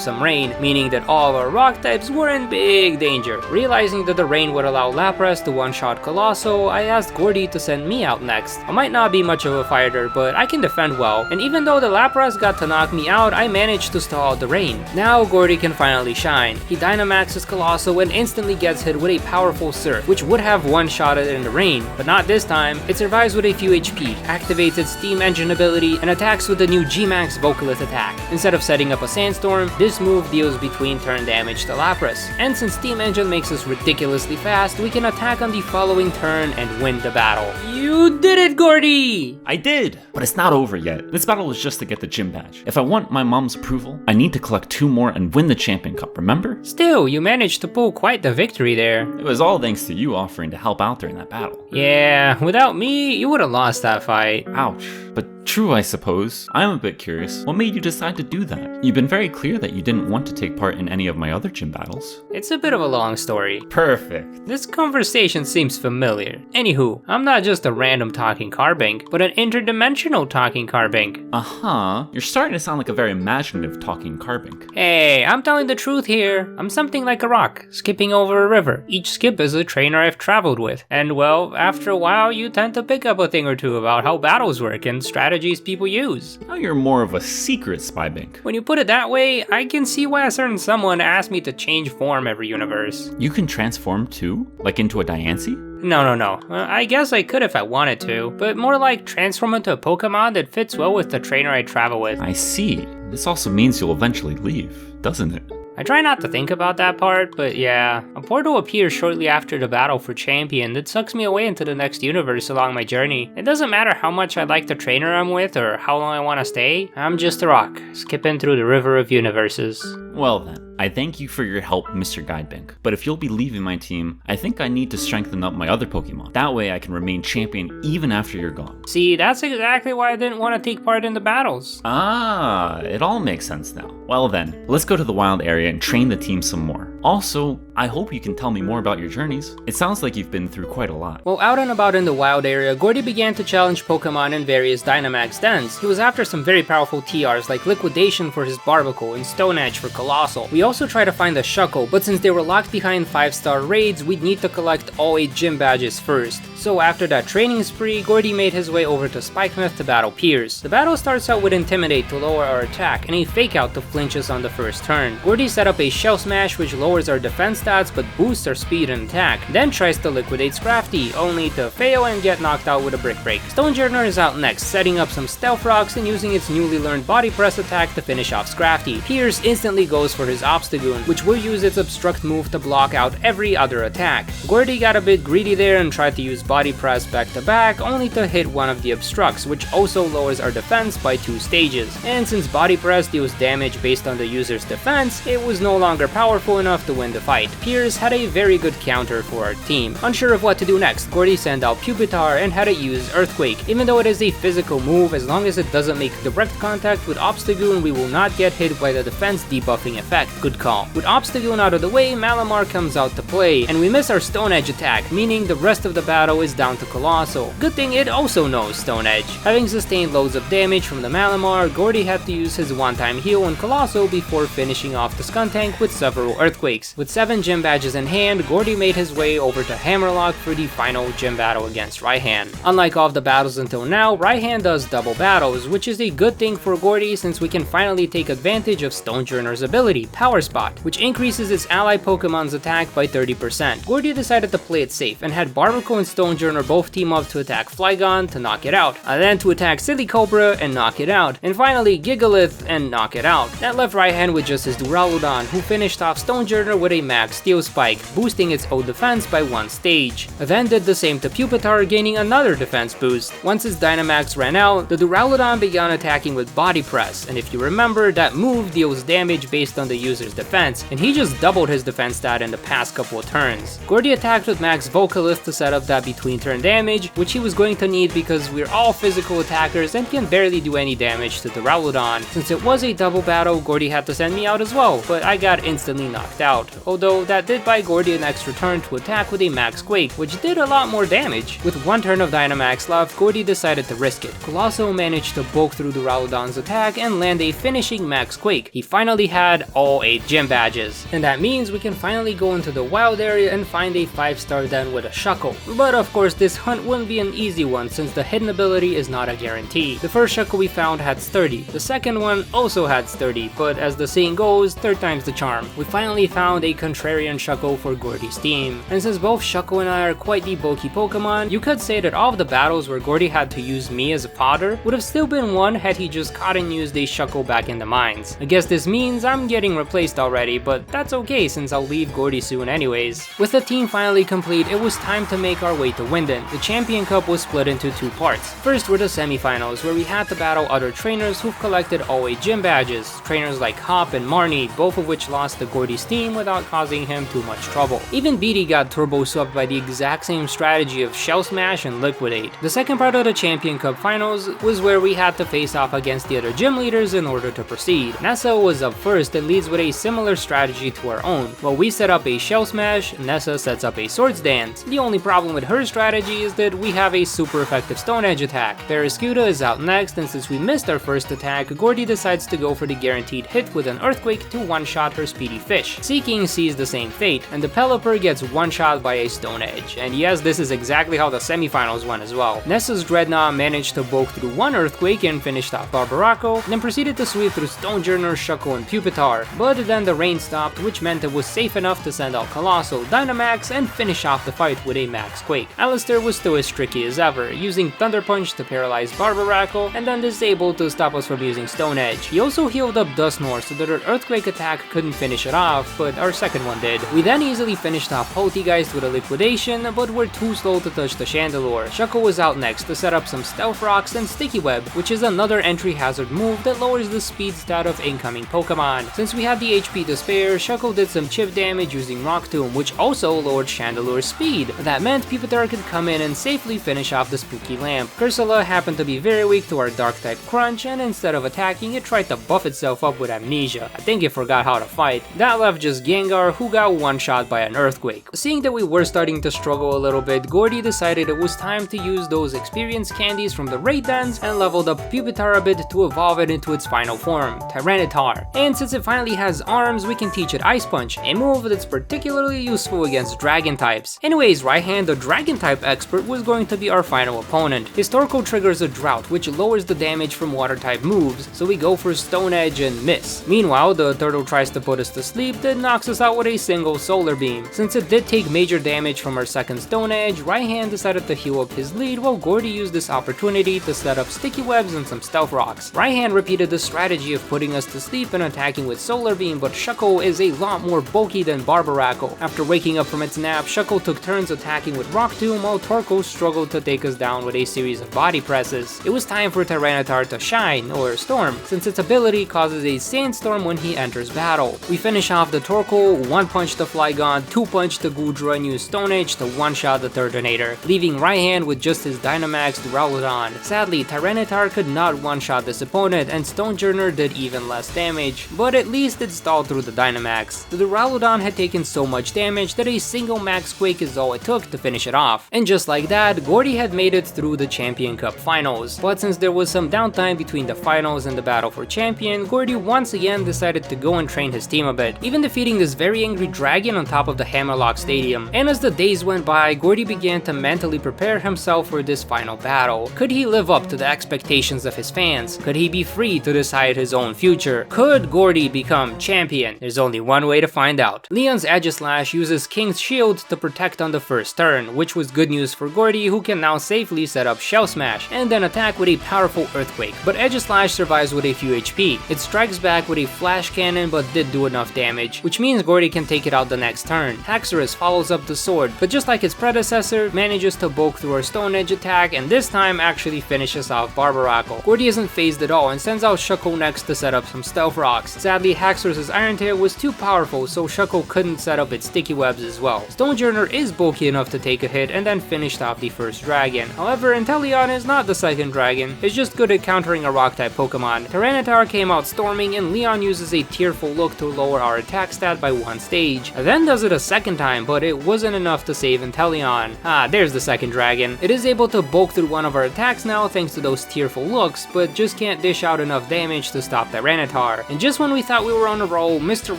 some rain, meaning that all of our rock types were in big danger. Realizing that the rain would allow Lapras to one-shot Colossal, I asked Gordie to send me out next. I might not be much of a fighter, but I can defend well, and even though the Lapras got to knock me out, I managed to stall the rain. Now Gordie can finally shine. He Dynamaxes Colossal and instantly gets hit with a powerful Surf, which would have one-shotted in the rain, but not this time. It survives with a few HP, activates its Steam Engine ability, and attacks with the new G-Max Vocalith attack. Instead of setting up a Sandstorm, this move deals between turn damage to Lapras. And since Steam Engine makes us ridiculously fast, we can attack on the following turn and win the battle. You did it, Gordie! I did, but it's not over yet. This battle is just to get the gym badge. If I want my mom's approval, I need to collect 2 more and win the Champion Cup, remember? Still, you managed to pull quite the victory there. It was all thanks to you offering to help out during that battle. Yeah, without me, you would have lost that fight. Ouch. But true, I suppose. I'm a bit curious. What made you decide to do that? You've been very clear that you didn't want to take part in any of my other gym battles. It's a bit of a long story. Perfect. This conversation seems familiar. Anywho, I'm not just a random talking Carbink, but an interdimensional talking Carbink. Uh-huh. You're starting to sound like a very imaginative talking Carbink. Hey, I'm telling the truth here. I'm something like a rock, skipping over a river. Each skip is a trainer I've traveled with. And well, after a while, you tend to pick up a thing or two about how battles work and strategies people use. Now you're more of a secret Spybink. When you put it that way, I can see why a certain someone asked me to change form every universe. You can transform too? Like into a Diancie? No. I guess I could if I wanted to, but more like transform into a Pokemon that fits well with the trainer I travel with. I see. This also means you'll eventually leave, doesn't it? I try not to think about that part, but yeah. A portal appears shortly after the battle for Champion that sucks me away into the next universe along my journey. It doesn't matter how much I like the trainer I'm with or how long I want to stay, I'm just a rock, skipping through the river of universes. Well then, I thank you for your help, Mr. Guidebink, but if you'll be leaving my team, I think I need to strengthen up my other Pokemon. That way I can remain champion even after you're gone. See, that's exactly why I didn't want to take part in the battles. Ah, it all makes sense now. Well then, let's go to the wild area and train the team some more. Also, I hope you can tell me more about your journeys. It sounds like you've been through quite a lot. Well, out and about in the wild area, Gordie began to challenge Pokemon in various Dynamax dens. He was after some very powerful TRs like Liquidation for his Barbacle and Stone Edge for Colossal. We also tried to find a Shuckle, but since they were locked behind 5-star raids, we'd need to collect all 8 gym badges first. So after that training spree, Gordie made his way over to Spikemouth to battle Piers. The battle starts out with Intimidate to lower our attack and a Fake Out to flinch us on the first turn. Gordie set up a Shell Smash which lowers our defense stat stats but boosts our speed and attack, then tries to liquidate Scrafty, only to fail and get knocked out with a Brick Break. Stonejourner is out next, setting up some Stealth Rocks and using its newly learned Body Press attack to finish off Scrafty. Pierce instantly goes for his Obstagoon, which will use its Obstruct move to block out every other attack. Gordie got a bit greedy there and tried to use Body Press back to back, only to hit one of the Obstructs, which also lowers our defense by 2 stages. And since Body Press deals damage based on the user's defense, it was no longer powerful enough to win the fight. Pierce had a very good counter for our team. Unsure of what to do next, Gordie sent out Pupitar and had it use Earthquake. Even though it is a physical move, as long as it doesn't make direct contact with Obstagoon, we will not get hit by the defense debuffing effect. Good call. With Obstagoon out of the way, Malamar comes out to play, and we miss our Stone Edge attack, meaning the rest of the battle is down to Colossal. Good thing it also knows Stone Edge. Having sustained loads of damage from the Malamar, Gordie had to use his one-time heal on Colossal before finishing off the Skuntank with several Earthquakes. With 7 gym badges in hand, Gordie made his way over to Hammerlock for the final gym battle against Raihan. Unlike all of the battles until now, Raihan does double battles, which is a good thing for Gordie since we can finally take advantage of Stonejourner's ability, Power Spot, which increases its ally Pokemon's attack by 30%. Gordie decided to play it safe and had Barbaco and Stonejourner both team up to attack Flygon to knock it out, and then to attack Silly Cobra and knock it out, and finally Gigalith and knock it out. That left Raihan with just his Duraludon, who finished off Stonejourner with a Max Steel Spike, boosting its own defense by 1 stage. Then did the same to Pupitar, gaining another defense boost. Once its Dynamax ran out, the Duraludon began attacking with Body Press, and if you remember, that move deals damage based on the user's defense, and he just doubled his defense stat in the past couple of turns. Gordie attacked with Max Vocalith to set up that between turn damage, which he was going to need because we're all physical attackers and can barely do any damage to the Duraludon. Since it was a double battle, Gordie had to send me out as well, but I got instantly knocked out, although that did buy Gordie an extra turn to attack with a Max Quake, which did a lot more damage. With 1 turn of Dynamax left, Gordie decided to risk it. Colossal managed to bulk through Duraludon's attack and land a finishing Max Quake. He finally had all 8 gym badges, and that means we can finally go into the wild area and find a 5-star den with a Shuckle. But of course this hunt wouldn't be an easy one since the hidden ability is not a guarantee. The first Shuckle we found had Sturdy, the second one also had Sturdy, but as the saying goes, 3rd time's the charm. We finally found a contrarian Shuckle for Gordie's team, and since both Shuckle and I are quite the bulky Pokemon, you could say that all of the battles where Gordie had to use me as a fodder would have still been won had he just caught and used a Shuckle back in the mines. I guess this means I'm getting replaced already, but that's okay since I'll leave Gordie soon anyways. With the team finally complete, it was time to make our way to Winden. The Champion Cup was split into 2 parts. First were the semifinals, where we had to battle other trainers who've collected all 8 gym badges, trainers like Hop and Marnie, both of which lost to Gordie's team without causing him too much trouble. Even Beatty got turbo swept by the exact same strategy of Shell Smash and Liquidate. The second part of the Champion Cup finals was where we had to face off against the other gym leaders in order to proceed. Nessa was up first and leads with a similar strategy to our own. While we set up a Shell Smash, Nessa sets up a Swords Dance. The only problem with her strategy is that we have a super effective Stone Edge attack. Barraskewda is out next, and since we missed our first attack, Gordie decides to go for the guaranteed hit with an Earthquake to one-shot her Speedy Fish. Seeking sees the same fate, and the Pelipper gets one-shot by a Stone Edge. And yes, this is exactly how the semifinals went as well. Nessa's Dreadnought managed to bulk through 1 Earthquake and finished off Barbaraco, then proceeded to sweep through Stonejourner, Shuckle, and Pupitar. But then the rain stopped, which meant it was safe enough to send out Colossal, Dynamax, and finish off the fight with a Max Quake. Allister was still as tricky as ever, using Thunder Punch to paralyze Barbaraco, and then Disable to stop us from using Stone Edge. He also healed up Dusknoir so that our Earthquake attack couldn't finish it off, but our second one did. We then easily finished off Poltegeist with a Liquidation, but were too slow to touch the Chandelure. Shuckle was out next to set up some Stealth Rocks and Sticky Web, which is another entry hazard move that lowers the speed stat of incoming Pokemon. Since we had the HP to spare, Shuckle did some chip damage using Rock Tomb, which also lowered Chandelure's speed. That meant Pupitar could come in and safely finish off the Spooky Lamp. Cursula happened to be very weak to our Dark-type Crunch, and instead of attacking, it tried to buff itself up with Amnesia. I think it forgot how to fight. That left just Gengar, who got one-shot by an Earthquake. Seeing that we were starting to struggle a little bit, Gordie decided it was time to use those experience candies from the raid dens and leveled up Pupitar a bit to evolve it into its final form, Tyranitar. And since it finally has arms, we can teach it Ice Punch, a move that's particularly useful against Dragon types. Anyways, Raihan, the Dragon type expert, was going to be our final opponent. Historical triggers a Drought, which lowers the damage from Water type moves, so we go for Stone Edge and miss. Meanwhile, the turtle tries to put us to sleep, then knocks us out with a single Solar Beam. Since it did take major damage from our second Stone Edge, Raihan decided to heal up his lead while Gordie used this opportunity to set up Sticky Webs and some Stealth Rocks. Raihan repeated the strategy of putting us to sleep and attacking with Solar Beam, but Shuckle is a lot more bulky than Barbarackle. After waking up from its nap, Shuckle took turns attacking with Rock Tomb while Torkoal struggled to take us down with a series of body presses. It was time for Tyranitar to shine, or storm, since its ability causes a sandstorm when he enters battle. We finish off the Torkoal, 1-punch the Flygon, 2-punch the Goodra and use Stone Edge to one-shot the Turtonator, leaving Raihan with just his Dynamax Duraludon. Sadly, Tyranitar could not one-shot this opponent, and Stonejourner did even less damage, but at least it stalled through the Dynamax. The Duraludon had taken so much damage that a single Max Quake is all it took to finish it off. And just like that, Gordie had made it through the Champion Cup finals. But since there was some downtime between the finals and the battle for champion, Gordie once again decided to go and train his team a bit, even defeating this very angry dragon on top of the Hammerlock Stadium. And as the days went by, Gordie began to mentally prepare himself for this final battle. Could he live up to the expectations of his fans? Could he be free to decide his own future? Could Gordie become champion? There's only one way to find out. Leon's Aegislash uses King's Shield to protect on the first turn, which was good news for Gordie, who can now safely set up Shell Smash and then attack with a powerful Earthquake. But Aegislash survives with a few HP. It strikes back with a Flash Cannon but did do enough damage, which means Gordie can take it out the next turn. Haxorus follows up the sword, but just like its predecessor, manages to bulk through our Stone Edge attack and this time actually finishes off Barbarackle. Gordie isn't phased at all and sends out Shuckle next to set up some Stealth Rocks. Sadly, Haxorus' Iron Tail was too powerful, so Shuckle couldn't set up its Sticky Webs as well. Stonejourner is bulky enough to take a hit and then finished off the first dragon. However, Inteleon is not the second dragon, it's just good at countering a rock-type Pokemon. Tyranitar came out storming and Leon uses a Tearful Look to lower our attack stat by 1 stage. Then does it a second time, but it wasn't enough to save Inteleon. There's the second dragon. It is able to bulk through one of our attacks now thanks to those Tearful Looks, but just can't dish out enough damage to stop Tyranitar. And just when we thought we were on a roll, Mr.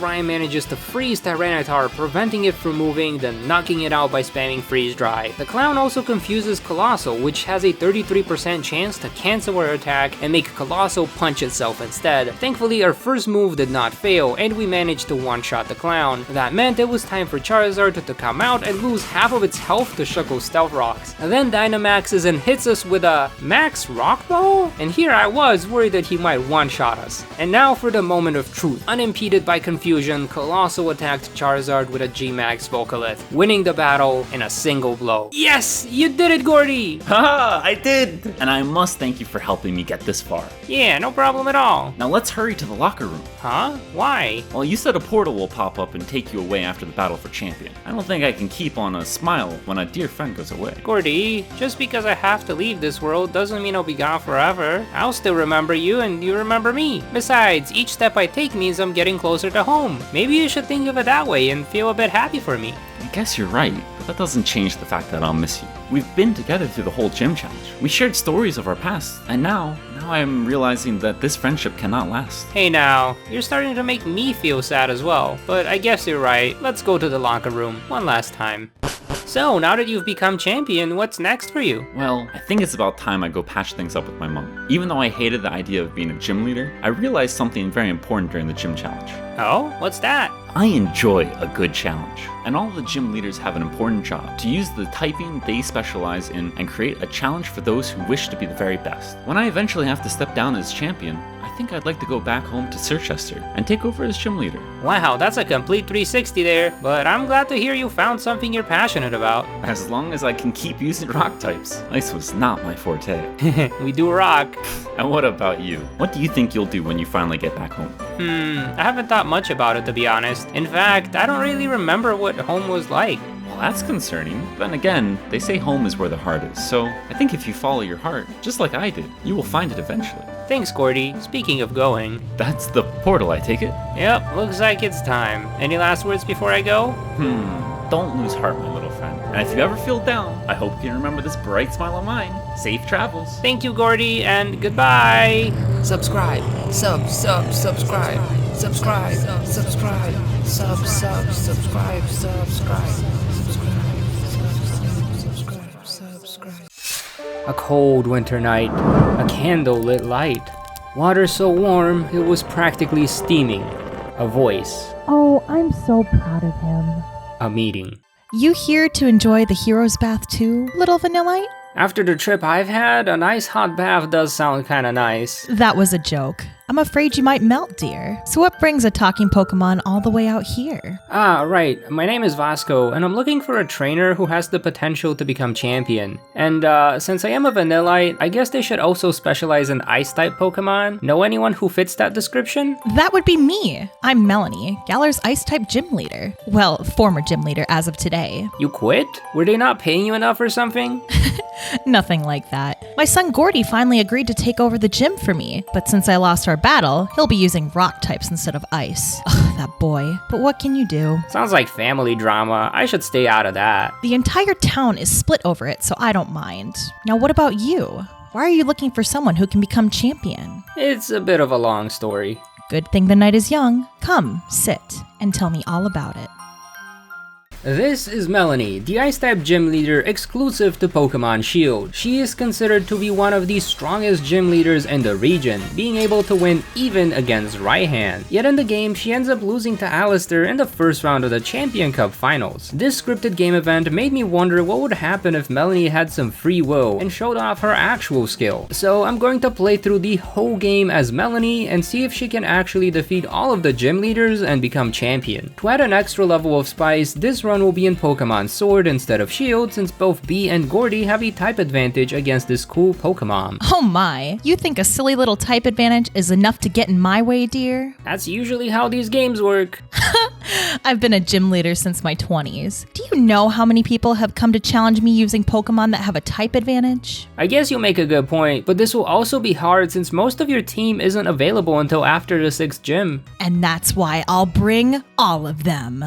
Ryan manages to freeze Tyranitar, preventing it from moving, then knocking it out by spamming Freeze Dry. The clown also confuses Colossal, which has a 33% chance to cancel our attack and make Colossal punch itself instead. Thankfully, our first move did not fail, and we managed to one-shot the clown. That meant it was time for Charizard to come out and lose half of its health to Shuckle's Stealth Rocks. And then Dynamaxes and hits us with a Max Rock Ball? And here I was worried that he might one-shot us. And now for the moment of truth. Unimpeded by confusion, Colossal attacked Charizard with a G-Max Volcalith, winning the battle in a single blow. Yes! You did it, Gordie! Haha, I did! And I must thank you for helping me get this far. Yeah, no problem at all. Now let's hurry to the locker room. Huh? Why? Well, you said a portal will pop up and take you away after the battle for champion. I don't think I can keep on a smile when a dear friend goes away. Gordie, just because I have to leave this world doesn't mean I'll be gone forever. I'll still remember you and you remember me. Besides, each step I take means I'm getting closer to home. Maybe you should think of it that way and feel a bit happy for me. I guess you're right, but that doesn't change the fact that I'll miss you. We've been together through the whole gym challenge. We shared stories of our past, and now I'm realizing that this friendship cannot last. Hey now, you're starting to make me feel sad as well, but I guess you're right. Let's go to the locker room one last time. So, now that you've become champion, what's next for you? Well, I think it's about time I go patch things up with my mom. Even though I hated the idea of being a gym leader, I realized something very important during the gym challenge. Oh? What's that? I enjoy a good challenge, and all the gym leaders have an important job to use the typing they specialize in and create a challenge for those who wish to be the very best. When I eventually have to step down as champion, I think I'd like to go back home to Circhester and take over as gym leader. Wow, that's a complete 360 there, but I'm glad to hear you found something you're passionate about. As long as I can keep using rock types. Ice was not my forte. We do rock. And what about you? What do you think you'll do when you finally get back home? I haven't thought much about it, to be honest. In fact, I don't really remember what home was like. Well, that's concerning. Then again, they say home is where the heart is, so I think if you follow your heart, just like I did, you will find it eventually. Thanks, Gordie. Speaking of going. That's the portal, I take it? Yep, looks like it's time. Any last words before I go? Don't lose heart, my little friend. And if you ever feel down, I hope you can remember this bright smile of mine. Safe travels. Thank you, Gordie, and goodbye. Subscribe. Subscribe. Subscribe. A cold winter night, a candle-lit light. Water so warm it was practically steaming. A voice. Oh, I'm so proud of him. A meeting. You here to enjoy the hero's bath too, little Vanillite? After the trip I've had, a nice hot bath does sound kinda nice. That was a joke. I'm afraid you might melt, dear. So what brings a talking Pokemon all the way out here? Ah, right. My name is Vasko, and I'm looking for a trainer who has the potential to become champion. And since I am a Vanillite, I guess they should also specialize in Ice-type Pokemon. Know anyone who fits that description? That would be me. I'm Melony, Galar's Ice-type gym leader. Well, former gym leader as of today. You quit? Were they not paying you enough or something? Nothing like that. My son Gordie finally agreed to take over the gym for me, but since I lost our battle, he'll be using rock types instead of ice. Ugh, that boy. But what can you do? Sounds like family drama. I should stay out of that. The entire town is split over it, so I don't mind. Now what about you? Why are you looking for someone who can become champion? It's a bit of a long story. Good thing the night is young. Come, sit, and tell me all about it. This is Melony, the Ice-type gym leader exclusive to Pokemon Shield. She is considered to be one of the strongest gym leaders in the region, being able to win even against Raihan. Yet in the game, she ends up losing to Allister in the first round of the Champion Cup finals. This scripted game event made me wonder what would happen if Melony had some free will and showed off her actual skill. So I'm going to play through the whole game as Melony and see if she can actually defeat all of the gym leaders and become champion. To add an extra level of spice, this run will be in Pokemon Sword instead of Shield, since both Bea and Gordie have a type advantage against this cool Pokemon. Oh my, you think a silly little type advantage is enough to get in my way, dear? That's usually how these games work. I've been a gym leader since my 20s. Do you know how many people have come to challenge me using Pokemon that have a type advantage? I guess you make a good point, but this will also be hard since most of your team isn't available until after the 6th gym. And that's why I'll bring all of them.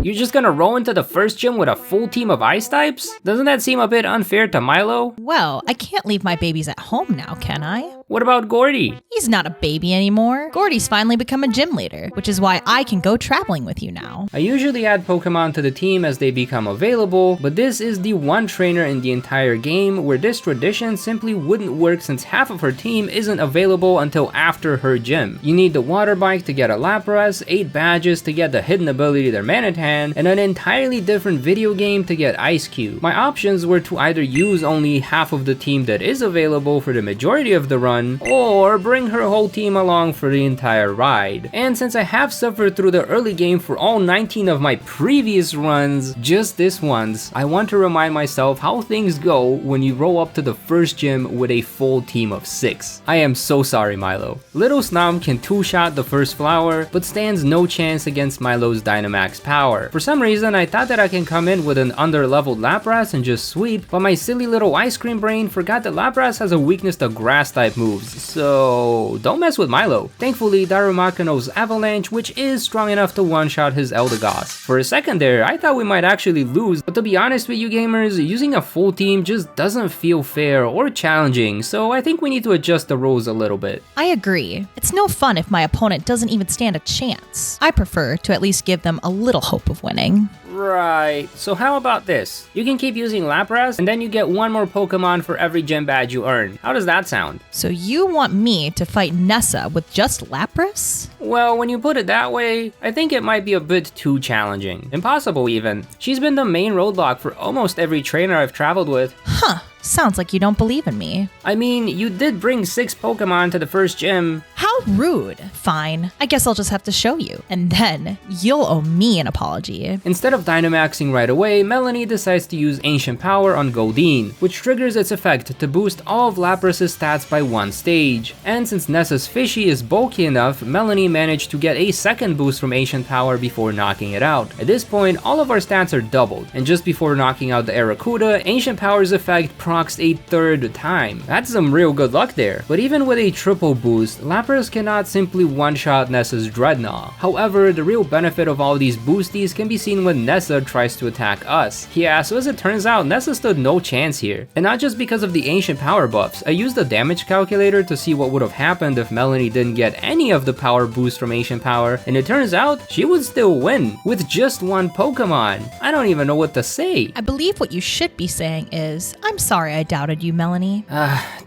You're just gonna roll into the first gym with a full team of ice types? Doesn't that seem a bit unfair to Milo? Well, I can't leave my babies at home now, can I? What about Gordie? He's not a baby anymore. Gordie's finally become a gym leader, which is why I can go traveling with you now. I usually add Pokemon to the team as they become available, but this is the one trainer in the entire game where this tradition simply wouldn't work since half of her team isn't available until after her gym. You need the water bike to get a Lapras, 8 badges to get the hidden ability their Manitan, and an entirely different video game to get Ice Cube. My options were to either use only half of the team that is available for the majority of the run, or bring her whole team along for the entire ride. And since I have suffered through the early game for all 19 of my previous runs, just this once, I want to remind myself how things go when you roll up to the first gym with a full team of 6. I am so sorry, Milo. Little Snom can 2-shot the first flower, but stands no chance against Milo's Dynamax power. For some reason, I thought that I can come in with an under-leveled Lapras and just sweep, but my silly little ice cream brain forgot that Lapras has a weakness to grass-type moves, so don't mess with Milo. Thankfully, Darumaka knows Avalanche, which is strong enough to one-shot his Eldegoss. For a second there, I thought we might actually lose, but to be honest with you gamers, using a full team just doesn't feel fair or challenging, so I think we need to adjust the rules a little bit. I agree. It's no fun if my opponent doesn't even stand a chance. I prefer to at least give them a little hope of winning. Right, so how about this? You can keep using Lapras, and then you get one more Pokemon for every gym badge you earn. How does that sound? So you want me to fight Nessa with just Lapras? Well, when you put it that way, I think it might be a bit too challenging. Impossible even. She's been the main roadblock for almost every trainer I've traveled with. Huh. Sounds like you don't believe in me. I mean, you did bring 6 Pokemon to the first gym. How rude. Fine. I guess I'll just have to show you. And then, you'll owe me an apology. Instead of Dynamaxing right away, Melony decides to use Ancient Power on Goldeen, which triggers its effect to boost all of Lapras' stats by 1 stage. And since Nessa's Fishy is bulky enough, Melony managed to get a second boost from Ancient Power before knocking it out. At this point, all of our stats are doubled, and just before knocking out the Arrokuda, Ancient Power's effect procs a 3rd time. That's some real good luck there. But even with a triple boost, Lapras cannot simply one-shot Nessa's Dreadnought. However, the real benefit of all these boosties can be seen when Nessa tries to attack us. Yeah, so as it turns out, Nessa stood no chance here. And not just because of the Ancient Power buffs. I used the damage calculator to see what would have happened if Melony didn't get any of the power boost from Ancient Power, and it turns out she would still win with just 1 Pokemon. I don't even know what to say. I believe what you should be saying is, I'm sorry I doubted you, Melony.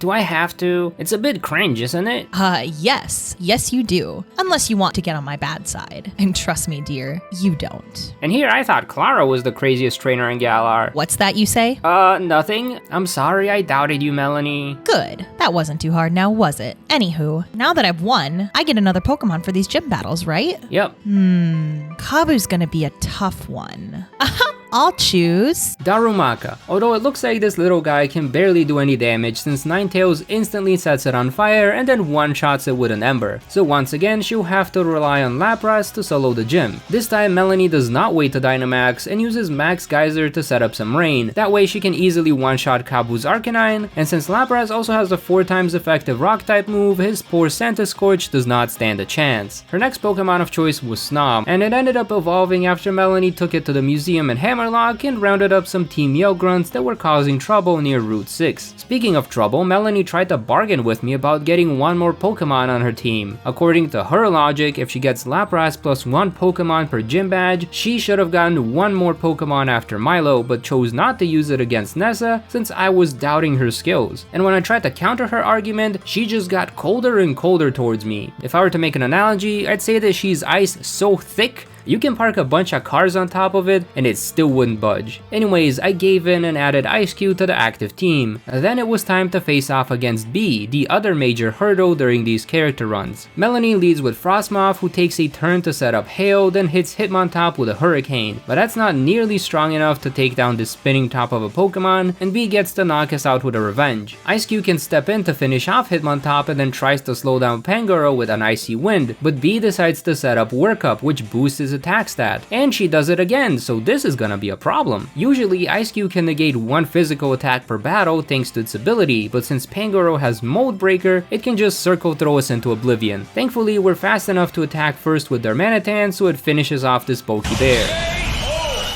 Do I have to? It's a bit cringe, isn't it? Yes. Yes, you do. Unless you want to get on my bad side. And trust me, dear, you don't. And here I thought Klara was the craziest trainer in Galar. What's that you say? Nothing. I'm sorry I doubted you, Melony. Good. That wasn't too hard now, was it? Anywho, now that I've won, I get another Pokemon for these gym battles, right? Yep. Kabu's gonna be a tough one. I'll choose Darumaka. Although it looks like this little guy can barely do any damage since Ninetales instantly sets it on fire and then one-shots it with an ember. So once again, she'll have to rely on Lapras to solo the gym. This time, Melony does not wait to Dynamax and uses Max Geyser to set up some rain. That way she can easily one-shot Kabu's Arcanine, and since Lapras also has a 4 times effective Rock-type move, his poor Scorch does not stand a chance. Her next Pokemon of choice was Snob, and it ended up evolving after Melony took it to the museum in Hammerlock and rounded up some Team Yell Grunts that were causing trouble near Route 6. Speaking of trouble, Melony tried to bargain with me about getting one more Pokemon on her team. According to her logic, if she gets Lapras plus 1 Pokemon per gym badge, she should have gotten 1 more Pokemon after Milo, but chose not to use it against Nessa since I was doubting her skills. And when I tried to counter her argument, she just got colder and colder towards me. If I were to make an analogy, I'd say that she's ice so thick you can park a bunch of cars on top of it and it still wouldn't budge. Anyways, I gave in and added Ice Cube to the active team. Then it was time to face off against Bea, the other major hurdle during these character runs. Melony leads with Frostmoth, who takes a turn to set up Hail, then hits Hitmontop with a Hurricane. But that's not nearly strong enough to take down the spinning top of a Pokemon, and Bea gets to knock us out with a Revenge. Ice Cube can step in to finish off Hitmontop and then tries to slow down Pangoro with an Icy Wind, but Bea decides to set up Work Up, which boosts his attack stat. And she does it again, so this is gonna be a problem. Usually, Ice Cube can negate 1 physical attack per battle thanks to its ability, but since Pangoro has Mold Breaker, it can just circle throw us into oblivion. Thankfully, we're fast enough to attack first with Darmanitan, so it finishes off this bulky bear.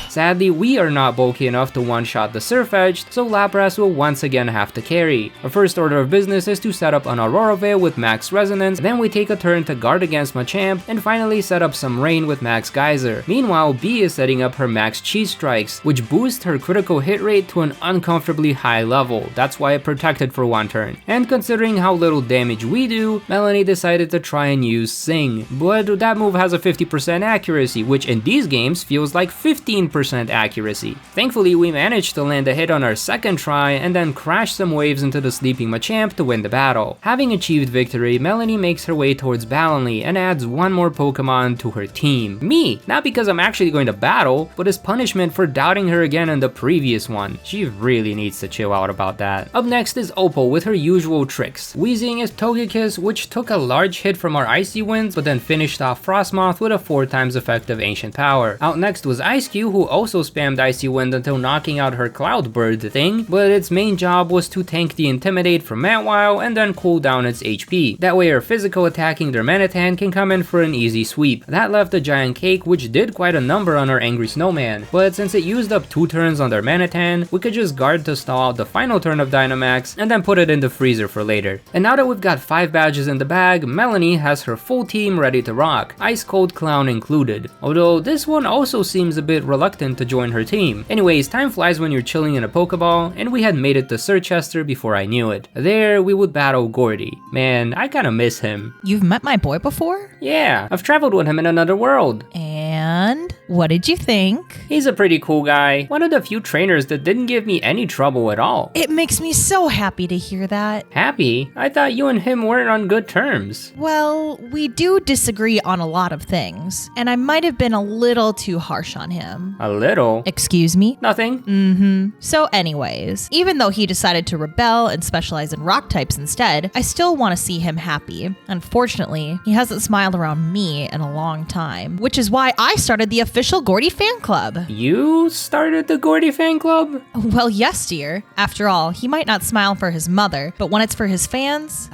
Sadly, we are not bulky enough to one-shot the Surf Edge, so Lapras will once again have to carry. Our first order of business is to set up an Aurora Veil with Max Resonance, then we take a turn to guard against Machamp, and finally set up some Rain with Max Geyser. Meanwhile, Bea is setting up her Max Cheese Strikes, which boost her critical hit rate to an uncomfortably high level. That's why it protected for 1 turn. And considering how little damage we do, Melony decided to try and use Sing, but that move has a 50% accuracy, which in these games feels like 15% accuracy. Thankfully, we managed to land a hit on our second try and then crash some waves into the sleeping Machamp to win the battle. Having achieved victory, Melony makes her way towards Balonly and adds 1 more Pokemon to her team. Me! Not because I'm actually going to battle, but as punishment for doubting her again in the previous one. She really needs to chill out about that. Up next is Opal with her usual tricks. Wheezing is Togekiss, which took a large hit from our Icy Winds, but then finished off Frostmoth with a 4 times effective Ancient Power. Out next was Ice Cube, who also spammed Icy Wind until knocking out her Cloud Bird thing, but its main job was to tank the Intimidate from Mantile and then cool down its HP. That way her physical attacking Darmanitan can come in for an easy sweep. That left a Giant Cake, which did quite a number on our Angry Snowman, but since it used up 2 turns on Darmanitan, we could just guard to stall out the final turn of Dynamax and then put it in the freezer for later. And now that we've got 5 badges in the bag, Melony has her full team ready to rock, Ice Cold Clown included. Although this one also seems a bit reluctant to join her team. Anyways, time flies when you're chilling in a Pokeball, and we had made it to Circhester before I knew it. There, we would battle Gordie. Man, I kinda miss him. You've met my boy before? Yeah, I've traveled with him in another world. And what did you think? He's a pretty cool guy. One of the few trainers that didn't give me any trouble at all. It makes me so happy to hear that. Happy? I thought you and him weren't on good terms. Well, we do disagree on a lot of things, and I might have been a little too harsh on him. A little? Excuse me? Nothing. So anyways, even though he decided to rebel and specialize in rock types instead, I still want to see him happy. Unfortunately, he hasn't smiled around me in a long time, which is why I started the official Gordie fan club. You started the Gordie fan club? Well, yes, dear. After all, he might not smile for his mother, but when it's for his fans,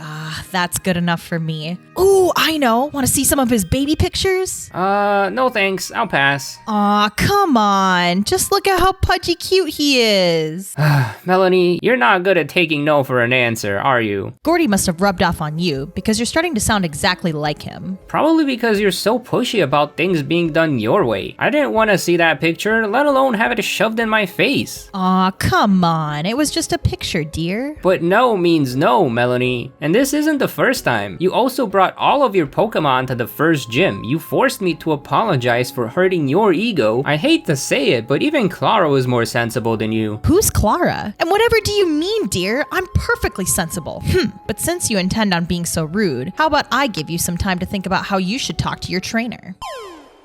that's good enough for me. Ooh, I know. Want to see some of his baby pictures? No thanks. I'll pass. Aw, come on. Just look at how pudgy cute he is. Melony, you're not good at taking no for an answer, are you? Gordie must have rubbed off on you because you're starting to sound exactly like him. Probably because you're so pushy about things being done your way. way. I didn't want to see that picture, let alone have it shoved in my face. Aw, come on. It was just a picture, dear. But no means no, Melony. And this isn't the first time. You also brought all of your Pokemon to the first gym. You forced me to apologize for hurting your ego. I hate to say it, but even Klara was more sensible than you. Who's Klara? And whatever do you mean, dear? I'm perfectly sensible. But since you intend on being so rude, how about I give you some time to think about how you should talk to your trainer?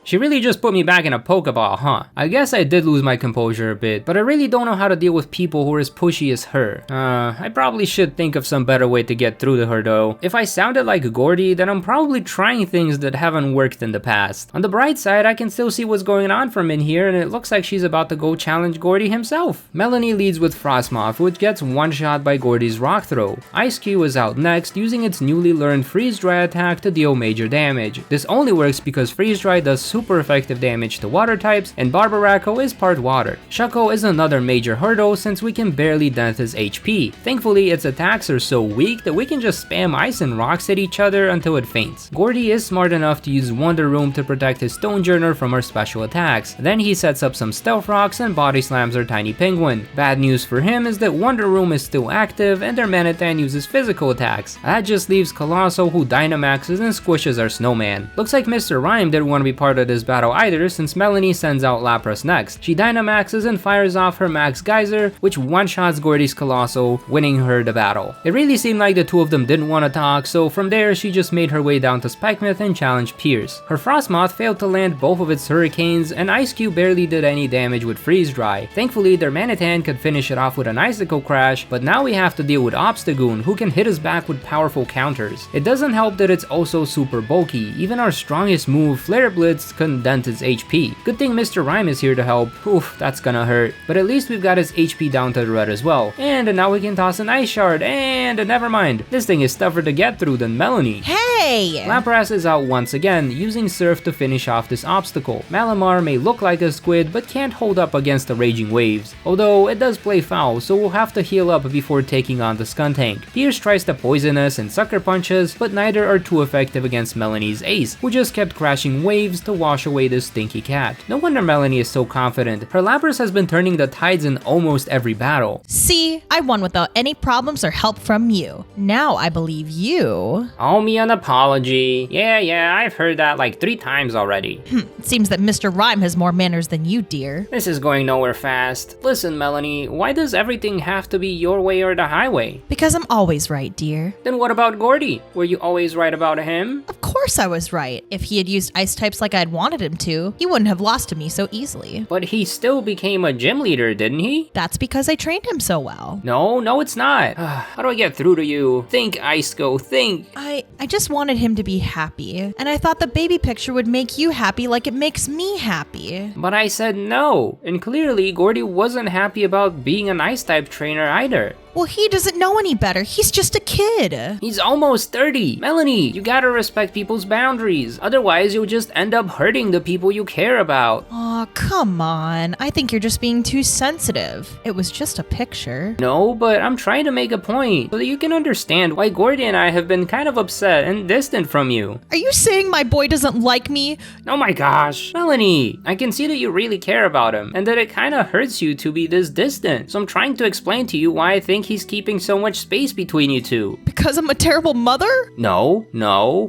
She really just put me back in a Pokeball, huh? I guess I did lose my composure a bit, but I really don't know how to deal with people who are as pushy as her. I probably should think of some better way to get through to her though. If I sounded like Gordie, then I'm probably trying things that haven't worked in the past. On the bright side, I can still see what's going on from in here, and it looks like she's about to go challenge Gordie himself. Melony leads with Frostmoth, which gets one-shot by Gordie's Rock Throw. Ice Cube is out next, using its newly learned Freeze Dry attack to deal major damage. This only works because Freeze Dry does super effective damage to water types, and Barbaraco is part water. Shuckle is another major hurdle since we can barely dent his HP. Thankfully, its attacks are so weak that we can just spam ice and rocks at each other until it faints. Gordie is smart enough to use Wonder Room to protect his Stonejourner from her special attacks. Then he sets up some Stealth Rocks and body slams our Tiny Penguin. Bad news for him is that Wonder Room is still active and their Manitan uses physical attacks. That just leaves Colossal, who Dynamaxes and squishes our Snowman. Looks like Mr. Rhyme didn't want to be part of this battle either, since Melony sends out Lapras next. She Dynamaxes and fires off her Max Geyser, which one-shots Gordie's Colossal, winning her the battle. It really seemed like the two of them didn't want to talk, so from there she just made her way down to Spikemuth and challenged Pierce. Her Frostmoth failed to land both of its Hurricanes, and Ice Cube barely did any damage with Freeze Dry. Thankfully, their Manitan could finish it off with an Icicle Crash, but now we have to deal with Obstagoon, who can hit us back with powerful counters. It doesn't help that it's also super bulky. Even our strongest move, Flare Blitz, couldn't dent its HP. Good thing Mr. Rhyme is here to help. Oof, that's gonna hurt. But at least we've got his HP down to the red as well. And now we can toss an Ice Shard, and never mind. This thing is tougher to get through than Melony. Hey! Lapras is out once again, using Surf to finish off this obstacle. Malamar may look like a squid, but can't hold up against the raging waves. Although, it does play foul, so we'll have to heal up before taking on the Skuntank. Pierce tries to poison us and Sucker Punches, but neither are too effective against Melony's Ace, who just kept crashing waves to wash away this stinky cat. No wonder Melony is so confident. Her Lapras has been turning the tides in almost every battle. See, I won without any problems or help from you. Now I believe you. Owe me an apology. Yeah, I've heard that like 3 times already. It seems that Mr. Rhyme has more manners than you, dear. This is going nowhere fast. Listen, Melony, why does everything have to be your way or the highway? Because I'm always right, dear. Then what about Gordie? Were you always right about him? Of course I was right. If he had used ice types like I'd wanted him to, he wouldn't have lost to me so easily. But he still became a gym leader, didn't he? That's because I trained him so well. No, it's not. How do I get through to you? Think, Iceco, think. I just wanted him to be happy, and I thought the baby picture would make you happy like it makes me happy. But I said no, and clearly Gordie wasn't happy about being an ice-type trainer either. Well, he doesn't know any better. He's just a kid. He's almost 30. Melony, you gotta respect people's boundaries. Otherwise, you'll just end up hurting the people you care about. Aw, come on. I think you're just being too sensitive. It was just a picture. No, but I'm trying to make a point so that you can understand why Gordie and I have been kind of upset and distant from you. Are you saying my boy doesn't like me? Oh my gosh. Melony, I can see that you really care about him and that it kind of hurts you to be this distant. So I'm trying to explain to you why I think he's keeping so much space between you two. Because I'm a terrible mother? No.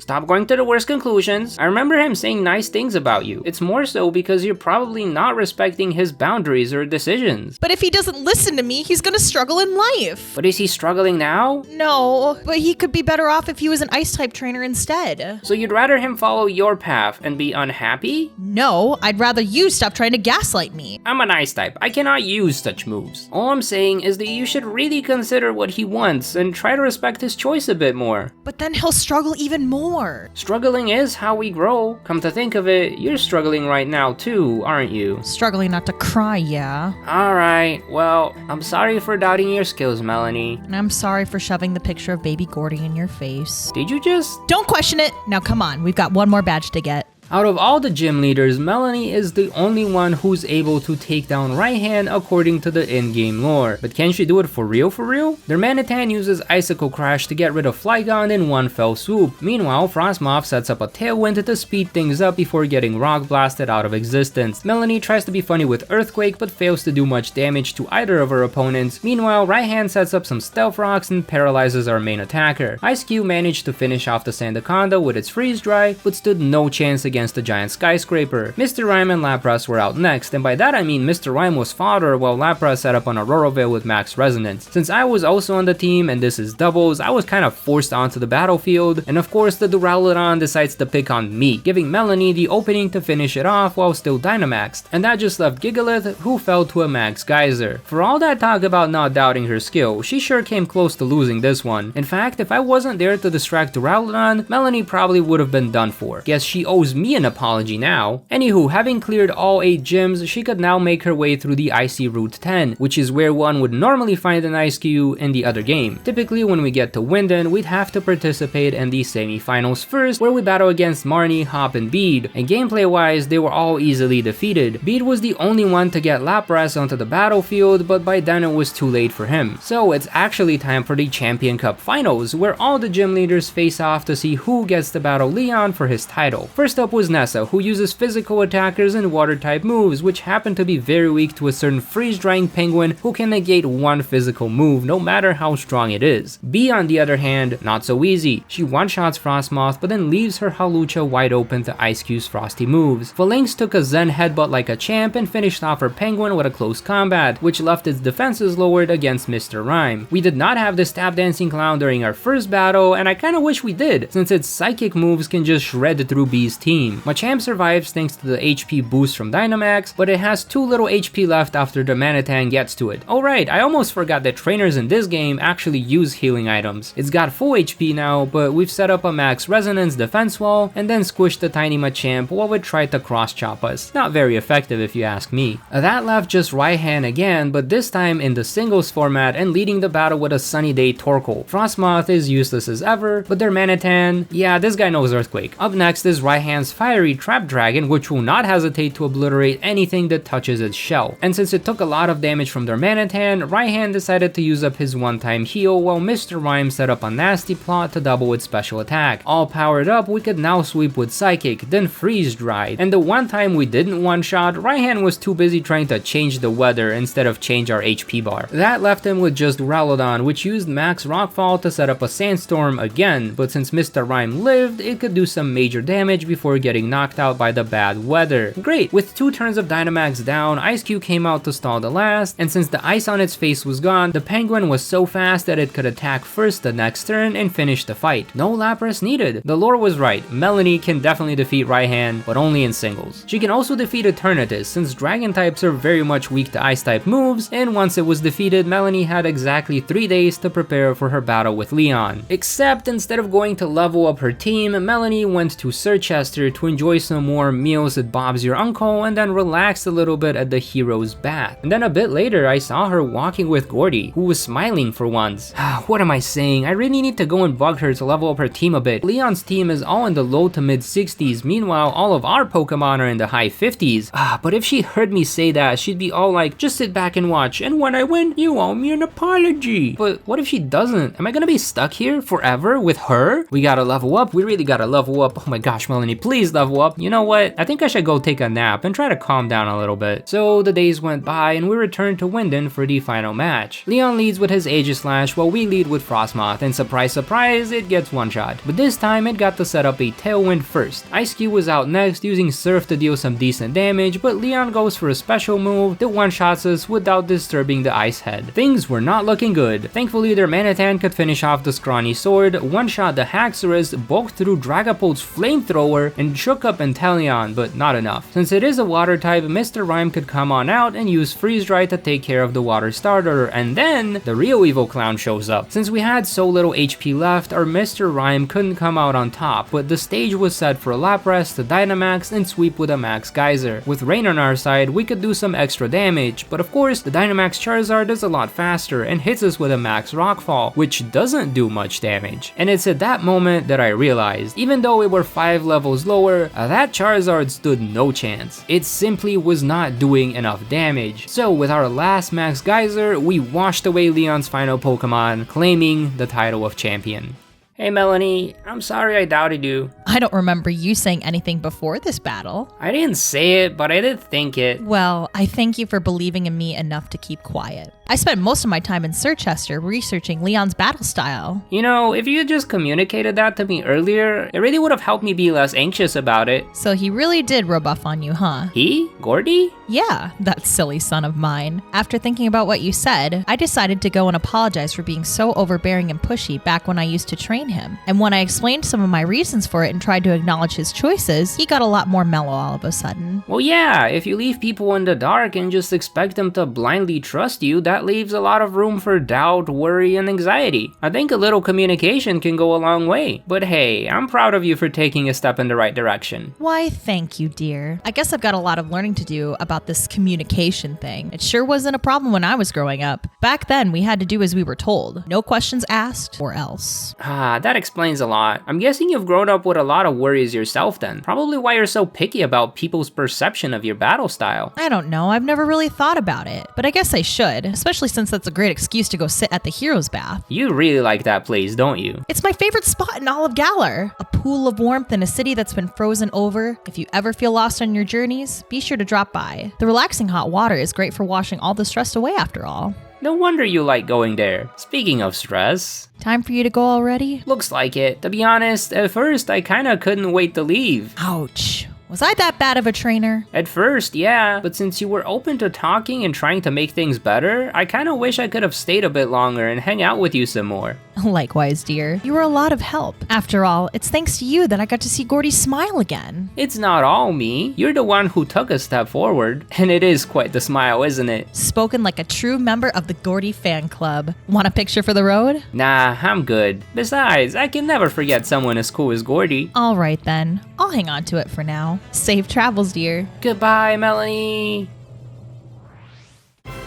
Stop going to the worst conclusions. I remember him saying nice things about you. It's more so because you're probably not respecting his boundaries or decisions. But if he doesn't listen to me, he's gonna struggle in life. But is he struggling now? No, but he could be better off if he was an ice-type trainer instead. So you'd rather him follow your path and be unhappy? No, I'd rather you stop trying to gaslight me. I'm an ice-type. I cannot use such moves. All I'm saying is that you should really consider what he wants and try to respect his choice a bit more. But then he'll struggle even more. Struggling is how we grow. Come to think of it, you're struggling right now too, aren't you? Struggling not to cry, yeah. Alright, well, I'm sorry for doubting your skills, Melony. And I'm sorry for shoving the picture of baby Gordie in your face. Did you just? Don't question it! Now come on, we've got one more badge to get. Out of all the gym leaders, Melony is the only one who's able to take down Raihan according to the in-game lore. But can she do it for real for real? Their Manitan uses Icicle Crash to get rid of Flygon in one fell swoop. Meanwhile, Frostmoth sets up a Tailwind to speed things up before getting Rock Blasted out of existence. Melony tries to be funny with Earthquake but fails to do much damage to either of her opponents. Meanwhile, Raihan sets up some Stealth Rocks and paralyzes our main attacker. Ice-Cube managed to finish off the Sandaconda with its Freeze Dry, but stood no chance against the giant Skyscraper. Mr. Rime and Lapras were out next, and by that I mean Mr. Rime was fodder while Lapras set up on Aurora Veil with Max Resonance. Since I was also on the team and this is doubles, I was kind of forced onto the battlefield, and of course the Duraludon decides to pick on me, giving Melony the opening to finish it off while still Dynamaxed, and that just left Gigalith, who fell to a Max Geyser. For all that talk about not doubting her skill, she sure came close to losing this one. In fact, if I wasn't there to distract Duraludon, Melony probably would have been done for. Guess she owes me an apology now. Anywho, having cleared all 8 gyms, she could now make her way through the Icy Route 10, which is where one would normally find an Ice Cube in the other game. Typically when we get to Winden, we'd have to participate in the semi-finals first, where we battle against Marnie, Hop, and Bede, and gameplay wise they were all easily defeated. Bede was the only one to get Lapras onto the battlefield, but by then it was too late for him. So it's actually time for the Champion Cup Finals, where all the gym leaders face off to see who gets to battle Leon for his title. First up was Nessa, who uses physical attackers and water type moves, which happen to be very weak to a certain freeze drying penguin who can negate one physical move no matter how strong it is. Bea on the other hand, not so easy. She one-shots Frostmoth but then leaves her Hawlucha wide open to Ice Cube's frosty moves. Phalanx took a Zen headbutt like a champ and finished off her penguin with a close combat, which left its defenses lowered against Mr. Rime. We did not have the Tap Dancing Clown during our first battle, and I kinda wish we did, since its psychic moves can just shred through Bea's team. Machamp survives thanks to the HP boost from Dynamax, but it has too little HP left after the Manitan gets to it. Oh right, I almost forgot that trainers in this game actually use healing items. It's got full HP now, but we've set up a Max Resonance defense wall and then squished the tiny Machamp while it tried to cross chop us. Not very effective if you ask me. That left just Raihan again, but this time in the singles format and leading the battle with a Sunny Day Torkoal. Frostmoth is useless as ever, but their Manitan, yeah, this guy knows Earthquake. Up next is Raihan's Fiery Trap Dragon, which will not hesitate to obliterate anything that touches its shell. And since it took a lot of damage from their Manitan, Raihan decided to use up his one-time heal while Mr. Rime set up a nasty plot to double its special attack. All powered up, we could now sweep with Psychic, then Freeze Dried. And the one time we didn't one-shot, Raihan was too busy trying to change the weather instead of change our HP bar. That left him with just Duraludon, which used Max Rockfall to set up a Sandstorm again, but since Mr. Rime lived, it could do some major damage before getting knocked out by the bad weather. Great! With 2 turns of Dynamax down, Ice Cube came out to stall the last, and since the ice on its face was gone, the penguin was so fast that it could attack first the next turn and finish the fight. No Lapras needed. The lore was right, Melony can definitely defeat Raihan, but only in singles. She can also defeat Eternatus, since dragon types are very much weak to ice type moves, and once it was defeated, Melony had exactly 3 days to prepare for her battle with Leon. Except instead of going to level up her team, Melony went to Circhester to enjoy some more meals at Bob's Your Uncle and then relaxed a little bit at the hero's bath. And then a bit later, I saw her walking with Gordie, who was smiling for once. What am I saying? I really need to go and bug her to level up her team a bit. Leon's team is all in the low to mid 60s, meanwhile all of our Pokemon are in the high 50s. But if she heard me say that, she'd be all like, just sit back and watch, and when I win, you owe me an apology. But what if she doesn't? Am I gonna be stuck here forever with her? We gotta level up, we really gotta level up. Oh my gosh, Melony, please level up. You know what? I think I should go take a nap and try to calm down a little bit. So the days went by and we returned to Winden for the final match. Leon leads with his Aegislash while we lead with Frostmoth, and surprise surprise, it gets one shot. But this time it got to set up a Tailwind first. Ice Cube was out next using Surf to deal some decent damage, but Leon goes for a special move that one-shots us without disturbing the Ice Head. Things were not looking good. Thankfully their Manitan could finish off the scrawny sword, one-shot the Haxorus, bulked through Dragapult's flamethrower, and shook up Inteleon, but not enough. Since it is a water type, Mr. Rime could come on out and use Freeze Dry to take care of the water starter, and then the real evil clown shows up. Since we had so little HP left, our Mr. Rime couldn't come out on top, but the stage was set for Lapras to Dynamax and sweep with a Max Geyser. With Rain on our side, we could do some extra damage, but of course the Dynamax Charizard is a lot faster and hits us with a Max Rockfall, which doesn't do much damage. And it's at that moment that I realized, even though we were 5 levels lower slower, that Charizard stood no chance. It simply was not doing enough damage. So with our last Max Geyser, we washed away Leon's final Pokemon, claiming the title of champion. Hey Melony, I'm sorry I doubted you. I don't remember you saying anything before this battle. I didn't say it, but I did think it. Well, I thank you for believing in me enough to keep quiet. I spent most of my time in Circhester researching Leon's battle style. You know, if you had just communicated that to me earlier, it really would have helped me be less anxious about it. So he really did rub off on you, huh? He? Gordie? Yeah, that silly son of mine. After thinking about what you said, I decided to go and apologize for being so overbearing and pushy back when I used to train him. And when I explained some of my reasons for it and tried to acknowledge his choices, he got a lot more mellow all of a sudden. Well, yeah, if you leave people in the dark and just expect them to blindly trust you, that leaves a lot of room for doubt, worry, and anxiety. I think a little communication can go a long way. But hey, I'm proud of you for taking a step in the right direction. Why, thank you, dear. I guess I've got a lot of learning to do about this communication thing. It sure wasn't a problem when I was growing up. Back then, we had to do as we were told. No questions asked, or else. That explains a lot. I'm guessing you've grown up with a lot of worries yourself then. Probably why you're so picky about people's perception of your battle style. I don't know, I've never really thought about it. But I guess I should, especially since that's a great excuse to go sit at the Hero's Bath. You really like that place, don't you? It's my favorite spot in all of Galar. A pool of warmth in a city that's been frozen over. If you ever feel lost on your journeys, be sure to drop by. The relaxing hot water is great for washing all the stress away after all. No wonder you like going there. Speaking of stress... Time for you to go already? Looks like it. To be honest, at first I kinda couldn't wait to leave. Ouch. Was I that bad of a trainer? At first, yeah, but since you were open to talking and trying to make things better, I kinda wish I could have stayed a bit longer and hang out with you some more. Likewise, dear. You were a lot of help. After all, it's thanks to you that I got to see Gordie smile again. It's not all me. You're the one who took a step forward. And it is quite the smile, isn't it? Spoken like a true member of the Gordie fan club. Want a picture for the road? Nah, I'm good. Besides, I can never forget someone as cool as Gordie. Alright then. I'll hang on to it for now. Safe travels, dear. Goodbye, Melony.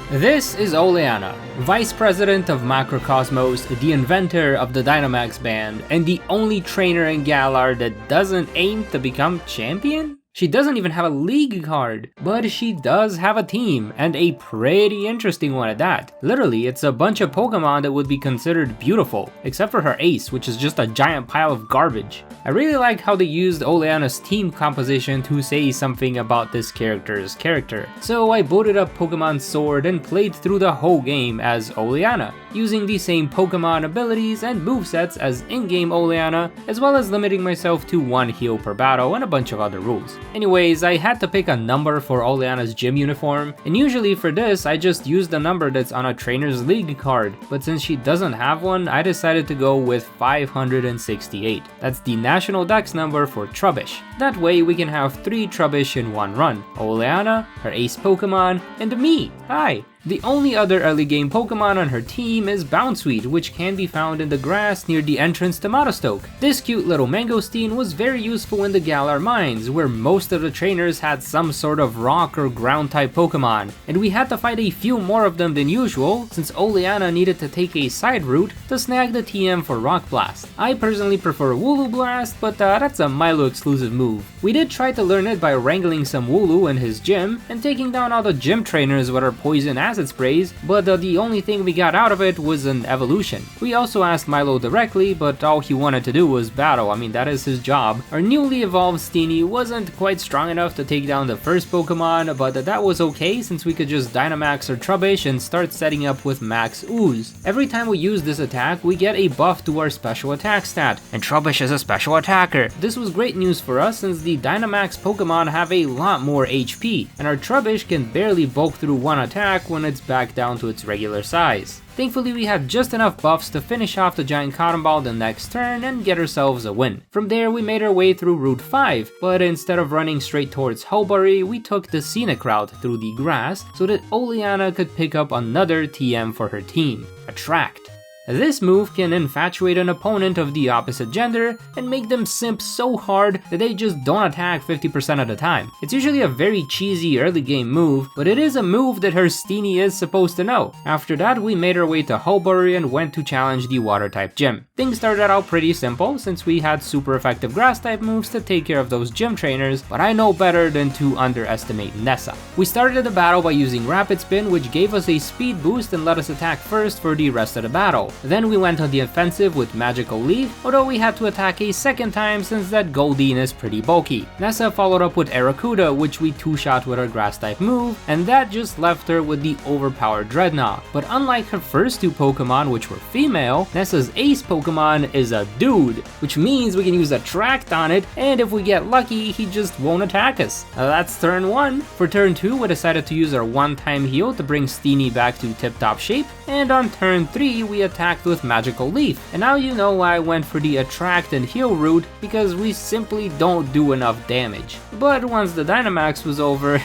This is Oleana, Vice President of Macrocosmos, the inventor of the Dynamax band, and the only trainer in Galar that doesn't aim to become champion? She doesn't even have a league card, but she does have a team, and a pretty interesting one at that. Literally, it's a bunch of Pokemon that would be considered beautiful, except for her ace, which is just a giant pile of garbage. I really like how they used Oleana's team composition to say something about this character's character. So I booted up Pokemon Sword and played through the whole game as Oleana, using the same Pokemon abilities and movesets as in-game Oleana, as well as limiting myself to 1 heal per battle and a bunch of other rules. Anyways, I had to pick a number for Oleana's gym uniform, and usually for this I just use the number that's on a trainer's league card, but since she doesn't have one, I decided to go with 568. That's the national dex number for Trubbish. That way we can have 3 Trubbish in one run: Oleana, her ace Pokemon, and me. Hi! The only other early game Pokemon on her team is Bounsweet, which can be found in the grass near the entrance to Motostoke. This cute little mangosteen was very useful in the Galar mines, where most of the trainers had some sort of rock or ground type Pokemon, and we had to fight a few more of them than usual, since Oleana needed to take a side route to snag the TM for Rock Blast. I personally prefer Wooloo-Blast, but that's a Milo exclusive move. We did try to learn it by wrangling some Wooloo in his gym, and taking down all the gym trainers with our poison acid sprays, but the only thing we got out of it was an evolution. We also asked Milo directly, but all he wanted to do was battle. I mean, that is his job. Our newly evolved Steenie wasn't quite strong enough to take down the first Pokemon, but that was okay since we could just Dynamax or Trubbish and start setting up with Max Ooze. Every time we use this attack, we get a buff to our special attack stat, and Trubbish is a special attacker. This was great news for us since the Dynamax Pokemon have a lot more HP, and our Trubbish can barely bulk through one attack when it's back down to its regular size. Thankfully, we had just enough buffs to finish off the giant cotton ball the next turn and get ourselves a win. From there, we made our way through Route 5, but instead of running straight towards Hulbury, we took the scenic route through the grass so that Oleana could pick up another TM for her team, Attract. This move can infatuate an opponent of the opposite gender and make them simp so hard that they just don't attack 50% of the time. It's usually a very cheesy early game move, but it is a move that her Steenie is supposed to know. After that, we made our way to Hobury and went to challenge the water type gym. Things started out pretty simple since we had super effective grass type moves to take care of those gym trainers, but I know better than to underestimate Nessa. We started the battle by using Rapid Spin, which gave us a speed boost and let us attack first for the rest of the battle. Then we went on the offensive with Magical Leaf, although we had to attack a second time since that Goldeen is pretty bulky. Nessa followed up with Aracuda, which we two-shot with our grass type move, and that just left her with the overpowered Dreadnought. But unlike her first two Pokemon, which were female, Nessa's ace Pokemon is a dude, which means we can use Attract on it, and if we get lucky, he just won't attack us. That's turn 1. For turn 2, we decided to use our one-time heal to bring Steenie back to tip-top shape, and on turn 3, we attacked with Magical Leaf. And now you know why I went for the Attract and heal route, because we simply don't do enough damage. But once the Dynamax was over,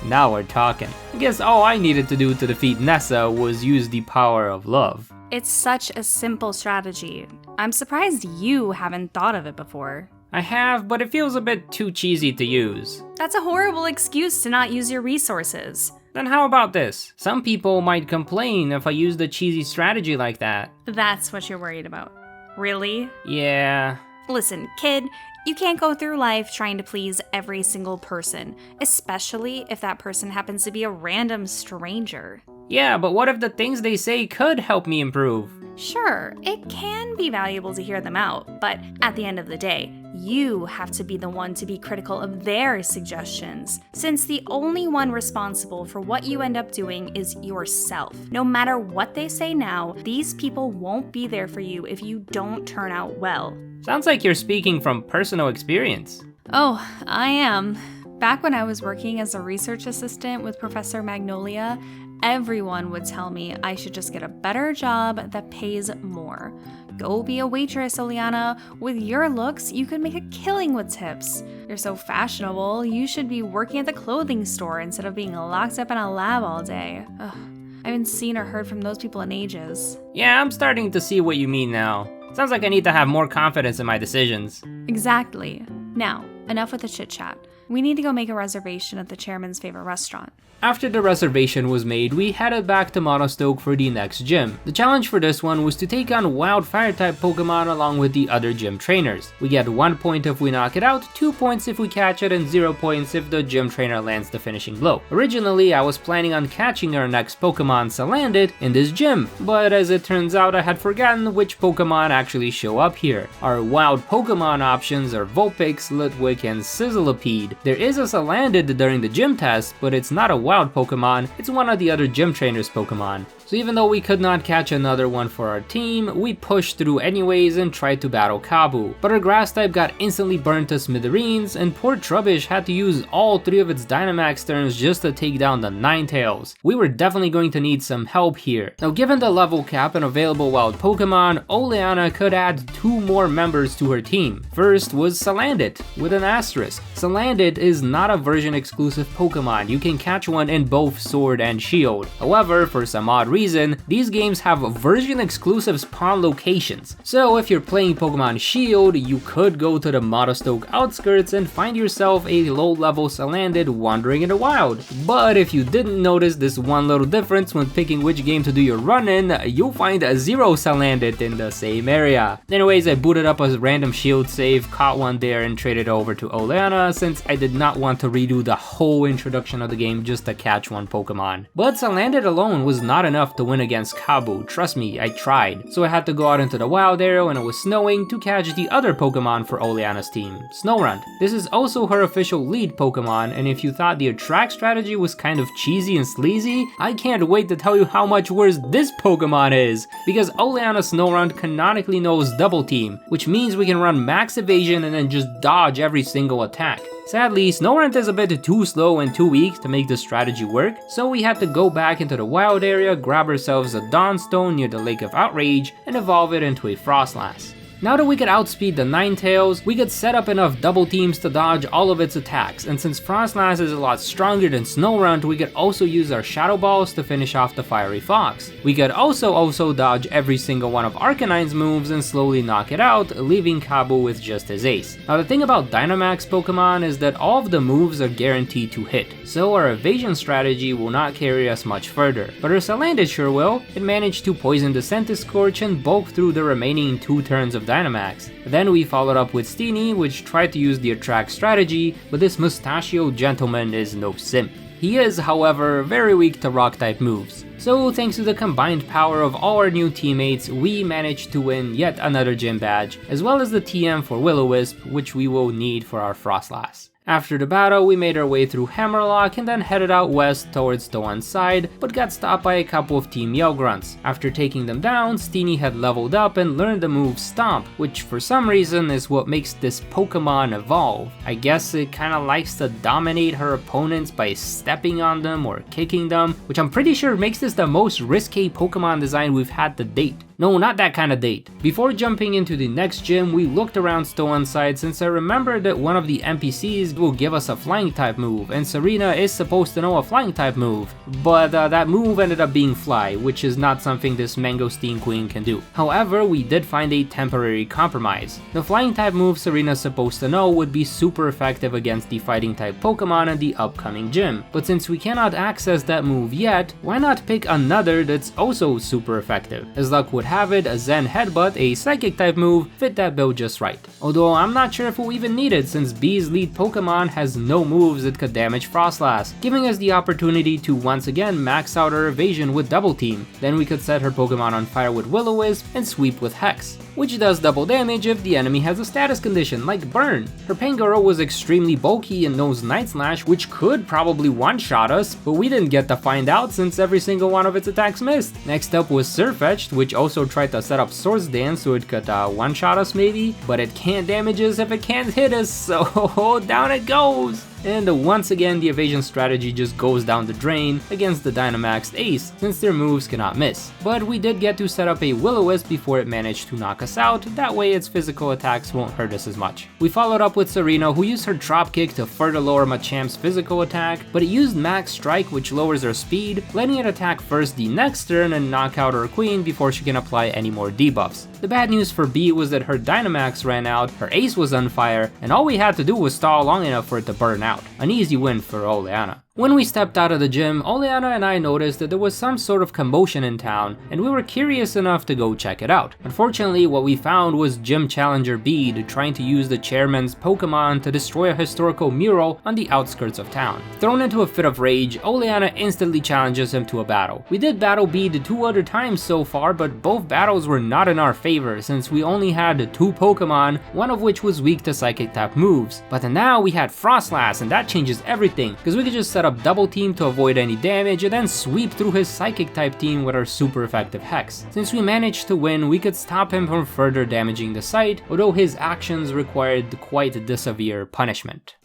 now we're talking. I guess all I needed to do to defeat Nessa was use the power of love. It's such a simple strategy. I'm surprised you haven't thought of it before. I have, but it feels a bit too cheesy to use. That's a horrible excuse to not use your resources. Then how about this? Some people might complain if I used a cheesy strategy like that. That's what you're worried about. Really? Yeah. Listen, kid, you can't go through life trying to please every single person, especially if that person happens to be a random stranger. Yeah, but what if the things they say could help me improve? Sure, it can be valuable to hear them out, but at the end of the day, you have to be the one to be critical of their suggestions, since the only one responsible for what you end up doing is yourself. No matter what they say now, these people won't be there for you if you don't turn out well. Sounds like you're speaking from personal experience. Oh, I am. Back when I was working as a research assistant with Professor Magnolia, everyone would tell me I should just get a better job that pays more. Go be a waitress, Oleana. With your looks, you could make a killing with tips. You're so fashionable, you should be working at the clothing store instead of being locked up in a lab all day. Ugh, I haven't seen or heard from those people in ages. Yeah, I'm starting to see what you mean now. Sounds like I need to have more confidence in my decisions. Exactly. Now, enough with the chit-chat. We need to go make a reservation at the chairman's favorite restaurant. After the reservation was made, we headed back to Monostoke for the next gym. The challenge for this one was to take on wild fire-type Pokemon along with the other gym trainers. We get 1 point if we knock it out, 2 points if we catch it, and 0 points if the gym trainer lands the finishing blow. Originally, I was planning on catching our next Pokemon, Salandit, in this gym, but as it turns out, I had forgotten which Pokemon actually show up here. Our wild Pokemon options are Vulpix, Litwick, and Sizzlipede. There is a Salandit during the gym test, but it's not a wild Pokemon, it's one of the other gym trainers' Pokemon. So even though we could not catch another one for our team, we pushed through anyways and tried to battle Kabu. But our grass type got instantly burnt to smithereens, and poor Trubbish had to use all 3 of its Dynamax turns just to take down the Ninetales. We were definitely going to need some help here. Now given the level cap and available wild Pokemon, Oleana could add 2 more members to her team. First was Salandit, with an asterisk. Salandit is not a version exclusive Pokemon, you can catch one in both Sword and Shield. However, for some odd reason, these games have version exclusive spawn locations. So if you're playing Pokemon Shield, you could go to the Monostoke outskirts and find yourself a low level Salandit wandering in the wild. But if you didn't notice this one little difference when picking which game to do your run in, you'll find a 0 Salandit in the same area. Anyways, I booted up a random Shield save, caught one there and traded over to Oleana since I did not want to redo the whole introduction of the game just to catch one Pokemon. But Salandit alone was not enough to win against Kabu, trust me, I tried. So I had to go out into the wild area when it was snowing to catch the other Pokemon for Oleana's team, Snorunt. This is also her official lead Pokemon, and if you thought the attract strategy was kind of cheesy and sleazy, I can't wait to tell you how much worse this Pokemon is, because Oleana Snorunt canonically knows Double Team, which means we can run max evasion and then just dodge every single attack. Sadly, Snorunt is a bit too slow and too weak to make the strategy work, so we had to go back into the wild area, grab ourselves a Dawnstone near the Lake of Outrage, and evolve it into a Frostlass. Now that we could outspeed the Ninetales, we could set up enough double teams to dodge all of its attacks, and since Frostlass is a lot stronger than Snorunt, we could also use our Shadow Balls to finish off the Fiery Fox. We could also dodge every single one of Arcanine's moves and slowly knock it out, leaving Kabu with just his ace. Now the thing about Dynamax Pokemon is that all of the moves are guaranteed to hit, so our evasion strategy will not carry us much further. But our Salandit sure will. It managed to poison the Centiskorch and bulk through the remaining 2 turns of Dynamax. Then we followed up with Steenie, which tried to use the attract strategy, but this mustachioed gentleman is no simp. He is, however, very weak to rock-type moves. So thanks to the combined power of all our new teammates, we managed to win yet another gym badge, as well as the TM for Will-O-Wisp, which we will need for our Frostlass. After the battle, we made our way through Hammerlock and then headed out west towards Stoan's side, but got stopped by a couple of Team Yell Grunts. After taking them down, Steenie had leveled up and learned the move Stomp, which for some reason is what makes this Pokemon evolve. I guess it kinda likes to dominate her opponents by stepping on them or kicking them, which I'm pretty sure makes this the most risky Pokemon design we've had to date. No, not that kind of date. Before jumping into the next gym, we looked around Stoan's side since I remembered that one of the NPCs will give us a flying type move, and Serena is supposed to know a flying type move, but that move ended up being Fly, which is not something this Mangosteen Queen can do. However, we did find a temporary compromise. The flying type move Serena's supposed to know would be super effective against the fighting type Pokemon in the upcoming gym, but since we cannot access that move yet, why not pick another that's also super effective? As luck would have it, a Zen Headbutt, a psychic type move, fit that bill just right. Although I'm not sure if we'll even need it since Bee's lead Pokemon has no moves that could damage Frostlass, giving us the opportunity to once again max out our evasion with Double Team. Then we could set her Pokemon on fire with Will-O-Wisp and sweep with Hex, which does double damage if the enemy has a status condition like Burn. Her Pangoro was extremely bulky and knows Night Slash, which could probably one-shot us, but we didn't get to find out since every single one of its attacks missed. Next up was Sirfetch'd, which also tried to set up Swords Dance so it could one-shot us maybe, but it can't damage us if it can't hit us, so down it goes! And once again the evasion strategy just goes down the drain against the Dynamaxed Ace, since their moves cannot miss. But we did get to set up a Will-O-Wisp before it managed to knock us out, that way its physical attacks won't hurt us as much. We followed up with Serena, who used her Drop Kick to further lower Machamp's physical attack, but it used Max Strike, which lowers her speed, letting it attack first the next turn and knock out her Queen before she can apply any more debuffs. The bad news for Bea was that her Dynamax ran out, her Ace was on fire, and all we had to do was stall long enough for it to burn out. An easy win for Oleana. When we stepped out of the gym, Oleana and I noticed that there was some sort of commotion in town, and we were curious enough to go check it out. Unfortunately, what we found was Gym Challenger Bede trying to use the chairman's Pokemon to destroy a historical mural on the outskirts of town. Thrown into a fit of rage, Oleana instantly challenges him to a battle. We did battle Bede 2 other times so far, but both battles were not in our favor since we only had 2 Pokemon, one of which was weak to Psychic type moves. But then now we had Frostlass, and that changes everything, because we could just set up Double Team to avoid any damage and then sweep through his Psychic type team with our super effective Hex. Since we managed to win, we could stop him from further damaging the site, although his actions required quite the severe punishment.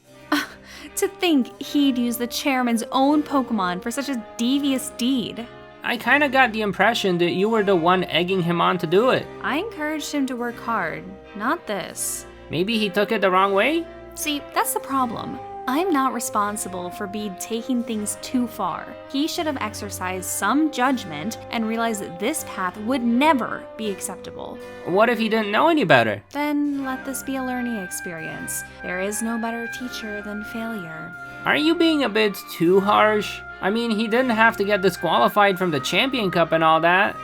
To think he'd use the chairman's own Pokemon for such a devious deed. I kinda got the impression that you were the one egging him on to do it. I encouraged him to work hard, not this. Maybe he took it the wrong way? See, that's the problem. I'm not responsible for Bede taking things too far. He should have exercised some judgment and realized that this path would never be acceptable. What if he didn't know any better? Then let this be a learning experience. There is no better teacher than failure. Are you being a bit too harsh? I mean, he didn't have to get disqualified from the Champion Cup and all that.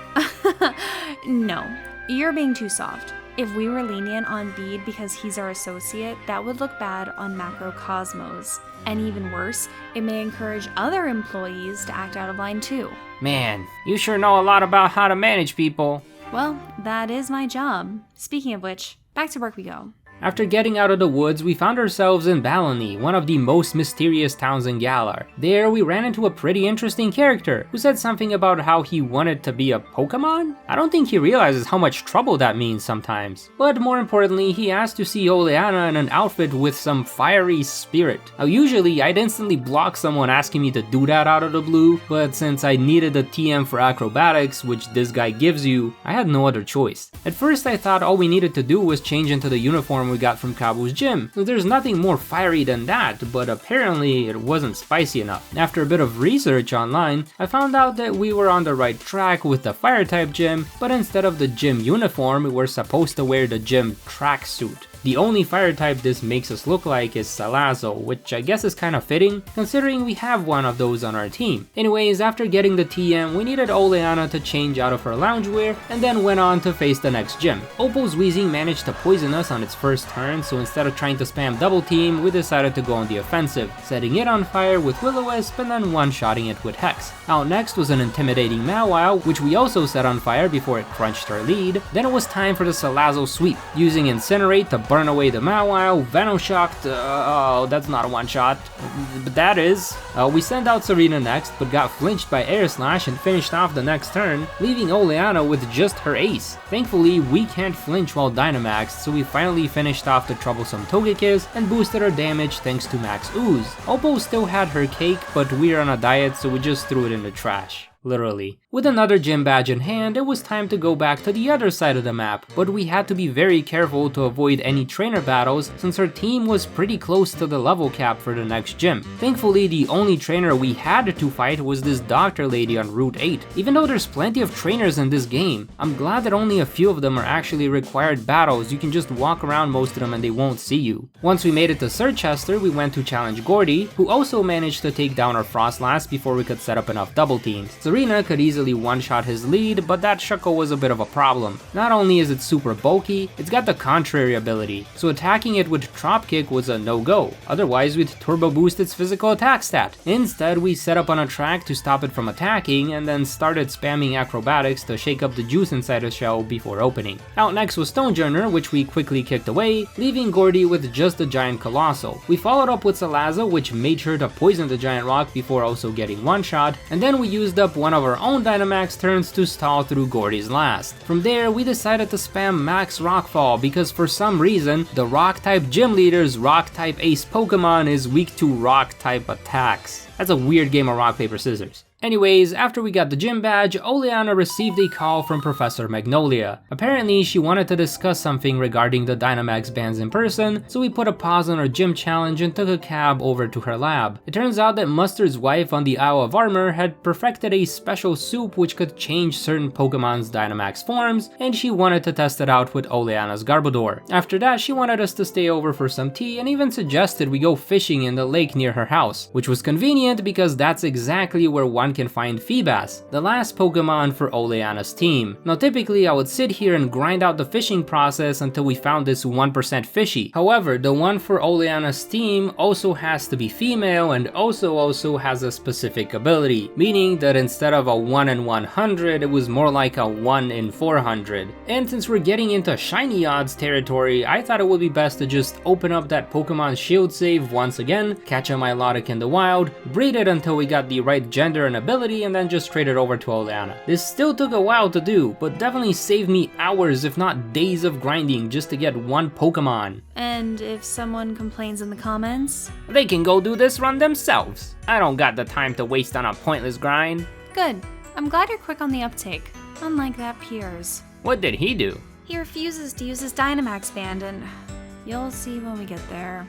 No, you're being too soft. If we were lenient on Bede because he's our associate, that would look bad on Macrocosmos. And even worse, it may encourage other employees to act out of line too. Man, you sure know a lot about how to manage people. Well, that is my job. Speaking of which, back to work we go. After getting out of the woods, we found ourselves in Melony, one of the most mysterious towns in Galar. There, we ran into a pretty interesting character who said something about how he wanted to be a Pokemon? I don't think he realizes how much trouble that means sometimes. But more importantly, he asked to see Oleana in an outfit with some fiery spirit. Now usually I'd instantly block someone asking me to do that out of the blue, but since I needed a TM for acrobatics, which this guy gives you, I had no other choice. At first I thought all we needed to do was change into the uniform we got from Kabu's gym. There's nothing more fiery than that, but apparently it wasn't spicy enough. After a bit of research online, I found out that we were on the right track with the fire type gym, but instead of the gym uniform, we were supposed to wear the gym tracksuit. The only fire type this makes us look like is Salazzle, which I guess is kinda fitting, considering we have one of those on our team. Anyways, after getting the TM, we needed Oleana to change out of her loungewear, and then went on to face the next gym. Opal's Weezing managed to poison us on its first turn, so instead of trying to spam double team, we decided to go on the offensive, setting it on fire with Will-O-Wisp and then one-shotting it with Hex. Out next was an intimidating Mawile, which we also set on fire before it crunched our lead. Then it was time for the Salazzle sweep, using Incinerate to burn away the Mawile, Venoshocked, oh, that's not a one-shot, but that is. We sent out Serena next, but got flinched by Air Slash and finished off the next turn, leaving Oleana with just her ace. Thankfully, we can't flinch while Dynamaxed, so we finally finished off the troublesome Togekiss and boosted our damage thanks to Max Ooze. Opal still had her cake, but we're on a diet, so we just threw it in the trash. Literally. With another gym badge in hand, it was time to go back to the other side of the map, but we had to be very careful to avoid any trainer battles since our team was pretty close to the level cap for the next gym. Thankfully, the only trainer we had to fight was this doctor lady on Route 8. Even though there's plenty of trainers in this game, I'm glad that only a few of them are actually required battles. You can just walk around most of them and they won't see you. Once we made it to Sirchester, we went to challenge Gordie, who also managed to take down our Frostlass before we could set up enough double teams. Serena could easily one-shot his lead, but that Shuckle was a bit of a problem. Not only is it super bulky, it's got the contrary ability, so attacking it with Trop Kick was a no-go. Otherwise, we'd turbo boost its physical attack stat. Instead, we set up on a track to stop it from attacking, and then started spamming acrobatics to shake up the juice inside the shell before opening. Out next was Stonejourner, which we quickly kicked away, leaving Gordie with just the Giant Colossal. We followed up with Salazzle, which made sure to poison the Giant Rock before also getting one-shot, and then we used up one of our own Dynamax turns to stall through Gordie's last. From there, we decided to spam Max Rockfall because for some reason, the Rock-type gym leader's Rock-type ace Pokemon is weak to Rock-type attacks. That's a weird game of rock, paper, scissors. Anyways, after we got the gym badge, Oleana received a call from Professor Magnolia. Apparently, she wanted to discuss something regarding the Dynamax bans in person, so we put a pause on our gym challenge and took a cab over to her lab. It turns out that Mustard's wife on the Isle of Armor had perfected a special soup which could change certain Pokemon's Dynamax forms, and she wanted to test it out with Oleana's Garbodor. After that, she wanted us to stay over for some tea and even suggested we go fishing in the lake near her house, which was convenient because that's exactly where one can find Feebas, the last Pokemon for Oleana's team. Now typically I would sit here and grind out the fishing process until we found this 1% fishy. However, the one for Oleana's team also has to be female and also has a specific ability, meaning that instead of a 1 in 100, it was more like a 1 in 400. And since we're getting into shiny odds territory, I thought it would be best to just open up that Pokemon Shield save once again, catch a Milotic in the wild, breed it until we got the right gender and ability, and then just trade it over to Oleana. This still took a while to do, but definitely saved me hours if not days of grinding just to get one Pokemon. And if someone complains in the comments? They can go do this run themselves. I don't got the time to waste on a pointless grind. Good. I'm glad you're quick on the uptake, unlike that Piers. What did he do? He refuses to use his Dynamax band, and you'll see when we get there.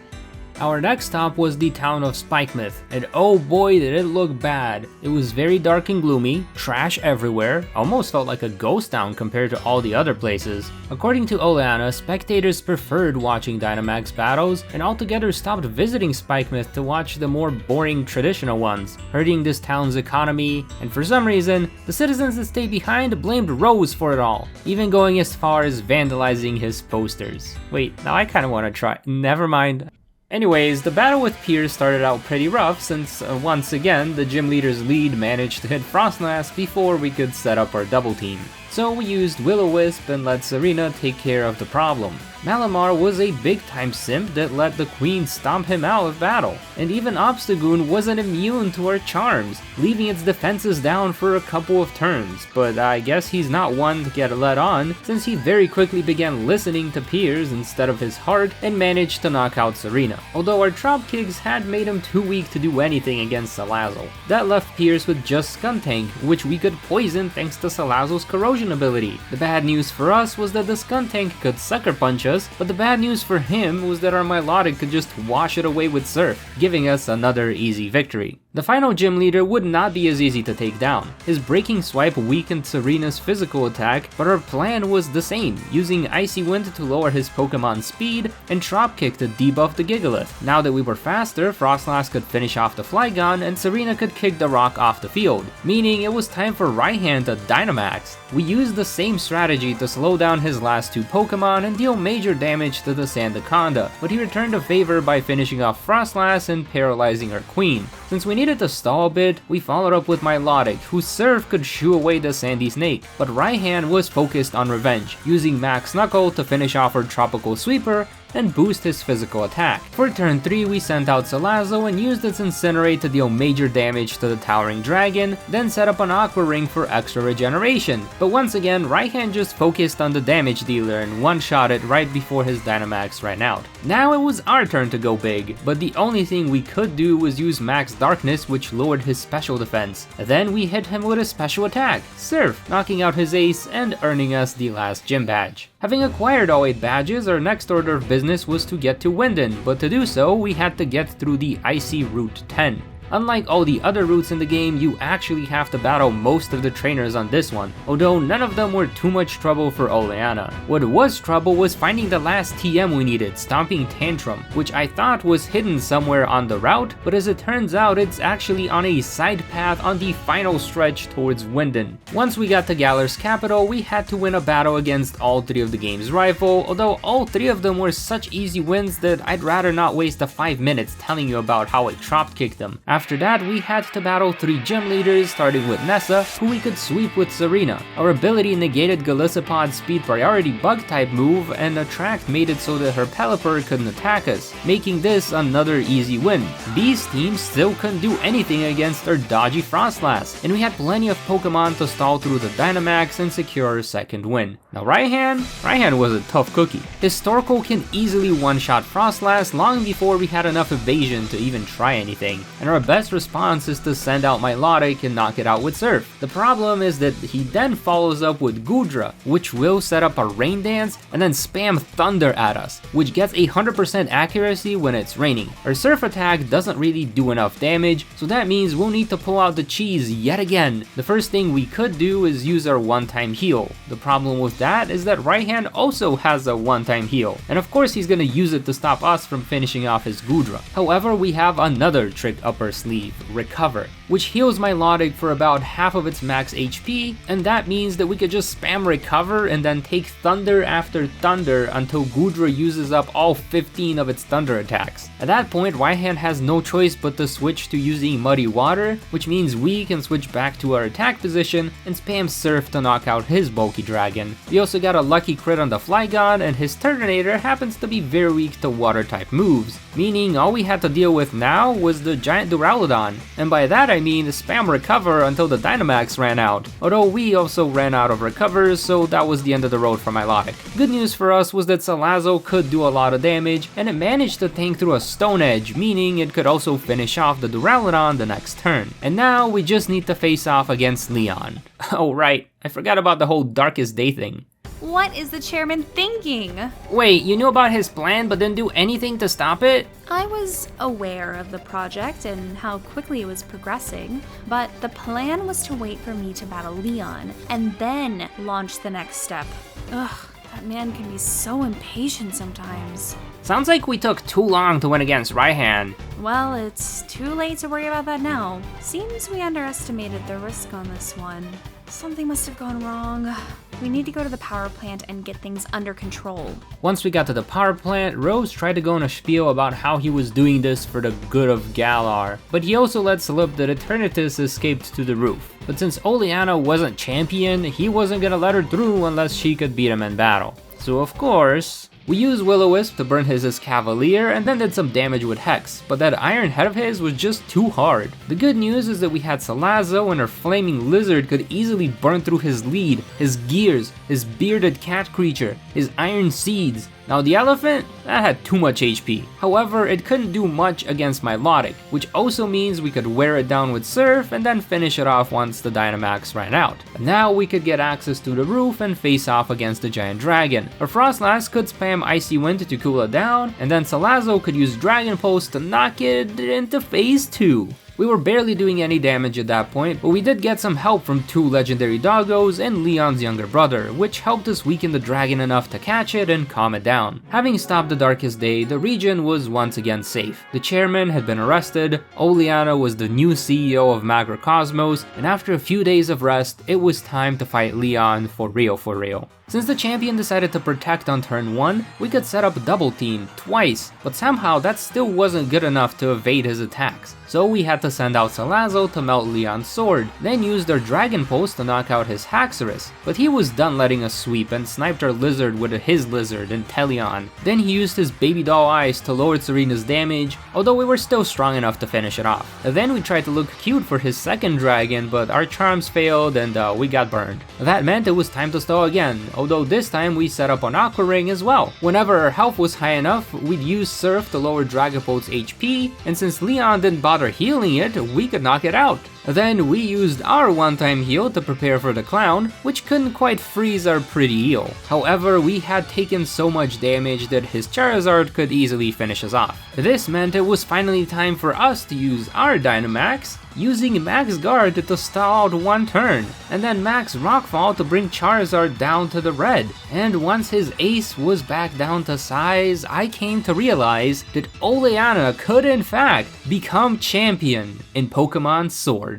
Our next stop was the town of Spikemouth, and oh boy did it look bad. It was very dark and gloomy, trash everywhere, almost felt like a ghost town compared to all the other places. According to Oleana, spectators preferred watching Dynamax battles and altogether stopped visiting Spikemouth to watch the more boring traditional ones, hurting this town's economy, and for some reason, the citizens that stayed behind blamed Rose for it all, even going as far as vandalizing his posters. Wait, now I kinda wanna try, never mind. Anyways, the battle with Piers started out pretty rough since, once again, the gym leader's lead managed to hit Frostlass before we could set up our double team. so we used Will-O-Wisp and let Serena take care of the problem. Malamar was a big-time simp that let the Queen stomp him out of battle, and even Obstagoon wasn't immune to her charms, leaving its defenses down for a couple of turns, but I guess he's not one to get let on, since he very quickly began listening to Piers instead of his heart and managed to knock out Serena, although our drop kicks had made him too weak to do anything against Salazzle. That left Piers with just Skuntank, which we could poison thanks to Salazzle's corrosion ability. The bad news for us was that the Skuntank could sucker punch us, but the bad news for him was that our Milotic could just wash it away with Surf, giving us another easy victory. The final gym leader would not be as easy to take down. His breaking swipe weakened Serena's physical attack, but our plan was the same, using Icy Wind to lower his Pokemon's speed and Drop Kick to debuff the Gigalith. Now that we were faster, Froslass could finish off the Flygon and Serena could kick the rock off the field, meaning it was time for Raihan to Dynamax. We used the same strategy to slow down his last two Pokemon and deal major damage to the Sandaconda, but he returned a favor by finishing off Froslass and paralyzing our Queen. Since we needed to stall a bit, we followed up with Milotic, whose Surf could shoo away the Sandy Snake, but Raihan was focused on revenge, using Max Knuckle to finish off her Tropical Sweeper and boost his physical attack. For turn 3, we sent out Salazzle and used its Incinerate to deal major damage to the Towering Dragon, then set up an Aqua Ring for extra regeneration. But once again, Raihan just focused on the damage dealer and one-shot it right before his Dynamax ran out. Now it was our turn to go big, but the only thing we could do was use Max Darkness, which lowered his special defense. Then we hit him with a special attack, Surf, knocking out his ace and earning us the last gym badge. Having acquired all 8 badges, our next order of business was to get to Winden, but to do so, we had to get through the Icy Route 10. Unlike all the other routes in the game, you actually have to battle most of the trainers on this one, although none of them were too much trouble for Oleana. What was trouble was finding the last TM we needed, Stomping Tantrum, which I thought was hidden somewhere on the route, but as it turns out, it's actually on a side path on the final stretch towards Winden. Once we got to Galar's capital, we had to win a battle against all 3 of the game's rival, although all 3 of them were such easy wins that I'd rather not waste the 5 minutes telling you about how I drop kicked them. After that, we had to battle 3 gym leaders, starting with Nessa, who we could sweep with Serena. Our ability negated Golisopod's speed priority bug type move, and Attract made it so that her Pelipper couldn't attack us, making this another easy win. Bee's team still couldn't do anything against our dodgy Froslass, and we had plenty of Pokemon to stall through the Dynamax and secure our second win. Now Raihan was a tough cookie. His Torkoal can easily one-shot Froslass long before we had enough evasion to even try anything, and our best response is to send out Milotic and knock it out with Surf. The problem is that he then follows up with Goodra, which will set up a Rain Dance and then spam Thunder at us, which gets 100% accuracy when it's raining. Our Surf attack doesn't really do enough damage, so that means we'll need to pull out the cheese yet again. The first thing we could do is use our one-time heal. The problem with that is that Raihan also has a one-time heal, and of course he's gonna use it to stop us from finishing off his Goodra. However, we have another trick up our sleeve, Recover, which heals Milotic for about half of its max HP, and that means that we could just spam Recover and then take Thunder after Thunder until Goodra uses up all 15 of its Thunder attacks. At that point, Raihan has no choice but to switch to using Muddy Water, which means we can switch back to our attack position and spam Surf to knock out his bulky dragon. We also got a lucky crit on the Flygon, and his Turtonator happens to be very weak to water type moves, meaning all we had to deal with now was the giant Duraludon, and by that I mean spam Recover until the Dynamax ran out, although we also ran out of Recovers, so that was the end of the road for Milotic. Good news for us was that Salazzle could do a lot of damage, and it managed to tank through a Stone Edge, meaning it could also finish off the Duraludon the next turn. And now we just need to face off against Leon. Oh right, I forgot about the whole Darkest Day thing. What is the chairman thinking? Wait, you knew about his plan but didn't do anything to stop it? I was aware of the project and how quickly it was progressing, but the plan was to wait for me to battle Leon and then launch the next step. Ugh, that man can be so impatient sometimes. Sounds like we took too long to win against Raihan. Well, it's too late to worry about that now. Seems we underestimated the risk on this one. Something must have gone wrong. We need to go to the power plant and get things under control. Once we got to the power plant, Rose tried to go on a spiel about how he was doing this for the good of Galar, but he also let slip that Eternatus escaped to the roof. But since Oleana wasn't champion, he wasn't gonna let her through unless she could beat him in battle. So of course, we used Will-O-Wisp to burn his Cavalier and then did some damage with Hex, but that iron head of his was just too hard. The good news is that we had Salazzle and her flaming lizard could easily burn through his lead, his gears, his bearded cat creature, his iron seeds. Now the elephant, that had too much HP. However, it couldn't do much against Milotic, which also means we could wear it down with Surf and then finish it off once the Dynamax ran out. And now we could get access to the roof and face off against the giant dragon. Our Frostlass could spam Icy Wind to cool it down, and then Salazzle could use Dragon Pulse to knock it into phase 2. We were barely doing any damage at that point, but we did get some help from 2 legendary doggos and Leon's younger brother, which helped us weaken the dragon enough to catch it and calm it down. Having stopped the darkest day, the region was once again safe. The chairman had been arrested, Oleana was the new CEO of Macrocosmos, and after a few days of rest, it was time to fight Leon for real for real. Since the champion decided to protect on turn 1, we could set up a double team twice, but somehow that still wasn't good enough to evade his attacks. So we had to send out Salazzle to melt Leon's sword, then used our Dragon Pulse to knock out his Haxorus, but he was done letting us sweep and sniped our lizard with his lizard, Inteleon. Then he used his baby doll eyes to lower Serena's damage, although we were still strong enough to finish it off. Then we tried to look cute for his second dragon, but our charms failed and we got burned. That meant it was time to stall again, although this time we set up an Aqua Ring as well. Whenever our health was high enough, we'd use Surf to lower Dragapult's HP, and since Leon didn't bother healing it, we could knock it out. Then we used our one-time heal to prepare for the clown, which couldn't quite freeze our pretty eel. However, we had taken so much damage that his Charizard could easily finish us off. This meant it was finally time for us to use our Dynamax, using Max Guard to stall out one turn, and then Max Rockfall to bring Charizard down to the red. And once his ace was back down to size, I came to realize that Oleana could in fact become champion in Pokemon Sword.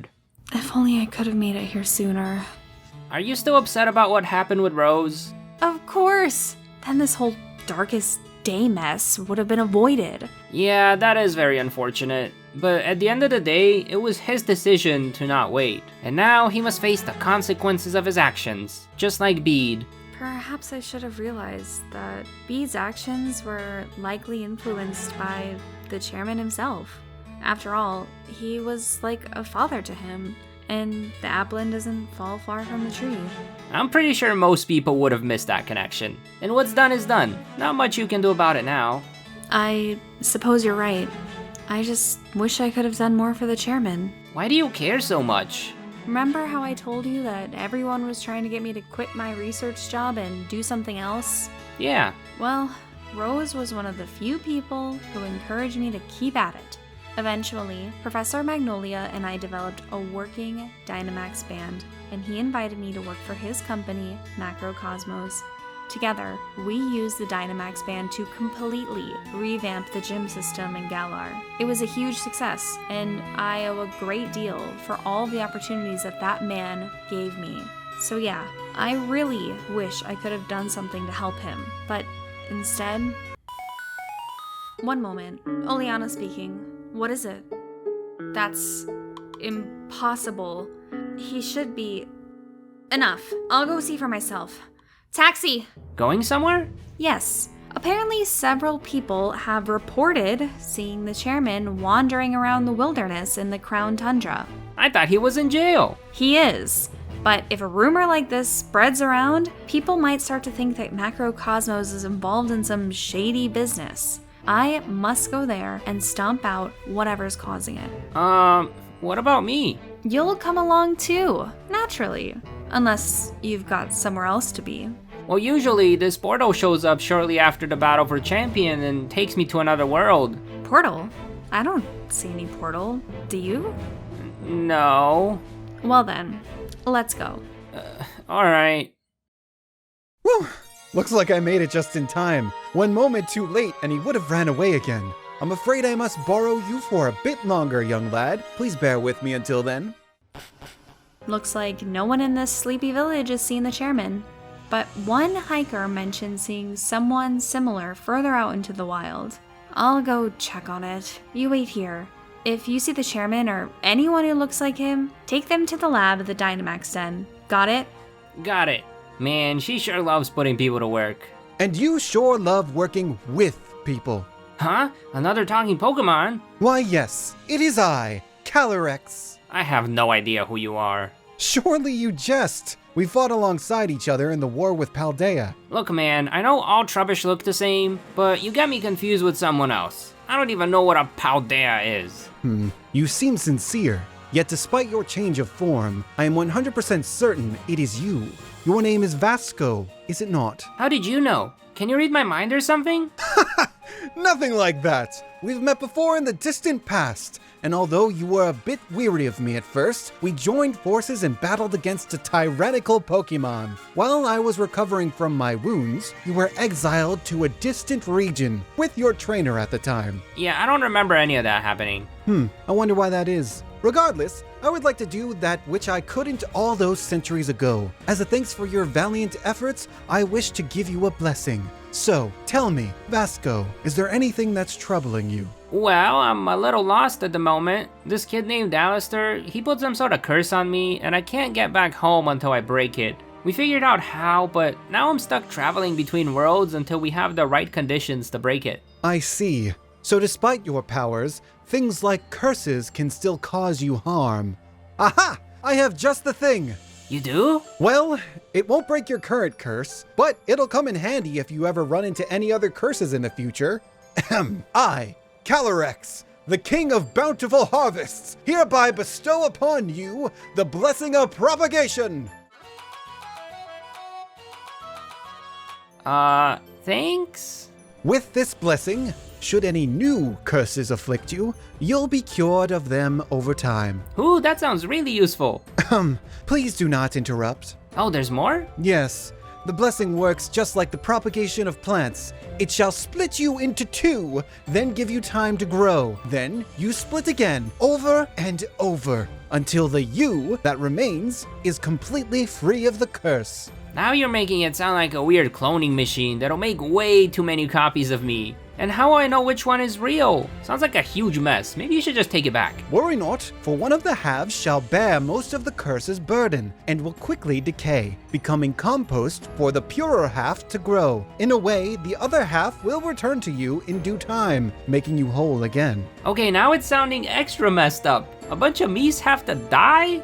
If only I could have made it here sooner. Are you still upset about what happened with Rose? Of course! Then this whole darkest day mess would have been avoided. Yeah, that is very unfortunate. But at the end of the day, it was his decision to not wait. And now he must face the consequences of his actions, just like Bede. Perhaps I should have realized that Bede's actions were likely influenced by the chairman himself. After all, he was like a father to him, and the apple doesn't fall far from the tree. I'm pretty sure most people would have missed that connection. And what's done is done. Not much you can do about it now. I suppose you're right. I just wish I could have done more for the chairman. Why do you care so much? Remember how I told you that everyone was trying to get me to quit my research job and do something else? Yeah. Well, Rose was one of the few people who encouraged me to keep at it. Eventually, Professor Magnolia and I developed a working Dynamax band, and he invited me to work for his company, Macrocosmos. Together, we used the Dynamax band to completely revamp the gym system in Galar. It was a huge success, and I owe a great deal for all the opportunities that man gave me. So yeah, I really wish I could have done something to help him, but instead... One moment. Oleana speaking. What is it? That's impossible. He should be... Enough. I'll go see for myself. Taxi! Going somewhere? Yes. Apparently several people have reported seeing the chairman wandering around the wilderness in the Crown Tundra. I thought he was in jail. He is. But if a rumor like this spreads around, people might start to think that Macrocosmos is involved in some shady business. I must go there and stomp out whatever's causing it. What about me? You'll come along too, naturally. Unless you've got somewhere else to be. Well, usually this portal shows up shortly after the battle for champion and takes me to another world. Portal? I don't see any portal. Do you? No. Well then, let's go. Alright. Whew! Looks like I made it just in time. 1 moment too late and he would have ran away again. I'm afraid I must borrow you for a bit longer, young lad. Please bear with me until then. Looks like no one in this sleepy village has seen the chairman. But one hiker mentioned seeing someone similar further out into the wild. I'll go check on it. You wait here. If you see the chairman or anyone who looks like him, take them to the lab at the Dynamax Den. Got it? Got it. Man, she sure loves putting people to work. And you sure love working with people. Huh? Another talking Pokemon? Why yes, it is I, Calyrex. I have no idea who you are. Surely you jest. We fought alongside each other in the war with Paldea. Look man, I know all Trubbish look the same, but you got me confused with someone else. I don't even know what a Paldea is. You seem sincere. Yet despite your change of form, I am 100% certain it is you. Your name is Vasko, is it not? How did you know? Can you read my mind or something? Nothing like that. We've met before in the distant past, and although you were a bit weary of me at first, we joined forces and battled against a tyrannical Pokemon. While I was recovering from my wounds, you were exiled to a distant region with your trainer at the time. Yeah, I don't remember any of that happening. I wonder why that is. Regardless, I would like to do that which I couldn't all those centuries ago. As a thanks for your valiant efforts, I wish to give you a blessing. So, tell me, Vasko, is there anything that's troubling you? Well, I'm a little lost at the moment. This kid named Allister, he put some sort of curse on me, and I can't get back home until I break it. We figured out how, but now I'm stuck traveling between worlds until we have the right conditions to break it. I see. So despite your powers, things like curses can still cause you harm. Aha! I have just the thing! You do? Well, it won't break your current curse, but it'll come in handy if you ever run into any other curses in the future. I, Calyrex, the king of bountiful harvests, hereby bestow upon you the blessing of propagation! Thanks? With this blessing, should any new curses afflict you, you'll be cured of them over time. Ooh, that sounds really useful. Please do not interrupt. Oh, there's more? Yes. The blessing works just like the propagation of plants. It shall split you into two, then give you time to grow. Then you split again, over and over, until the you that remains is completely free of the curse. Now you're making it sound like a weird cloning machine that'll make way too many copies of me. And how will I know which one is real? Sounds like a huge mess. Maybe you should just take it back. Worry not, for one of the halves shall bear most of the curse's burden, and will quickly decay, becoming compost for the purer half to grow. In a way, the other half will return to you in due time, making you whole again. Okay, now it's sounding extra messed up. A bunch of me's have to die?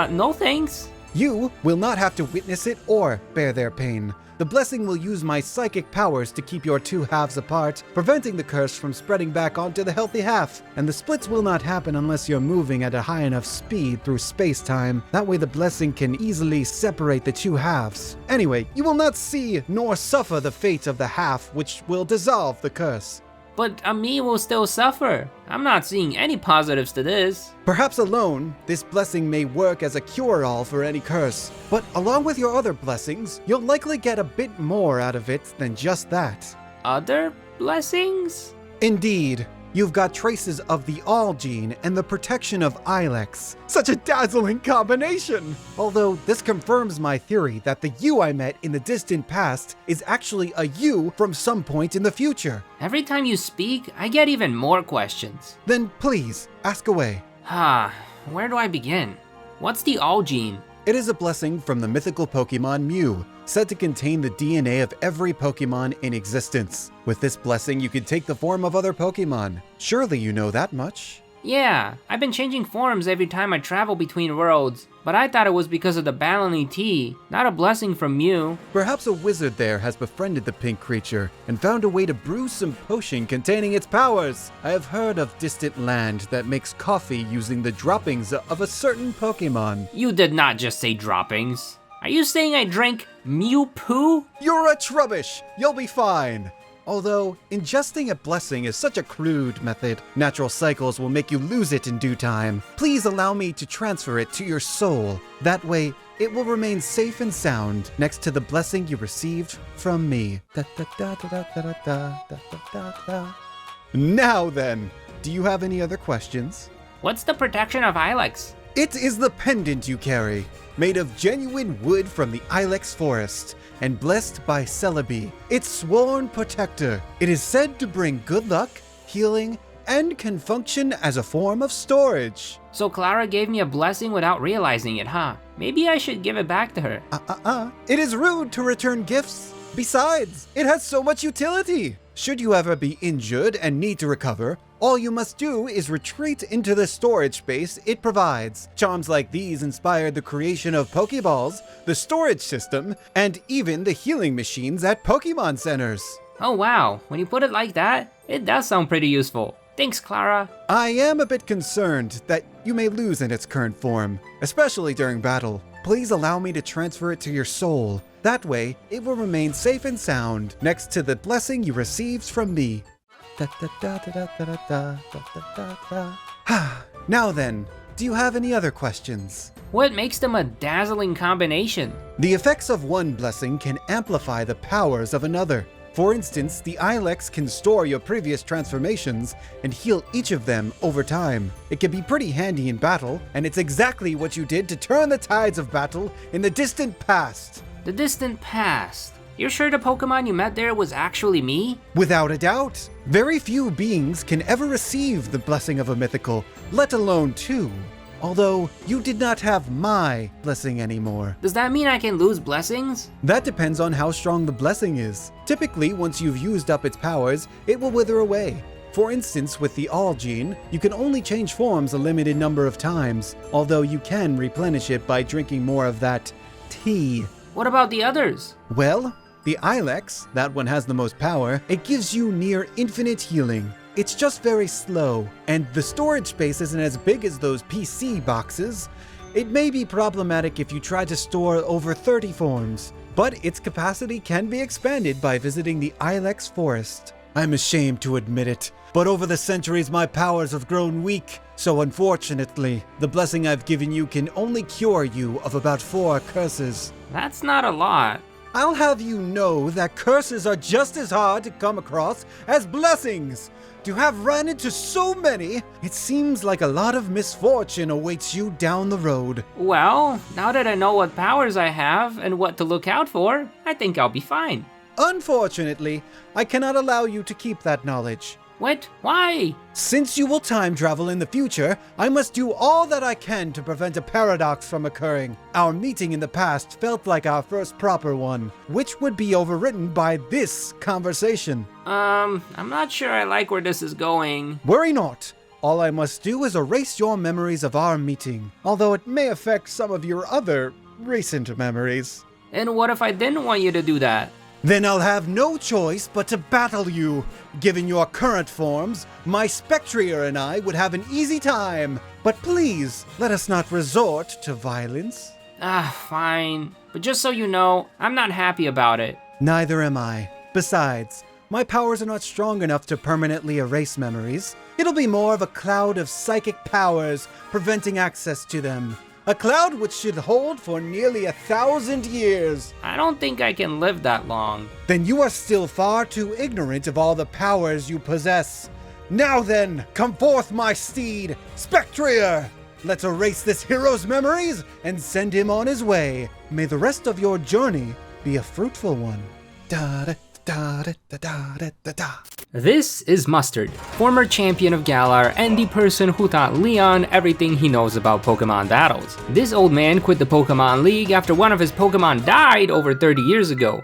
No thanks. You will not have to witness it or bear their pain. The blessing will use my psychic powers to keep your two halves apart, preventing the curse from spreading back onto the healthy half. And the splits will not happen unless you're moving at a high enough speed through space-time. That way the blessing can easily separate the two halves. Anyway, you will not see nor suffer the fate of the half which will dissolve the curse. But a me will still suffer. I'm not seeing any positives to this. Perhaps alone, this blessing may work as a cure-all for any curse. But along with your other blessings, you'll likely get a bit more out of it than just that. Other blessings? Indeed. You've got traces of the All gene and the protection of Ilex. Such a dazzling combination! Although this confirms my theory that the you I met in the distant past is actually a you from some point in the future. Every time you speak, I get even more questions. Then please, ask away. Where do I begin? What's the All gene? It is a blessing from the mythical Pokemon Mew, said to contain the DNA of every Pokemon in existence. With this blessing, you can take the form of other Pokemon. Surely you know that much? Yeah, I've been changing forms every time I travel between worlds, but I thought it was because of the Melony tea, not a blessing from Mew. Perhaps a wizard there has befriended the pink creature and found a way to brew some potion containing its powers. I have heard of distant land that makes coffee using the droppings of a certain Pokemon. You did not just say droppings. Are you saying I drank Mew poo? You're a Trubbish! You'll be fine! Although, ingesting a blessing is such a crude method, natural cycles will make you lose it in due time. Please allow me to transfer it to your soul. That way, it will remain safe and sound next to the blessing you received from me. Now then, do you have any other questions? What's the protection of Ilex? It is the pendant you carry, made of genuine wood from the Ilex forest, and blessed by Celebi, its sworn protector. It is said to bring good luck, healing, and can function as a form of storage. So Klara gave me a blessing without realizing it, huh? Maybe I should give it back to her. It is rude to return gifts. Besides, it has so much utility. Should you ever be injured and need to recover, all you must do is retreat into the storage space it provides. Charms like these inspired the creation of Pokeballs, the storage system, and even the healing machines at Pokemon centers. Oh wow, when you put it like that, it does sound pretty useful. Thanks, Klara. I am a bit concerned that you may lose in its current form, especially during battle. Please allow me to transfer it to your soul. That way, it will remain safe and sound next to the blessing you received from me. Now then, do you have any other questions? What makes them a dazzling combination? The effects of one blessing can amplify the powers of another. For instance, the Ilex can store your previous transformations and heal each of them over time. It can be pretty handy in battle, and it's exactly what you did to turn the tides of battle in the distant past. The distant past? You're sure the Pokemon you met there was actually me? Without a doubt. Very few beings can ever receive the blessing of a mythical, let alone two. Although, you did not have my blessing anymore. Does that mean I can lose blessings? That depends on how strong the blessing is. Typically, once you've used up its powers, it will wither away. For instance, with the All gene, you can only change forms a limited number of times, although you can replenish it by drinking more of that tea. What about the others? Well, the Ilex, that one has the most power, it gives you near infinite healing. It's just very slow, and the storage space isn't as big as those PC boxes. It may be problematic if you try to store over 30 forms, but its capacity can be expanded by visiting the Ilex forest. I'm ashamed to admit it, but over the centuries my powers have grown weak, so unfortunately, the blessing I've given you can only cure you of about 4 curses. That's not a lot. I'll have you know that curses are just as hard to come across as blessings. To have run into so many, it seems like a lot of misfortune awaits you down the road. Well, now that I know what powers I have and what to look out for, I think I'll be fine. Unfortunately, I cannot allow you to keep that knowledge. What? Why? Since you will time travel in the future, I must do all that I can to prevent a paradox from occurring. Our meeting in the past felt like our first proper one, which would be overwritten by this conversation. I'm not sure I like where this is going. Worry not. All I must do is erase your memories of our meeting, although it may affect some of your other recent memories. And what if I didn't want you to do that? Then I'll have no choice but to battle you. Given your current forms, my Spectrier and I would have an easy time. But please, let us not resort to violence. Fine. But just so you know, I'm not happy about it. Neither am I. Besides, my powers are not strong enough to permanently erase memories. It'll be more of a cloud of psychic powers preventing access to them. A cloud which should hold for nearly 1,000 years. I don't think I can live that long. Then you are still far too ignorant of all the powers you possess. Now then, come forth, my steed, Spectrier! Let's erase this hero's memories and send him on his way. May the rest of your journey be a fruitful one. This is Mustard, former champion of Galar and the person who taught Leon everything he knows about Pokemon battles. This old man quit the Pokemon League after one of his Pokemon died over 30 years ago.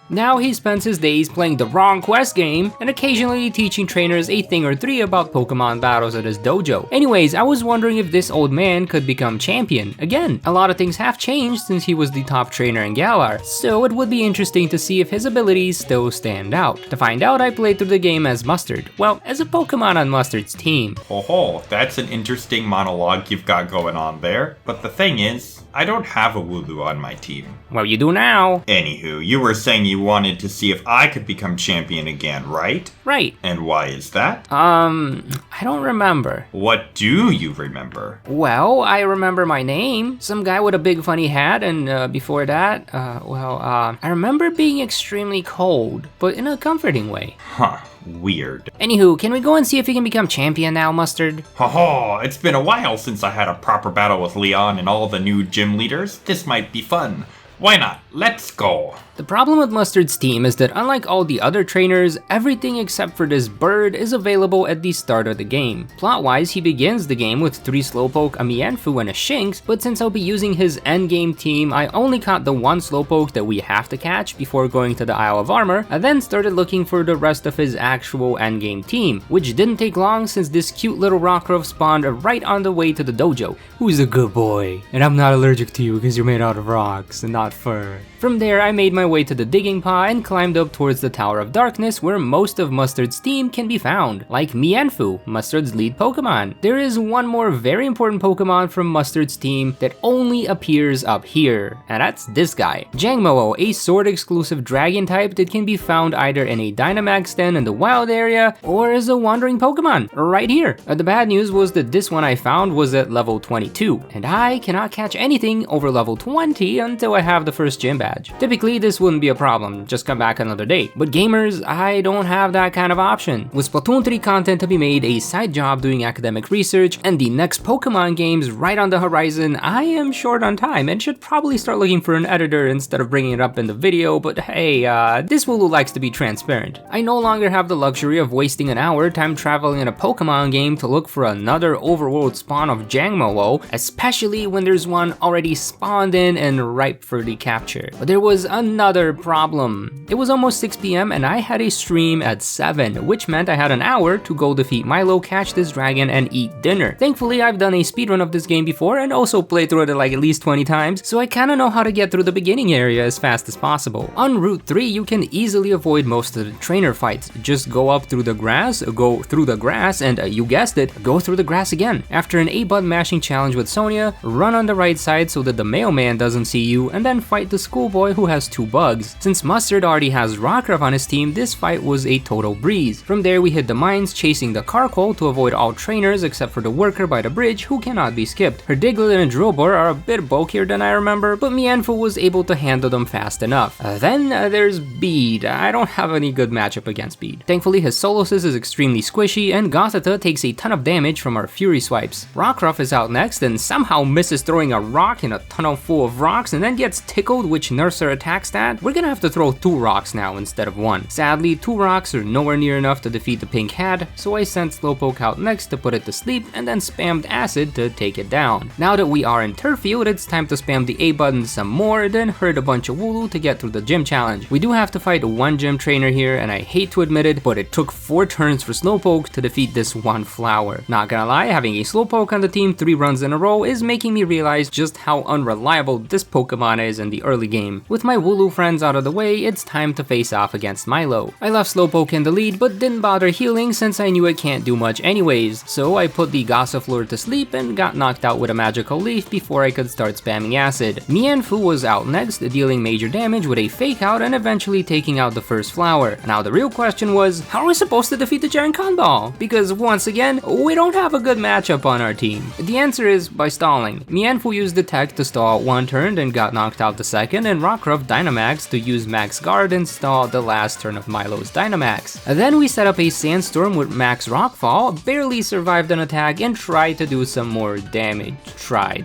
Now he spends his days playing the wrong quest game and occasionally teaching trainers a thing or three about Pokemon battles at his dojo. Anyways, I was wondering if this old man could become champion. Again, a lot of things have changed since he was the top trainer in Galar, so it would be interesting to see if his abilities still stand out. To find out, I played through the game as Mustard. Well, as a Pokemon on Mustard's team. Oh, that's an interesting monologue you've got going on there. But the thing is, I don't have a Wooloo on my team. Well, you do now. Anywho, you were saying you wanted to see if I could become champion again, right? Right. And why is that? I don't remember. What do you remember? Well, I remember my name. Some guy with a big funny hat, and before that, I remember being extremely cold, but in a comforting way. Huh. Weird. Anywho, can we go and see if you can become champion now, Mustard? Haha, it's been a while since I had a proper battle with Leon and all the new gym leaders. This might be fun. Why not? Let's go. The problem with Mustard's team is that unlike all the other trainers, everything except for this bird is available at the start of the game. Plot-wise, he begins the game with 3 Slowpoke, a Mienfoo, and a Shinx, but since I'll be using his endgame team, I only caught the 1 Slowpoke that we have to catch before going to the Isle of Armor, and then started looking for the rest of his actual endgame team, which didn't take long since this cute little Rockruff spawned right on the way to the dojo. Who's a good boy? And I'm not allergic to you because you're made out of rocks and not fur. From there, I made my way to the digging paw and climbed up towards the Tower of Darkness where most of Mustard's team can be found, like Mienfoo, Mustard's lead Pokemon. There is one more very important Pokemon from Mustard's team that only appears up here, and that's this guy. Jangmo-o, a sword-exclusive dragon type that can be found either in a Dynamax den in the wild area or as a wandering Pokemon, right here. The bad news was that this one I found was at level 22, and I cannot catch anything over level 20 until I have the first gym badge. Typically, this wouldn't be a problem, just come back another day. But gamers, I don't have that kind of option. With Splatoon 3 content to be made, a side job doing academic research, and the next Pokemon games right on the horizon, I am short on time and should probably start looking for an editor instead of bringing it up in the video, but hey, this Wooloo likes to be transparent. I no longer have the luxury of wasting an hour time traveling in a Pokemon game to look for another overworld spawn of Jangmo-o, especially when there's one already spawned in and ripe for the capture. But there was another problem. It was almost 6 PM and I had a stream at 7, which meant I had an hour to go defeat Milo, catch this dragon, and eat dinner. Thankfully, I've done a speedrun of this game before and also played through it like at least 20 times, so I kinda know how to get through the beginning area as fast as possible. On Route 3, you can easily avoid most of the trainer fights. Just go up through the grass, go through the grass, and you guessed it, go through the grass again. After an A-button mashing challenge with Sonia, run on the right side so that the mailman doesn't see you, and then fight the schoolboy who has 2 bugs. Since Mustard already has Rockruff on his team, this fight was a total breeze. From there, we hit the mines, chasing the Carkol to avoid all trainers except for the worker by the bridge who cannot be skipped. Her Diglett and Drillbur are a bit bulkier than I remember, but Mienfoo was able to handle them fast enough. Then there's Bede. I don't have any good matchup against Bede. Thankfully, his Solosis is extremely squishy, and Gothita takes a ton of damage from our Fury Swipes. Rockruff is out next and somehow misses throwing a rock in a tunnel full of rocks and then gets tickled, which nerfs her attack stat. We're gonna have to throw 2 rocks now instead of 1. Sadly, 2 rocks are nowhere near enough to defeat the pink hat, so I sent Slowpoke out next to put it to sleep and then spammed acid to take it down. Now that we are in Turffield, it's time to spam the A button some more, then herd a bunch of Wooloo to get through the gym challenge. We do have to fight 1 gym trainer here, and I hate to admit it, but it took 4 turns for Slowpoke to defeat this 1 flower. Not gonna lie, having a Slowpoke on the team 3 runs in a row is making me realize just how unreliable this Pokemon is in the early game. With my Wooloo friends out of the way, it's time to face off against Milo. I left Slowpoke in the lead, but didn't bother healing since I knew it can't do much anyways, so I put the Gossifleur to sleep and got knocked out with a magical leaf before I could start spamming acid. Mienfoo was out next, dealing major damage with a fake out and eventually taking out the first flower. Now the real question was, how are we supposed to defeat the giant Ball? Because once again, we don't have a good matchup on our team. The answer is by stalling. Mienfoo used the tech to stall 1 turn and got knocked out the second, and Rockruff Dynamax to use Max Guard and stall the last turn of Milo's Dynamax. Then we set up a Sandstorm with Max Rockfall, barely survived an attack, and tried to do some more damage.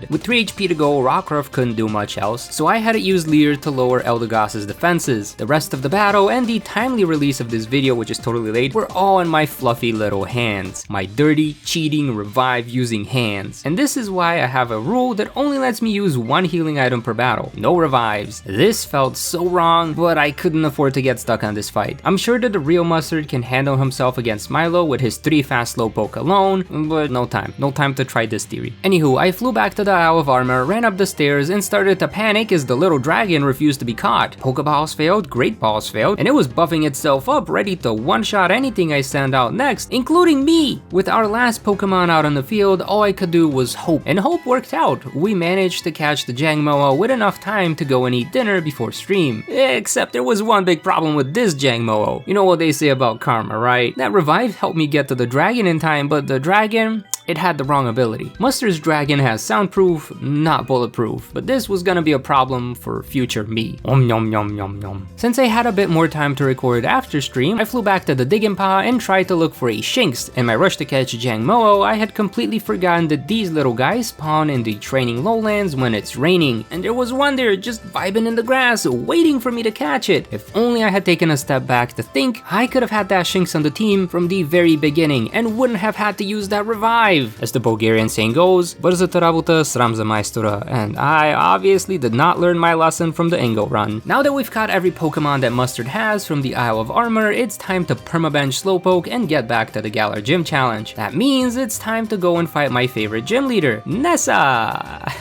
With 3 HP to go, Rockruff couldn't do much else, so I had to use Leer to lower Eldegoss's defenses. The rest of the battle and the timely release of this video, which is totally late, were all in my fluffy little hands. My dirty, cheating, revive using hands. And this is why I have a rule that only lets me use 1 healing item per battle. No revives. This felt so wrong, but I couldn't afford to get stuck on this fight. I'm sure that the real Mustard can handle himself against Milo with his 3 fast Slowpoke alone, but no time to try this theory. Anywho, I flew back to the Isle of Armor, ran up the stairs, and started to panic as the little dragon refused to be caught. Pokeballs failed, Great Balls failed, and it was buffing itself up, ready to one-shot anything I send out next, including me! With our last Pokemon out on the field, all I could do was hope, and hope worked out. We managed to catch the Jangmo-o with enough time to go and eat eat dinner before stream. Except there was one big problem with this Jangmo-O. You know what they say about karma, right? That revive helped me get to the dragon in time, but the dragon, it had the wrong ability. Mustard's dragon has soundproof, not bulletproof, but this was gonna be a problem for future me. Yum yum yum yum. Since I had a bit more time to record after stream, I flew back to the Diggin' and tried to look for a Shinx. In my rush to catch Jangmo-O, I had completely forgotten that these little guys spawn in the training lowlands when it's raining, and there was one there just vibing in the grass, waiting for me to catch it. If only I had taken a step back to think, I could have had that Shinx on the team from the very beginning and wouldn't have had to use that revive. As the Bulgarian saying goes, Brza Tarabuta Sramza Maestura, and I obviously did not learn my lesson from the Ingo run. Now that we've caught every Pokemon that Mustard has from the Isle of Armor, it's time to permabench Slowpoke and get back to the Galar Gym Challenge. That means it's time to go and fight my favorite gym leader, Nessa!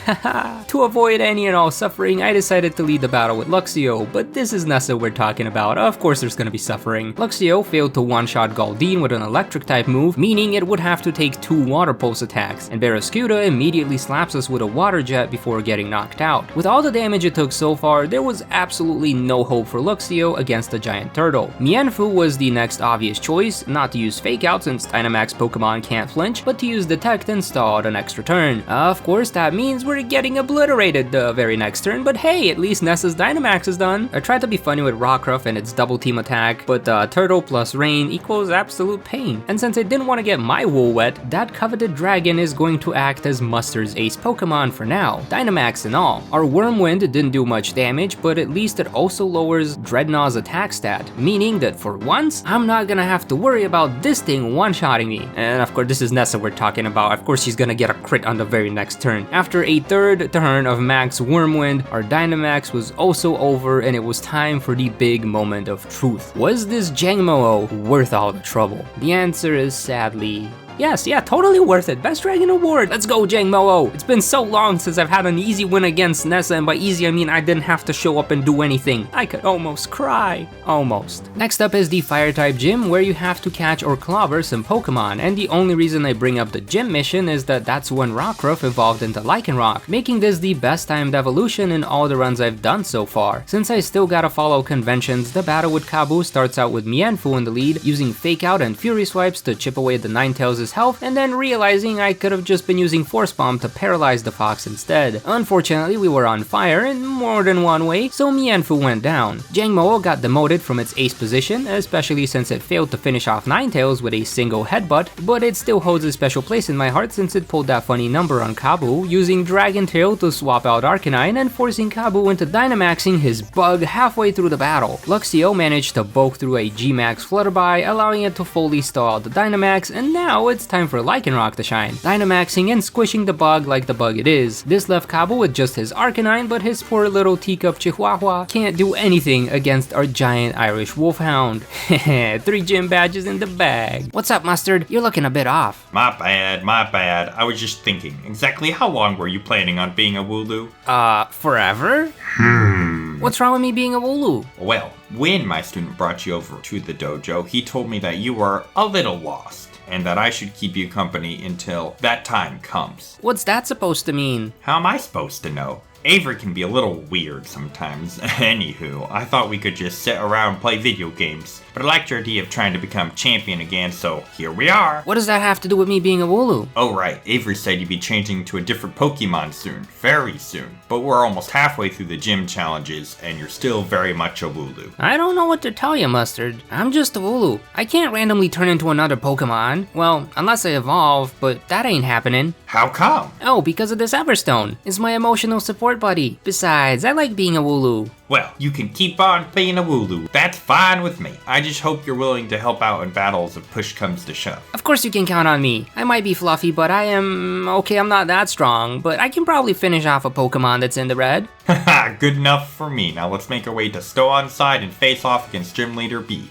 To avoid any and all suffering, I decided to lead the battle with Luxio, but this is Nessa we're talking about. Of course there's gonna be suffering. Luxio failed to one-shot Galdine with an electric type move, meaning it would have to take 2 water pulse attacks, and Barraskewda immediately slaps us with a water jet before getting knocked out. With all the damage it took so far, there was absolutely no hope for Luxio against the giant turtle. Mienfoo was the next obvious choice, not to use Fake Out since Dynamax Pokemon can't flinch, but to use Detect and stall an extra turn. Of course that means we're getting obliterated the very next turn, but hey, at least Nessa's Dynamax is done. I tried to be funny with Rockruff and its double team attack, but turtle plus rain equals absolute pain. And since I didn't want to get my wool wet, that coveted dragon is going to act as Mustard's ace Pokemon for now, Dynamax and all. Our Wormwind didn't do much damage, but at least it also lowers Dreadnaught's attack stat, meaning that for once, I'm not gonna have to worry about this thing one-shotting me. And of course, this is Nessa we're talking about. Of course, she's gonna get a crit on the very next turn. After a third turn of Max Wormwind, our Dynamax was also over, and it was time for the big moment of truth. Was this Jangmo-O worth all the trouble? The answer is sadly yes, yeah, totally worth it. Best Dragon Award. Let's go, Jangmo-O. It's been so long since I've had an easy win against Nessa, and by easy I mean I didn't have to show up and do anything. I could almost cry. Almost. Next up is the Fire-type gym, where you have to catch or clobber some Pokemon, and the only reason I bring up the gym mission is that that's when Rockruff evolved into Lycanroc, making this the best timed evolution in all the runs I've done so far. Since I still gotta follow conventions, the battle with Kabu starts out with Mienfoo in the lead, using Fake Out and Fury Swipes to chip away the Ninetales' health, and then realizing I could have just been using Force Bomb to paralyze the fox instead. Unfortunately, we were on fire in more than one way, so Mienfoo went down. Jangmo-O got demoted from its ace position, especially since it failed to finish off Ninetales with a single headbutt, but it still holds a special place in my heart since it pulled that funny number on Kabu, using Dragon Tail to swap out Arcanine and forcing Kabu into Dynamaxing his bug halfway through the battle. Luxio managed to bulk through a G-Max Flutterby, allowing it to fully stall out the Dynamax, and now it's time for Lycanroc to shine, Dynamaxing and squishing the bug like the bug it is. This left Kabu with just his Arcanine, but his poor little teacup Chihuahua can't do anything against our giant Irish Wolfhound. 3 gym badges in the bag. What's up, Mustard? You're looking a bit off. My bad. I was just thinking, exactly how long were you planning on being a Wooloo? Forever? What's wrong with me being a Wooloo? Well, when my student brought you over to the dojo, he told me that you were a little lost, and that I should keep you company until that time comes. What's that supposed to mean? How am I supposed to know? Avery can be a little weird sometimes. Anywho, I thought we could just sit around and play video games, but I liked your idea of trying to become champion again, so here we are. What does that have to do with me being a Wooloo? Oh right, Avery said you'd be changing to a different Pokemon soon, very soon. But we're almost halfway through the gym challenges, and you're still very much a Wooloo. I don't know what to tell you, Mustard. I'm just a Wooloo. I can't randomly turn into another Pokemon. Well, unless I evolve, but that ain't happening. How come? Oh, because of this Everstone. It's my emotional support buddy. Besides, I like being a Wooloo. Well, you can keep on being a Wooloo. That's fine with me. I just hope you're willing to help out in battles if push comes to shove. Of course you can count on me. I might be fluffy, but I'm not that strong, but I can probably finish off a Pokemon that's in the red. Haha, good enough for me. Now let's make our way to Stow on side and face off against Gym Leader B.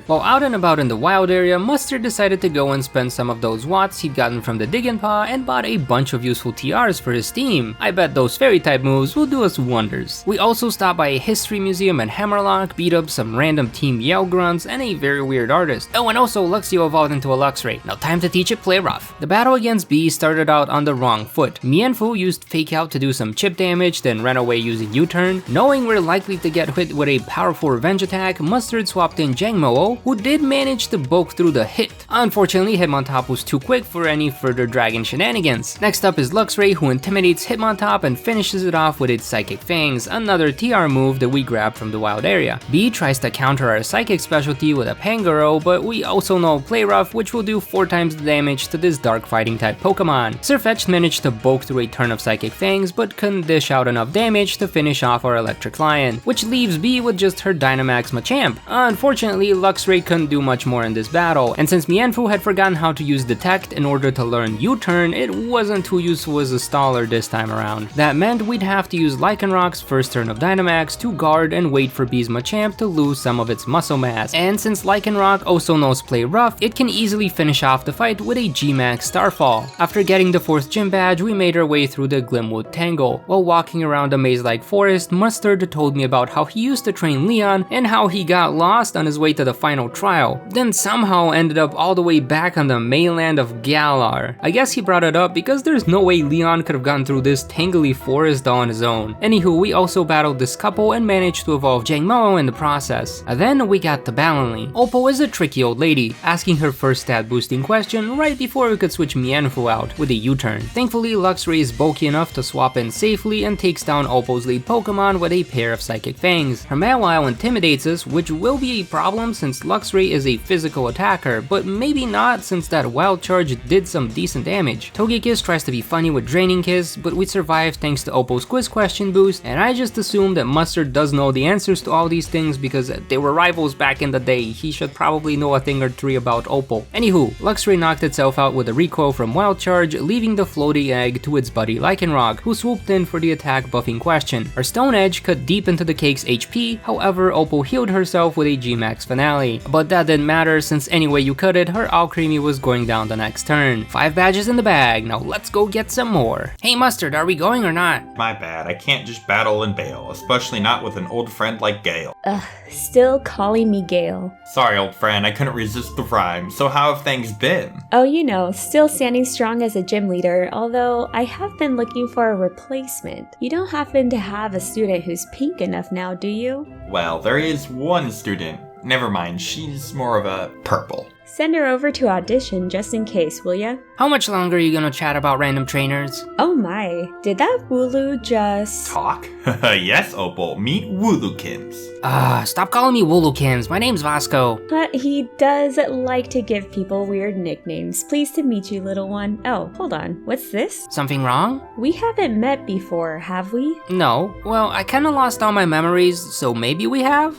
While out and about in the wild area, Mustard decided to go and spend some of those watts he'd gotten from the Diggin' Paw and bought a bunch of useful TRs for his team. I bet those fairy type moves will do us wonders. We also stopped by a history museum in Hammerlock, beat up some random Team Yell grunts, and a very weird artist. Oh, and also Luxio evolved into a Luxray. Now time to teach it play rough. The battle against Bea started out on the wrong foot. Mienfoo used Fake Out to do some chip damage, then ran away using U-turn. Knowing we're likely to get hit with a powerful revenge attack, Mustard swapped in Jangmo-O, who did manage to bulk through the hit. Unfortunately, Hitmontop was too quick for any further dragon shenanigans. Next up is Luxray, who intimidates Hitmontop and finishes it off with its Psychic Fangs, another TR move that we grabbed from the wild area. Bea tries to counter our Psychic specialty with a Pangoro, but we also know Play Rough, which will do 4 times the damage to this dark fighting type Pokemon. Sirfetch'd managed to bulk through a turn of Psychic Fangs, but couldn't dish out enough damage to finish off our Electric Lion, which leaves Bea with just her Dynamax Machamp. Unfortunately, Luxray couldn't do much more in this battle, and since Mienfoo had forgotten how to use Detect in order to learn U-turn, it wasn't too useful as a staller this time around. That meant we'd have to use Lycanroc's first turn of Dynamax to guard and wait for Bea's Machamp to lose some of its muscle mass, and since Lycanroc also knows Play Rough, it can easily finish off the fight with a G-Max Starfall. After getting the 4th gym badge, we made our way through the Glimwood Tangle. While walking around a maze-like forest, Mustard told me about how he used to train Leon and how he got lost on his way to the final trial, then somehow ended up all the way back on the mainland of Galar. I guess he brought it up because there's no way Leon could have gotten through this tangly forest on his own. Anywho, we also battled this couple and managed to evolve Jangmo in the process. And then we got to Balonly. Opal is a tricky old lady, asking her first stat boosting question right before we could switch Mienfoo out with a U-turn. Thankfully, Luxray is bulky enough to swap in safely and takes down Opal's lead Pokemon with a pair of Psychic Fangs. Her Mawile intimidates us, which will be a problem since Luxray is a physical attacker, but maybe not since that Wild Charge did some decent damage. Togekiss tries to be funny with Draining Kiss, but we survived thanks to Opal's quiz question boost, and I just assume that Mustard does know the answers to all these things because they were rivals back in the day. He should probably know a thing or 3 about Opal. Anywho, Luxray knocked itself out with a recoil from Wild Charge, leaving the floaty egg to its buddy Lycanroc, who swooped in for the attack buffing question. Our Stone Edge cut deep into the cake's HP, however Opal healed herself with a G-Max Finale. But that didn't matter since any way you cut it, her Alcremie was going down the next turn. 5 badges in the bag, now let's go get some more. Hey Mustard, are we going or not? My bad, I can't just battle and bail, especially not with an old friend like Gale. Ugh, still calling me Gale. Sorry old friend, I couldn't resist the rhyme, so how have things been? Oh, you know, still standing strong as a gym leader, although I have been looking for a replacement. You don't happen to have a student who's pink enough now, do you? Well, there is one student. Never mind, she's more of a purple. Send her over to audition just in case, will ya? How much longer are you gonna chat about random trainers? Oh my, did that Wooloo just... Talk? Yes, Opal, meet Woolookins. Stop calling me Woolookins, my name's Vasko. But he does like to give people weird nicknames. Pleased to meet you, little one. Oh, hold on, what's this? Something wrong? We haven't met before, have we? No, well, I kinda lost all my memories, so maybe we have?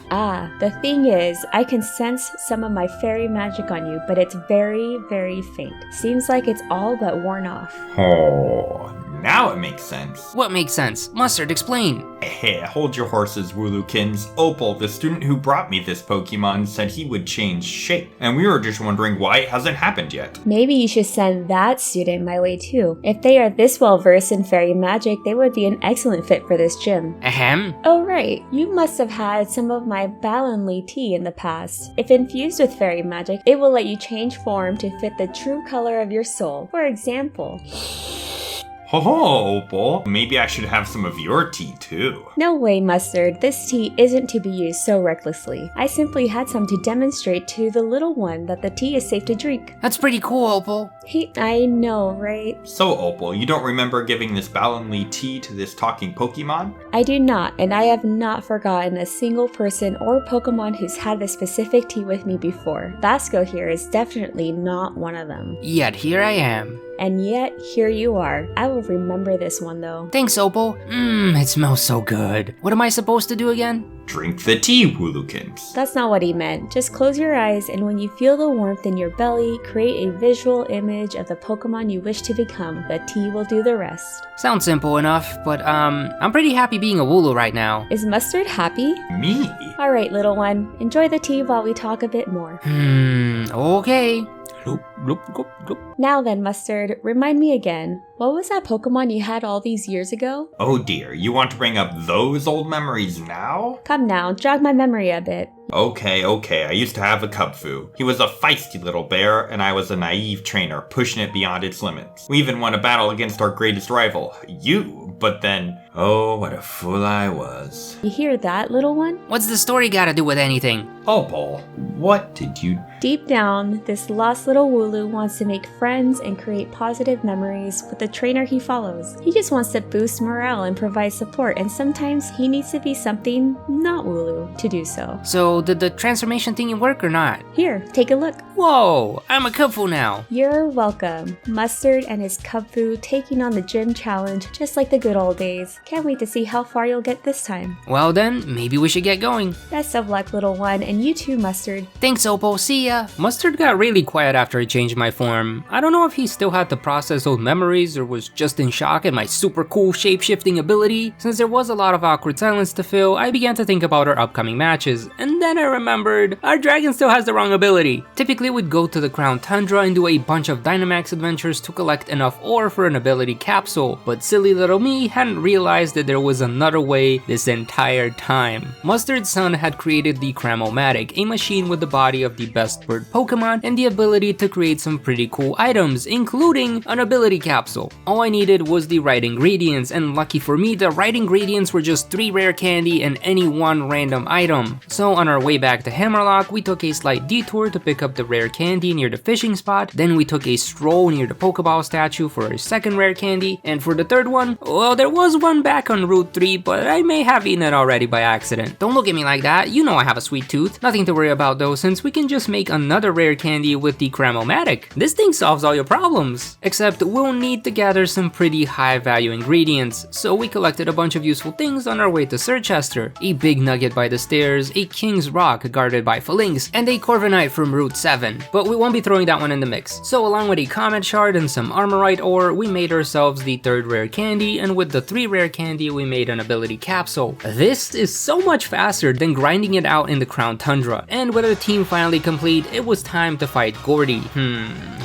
The thing is, I can sense some of my fairy magic on you, but it's very, very faint. Seems like it's all but worn off. Oh, now it makes sense. What makes sense? Mustard, explain. Hey, hold your horses, Woolookins. Opal, the student who brought me this Pokemon, said he would change shape, and we were just wondering why it hasn't happened yet. Maybe you should send that student my way too. If they are this well versed in fairy magic, they would be an excellent fit for this gym. Ahem. Oh right, you must have had some of my Balonly tea in the past. If infused with fairy magic, it will let you change form to fit the true color of your soul. For example... Ho-ho, Opal. Maybe I should have some of your tea, too. No way, Mustard. This tea isn't to be used so recklessly. I simply had some to demonstrate to the little one that the tea is safe to drink. That's pretty cool, Opal. I know, right? So, Opal, you don't remember giving this Balonly tea to this talking Pokemon? I do not, and I have not forgotten a single person or Pokemon who's had this specific tea with me before. Vasko here is definitely not one of them. Yet here I am. And yet, here you are. I will remember this one though. Thanks, Opal. It smells so good. What am I supposed to do again? Drink the tea, Woolookins. That's not what he meant. Just close your eyes, and when you feel the warmth in your belly, create a visual image of the Pokemon you wish to become. The tea will do the rest. Sounds simple enough, but I'm pretty happy being a Wooloo right now. Is Mustard happy? Me? Alright, little one. Enjoy the tea while we talk a bit more. Okay. Now then, Mustard, remind me again, what was that Pokemon you had all these years ago? Oh dear, you want to bring up those old memories now? Come now, jog my memory a bit. Okay, I used to have a Kubfu. He was a feisty little bear, and I was a naive trainer, pushing it beyond its limits. We even won a battle against our greatest rival, you, but then, oh, what a fool I was. You hear that, little one? What's the story gotta do with anything? Opal, what did you... Deep down, this lost little Wooloo wants to make friends and create positive memories with the trainer he follows. He just wants to boost morale and provide support, and sometimes he needs to be something not Wooloo to do so. So, did the transformation thingy work or not? Here, take a look. Whoa, I'm a Kubfu now. You're welcome. Mustard and his Kubfu taking on the gym challenge just like the good old days. Can't wait to see how far you'll get this time. Well then, maybe we should get going. Best of luck, little one, and you too, Mustard. Thanks, Opal. See ya. Mustard got really quiet after I changed my form. I don't know if he still had to process old memories or was just in shock at my super cool shape-shifting ability. Since there was a lot of awkward silence to fill, I began to think about our upcoming matches, and then I remembered our dragon still has the wrong ability. Typically, we'd go to the Crown Tundra and do a bunch of Dynamax adventures to collect enough ore for an ability capsule, but silly little me hadn't realized that there was another way this entire time. Mustard's son had created the Cramomatic, a machine with the body of the best bird Pokemon and the ability to create some pretty cool items, including an ability capsule. All I needed was the right ingredients, and lucky for me, the right ingredients were just 3 rare candy and any one random item. So on our way back to Hammerlock, we took a slight detour to pick up the rare candy near the fishing spot, then we took a stroll near the Pokeball statue for our second rare candy, and for the third one, well, there was one back on Route 3, but I may have eaten it already by accident. Don't look at me like that, you know I have a sweet tooth. Nothing to worry about though, since we can just make another rare candy with the Cramomatic. This thing solves all your problems. Except we'll need to gather some pretty high value ingredients, so we collected a bunch of useful things on our way to Circhester. A big nugget by the stairs, a King's Rock guarded by Phalanx, and a Corviknight from Route 7. But we won't be throwing that one in the mix. So along with a Comet Shard and some Armorite ore, we made ourselves the 3rd rare candy, and with the 3 rare candy we made an ability capsule. This is so much faster than grinding it out in the Crown Tundra, and with our team finally complete, it was time to fight Gordie.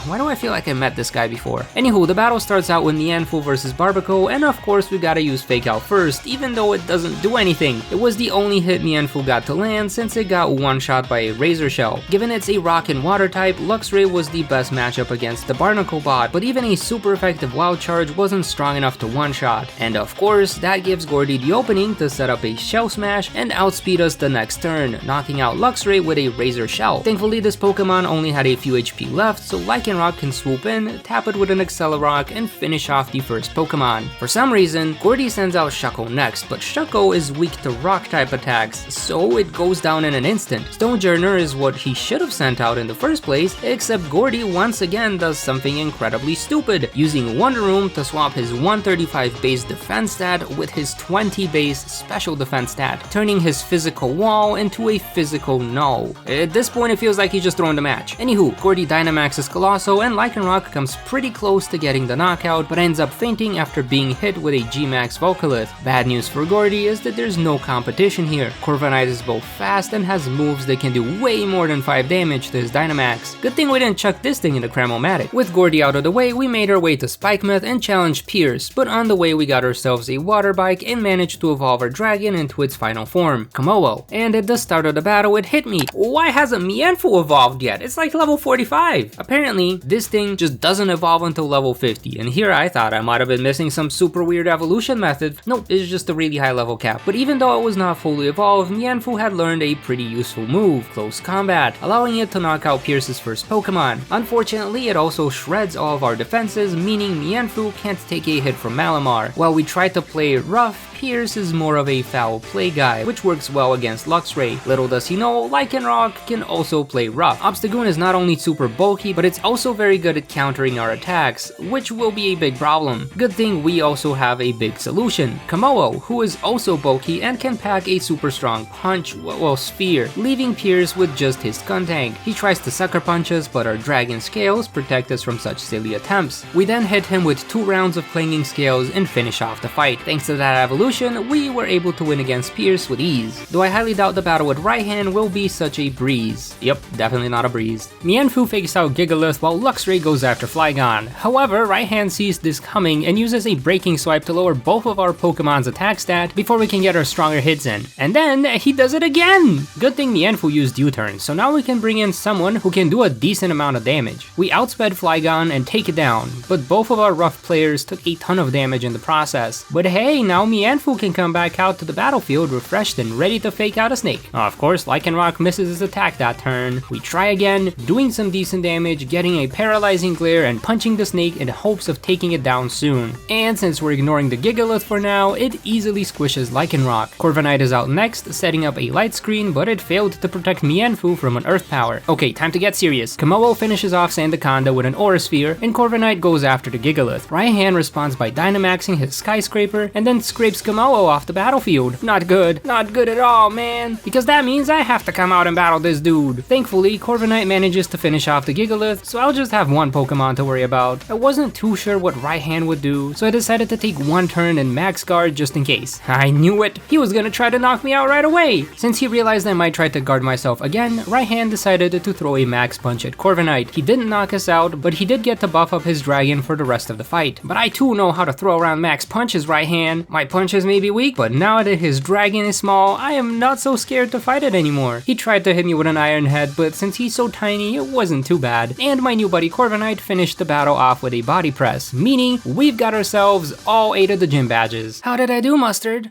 Why do I feel like I met this guy before? Anywho, the battle starts out with Mienfoo versus Barbaco, and of course we gotta use Fake Out first, even though it doesn't do anything. It was the only hit Mienfoo got to land since it got one-shot by a Razor Shell. Given it's a rock and water type, Luxray was the best matchup against the Barnacle bot, but even a super effective Wild Charge wasn't strong enough to one-shot. And of course, that gives Gordie the opening to set up a Shell Smash and outspeed us the next turn, knocking out Luxray with a Razor Shell. Thankfully, this Pokemon only had a few HP left, so Lycanroc can swoop in, tap it with an Accelerock, and finish off the first Pokemon. For some reason, Gordie sends out Shuckle next, but Shuckle is weak to Rock-type attacks, so it goes down in an instant. Stonejourner is what he should have sent out in the first place, except Gordie once again does something incredibly stupid, using Wonder Room to swap his 135 base defense stat with his 20 base special defense stat, turning his physical wall into a physical null. At this point, it feels like he's just throwing the match. Anywho, Gordie Dynamaxes Colossal, and Lycanroc comes pretty close to getting the knockout, but ends up fainting after being hit with a G-Max Volcalith. Bad news for Gordie is that there's no competition here. Corviknight is both fast and has moves that can do way more than 5 damage to his Dynamax. Good thing we didn't chuck this thing in the Cramomatic. With Gordie out of the way, we made our way to Spikemuth and challenged Pierce, but on the way we got ourselves a Water Bike and managed to evolve our dragon into its final form, Komodo. And at the start of the battle, it hit me. Why hasn't Mienfoo evolved yet? It's like level 45. Apparently, this thing just doesn't evolve until level 50, and here I thought I might have been missing some super weird evolution method. Nope, it's just a really high level cap. But even though it was not fully evolved, Mienfoo had learned a pretty useful move, Close Combat, allowing it to knock out Pierce's first Pokemon. Unfortunately, it also shreds all of our defenses, meaning Mienfoo can't take a hit from Malamar. While we tried to play it rough, Pierce is more of a foul play guy, which works well against Luxray. Little does he know, Lycanroc can also play rough. Obstagoon is not only super bulky, but it's also very good at countering our attacks, which will be a big problem. Good thing we also have a big solution. Kamoa, who is also bulky and can pack a super strong punch, well, sphere, leaving Pierce with just his Skuntank. He tries to sucker punch us, but our Dragon Scales protect us from such silly attempts. We then hit him with 2 rounds of Clanging Scales and finish off the fight. Thanks to that evolution, we were able to win against Pierce with ease. Though I highly doubt the battle with Raihan will be such a breeze. Yep, definitely not a breeze. Mienfoo fakes out Gigalith while Luxray goes after Flygon. However, Raihan sees this coming and uses a Breaking Swipe to lower both of our Pokemon's attack stat before we can get our stronger hits in. And then, he does it again! Good thing Mienfoo used U-turn, so now we can bring in someone who can do a decent amount of damage. We outsped Flygon and take it down, but both of our rough players took a ton of damage in the process. But hey, now Mienfoo can come back out to the battlefield refreshed and ready to fake out a snake. Of course, Lycanroc misses his attack that turn. We try again, doing some decent damage, getting a paralyzing glare and punching the snake in hopes of taking it down soon. And since we're ignoring the Gigalith for now, it easily squishes Lycanroc. Corviknight is out next, setting up a light screen, but it failed to protect Mienfoo from an earth power. Okay, time to get serious. Kamoa finishes off Sandaconda with an Aura Sphere, and Corviknight goes after the Gigalith. Raihan responds by Dynamaxing his Skyscraper, and then scrapes Kamoa off the battlefield. Not good. Not good at all, man. Because that means I have to come out and battle this dude. Thankfully, Corviknight manages to finish off the Gigalith, so I'll just have one Pokemon to worry about. I wasn't too sure what Raihan would do, so I decided to take one turn and Max Guard just in case. I knew it. He was gonna try to knock me out right away. Since he realized I might try to guard myself again, Raihan decided to throw a Max Punch at Corviknight. He didn't knock us out, but he did get to buff up his dragon for the rest of the fight. But I too know how to throw around Max Punches, Raihan. My punches may be weak, but now that his dragon is small, I am not so scared to fight it anymore. He tried to hit me with an Iron Head, but since he's so tiny, it wasn't too bad. And my new buddy Corviknight finished the battle off with a Body Press, meaning we've got ourselves all 8 of the gym badges. How did I do, Mustard?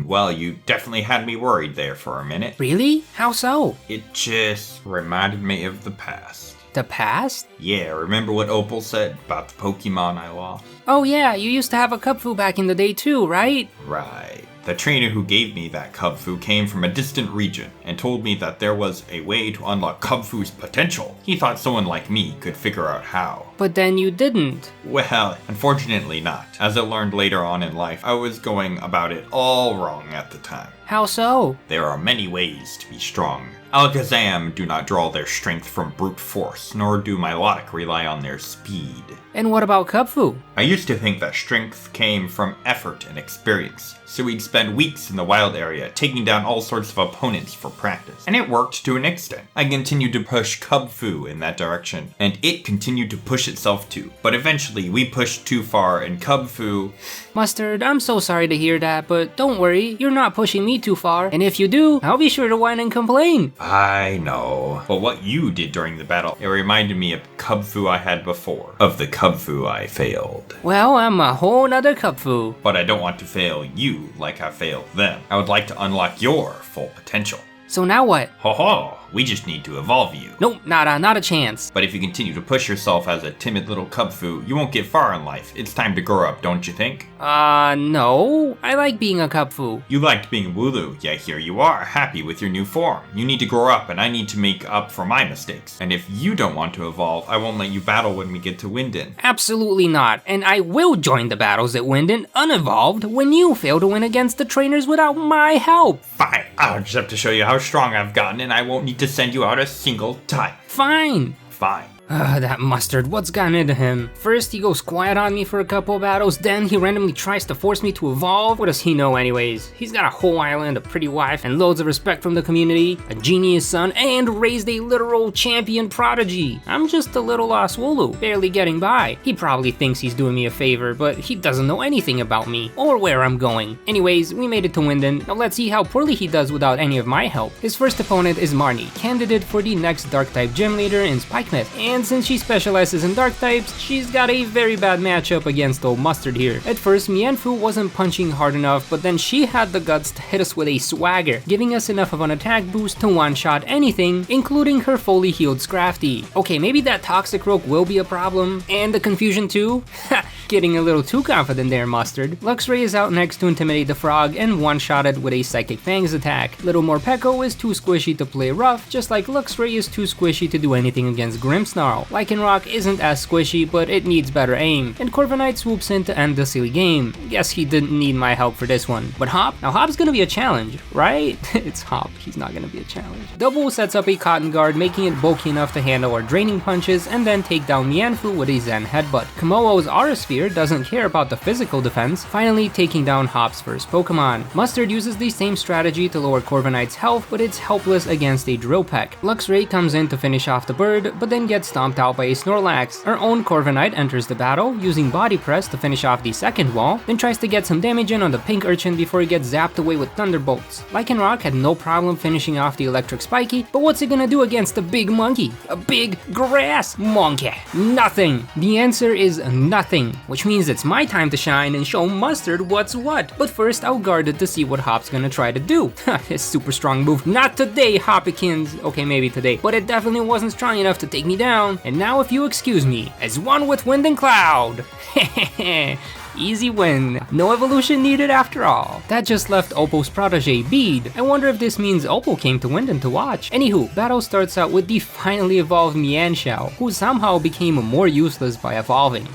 Well, you definitely had me worried there for a minute. Really? How so? It just reminded me of the past. The past? Yeah, remember what Opal said about the Pokemon I lost? Oh yeah, you used to have a Kubfu back in the day too, right? Right. The trainer who gave me that Kubfu came from a distant region and told me that there was a way to unlock Kubfu's potential. He thought someone like me could figure out how. But then you didn't. Well, unfortunately not. As I learned later on in life, I was going about it all wrong at the time. How so? There are many ways to be strong. Alakazam do not draw their strength from brute force, nor do Milotic rely on their speed. And what about Kubfu? I used to think that strength came from effort and experience, so we'd spend weeks in the wild area taking down all sorts of opponents for practice. And it worked to an extent. I continued to push Kubfu in that direction, and it continued to push itself too. But eventually we pushed too far and Kubfu... Mustard, I'm so sorry to hear that, but don't worry, you're not pushing me too far. And if you do, I'll be sure to whine and complain. I know. But what you did during the battle, it reminded me of Kubfu I had before. Of the Kubfu I failed. Well, I'm a whole nother Kubfu. But I don't want to fail you like I failed them. I would like to unlock your full potential. So now what? Ho ho! We just need to evolve you. Nope, not a chance. But if you continue to push yourself as a timid little Kubfu, you won't get far in life. It's time to grow up, don't you think? No. I like being a Kubfu. You liked being Wooloo, yet here you are, happy with your new form. You need to grow up, and I need to make up for my mistakes. And if you don't want to evolve, I won't let you battle when we get to Winden. Absolutely not. And I will join the battles at Winden unevolved when you fail to win against the trainers without my help. Fine. I'll just have to show you how strong I've gotten, and I won't need to send you out a single time. Fine. Fine. That Mustard, what's gotten into him? First he goes quiet on me for a couple of battles, then he randomly tries to force me to evolve. What does he know anyways? He's got a whole island, a pretty wife, and loads of respect from the community, a genius son, and raised a literal champion prodigy. I'm just a little lost Wooloo, barely getting by. He probably thinks he's doing me a favor, but he doesn't know anything about me, or where I'm going. Anyways, we made it to Winden. Now let's see how poorly he does without any of my help. His first opponent is Marnie, candidate for the next Dark-type gym leader in Spikemith, and since she specializes in dark types, she's got a very bad matchup against old Mustard here. At first, Mienfoo wasn't punching hard enough, but then she had the guts to hit us with a swagger, giving us enough of an attack boost to one-shot anything, including her fully healed Scrafty. Okay, maybe that Toxic Rogue will be a problem, and the confusion too? Getting a little too confident there, Mustard. Luxray is out next to intimidate the frog and one-shotted with a Psychic Fangs attack. Little Morpeko is too squishy to play rough, just like Luxray is too squishy to do anything against Grimmsnarl. Lycanroc isn't as squishy, but it needs better aim, and Corviknight swoops in to end the silly game. Guess he didn't need my help for this one. But Hop? Now Hop's gonna be a challenge, right? It's Hop, he's not gonna be a challenge. Double sets up a Cotton Guard, making it bulky enough to handle our draining punches, and then take down Mianfu with a Zen Headbutt. Komoo's Aura Sphere doesn't care about the physical defense, finally taking down Hop's first Pokemon. Mustard uses the same strategy to lower Corviknight's health, but it's helpless against a Drill Peck. Luxray comes in to finish off the bird, but then gets stomped out by a Snorlax. Our own Corviknight enters the battle, using Body Press to finish off the second wall, then tries to get some damage in on the pink urchin before he gets zapped away with Thunderbolts. Lycanroc had no problem finishing off the Electric Spiky, but what's it gonna do against a big monkey? A big grass monkey? Nothing! The answer is nothing, which means it's my time to shine and show Mustard what's what. But first, I'll guard it to see what Hop's gonna try to do. His super strong move. Not today, Hopikins. Okay, maybe today, but it definitely wasn't strong enough to take me down. And now, if you excuse me, as one with wind and cloud. Easy win. No evolution needed after all. That just left Opal's protege, Bead. I wonder if this means Opal came to Wyndon to watch. Anywho, battle starts out with the finally evolved Mienshao, who somehow became more useless by evolving.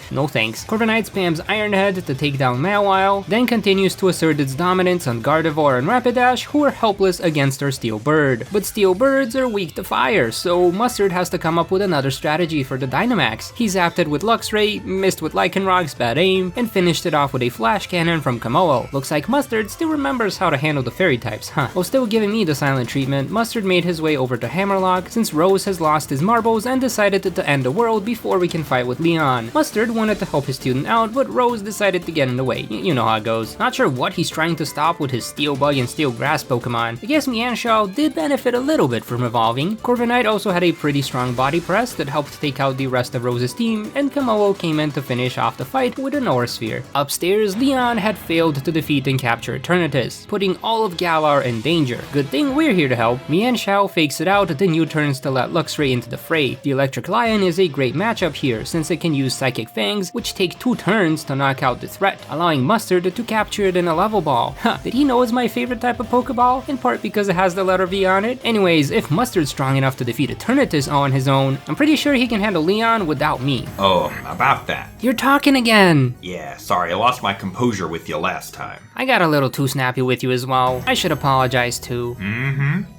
No thanks. Corviknight spams Iron Head to take down Mawile, then continues to assert its dominance on Gardevoir and Rapidash, who are helpless against our Steel Bird. But Steel Birds are weak to fire, so Mustard has to come up with another strategy for the Dynamax. He zapped it with Luxray, missed with Lycanroc's bad aim, and finished it off with a Flash Cannon from Komoo. Looks like Mustard still remembers how to handle the fairy types, huh? While still giving me the silent treatment, Mustard made his way over to Hammerlock since Rose has lost his marbles and decided to end the world before we can fight with Leon. Mustard wanted to help his student out, but Rose decided to get in the way. You know how it goes. Not sure what he's trying to stop with his Steel Bug and Steel Grass Pokemon. I guess Mienshao did benefit a little bit from evolving. Corviknight also had a pretty strong body press that helped take out the rest of Rose's team, and Komoo came in to finish off the fight with an Aura Sphere. Upstairs, Leon had failed to defeat and capture Eternatus, putting all of Galar in danger. Good thing we're here to help. Mienshao fakes it out, then U-turns to let Luxray into the fray. The Electric Lion is a great matchup here, since it can use Psychic Fangs, which take 2 turns to knock out the threat, allowing Mustard to capture it in a level ball. Did he know it's my favorite type of Pokeball? In part because it has the letter V on it? Anyways, if Mustard's strong enough to defeat Eternatus on his own, I'm pretty sure he can handle Leon without me. Oh, about that. You're talking again! Yeah, sorry, I lost my composure with you last time. I got a little too snappy with you as well. I should apologize too.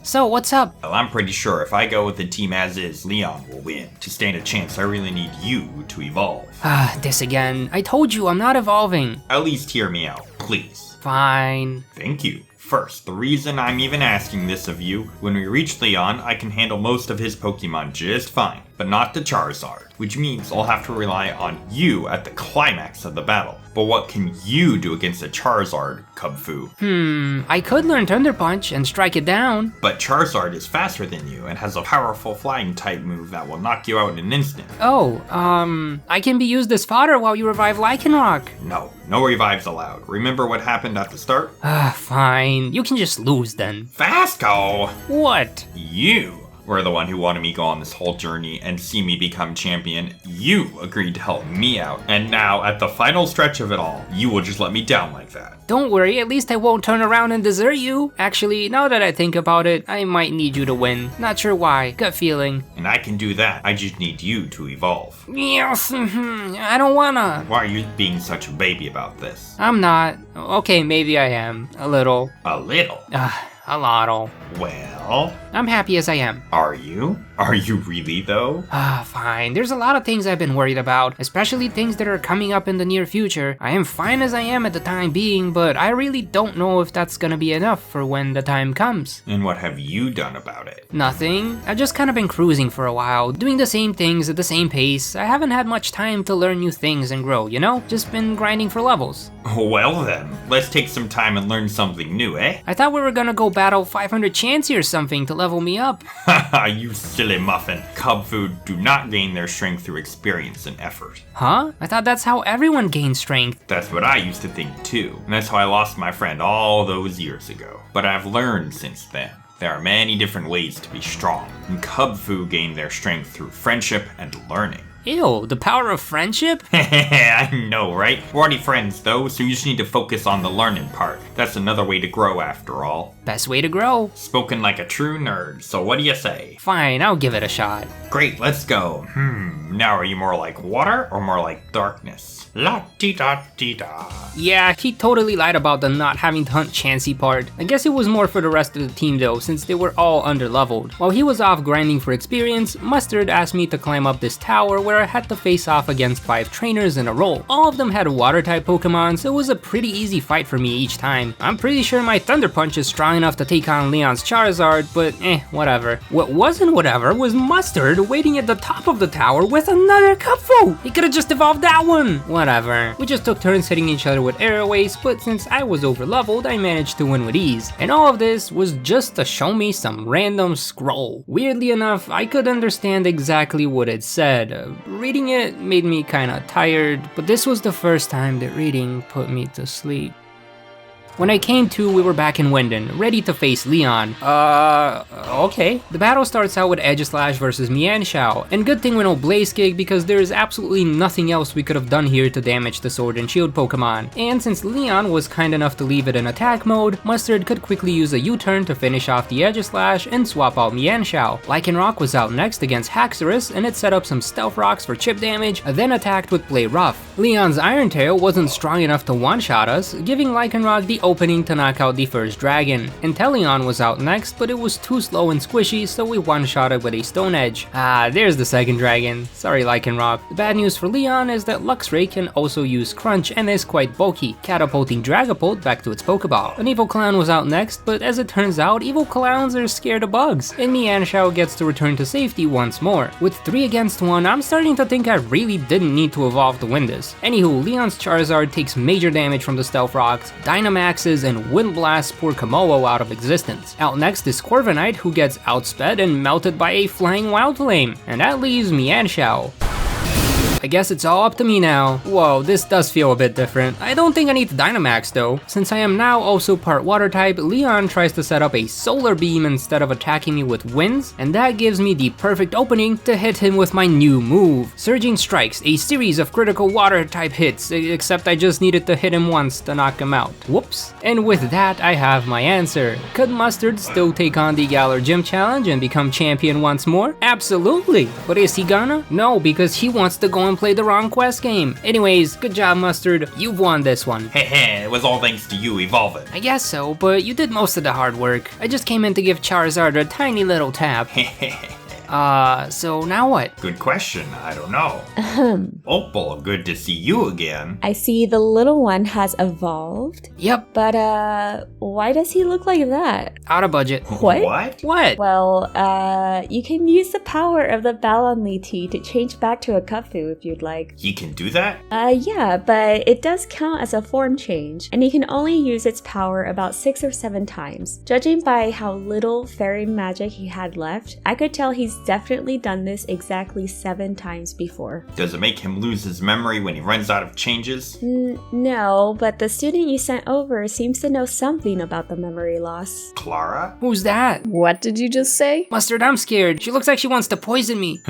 So, what's up? Well, I'm pretty sure if I go with the team as is, Leon will win. To stand a chance, I really need you to evolve. This again. I told you I'm not evolving. At least hear me out, please. Fine. Thank you. First, the reason I'm even asking this of you, when we reach Leon, I can handle most of his Pokemon just fine, but not the Charizard, which means I'll have to rely on you at the climax of the battle. But what can you do against a Charizard, Kubfu? I could learn Thunder Punch and strike it down. But Charizard is faster than you and has a powerful flying type move that will knock you out in an instant. Oh, I can be used as fodder while you revive Lycanroc. No revives allowed. Remember what happened at the start? Fine. You can just lose then. Vasko! What? You were the one who wanted me to go on this whole journey and see me become champion. You agreed to help me out, and now at the final stretch of it all, you will just let me down like that. Don't worry, at least I won't turn around and desert you. Actually, now that I think about it, I might need you to win. Not sure why, gut feeling. And I can do that, I just need you to evolve. Yes, I don't wanna. Why are you being such a baby about this? I'm not. Okay, maybe I am. A little. A little? A lottle. Well? I'm happy as I am. Are you? Are you really though? Fine. There's a lot of things I've been worried about, especially things that are coming up in the near future. I am fine as I am at the time being, but I really don't know if that's gonna be enough for when the time comes. And what have you done about it? Nothing. I've just kind of been cruising for a while, doing the same things at the same pace. I haven't had much time to learn new things and grow, you know? Just been grinding for levels. Well then, let's take some time and learn something new, eh? I thought we were gonna go battle 500 Chansey or something to level me up. Haha, you silly muffin. Kubfu do not gain their strength through experience and effort. Huh? I thought that's how everyone gains strength. That's what I used to think too, and that's how I lost my friend all those years ago. But I've learned since then. There are many different ways to be strong, and Kubfu gain their strength through friendship and learning. Ew, the power of friendship? I know, right? We're already friends though, so you just need to focus on the learning part. That's another way to grow after all. Best way to grow. Spoken like a true nerd, so what do you say? Fine, I'll give it a shot. Great, let's go. Now are you more like water or more like darkness? La-dee-da-dee-da. Yeah, he totally lied about the not having to hunt Chansey part. I guess it was more for the rest of the team though, since they were all underleveled. While he was off grinding for experience, Mustard asked me to climb up this tower where I had to face off against 5 trainers in a row. All of them had water-type Pokemon, so it was a pretty easy fight for me each time. I'm pretty sure my Thunder Punch is strong enough to take on Leon's Charizard, but whatever. What wasn't whatever was Mustard waiting at the top of the tower with another Kubfu! He could've just evolved that one! Whatever. We just took turns hitting each other with arrow waste, but since I was overleveled, I managed to win with ease. And all of this was just to show me some random scroll. Weirdly enough, I could understand exactly what it said. Reading it made me kinda tired, but this was the first time that reading put me to sleep. When I came to, we were back in Wyndon, ready to face Leon. Okay. The battle starts out with Aegislash versus Mienshao, and good thing with no Blaze Kick because there is absolutely nothing else we could have done here to damage the Sword and Shield Pokemon. And since Leon was kind enough to leave it in attack mode, Mustard could quickly use a U-turn to finish off the Aegislash and swap out Mienshao. Lycanroc was out next against Haxorus, and it set up some Stealth Rocks for chip damage, then attacked with Play Rough. Leon's Iron Tail wasn't strong enough to one-shot us, giving Lycanroc the opening to knock out the first dragon. Inteleon was out next, but it was too slow and squishy, so we one-shotted with a Stone Edge. There's the second dragon. Sorry Lycanroc. The bad news for Leon is that Luxray can also use Crunch and is quite bulky, catapulting Dragapult back to its Pokeball. An Evil Clown was out next, but as it turns out, Evil Clowns are scared of bugs, and Mienshao gets to return to safety once more. With 3 against 1, I'm starting to think I really didn't need to evolve to win this. Anywho, Leon's Charizard takes major damage from the Stealth Rocks, Dynamaxes, and Wind Blasts pour Komodo out of existence. Out next is Corviknight, who gets outsped and melted by a flying Wild Flame, and that leaves Mienshao. I guess it's all up to me now. Whoa, this does feel a bit different. I don't think I need the Dynamax though. Since I am now also part water type, Leon tries to set up a Solar Beam instead of attacking me with Winds, and that gives me the perfect opening to hit him with my new move. Surging Strikes, a series of critical water type hits, except I just needed to hit him once to knock him out. Whoops. And with that, I have my answer. Could Mustard still take on the Galar Gym Challenge and become champion once more? Absolutely. But is he gonna? No, because he wants to go and play the wrong quest game. Anyways, good job Mustard, you've won this one. Heh, it was all thanks to you evolving. I guess so, but you did most of the hard work. I just came in to give Charizard a tiny little tap. So now what? Good question, I don't know. Opal, good to see you again. I see the little one has evolved. Yep. But why does he look like that? Out of budget. What? What? Well, you can use the power of the Balonly tea to change back to a Kubfu if you'd like. You can do that? Yeah, but it does count as a form change, and you can only use its power about 6 or 7 times. Judging by how little fairy magic he had left, I could tell he's definitely done this exactly 7 times before. Does it make him lose his memory when he runs out of changes? No, but the student you sent over seems to know something about the memory loss. Klara? Who's that? What did you just say? Mustard, I'm scared. She looks like she wants to poison me.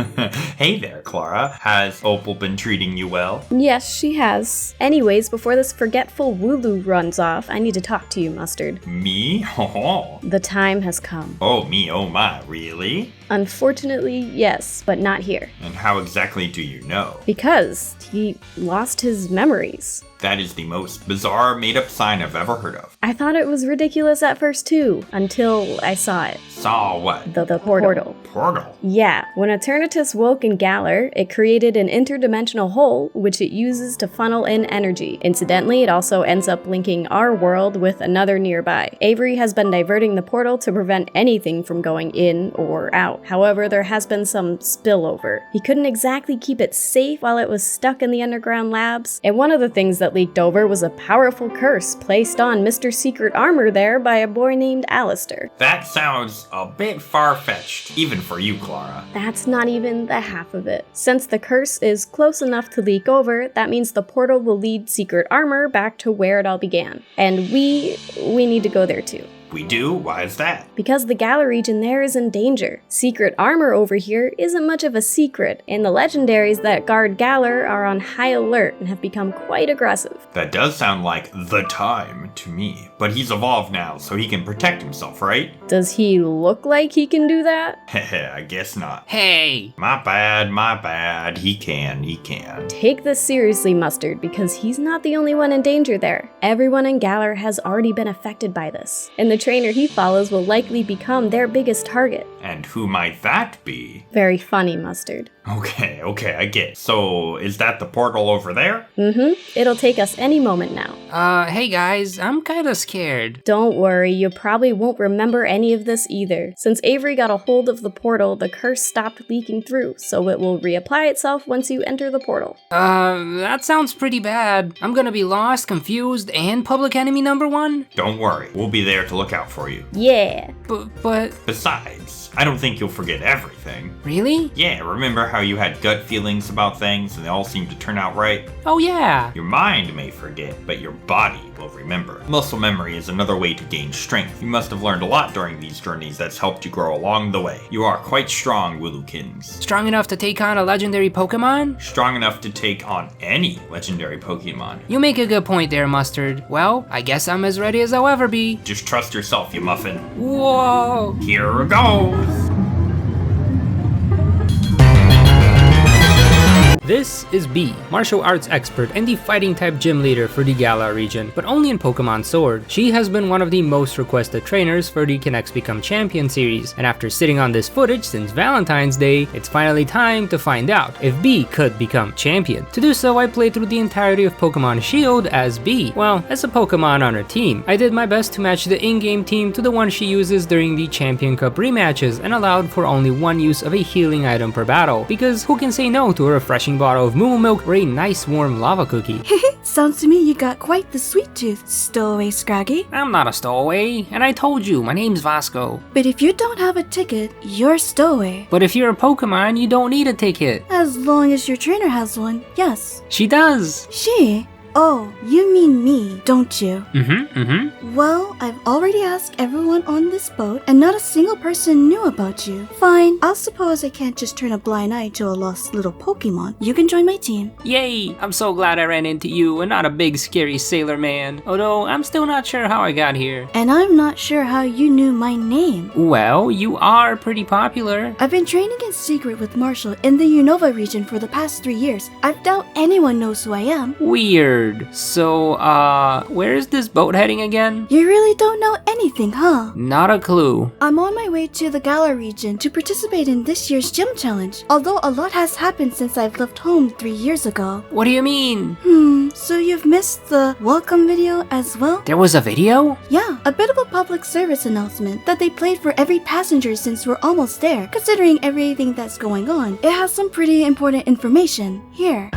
Hey there, Klara. Has Opal been treating you well? Yes, she has. Anyways, before this forgetful Wooloo runs off, I need to talk to you, Mustard. Me? Oh. The time has come. Oh me, oh my, really? Unfortunately, yes, but not here. And how exactly do you know? Because he lost his memories. That is the most bizarre made-up sign I've ever heard of. I thought it was ridiculous at first too, until I saw it. Saw what? The portal. Portal? Yeah, when Eternatus woke in Galar, it created an interdimensional hole, which it uses to funnel in energy. Incidentally, it also ends up linking our world with another nearby. Avery has been diverting the portal to prevent anything from going in or out. However, there has been some spillover. He couldn't exactly keep it safe while it was stuck in the underground labs, and one of the things that leaked over was a powerful curse placed on Mr. Secret Armor there by a boy named Allister. That sounds a bit far-fetched, even for you, Klara. That's not even the half of it. Since the curse is close enough to leak over, that means the portal will lead Secret Armor back to where it all began. And we need to go there too. We do? Why is that? Because the Galar region there is in danger. Secret armor over here isn't much of a secret, and the legendaries that guard Galar are on high alert and have become quite aggressive. That does sound like the time to me. But he's evolved now, so he can protect himself, right? Does he look like he can do that? Heh, I guess not. Hey! My bad. He can. Take this seriously, Mustard, because he's not the only one in danger there. Everyone in Galar has already been affected by this, and the trainer he follows will likely become their biggest target. And who might that be? Very funny, Mustard. Okay, I get. So, is that the portal over there? It'll take us any moment now. Hey guys, I'm kinda scared. Don't worry, you probably won't remember any of this either. Since Avery got a hold of the portal, the curse stopped leaking through, so it will reapply itself once you enter the portal. That sounds pretty bad. I'm gonna be lost, confused, and public enemy number 1? Don't worry, we'll be there to look out for you. Yeah. But... Besides, I don't think you'll forget everything. Really? Yeah, remember how you had gut feelings about things and they all seemed to turn out right? Oh yeah. Your mind may forget, but your body will remember. Muscle memory is another way to gain strength. You must have learned a lot during these journeys that's helped you grow along the way. You are quite strong, Woolookins. Strong enough to take on a legendary Pokemon? Strong enough to take on any legendary Pokemon. You make a good point there, Mustard. Well, I guess I'm as ready as I'll ever be. Just trust yourself, you muffin. Whoa! Here goes! This is Bea, martial arts expert and the fighting type gym leader for the Galar region, but only in Pokemon Sword. She has been one of the most requested trainers for the Can X Become Champion series, and after sitting on this footage since Valentine's Day, it's finally time to find out if Bea could become champion. To do so, I played through the entirety of Pokemon Shield as Bea, well, as a Pokemon on her team. I did my best to match the in-game team to the one she uses during the Champion Cup rematches and allowed for only one use of a healing item per battle, because who can say no to a refreshing bottle of moo milk or a nice warm lava cookie? Sounds to me you got quite the sweet tooth, stowaway Scraggy. I'm not a stowaway, and I told you, my name's Vasko. But if you don't have a ticket, you're a stowaway. But if you're a Pokemon, you don't need a ticket. As long as your trainer has one, yes. She does. She? Oh, you mean me, don't you? Mm-hmm. Well, I've already asked everyone on this boat, and not a single person knew about you. Fine, I'll suppose I can't just turn a blind eye to a lost little Pokemon. You can join my team. Yay! I'm so glad I ran into you and not a big scary sailor man. Although, I'm still not sure how I got here. And I'm not sure how you knew my name. Well, you are pretty popular. I've been training in secret with Marshall in the Unova region for the past 3 years. I doubt anyone knows who I am. Weird. So, where is this boat heading again? You really don't know anything, huh? Not a clue. I'm on my way to the Galar region to participate in this year's gym challenge, although a lot has happened since I've left home 3 years ago. What do you mean? So you've missed the welcome video as well? There was a video? Yeah, a bit of a public service announcement that they played for every passenger since we're almost there. Considering everything that's going on, it has some pretty important information. Here.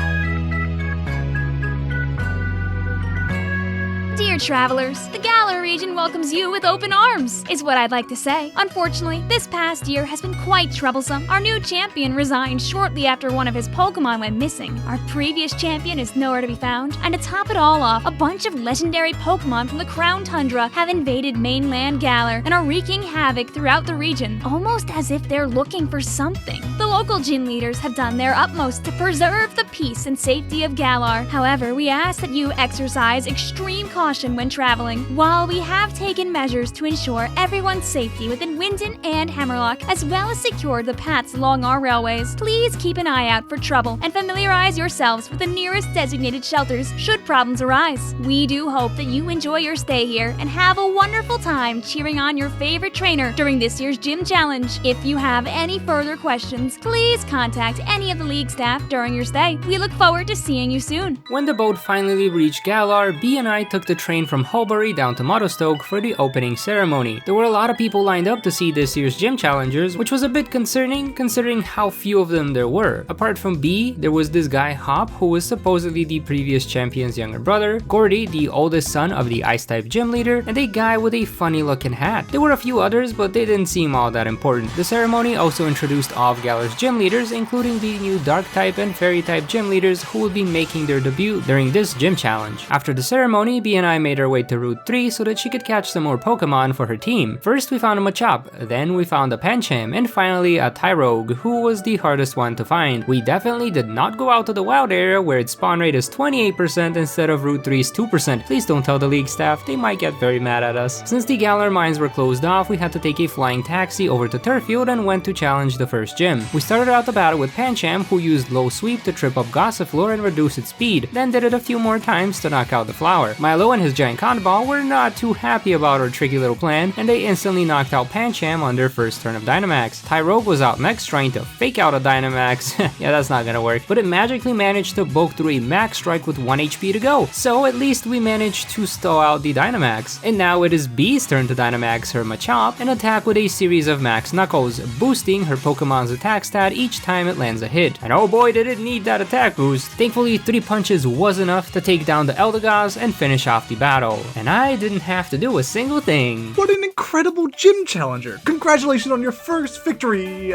Dear travelers, the Galar region welcomes you with open arms, is what I'd like to say. Unfortunately, this past year has been quite troublesome. Our new champion resigned shortly after one of his Pokemon went missing. Our previous champion is nowhere to be found, and to top it all off, a bunch of legendary Pokemon from the Crown Tundra have invaded mainland Galar and are wreaking havoc throughout the region, almost as if they're looking for something. The local gym leaders have done their utmost to preserve the peace and safety of Galar. However, we ask that you exercise extreme caution when traveling. While we have taken measures to ensure everyone's safety within Wyndon and Hammerlock, as well as secured the paths along our railways, please keep an eye out for trouble and familiarize yourselves with the nearest designated shelters should problems arise. We do hope that you enjoy your stay here and have a wonderful time cheering on your favorite trainer during this year's gym challenge. If you have any further questions, please contact any of the league staff during your stay. We look forward to seeing you soon. When the boat finally reached Galar, Bea and I took the train from Hulbury down to Motostoke for the opening ceremony. There were a lot of people lined up to see this year's gym challengers, which was a bit concerning considering how few of them there were. Apart from Bea, there was this guy Hop, who was supposedly the previous champion's younger brother, Gordie, the oldest son of the Ice-type gym leader, and a guy with a funny looking hat. There were a few others, but they didn't seem all that important. The ceremony also introduced all of Galar's gym leaders, including the new Dark-type and Fairy-type gym leaders who would be making their debut during this gym challenge. After the ceremony, Bea and I made our way to Route 3 so that she could catch some more Pokemon for her team. First we found a Machop, then we found a Pancham, and finally a Tyrogue, who was the hardest one to find. We definitely did not go out to the wild area where its spawn rate is 28% instead of Route 3's 2%. Please don't tell the league staff, they might get very mad at us. Since the Galar mines were closed off, we had to take a flying taxi over to Turffield and went to challenge the first gym. We started out the battle with Pancham, who used low sweep to trip up Gossifleur and reduce its speed, then did it a few more times to knock out the flower. Milo and his giant Condball were not too happy about our tricky little plan, and they instantly knocked out Pancham on their first turn of Dynamax. Tyrogue was out next trying to fake out a Dynamax. Yeah, that's not gonna work, but it magically managed to bulk through a max strike with 1 HP to go, so at least we managed to stall out the Dynamax. And now it is Bee's turn to Dynamax her Machop and attack with a series of max knuckles, boosting her Pokemon's attack stat each time it lands a hit. And oh boy did it need that attack boost. Thankfully 3 punches was enough to take down the Eldegoss and finish off the battle. And I didn't have to do a single thing. What an incredible gym challenger! Congratulations on your first victory,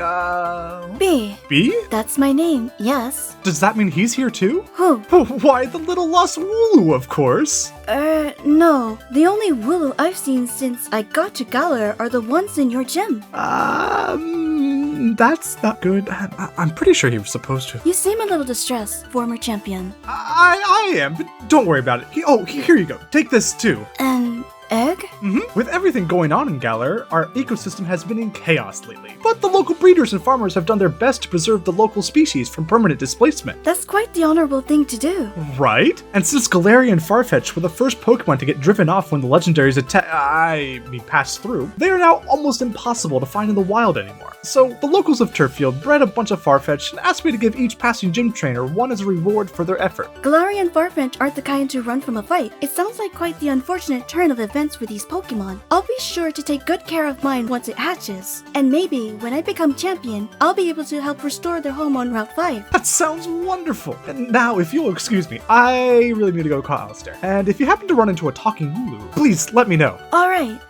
Bea. Bea? That's my name, yes. Does that mean he's here too? Who? Why, the little lost Wooloo, of course! No. The only Wooloo I've seen since I got to Galar are the ones in your gym. That's not good. I'm pretty sure he was supposed to. You seem a little distressed, former champion. I am, but don't worry about it. Here you go. Take this too. An egg? With everything going on in Galar, our ecosystem has been in chaos lately. But the local breeders and farmers have done their best to preserve the local species from permanent displacement. That's quite the honorable thing to do. Right? And since Galarian and Farfetch were the first Pokemon to get driven off when the legendaries passed through, they are now almost impossible to find in the wild anymore. So the locals of Turffield bred a bunch of Farfetch and asked me to give each passing gym trainer one as a reward for their effort. Galarian Farfetch aren't the kind to run from a fight. It sounds like quite the unfortunate turn of events for these Pokemon. I'll be sure to take good care of mine once it hatches. And maybe, when I become champion, I'll be able to help restore their home on Route 5. That sounds wonderful! And now, if you'll excuse me, I really need to go call Allister. And if you happen to run into a talking Wooloo, please let me know. Alright,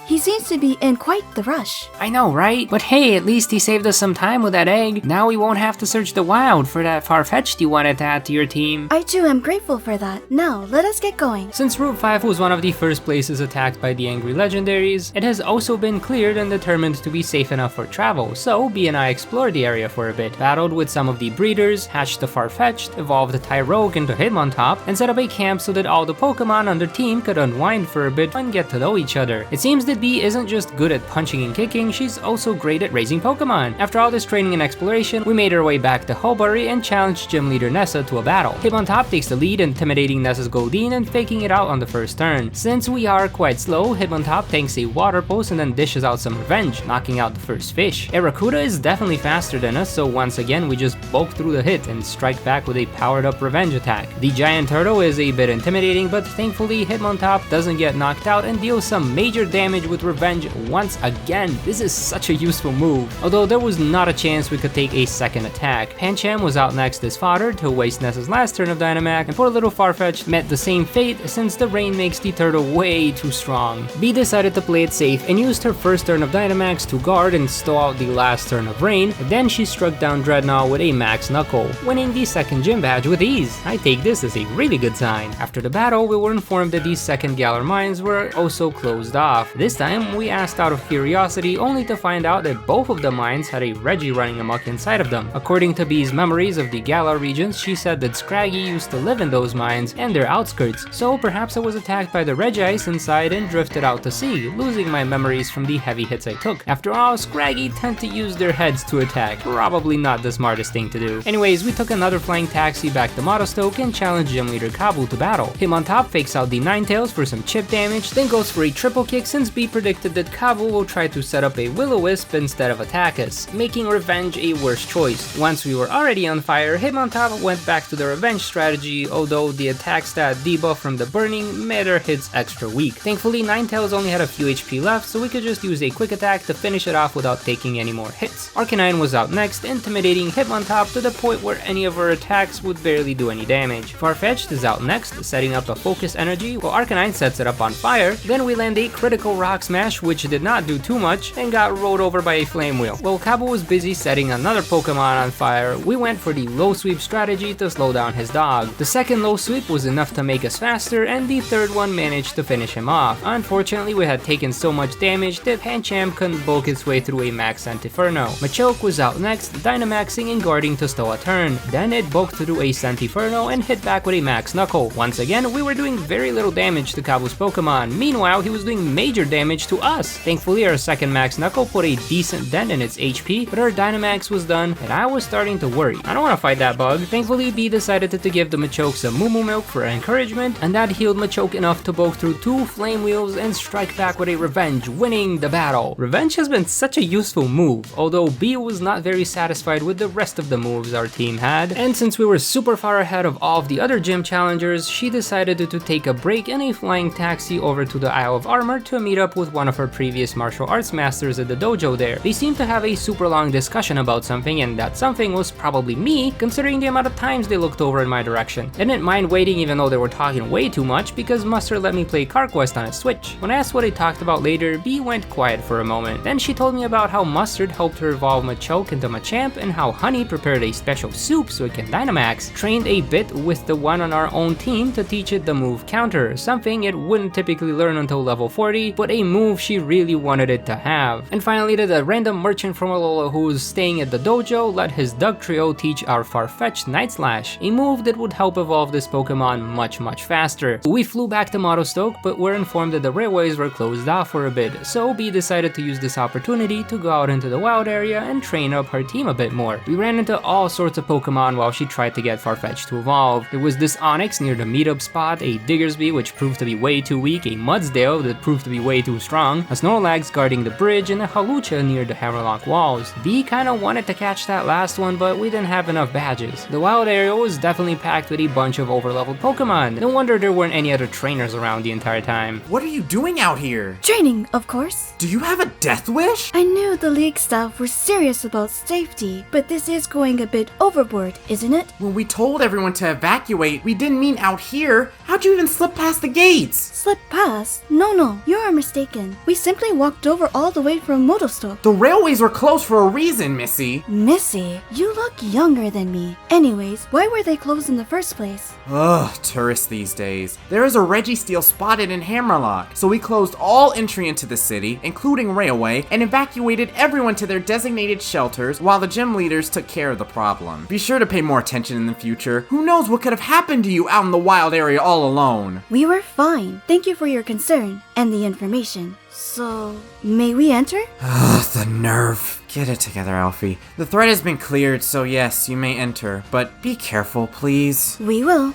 he seems to be in quite the rush. I know, right? But hey, at least he saved us some time with that egg. Now we won't have to search the wild for that Farfetch'd you wanted to add to your team. I too am grateful for that. Now, let us get going. Since Route 5 was one of the first places attacked by the angry legendaries, it has also been cleared and determined to be safe enough for travel, so Bea and I explored the area for a bit, battled with some of the breeders, hatched the Farfetch'd, evolved the Tyrogue into Hitmontop, and set up a camp so that all the Pokemon on their team could unwind for a bit and get to know each other. It seems that Bea isn't just good at punching and kicking, she's also great at raising Pokemon. After all this training and exploration, we made our way back to Hulbury and challenged Gym Leader Nessa to a battle. Hitmontop takes the lead, intimidating Nessa's Goldeen and faking it out on the first turn. Since we are quite slow, Hitmontop tanks a water pulse and then dishes out some revenge, knocking out the first fish. Aracuda is definitely faster than us, so once again we just bulk through the hit and strike back with a powered up revenge attack. The giant turtle is a bit intimidating, but thankfully Hitmontop doesn't get knocked out and deals some major damage with revenge once again. This is such a useful move, although there was not a chance we could take a second attack. Pancham was out next as fodder to waste Nessa's last turn of Dynamax, and poor little Farfetch'd met the same fate since the rain makes the turtle way too strong. Bea decided to play it safe and used her first turn of Dynamax to guard and stall out the last turn of rain, then she struck down Dreadnought with a max knuckle, winning the second gym badge with ease. I take this as a really good sign. After the battle, we were informed that these second Galar mines were also closed off. This time, we asked out of curiosity only to find out that both of the mines had a Reggie running amok inside of them. According to Bea's memories of the Galar regions, she said that Scraggy used to live in those mines and their outskirts, so perhaps I was attacked by the Regice inside and drifted out to sea, losing my memories from the heavy hits I took. After all, Scraggy tend to use their heads to attack, probably not the smartest thing to do. Anyways, we took another flying taxi back to Motostoke and challenged Gym Leader Kabu to battle. Hitmontop fakes out the Ninetales for some chip damage, then goes for a triple kick since Bea predicted that Kabu will try to set up a Will-O-Wisp instead of attack us, making revenge a worse choice. Once we were already on fire, Hitmontop went back to the revenge strategy, although the attack stat debuff from the burning made our hits extra weak. Thankfully, Ninetales only had a few HP left, so we could just use a quick attack to finish it off without taking any more hits. Arcanine was out next, intimidating Hitmontop to the point where any of her attacks would barely do any damage. Farfetch'd is out next, setting up a focus energy while Arcanine sets it up on fire, then we land a critical rock Rock Smash, which did not do too much, and got rolled over by a Flame Wheel. While Cabo was busy setting another Pokemon on fire, we went for the low sweep strategy to slow down his dog. The second low sweep was enough to make us faster, and the third one managed to finish him off. Unfortunately, we had taken so much damage that Pancham couldn't bulk its way through a Max Sentiferno. Machoke was out next, Dynamaxing and guarding to stow a turn. Then it bulked through a Sentiferno and hit back with a Max Knuckle. Once again, we were doing very little damage to Cabo's Pokemon. Meanwhile, he was doing major damage to us. Thankfully, our second Max Knuckle put a decent dent in its HP, but our Dynamax was done, and I was starting to worry. I don't want to fight that bug. Thankfully, Bea decided to give the Machoke some Moo Moo Milk for encouragement, and that healed Machoke enough to bulk through 2 Flame Wheels and strike back with a Revenge, winning the battle. Revenge has been such a useful move, although Bea was not very satisfied with the rest of the moves our team had, and since we were super far ahead of all of the other gym challengers, she decided to take a break in a flying taxi over to the Isle of Armor to meet up with one of her previous martial arts masters at the dojo there. They seemed to have a super long discussion about something, and that something was probably me, considering the amount of times they looked over in my direction. I didn't mind waiting even though they were talking way too much, because Mustard let me play CarQuest on his Switch. When I asked what they talked about later, Bea went quiet for a moment. Then she told me about how Mustard helped her evolve Machoke into Machamp, and how Honey prepared a special soup so it can Dynamax, trained a bit with the one on our own team to teach it the move Counter, something it wouldn't typically learn until level 40, but a move she really wanted it to have. And finally, the random merchant from Alola who was staying at the dojo let his Dugtrio teach our Farfetch'd Night Slash, a move that would help evolve this Pokemon much faster. We flew back to Motostoke, but were informed that the railways were closed off for a bit, so Bea decided to use this opportunity to go out into the wild area and train up her team a bit more. We ran into all sorts of Pokemon while she tried to get Farfetch'd to evolve. There was this Onix near the meetup spot, a Diggersby which proved to be way too weak, a Mudsdale that proved to be way too strong, a Snorlax guarding the bridge, and a Halucha near the Hammerlock walls. Bea kinda wanted to catch that last one, but we didn't have enough badges. The wild area was definitely packed with a bunch of overleveled Pokemon. No wonder there weren't any other trainers around the entire time. What are you doing out here? Training, of course. Do you have a death wish? I knew the league staff were serious about safety, but this is going a bit overboard, isn't it? When we told everyone to evacuate, we didn't mean out here. How'd you even slip past the gates? Slip past? No, you are mistaken. We simply walked over all the way from Motostoke. The railways were closed for a reason, Missy. Missy, you look younger than me. Anyways, why were they closed in the first place? Ugh, tourists these days. There is a Registeel spotted in Hammerlock, so we closed all entry into the city, including railway, and evacuated everyone to their designated shelters while the gym leaders took care of the problem. Be sure to pay more attention in the future. Who knows what could have happened to you out in the wild area all alone? We were fine. Thank you for your concern and the information. So, may we enter? Ugh, the nerve. Get it together, Alfie. The threat has been cleared, so yes, you may enter, but be careful, please. We will.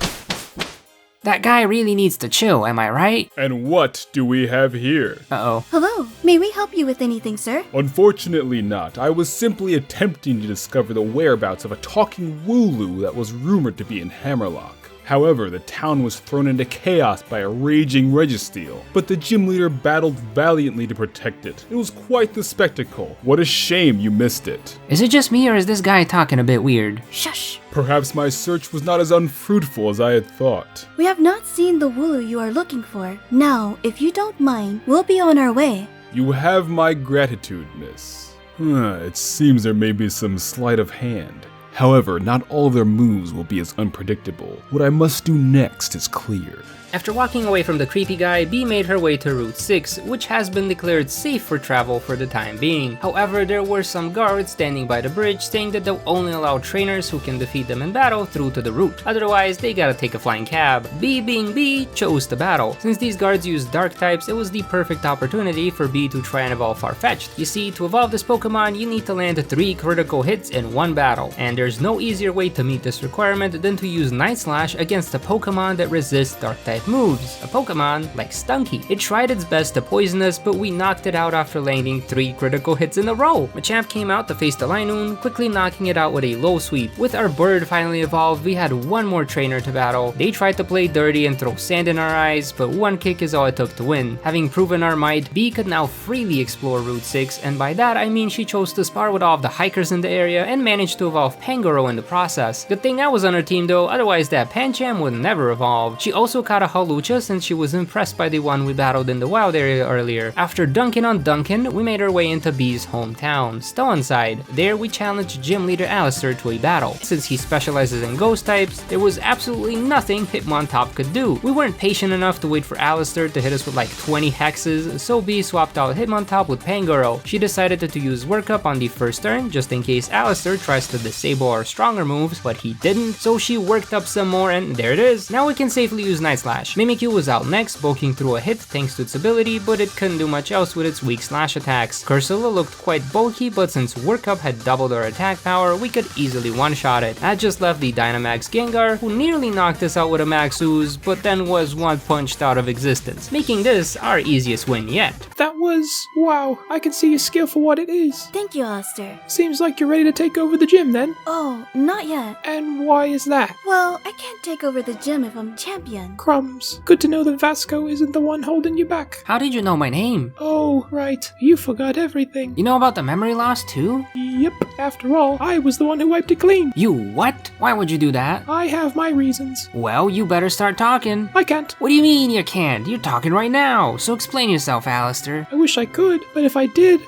That guy really needs to chill, am I right? And what do we have here? Uh-oh. Hello, may we help you with anything, sir? Unfortunately not. I was simply attempting to discover the whereabouts of a talking Wooloo that was rumored to be in Hammerlock. However, the town was thrown into chaos by a raging Registeel, but the gym leader battled valiantly to protect it. It was quite the spectacle. What a shame you missed it. Is it just me, or is this guy talking a bit weird? Shush. Perhaps my search was not as unfruitful as I had thought. We have not seen the Wooloo you are looking for. Now, if you don't mind, we'll be on our way. You have my gratitude, miss. It seems there may be some sleight of hand. However, not all of their moves will be as unpredictable. What I must do next is clear. After walking away from the creepy guy, Bea made her way to Route 6, which has been declared safe for travel for the time being. However, there were some guards standing by the bridge saying that they'll only allow trainers who can defeat them in battle through to the route. Otherwise, they gotta take a flying cab. Bea, being Bea, chose to battle. Since these guards use dark types, it was the perfect opportunity for Bea to try and evolve Farfetch'd. You see, to evolve this Pokemon, you need to land 3 critical hits in one battle, and there's no easier way to meet this requirement than to use Night Slash against a Pokemon that resists dark type moves, a Pokemon like Stunky. It tried its best to poison us, but we knocked it out after landing 3 critical hits in a row. Machamp came out to face the Linoon, quickly knocking it out with a low sweep. With our bird finally evolved, we had one more trainer to battle. They tried to play dirty and throw sand in our eyes, but one kick is all it took to win. Having proven our might, Bea could now freely explore Route 6, and by that I mean she chose to spar with all of the hikers in the area and managed to evolve Pangoro in the process. Good thing I was on her team though, otherwise that Pancham would never evolve. She also caught a Hawlucha since she was impressed by the one we battled in the wild area earlier. After dunking on Duncan, we made our way into Bee's hometown, Stownside. There we challenged Gym Leader Allister to a battle. Since he specializes in ghost types, there was absolutely nothing Hitmontop could do. We weren't patient enough to wait for Allister to hit us with like 20 hexes, so Bea swapped out Hitmontop with Pangoro. She decided to use Workup on the first turn, just in case Allister tries to disable our stronger moves, but he didn't, so she worked up some more and there it is. Now we can safely use Night Slash. Mimikyu was out next, bulking through a hit thanks to its ability, but it couldn't do much else with its weak slash attacks. Cursula looked quite bulky, but since Workup had doubled our attack power, we could easily one-shot it. That just left the Dynamax Gengar, who nearly knocked us out with a Max Ooze, but then was one punched out of existence, making this our easiest win yet. That was... wow, I can see your skill for what it is. Thank you, Allister. Seems like you're ready to take over the gym then. Oh, not yet. And why is that? Well, I can't take over the gym if I'm champion. Crumbs. Good to know that Vasko isn't the one holding you back. How did you know my name? Oh, right. You forgot everything. You know about the memory loss too? Yep. After all, I was the one who wiped it clean. You what? Why would you do that? I have my reasons. Well, you better start talking. I can't. What do you mean you can't? You're talking right now, so explain yourself, Allister. I wish I could, but if I did,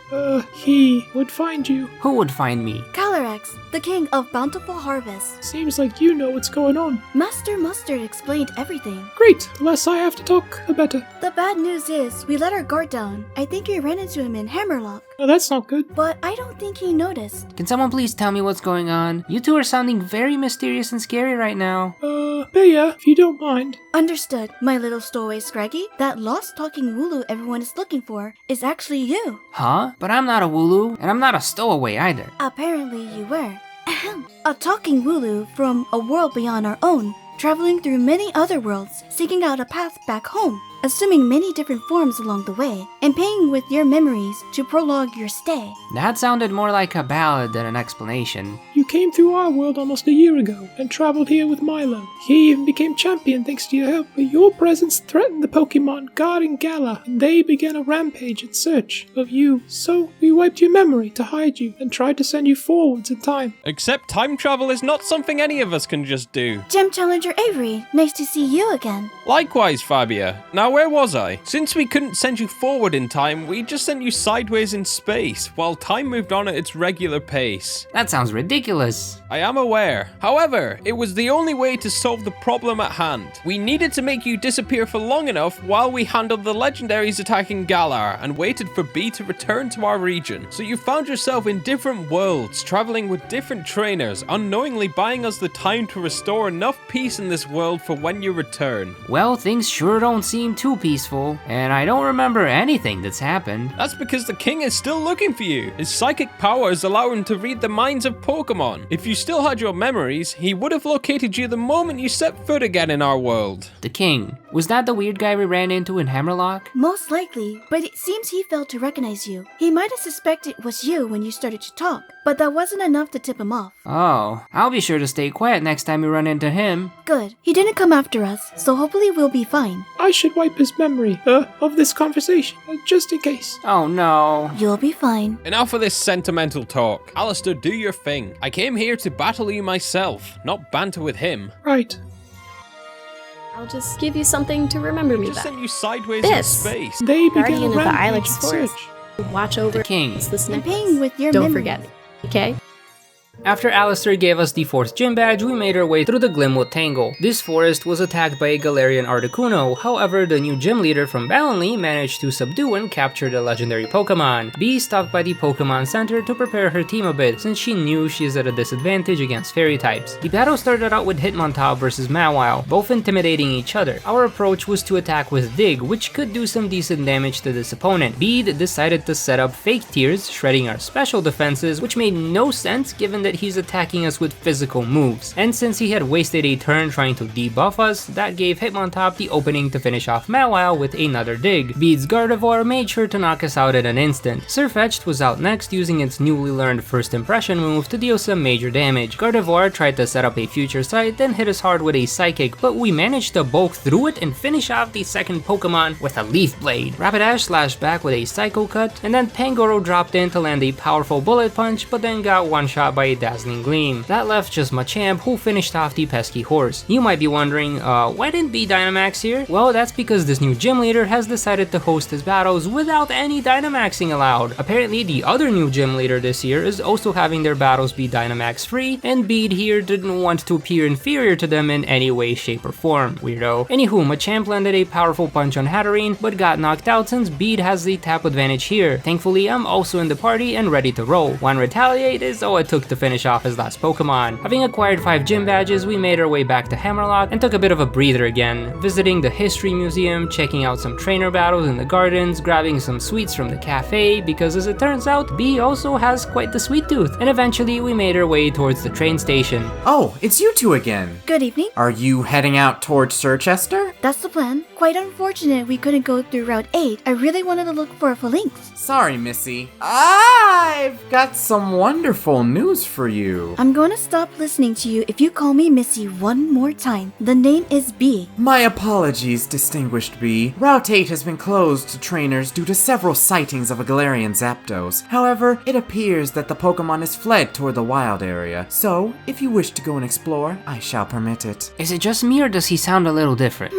he would find you. Who would find me? Calyrex, the king of bountiful harvest. Seems like you know what's going on. Master Mustard explained everything. Great, the less I have to talk, the better. The bad news is, we let our guard down. I think we ran into him in Hammerlock. Oh, that's not good. But I don't think he noticed. Can someone please tell me what's going on? You two are sounding very mysterious and scary right now. Bea, if you don't mind. Understood, my little stowaway Scraggy. That lost talking Wooloo everyone is looking for is actually you. Huh? But I'm not a Wooloo, and I'm not a stowaway either. Apparently you were. Ahem. A talking Wooloo from a world beyond our own, traveling through many other worlds, seeking out a path back home, assuming many different forms along the way, and paying with your memories to prologue your stay. That sounded more like a ballad than an explanation. You came through our world almost a year ago and traveled here with Milo. He even became champion thanks to your help, but your presence threatened the Pokemon God and Gala, and they began a rampage in search of you. So we wiped your memory to hide you and tried to send you forwards in time. Except time travel is not something any of us can just do. Gym Challenger Avery, nice to see you again. Likewise, Fabia. Now where was I? Since we couldn't send you forward in time, we just sent you sideways in space, while time moved on at its regular pace. That sounds ridiculous. I am aware. However, it was the only way to solve the problem at hand. We needed to make you disappear for long enough while we handled the legendaries attacking Galar and waited for Bea to return to our region. So you found yourself in different worlds, traveling with different trainers, unknowingly buying us the time to restore enough peace in this world for when you return. Well, things sure don't seem too peaceful, and I don't remember anything that's happened. That's because the king is still looking for you. His psychic powers allow him to read the minds of Pokemon. If you still had your memories, he would have located you the moment you set foot again in our world. The king. Was that the weird guy we ran into in Hammerlock? Most likely, but it seems he failed to recognize you. He might have suspected it was you when you started to talk, but that wasn't enough to tip him off. Oh, I'll be sure to stay quiet next time we run into him. Good. He didn't come after us, so hopefully we'll be fine. I should wipe his memory, of this conversation, just in case. Oh no. You'll be fine. Enough of this sentimental talk. Allister, do your thing. I came here to battle you myself, not banter with him. Right. I'll just give you something to remember me by. Just sent you sideways This. in space. They began Guardian a of the rampage Ilex in Forest. search. Watch over The king. this I'm necklace. paying with your Don't memory. forget it, okay? After Allister gave us the 4th gym badge, we made our way through the Glimwood Tangle. This forest was attacked by a Galarian Articuno, however the new gym leader from Melony managed to subdue and capture the legendary Pokemon. Bea stopped by the Pokemon Center to prepare her team a bit, since she knew she is at a disadvantage against fairy types. The battle started out with Hitmontop versus Mawile, both intimidating each other. Our approach was to attack with Dig, which could do some decent damage to this opponent. Bea decided to set up fake tears, shredding our special defenses, which made no sense given that he's attacking us with physical moves. And since he had wasted a turn trying to debuff us, that gave Hitmontop the opening to finish off Mawile with another dig. Bea's Gardevoir made sure to knock us out in an instant. Sirfetch'd was out next using its newly learned first impression move to deal some major damage. Gardevoir tried to set up a future sight, then hit us hard with a psychic, but we managed to bulk through it and finish off the second Pokemon with a Leaf Blade. Rapidash slashed back with a Psycho Cut, and then Pangoro dropped in to land a powerful Bullet Punch, but then got one shot by a dazzling gleam. That left just Machamp, who finished off the pesky horse. You might be wondering, why didn't Bea Dynamax here? Well, that's because this new gym leader has decided to host his battles without any Dynamaxing allowed. Apparently, the other new gym leader this year is also having their battles be Dynamax free, and Bea here didn't want to appear inferior to them in any way, shape, or form. Weirdo. Anywho, Machamp landed a powerful punch on Hatterene, but got knocked out since Bea has the tap advantage here. Thankfully, I'm also in the party and ready to roll. One Retaliate is all it took to finish off his last Pokemon. Having acquired 5 gym badges, we made our way back to Hammerlock and took a bit of a breather again, visiting the History Museum, checking out some trainer battles in the gardens, grabbing some sweets from the cafe, because as it turns out, Bea also has quite the sweet tooth, and eventually we made our way towards the train station. Oh, it's you two again. Good evening. Are you heading out towards Sirchester? That's the plan. Quite unfortunate we couldn't go through Route 8. I really wanted to look for a Phalanx. Sorry, Missy. I've got some wonderful news for you. I'm going to stop listening to you if you call me Missy one more time. The name is Bea. My apologies, distinguished Bea. Route 8 has been closed to trainers due to several sightings of a Galarian Zapdos. However, it appears that the Pokemon has fled toward the wild area. So, if you wish to go and explore, I shall permit it. Is it just me or does he sound a little different?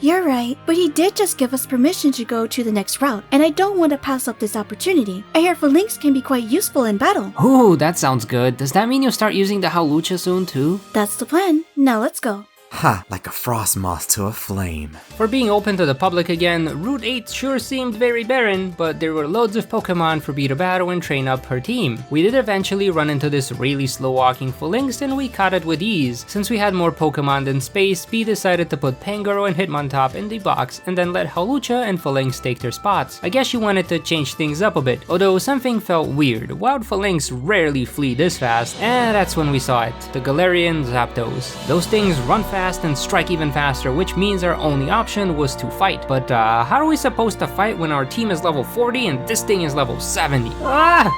You're right, but he did just give us permission to go to the next route, and I don't want to pass up this opportunity. I hear Phalanx can be quite useful in battle. Ooh, that sounds good. Does that mean you'll start using the Hawlucha soon too? That's the plan. Now let's go. Ha, like a frost moth to a flame. For being open to the public again, Route 8 sure seemed very barren, but there were loads of Pokemon for Bea to battle and train up her team. We did eventually run into this really slow walking Phalanx and we caught it with ease. Since we had more Pokemon than space, Bea decided to put Pangoro and Hitmontop in the box and then let Hawlucha and Phalanx take their spots. I guess she wanted to change things up a bit, although something felt weird. Wild Phalanx rarely flee this fast, and that's when we saw it, the Galarian Zapdos. Those things run fast and strike even faster, which means our only option was to fight. But how are we supposed to fight when our team is level 40 and this thing is level 70? Ah!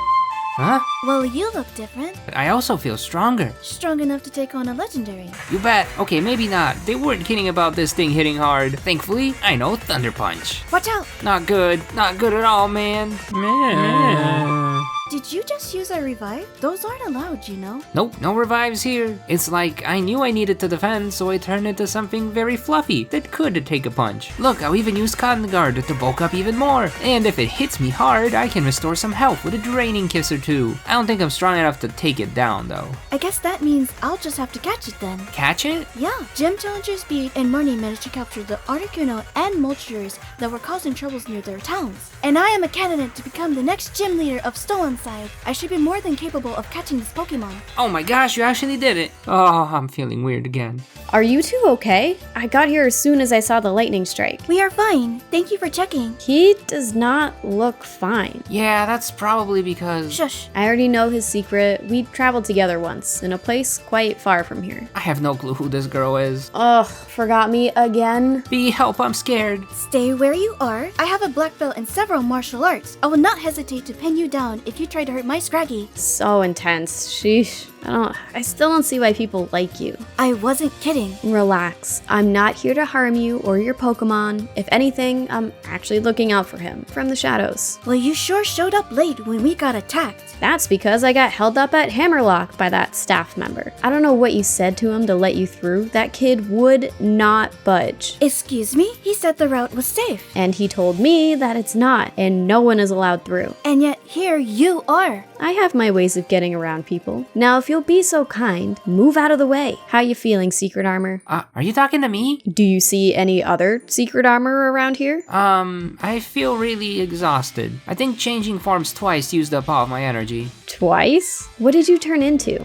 Huh? Well, you look different. But I also feel stronger. Strong enough to take on a legendary. You bet. Okay, maybe not. They weren't kidding about this thing hitting hard. Thankfully, I know Thunder Punch. Watch out! Not good. Not good at all, man. Did you just use a revive? Those aren't allowed, you know. Nope, no revives here. It's like I knew I needed to defend, so I turned into something very fluffy that could take a punch. Look, I'll even use Cotton Guard to bulk up even more. And if it hits me hard, I can restore some health with a Draining Kiss or two. I don't think I'm strong enough to take it down, though. I guess that means I'll just have to catch it then. Catch it? Yeah. Gym Challengers Bea and Marnie managed to capture the Articuno and Moltres that were causing troubles near their towns. And I am a candidate to become the next gym leader of Stolen Side. I should be more than capable of catching this Pokemon. Oh my gosh, you actually did it. Oh, I'm feeling weird again. Are you two okay? I got here as soon as I saw the lightning strike. We are fine. Thank you for checking. He does not look fine. Yeah, that's probably because... Shush. I already know his secret. We traveled together once, in a place quite far from here. I have no clue who this girl is. Ugh, forgot me again? Bea, help, I'm scared. Stay where you are. I have a black belt in several martial arts. I will not hesitate to pin you down if you try to hurt my Scraggy. So intense. Sheesh. I still don't see why people like you. I wasn't kidding. Relax. I'm not here to harm you or your Pokemon. If anything, I'm actually looking out for him from the shadows. Well, you sure showed up late when we got attacked. That's because I got held up at Hammerlock by that staff member. I don't know what you said to him to let you through. That kid would not budge. Excuse me? He said the route was safe. And he told me that it's not, and no one is allowed through. And yet here you are. I have my ways of getting around people. Now, if you'll be so kind, move out of the way. How you feeling, Secret Armor? Are you talking to me? Do you see any other Secret Armor around here? I feel really exhausted. I think changing forms twice used up all of my energy. Twice? What did you turn into?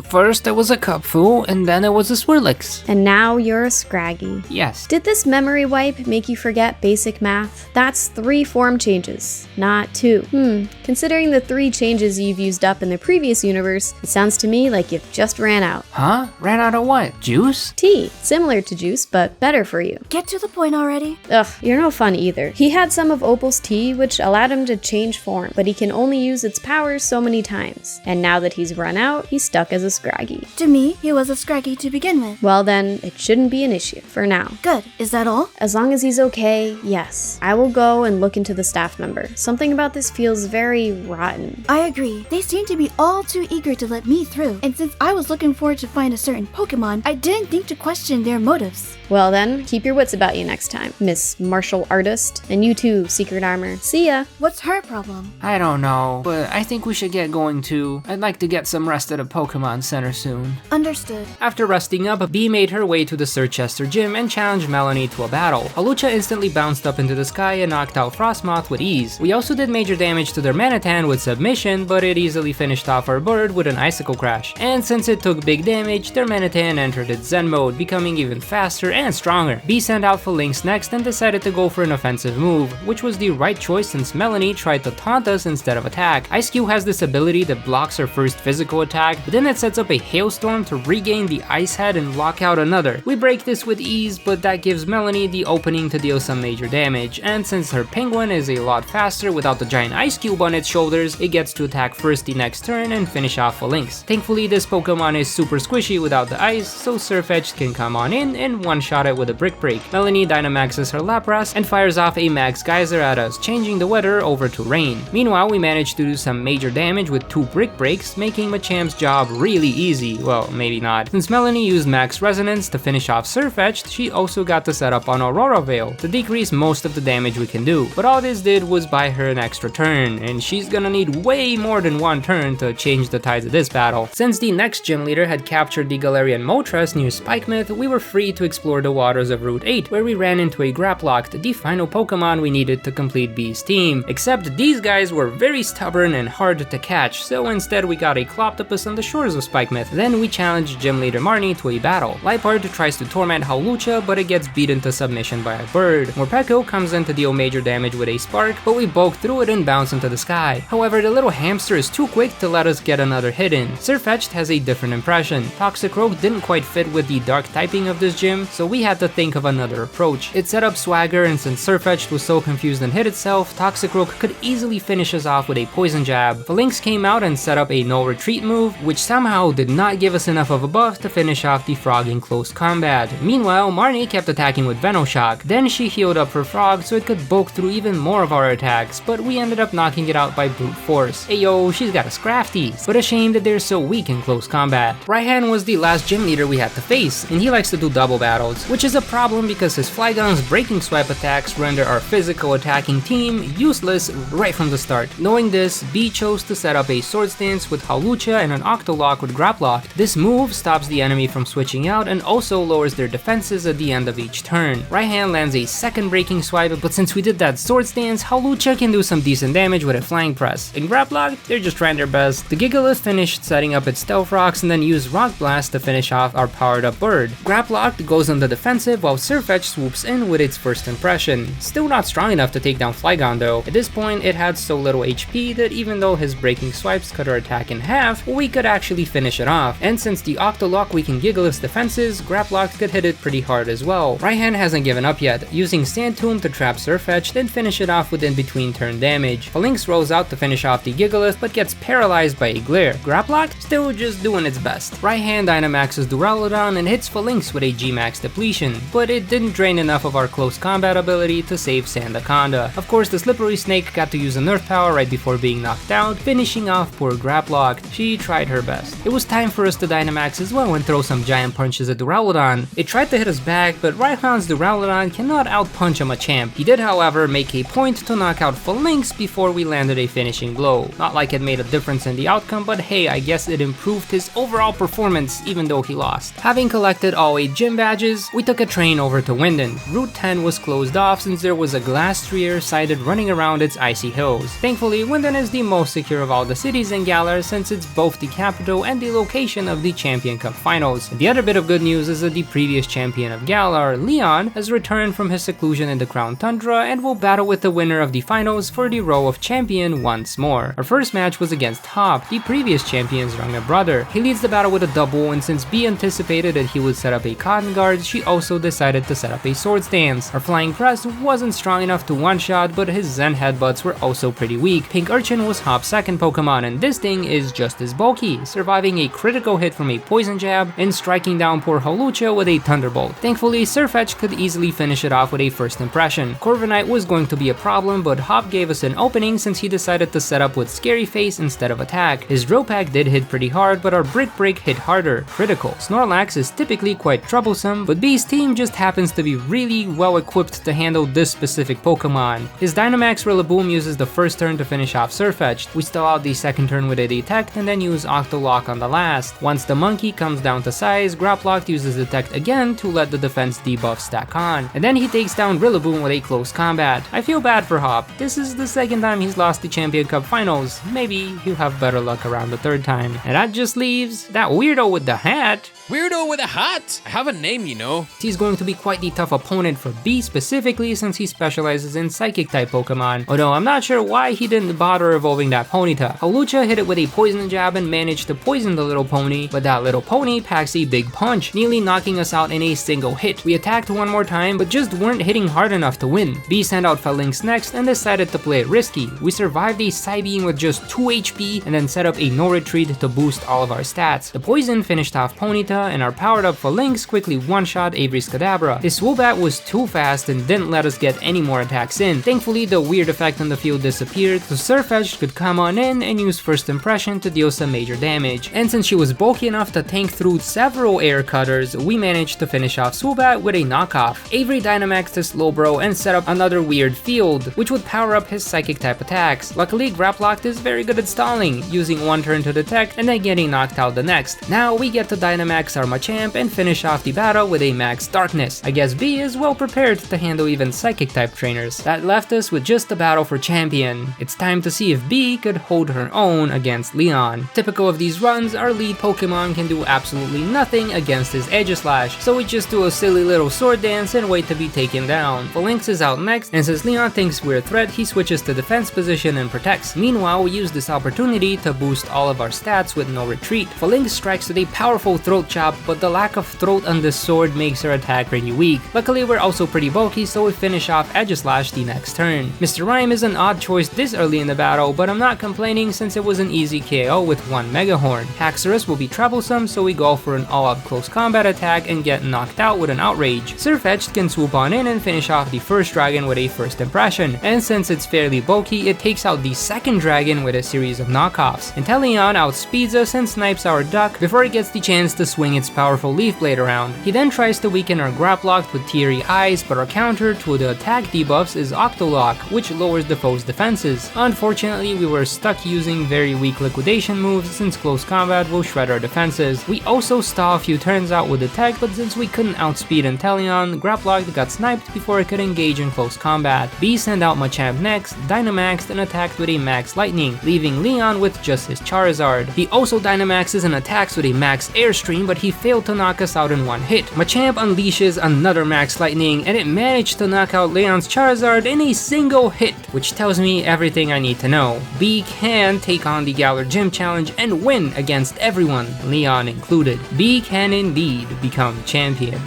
First it was a Kubfu, and then it was a Swirlix. And now you're a Scraggy. Yes. Did this memory wipe make you forget basic math? That's 3 form changes, not 2. Considering the 3 changes you've used up in the previous universe, it sounds to me like you've just ran out. Huh? Ran out of what? Juice? Tea. Similar to juice, but better for you. Get to the point already. Ugh, you're no fun either. He had some of Opal's tea, which allowed him to change form, but he can only use its powers so many times. And now that he's run out, he's stuck as a Scraggy. To me, he was a Scraggy to begin with. Well then, it shouldn't be an issue, for now. Good. Is that all? As long as he's okay, yes. I will go and look into the staff member. Something about this feels very rotten. I agree. They seem to be all too eager to let let me through, and since I was looking forward to find a certain Pokemon, I didn't think to question their motives. Well then, keep your wits about you next time, Miss Martial Artist. And you too, Secret Armor. See ya! What's her problem? I don't know, but I think we should get going too. I'd like to get some rest at a Pokemon Center soon. Understood. After resting up, Bea made her way to the Circhester gym and challenged Melony to a battle. Hawlucha instantly bounced up into the sky and knocked out Frostmoth with ease. We also did major damage to their Manatan with Submission, but it easily finished off our bird with an Icicle Crash. And since it took big damage, their Manatan entered its Zen mode, becoming even faster and stronger. Bea sent out Lynx next and decided to go for an offensive move, which was the right choice since Melony tried to taunt us instead of attack. Ice-Q has this ability that blocks her first physical attack, but then it sets up a Hailstorm to regain the Ice Head and lock out another. We break this with ease, but that gives Melony the opening to deal some major damage, and since her Penguin is a lot faster without the giant Ice Cube on its shoulders, it gets to attack first the next turn and finish off Lynx. Thankfully, this Pokemon is super squishy without the ice, so Surfetch'd can come on in and one-shot it with a Brick Break. Melony Dynamaxes her Lapras and fires off a Max Geyser at us, changing the weather over to rain. Meanwhile, we managed to do some major damage with 2 Brick Breaks, making Machamp's job really easy. Well, maybe not. Since Melony used Max Resonance to finish off Surfetch'd, she also got to set up on Aurora Veil to decrease most of the damage we can do. But all this did was buy her an extra turn, and she's gonna need way more than one turn to change the tides of this battle. Since the next gym leader had captured the Galarian Moltres near Spikemouth, we were free to explore the waters of Route 8, where we ran into a Graploct, the final Pokemon we needed to complete Bea's team. Except these guys were very stubborn and hard to catch, so instead we got a Cloptopus on the shores of Spikemouth. Then we challenged gym leader Marnie to a battle. Liepard tries to torment Hawlucha, but it gets beaten to submission by a bird. Morpeko comes in to deal major damage with a Spark, but we bulk through it and bounce into the sky. However, the little hamster is too quick to let us get another hit in. Surfetch'd has a different impression. Toxicroak didn't quite fit with the dark typing of this gym, so we had to think of another approach. It set up Swagger, and since Surfetch'd was so confused and hit itself, Toxicroak could easily finish us off with a Poison Jab. Lynx came out and set up a no retreat move, which somehow did not give us enough of a buff to finish off the Frog in close combat. Meanwhile, Marnie kept attacking with Venoshock. Then she healed up her Frog so it could bulk through even more of our attacks, but we ended up knocking it out by brute force. Ayo, she's got a Scrafties, but a shame that they're so weak in close combat. Raihan was the last gym leader we had to face, and he likes to do double battles, which is a problem because his Flygon's Breaking Swipe attacks render our physical attacking team useless right from the start. Knowing this, Bea chose to set up a Swords Dance with Hawlucha and an Octolock with Graplock. This move stops the enemy from switching out and also lowers their defenses at the end of each turn. Raihan lands a second Breaking Swipe, but since we did that Swords Dance, Hawlucha can do some decent damage with a Flying Press. In Graplock, they're just trying their best. The Gigalith finished setting up its Stealth Rocks and then used Rock Blast to finish off our powered up bird. Graplock goes on the defensive while Surfetch swoops in with its first impression. Still not strong enough to take down Flygon though. At this point, it had so little HP that even though his Breaking Swipes cut our attack in half, we could actually finish it off. And since the Octolock weakened Gigalith's defenses, Graplock could hit it pretty hard as well. Raihan hasn't given up yet, using Sand Tomb to trap Surfetch, then finish it off with in-between turn damage. Lynx rolls out to finish off the Gigalith, but gets paralyzed by a Glare. Graplock still just doing its best. Raihan Dynamaxes Duraludon and hits Lynx with a G-Max depletion, but it didn't drain enough of our close combat ability to save Sandaconda. Of course, the Slippery Snake got to use a Nerf Power right before being knocked out, finishing off poor Graplock. She tried her best. It was time for us to Dynamax as well and throw some giant punches at Duraludon. It tried to hit us back, but Raihan's Duraludon cannot outpunch a Machamp. He did, however, make a point to knock out Lynx before we landed a finishing blow. Not like it made a difference in the outcome, but hey, I guess it improved his overall performance even though he lost. Having collected all 8 gym badges, we took a train over to Winden. Route 10 was closed off since there was a Glastrier sighted running around its icy hills. Thankfully, Winden is the most secure of all the cities in Galar since it's both the capital and the location of the Champion Cup finals. The other bit of good news is that the previous champion of Galar, Leon, has returned from his seclusion in the Crown Tundra and will battle with the winner of the finals for the role of champion once more. Our first match was against Hop, the previous champion's younger brother. He leads the battle with a double, and since Bea anticipated that he would set up a Cotton Guard, she also decided to set up a Swords Dance. Our Flying Press wasn't strong enough to one-shot, but his Zen Headbutts were also pretty weak. Pink Urchin was Hop's second Pokemon, and this thing is just as bulky, surviving a critical hit from a Poison Jab and striking down poor Hawlucha with a Thunderbolt. Thankfully, Surfetch could easily finish it off with a first impression. Corviknight was going to be a problem, but Hop gave us an opening since he decided to set up with Scary Face instead of attack. His Drill Peck attack did hit pretty hard, but our Brick Break hit harder, critical. Snorlax is typically quite troublesome, but Bea's team just happens to be really well equipped to handle this specific Pokemon. His Dynamax Rillaboom uses the first turn to finish off Surfetch'd. We stall out the second turn with a Detect and then use Octolock on the last. Once the monkey comes down to size, Grapploct uses Detect again to let the defense debuff stack on. And then he takes down Rillaboom with a close combat. I feel bad for Hop. This is the second time he's lost the Champion Cup finals. Maybe he'll have better luck around the third time. And that just leaves that weirdo with the hat. Weirdo with a hat? I have a name, you know. He's going to be quite the tough opponent for Bea specifically since he specializes in Psychic type Pokemon. Although I'm not sure why he didn't bother evolving that Ponyta. Hawlucha hit it with a Poison Jab and managed to poison the little pony, but that little pony packs a big punch, nearly knocking us out in a single hit. We attacked one more time, but just weren't hitting hard enough to win. Bea sent out Phalanx next and decided to play it risky. We survived a Psybeam with just 2 HP and then set up a no retreat to boost all of our stats. The poison finished off Ponyta and our powered up Phalanx quickly one-shot Avery's Kadabra. His Swoobat was too fast and didn't let us get any more attacks in. Thankfully, the weird effect on the field disappeared, so Surfetch'd could come on in and use First Impression to deal some major damage. And since she was bulky enough to tank through several air cutters, we managed to finish off Swoobat with a knockoff. Avery Dynamaxed his Slowbro and set up another weird field, which would power up his Psychic type attacks. Luckily, Grapploct is very good at stalling, using one turn to detect and then getting knocked out the next. Now we get to Dynamax our Machamp and finish off the battle with a Max Darkness. I guess Bea is well prepared to handle even Psychic type trainers. That left us with just the battle for champion. It's time to see if Bea could hold her own against Leon. Typical of these runs, our lead Pokemon can do absolutely nothing against his Aegislash, so we just do a silly little sword dance and wait to be taken down. Phalanx is out next, and since Leon thinks we're a threat, he switches to defense position and protects. Meanwhile, we use this opportunity to boost all of our stats with no retreat. Phalanx strikes with a powerful Throat Chop, but the lack of throat on this sword makes her attack pretty weak. Luckily, we're also pretty bulky, so we finish off Aegislash the next turn. Mr. Rhyme is an odd choice this early in the battle, but I'm not complaining since it was an easy KO with one Mega Horn. Haxorus will be troublesome, so we go for an all-out close combat attack and get knocked out with an Outrage. Surfetch'd can swoop on in and finish off the first dragon with a First Impression, and since it's fairly bulky, it takes out the second dragon with a series of knockoffs. Inteleon outspeeds us and snipes our duck before it gets the chance to swing its powerful Leaf Blade around. He then tries to weaken our Grapploct with Teary Eyes, but our counter to the attack debuffs is Octolock, which lowers the foe's defenses. Unfortunately, we were stuck using very weak liquidation moves since close combat will shred our defenses. We also stall a few turns out with Detect, but since we couldn't outspeed Inteleon, Grapploct got sniped before it could engage in close combat. Bea sent out Machamp next, Dynamaxed and attacked with a Max Lightning, leaving Leon with just his Charizard. He also Dynamaxes and attacks with a Max Airstream, but he failed to knock us out in one hit. Machamp unleashes another Max Lightning and it managed to knock out Leon's Charizard in a single hit, which tells me everything I need to know. Bea can take on the Galar Gym Challenge and win against everyone, Leon included. Bea can indeed become champion.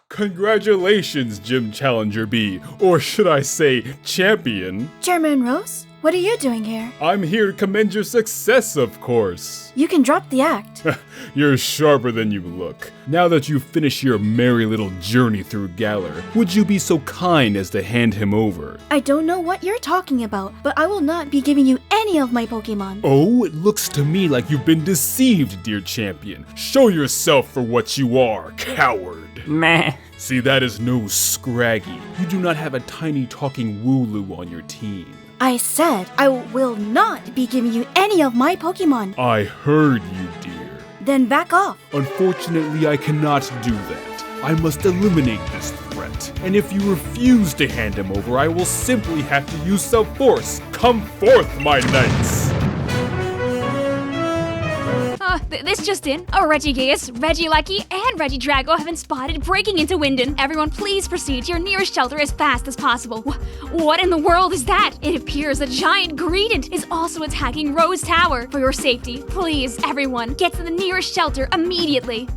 Congratulations, Gym Challenger Bea, or should I say, champion. Chairman Rose, what are you doing here? I'm here to commend your success, of course. You can drop the act. You're sharper than you look. Now that you've finished your merry little journey through Galar, would you be so kind as to hand him over? I don't know what you're talking about, but I will not be giving you any of my Pokemon. Oh, it looks to me like you've been deceived, dear champion. Show yourself for what you are, coward. Meh. See, that is no Scraggy. You do not have a tiny talking Wooloo on your team. I said I will not be giving you any of my Pokemon. I heard you, dear. Then back off. Unfortunately, I cannot do that. I must eliminate this threat. And if you refuse to hand him over, I will simply have to use some force. Come forth, my knights! This just in. Regigigas, Regieleki, and Regidrago have been spotted breaking into Wyndon. Everyone please proceed to your nearest shelter as fast as possible. What in the world is that? It appears a giant Greedent is also attacking Rose Tower. For your safety, please, everyone, get to the nearest shelter immediately.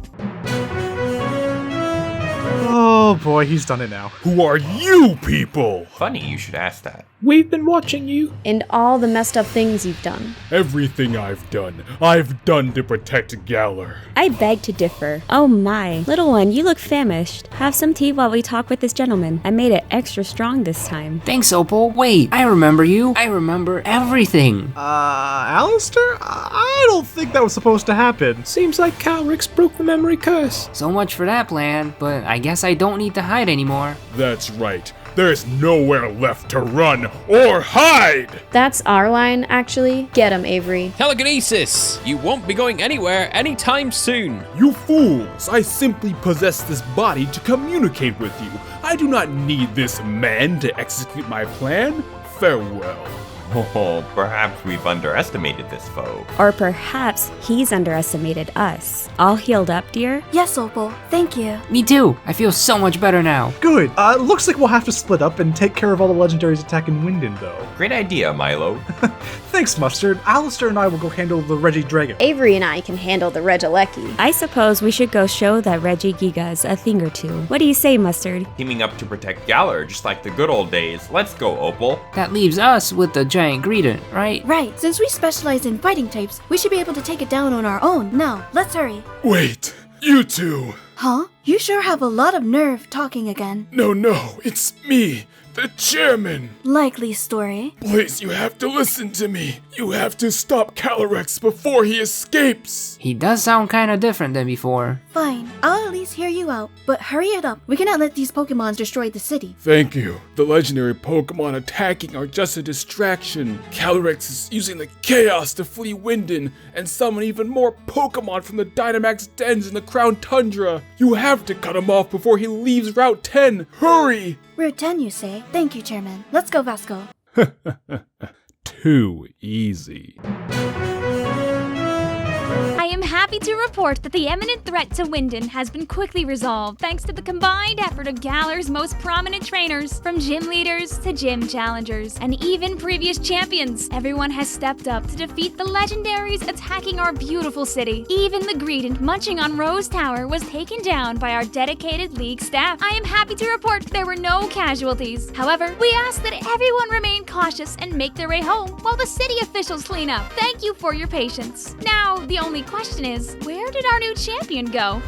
Oh boy, he's done it now. Who are you people? Funny you should ask that. We've been watching you. And all the messed up things you've done. Everything I've done to protect Galar. I beg to differ. Oh my. Little one, you look famished. Have some tea while we talk with this gentleman. I made it extra strong this time. Thanks, Opal. Wait, I remember you. I remember everything. Allister? I don't think that was supposed to happen. Seems like Calyrex broke the memory curse. So much for that plan, but I guess I don't need to hide anymore. That's right. There's nowhere left to run or hide! That's our line, actually. Get him, Avery. Telekinesis! You won't be going anywhere anytime soon. You fools! I simply possess this body to communicate with you. I do not need this man to execute my plan. Farewell. Oh, perhaps we've underestimated this foe. Or perhaps he's underestimated us. All healed up, dear? Yes, Opal. Thank you. Me too. I feel so much better now. Good. Looks like we'll have to split up and take care of all the legendaries attacking Winden, though. Great idea, Milo. Thanks, Mustard. Allister and I will go handle the Regidragon. Avery and I can handle the Regieleki. I suppose we should go show that Regigigas a thing or two. What do you say, Mustard? Teaming up to protect Galar, just like the good old days. Let's go, Opal. That leaves us with the giant Greedent, right? Right. Since we specialize in fighting types, we should be able to take it down on our own. Now, let's hurry. Wait, you two. Huh? You sure have a lot of nerve talking again. No, it's me. The chairman! Likely story. Please, you have to listen to me. You have to stop Calyrex before he escapes. He does sound kinda different than before. Fine, I'll at least hear you out, but hurry it up. We cannot let these Pokemons destroy the city. Thank you. The legendary Pokemon attacking are just a distraction. Calyrex is using the chaos to flee Winden and summon even more Pokemon from the Dynamax dens in the Crown Tundra. You have to cut him off before he leaves Route 10. Hurry! Route 10, you say? Thank you, Chairman. Let's go, Vasko. Too easy. I am happy to report that the imminent threat to Winden has been quickly resolved thanks to the combined effort of Galar's most prominent trainers, from gym leaders to gym challengers, and even previous champions. Everyone has stepped up to defeat the legendaries attacking our beautiful city. Even the Greedent munching on Rose Tower was taken down by our dedicated league staff. I am happy to report there were no casualties. However, we ask that everyone remain cautious and make their way home while the city officials clean up. Thank you for your patience. Now, the only question is, where did our new champion go?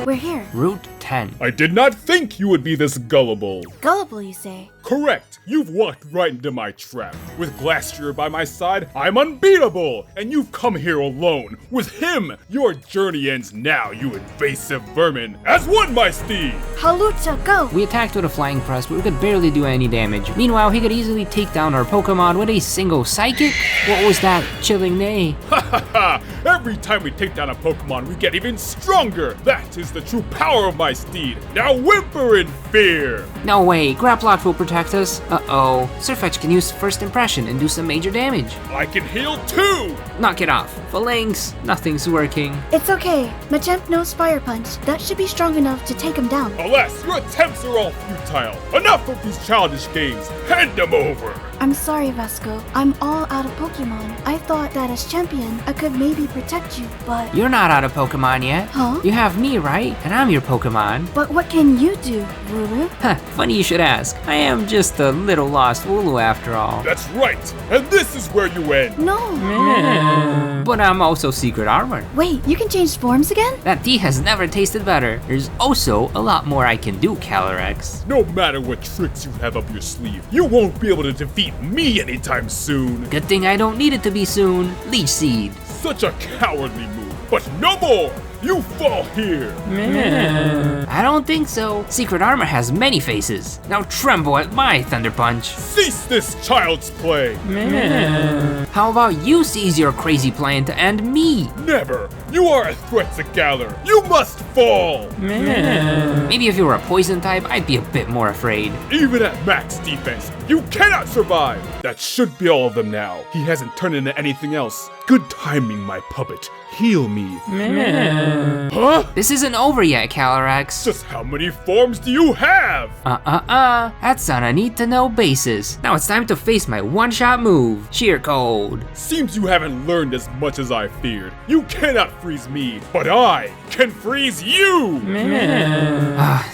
We're here. Route 10. I did not think you would be this gullible. Gullible, you say? Correct. You've walked right into my trap. With Glastrier by my side, I'm unbeatable. And you've come here alone. With him, your journey ends now, you invasive vermin. As one, my steed. Halucha, go. We attacked with a flying press, but we could barely do any damage. Meanwhile, he could easily take down our Pokemon with a single Psychic? What was that chilling neigh? Ha ha ha! Every time we take down a Pokemon, we get even stronger. That is the true power of my steed. Now whimper in fear. No way, Grapploct will protect us. Uh-oh. Sirfetch'd can use First Impression and do some major damage. I can heal too! Knock it off. Phalanx, nothing's working. It's okay. Machamp knows Fire Punch. That should be strong enough to take him down. Alas, your attempts are all futile. Enough of these childish games. Hand them over. I'm sorry, Vasko. I'm all out of Pokemon. I thought that as champion, I could maybe protect you, but... You're not out of Pokemon yet. Huh? You have me, right? And I'm your Pokemon. But what can you do, Wooloo? Huh, funny you should ask. I am just a little lost Wooloo after all. That's right. And this is where you end. No. But I'm also Secret Armor. Wait, you can change forms again? That tea has never tasted better. There's also a lot more I can do, Calyrex. No matter what tricks you have up your sleeve, you won't be able to defeat me anytime soon. Good thing I don't need it to be soon. Leech Seed. Such a cowardly move, but no more. You fall here. I don't think so. Secret Armor has many faces. Now tremble at my Thunder Punch. Cease this child's play. How about you seize your crazy plan to end me? Never. You are a threat to Galar. You must fall. Maybe if you were a poison type, I'd be a bit more afraid. Even at max defense, you cannot survive. That should be all of them now. He hasn't turned into anything else. Good timing, my puppet. Heal me. Huh? This isn't over yet, Calyrex. Just how many forms do you have? That's on a need-to-know basis. Now it's time to face my one-shot move, Sheer Cold. Seems you haven't learned as much as I feared. You cannot freeze me, but I can freeze you!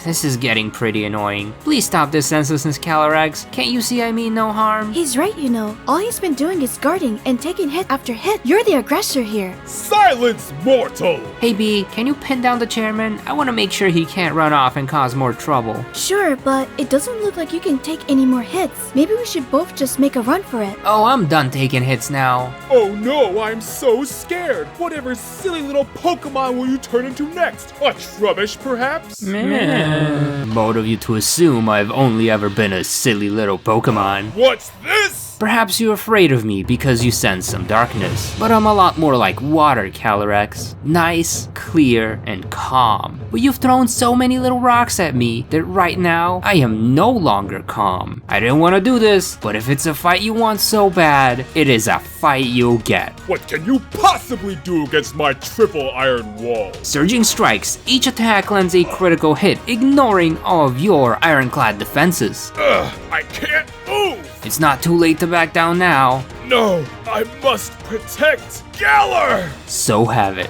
This is getting pretty annoying. Please stop this senselessness, Calyrex. Can't you see I mean no harm? He's right, you know. All he's been doing is guarding and taking hit after hit. You're the aggressor here. Silence, mortal! Hey Bea, can you pin down the chairman? I want to make sure he can't run off and cause more trouble. Sure, but it doesn't look like you can take any more hits. Maybe we should both just make a run for it. Oh, I'm done taking hits now. Oh no, I'm so scared. Whatever silly little Pokemon will you turn into next? A Trubbish, perhaps? Bold of you to assume I've only ever been a silly little Pokemon. What's this? Perhaps you're afraid of me because you sense some darkness, but I'm a lot more like water, Calyrex. Nice, clear, and calm. But you've thrown so many little rocks at me that right now, I am no longer calm. I didn't want to do this, but if it's a fight you want so bad, it is a fight you'll get. What can you possibly do against my triple iron wall? Surging strikes. Each attack lands a critical hit, ignoring all of your ironclad defenses. I can't move! It's not too late to back down now. No, I must protect Galar! So have it.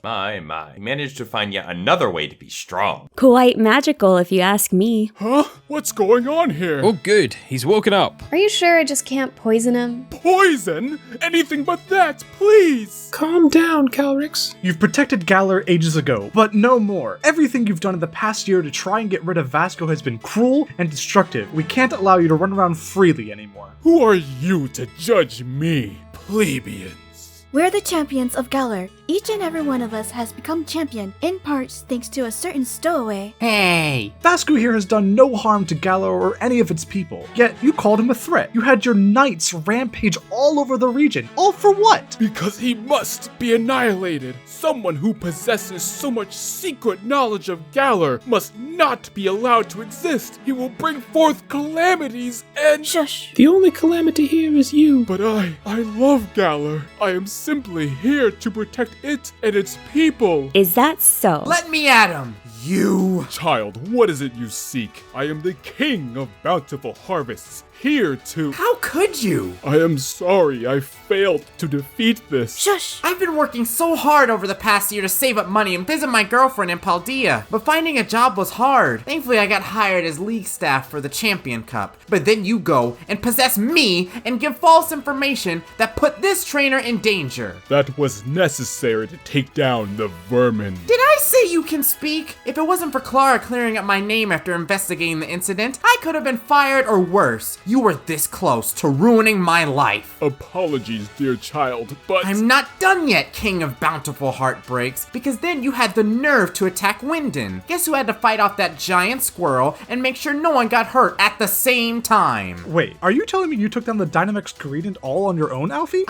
My, you managed to find yet another way to be strong. Quite magical, if you ask me. Huh? What's going on here? Oh, good. He's woken up. Are you sure I just can't poison him? Poison? Anything but that, please! Calm down, Calyrex. You've protected Galar ages ago, but no more. Everything you've done in the past year to try and get rid of Vasko has been cruel and destructive. We can't allow you to run around freely anymore. Who are you to judge me, plebeian? We're the champions of Galar. Each and every one of us has become champion, in parts thanks to a certain stowaway. Hey! Vasko here has done no harm to Galar or any of its people, yet you called him a threat. You had your knights rampage all over the region. All for what? Because he must be annihilated. Someone who possesses so much secret knowledge of Galar must not be allowed to exist. He will bring forth calamities and— Shush. The only calamity here is you. But I love Galar. I am simply here to protect it and its people. Is that so? Let me at him, you! Child, what is it you seek? I am the king of bountiful harvests, here to— How could you? I am sorry I failed to defeat this. Shush! I've been working so hard over the past year to save up money and visit my girlfriend in Paldea, but finding a job was hard. Thankfully, I got hired as league staff for the Champion Cup. But then you go and possess me and give false information that put this trainer in danger. That was necessary to take down the vermin. Did I say you can speak? If it wasn't for Klara clearing up my name after investigating the incident, I could have been fired or worse. You were this close to ruining my life. Apologies, dear child, but— I'm not done yet, King of Bountiful Heartbreaks, because then you had the nerve to attack Wyndon. Guess who had to fight off that giant squirrel and make sure no one got hurt at the same time? Wait, are you telling me you took down the Dynamax Gradient all on your own, Alfie?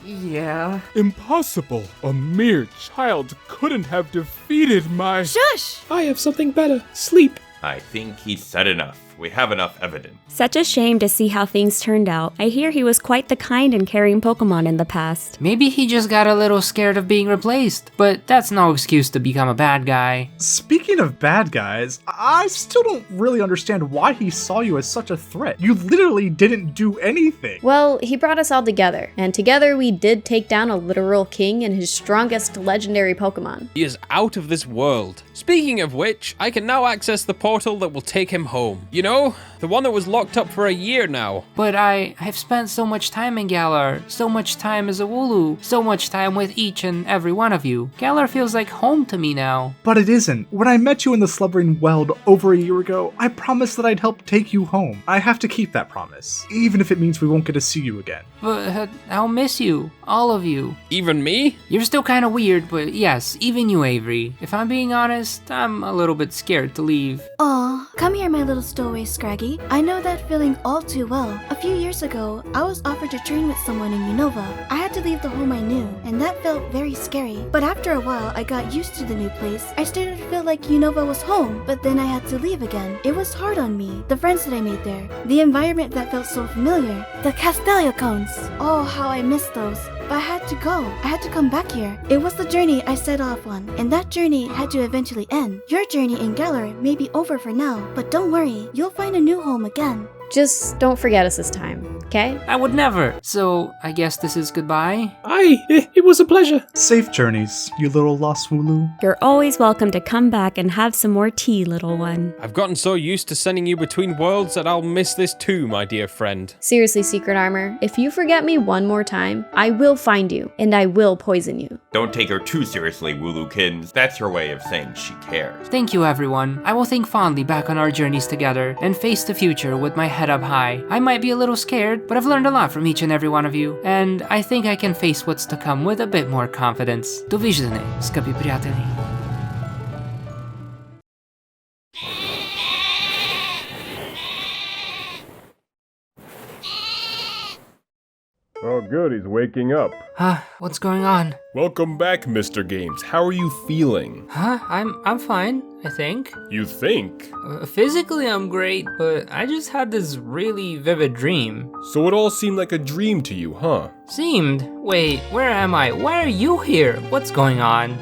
Yeah. Impossible. A mere child couldn't have defeated my— Shush! I have something better. Sleep. I think he said enough. We have enough evidence. Such a shame to see how things turned out. I hear he was quite the kind and caring Pokemon in the past. Maybe he just got a little scared of being replaced, but that's no excuse to become a bad guy. Speaking of bad guys, I still don't really understand why he saw you as such a threat. You literally didn't do anything. Well, he brought us all together, and together we did take down a literal king and his strongest legendary Pokemon. He is out of this world. Speaking of which, I can now access the portal that will take him home. You know, the one that was locked up for a year now. But I've spent so much time in Galar, so much time as a Wooloo, so much time with each and every one of you. Galar feels like home to me now. But it isn't. When I met you in the Slumbering Weld over a year ago, I promised that I'd help take you home. I have to keep that promise, even if it means we won't get to see you again. But I'll miss you, all of you. Even me? You're still kind of weird, but yes, even you, Avery. If I'm being honest, I'm a little bit scared to leave. Aw, come here, my little stowaway Scraggy. Gordie. I know that feeling all too well. A few years ago, I was offered to train with someone in Unova. I had to leave the home I knew, and that felt very scary. But after a while, I got used to the new place. I started to feel like Unova was home, but then I had to leave again. It was hard on me. The friends that I made there, the environment that felt so familiar, the Castelia cones. Oh, how I missed those. But I had to go. I had to come back here. It was the journey I set off on, and that journey had to eventually end. Your journey in Galar may be over for now, but don't worry, you'll find a new home again. Just don't forget us this time, okay? I would never. So, I guess this is goodbye? Aye, it was a pleasure. Safe journeys, you little lost Wooloo. You're always welcome to come back and have some more tea, little one. I've gotten so used to sending you between worlds that I'll miss this too, my dear friend. Seriously, Secret Armor, if you forget me one more time, I will find you, and I will poison you. Don't take her too seriously, Woolookins. That's her way of saying she cares. Thank you, everyone. I will think fondly back on our journeys together and face the future with my head up high. I might be a little scared, but I've learned a lot from each and every one of you, and I think I can face what's to come with a bit more confidence. Do widzenia, skapi priateli. Oh good, he's waking up. What's going on? Welcome back, Mr. Games. How are you feeling? I'm fine, I think. You think? Physically I'm great, but I just had this really vivid dream. So it all seemed like a dream to you, huh? Seemed? Wait, where am I? Why are you here? What's going on?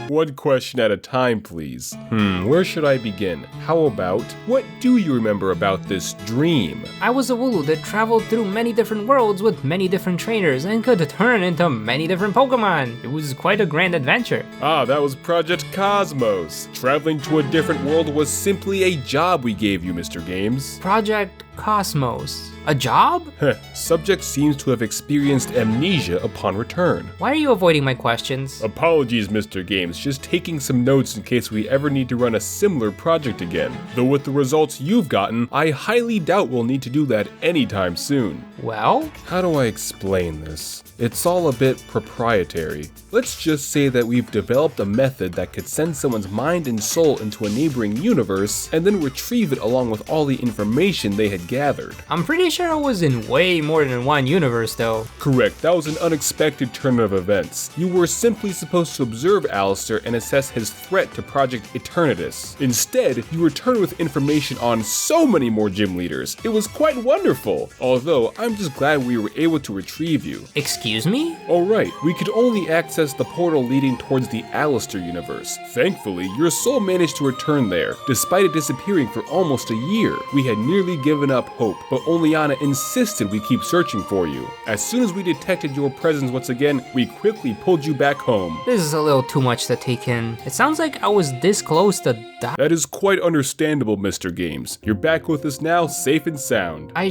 One question at a time, please. Where should I begin? How about, what do you remember about this dream? I was a Wooloo that traveled through many different worlds with many different trainers and could turn into many different Pokemon. It was quite a grand adventure. That was Project Cosmos. Traveling to a different world was simply a job we gave you, Mr. Games. Project Cosmos. A job? Subject seems to have experienced amnesia upon return. Why are you avoiding my questions? Apologies, Mr. Games, just taking some notes in case we ever need to run a similar project again. Though with the results you've gotten, I highly doubt we'll need to do that anytime soon. Well? How do I explain this? It's all a bit proprietary. Let's just say that we've developed a method that could send someone's mind and soul into a neighboring universe and then retrieve it along with all the information they had gathered. I'm pretty sure I was in way more than one universe though. Correct, that was an unexpected turn of events. You were simply supposed to observe Allister and assess his threat to Project Eternatus. Instead, you returned with information on so many more gym leaders. It was quite wonderful. Although, I'm just glad we were able to retrieve you. Excuse me? Alright, we could only access the portal leading towards the Allister universe. Thankfully, your soul managed to return there, despite it disappearing for almost a year. We had nearly given up hope, but Oleana insisted we keep searching for you. As soon as we detected your presence once again, we quickly pulled you back home. This is a little too much to take in. It sounds like I was this close to die. That is quite understandable, Mr. Games. You're back with us now, safe and sound. I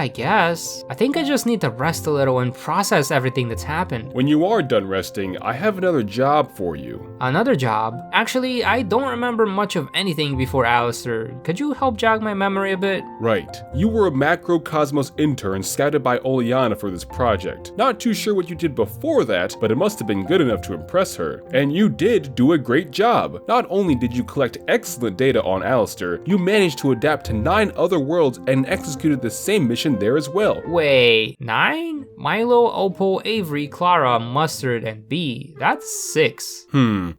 guess. I think I just need to rest a little and process everything that's happened. When you are done resting, I have another job for you. Another job? Actually, I don't remember much of anything before Allister. Could you help jog my memory a bit? Right. You were a Macrocosmos intern scouted by Oleana for this project. Not too sure what you did before that, but it must have been good enough to impress her. And you did do a great job. Not only did you collect excellent data on Allister, you managed to adapt to 9 other worlds and executed the same mission there as well. Wait, 9? Milo, Opal, Avery, Klara, Mustard, and Bea. That's 6.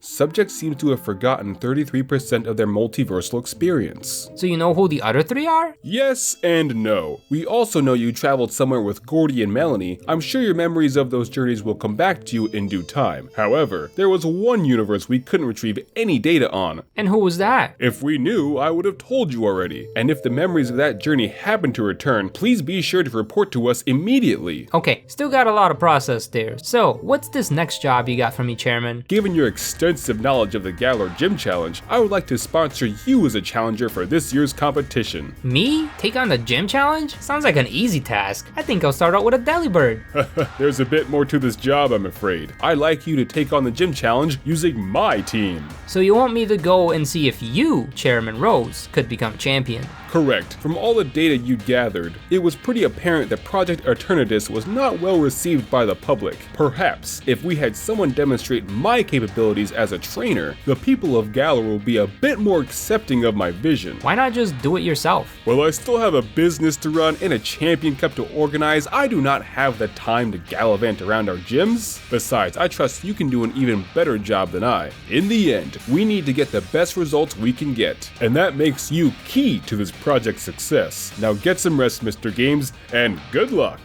Subject seems to have forgotten 33% of their multiversal experience. So you know who the other 3 are? Yes and no. We also know you traveled somewhere with Gordie and Melony. I'm sure your memories of those journeys will come back to you in due time. However, there was one universe we couldn't retrieve any data on. And who was that? If we knew, I would have told you already. And if the memories of that journey happen to return, please be sure to report to us immediately. Okay, still got a lot of process there. So, what's this next job you got for me, Chairman? Given your extensive knowledge of the Galar Gym Challenge, I would like to sponsor you as a challenger for this year's competition. Me? Take on the gym challenge? Sounds like an easy task. I think I'll start out with a Delibird. There's a bit more to this job, I'm afraid. I'd like you to take on the gym challenge using my team. So you want me to go and see if you, Chairman Rose, could become champion? Correct. From all the data you gathered, it was pretty apparent that Project Eternatus was not well received by the public. Perhaps, if if we had someone demonstrate my capabilities as a trainer, the people of Galar will be a bit more accepting of my vision. Why not just do it yourself? Well, I still have a business to run and a champion cup to organize. I do not have the time to gallivant around our gyms. Besides, I trust you can do an even better job than I. In the end, we need to get the best results we can get, and that makes you key to this project's success. Now get some rest, Mr. Games, and good luck!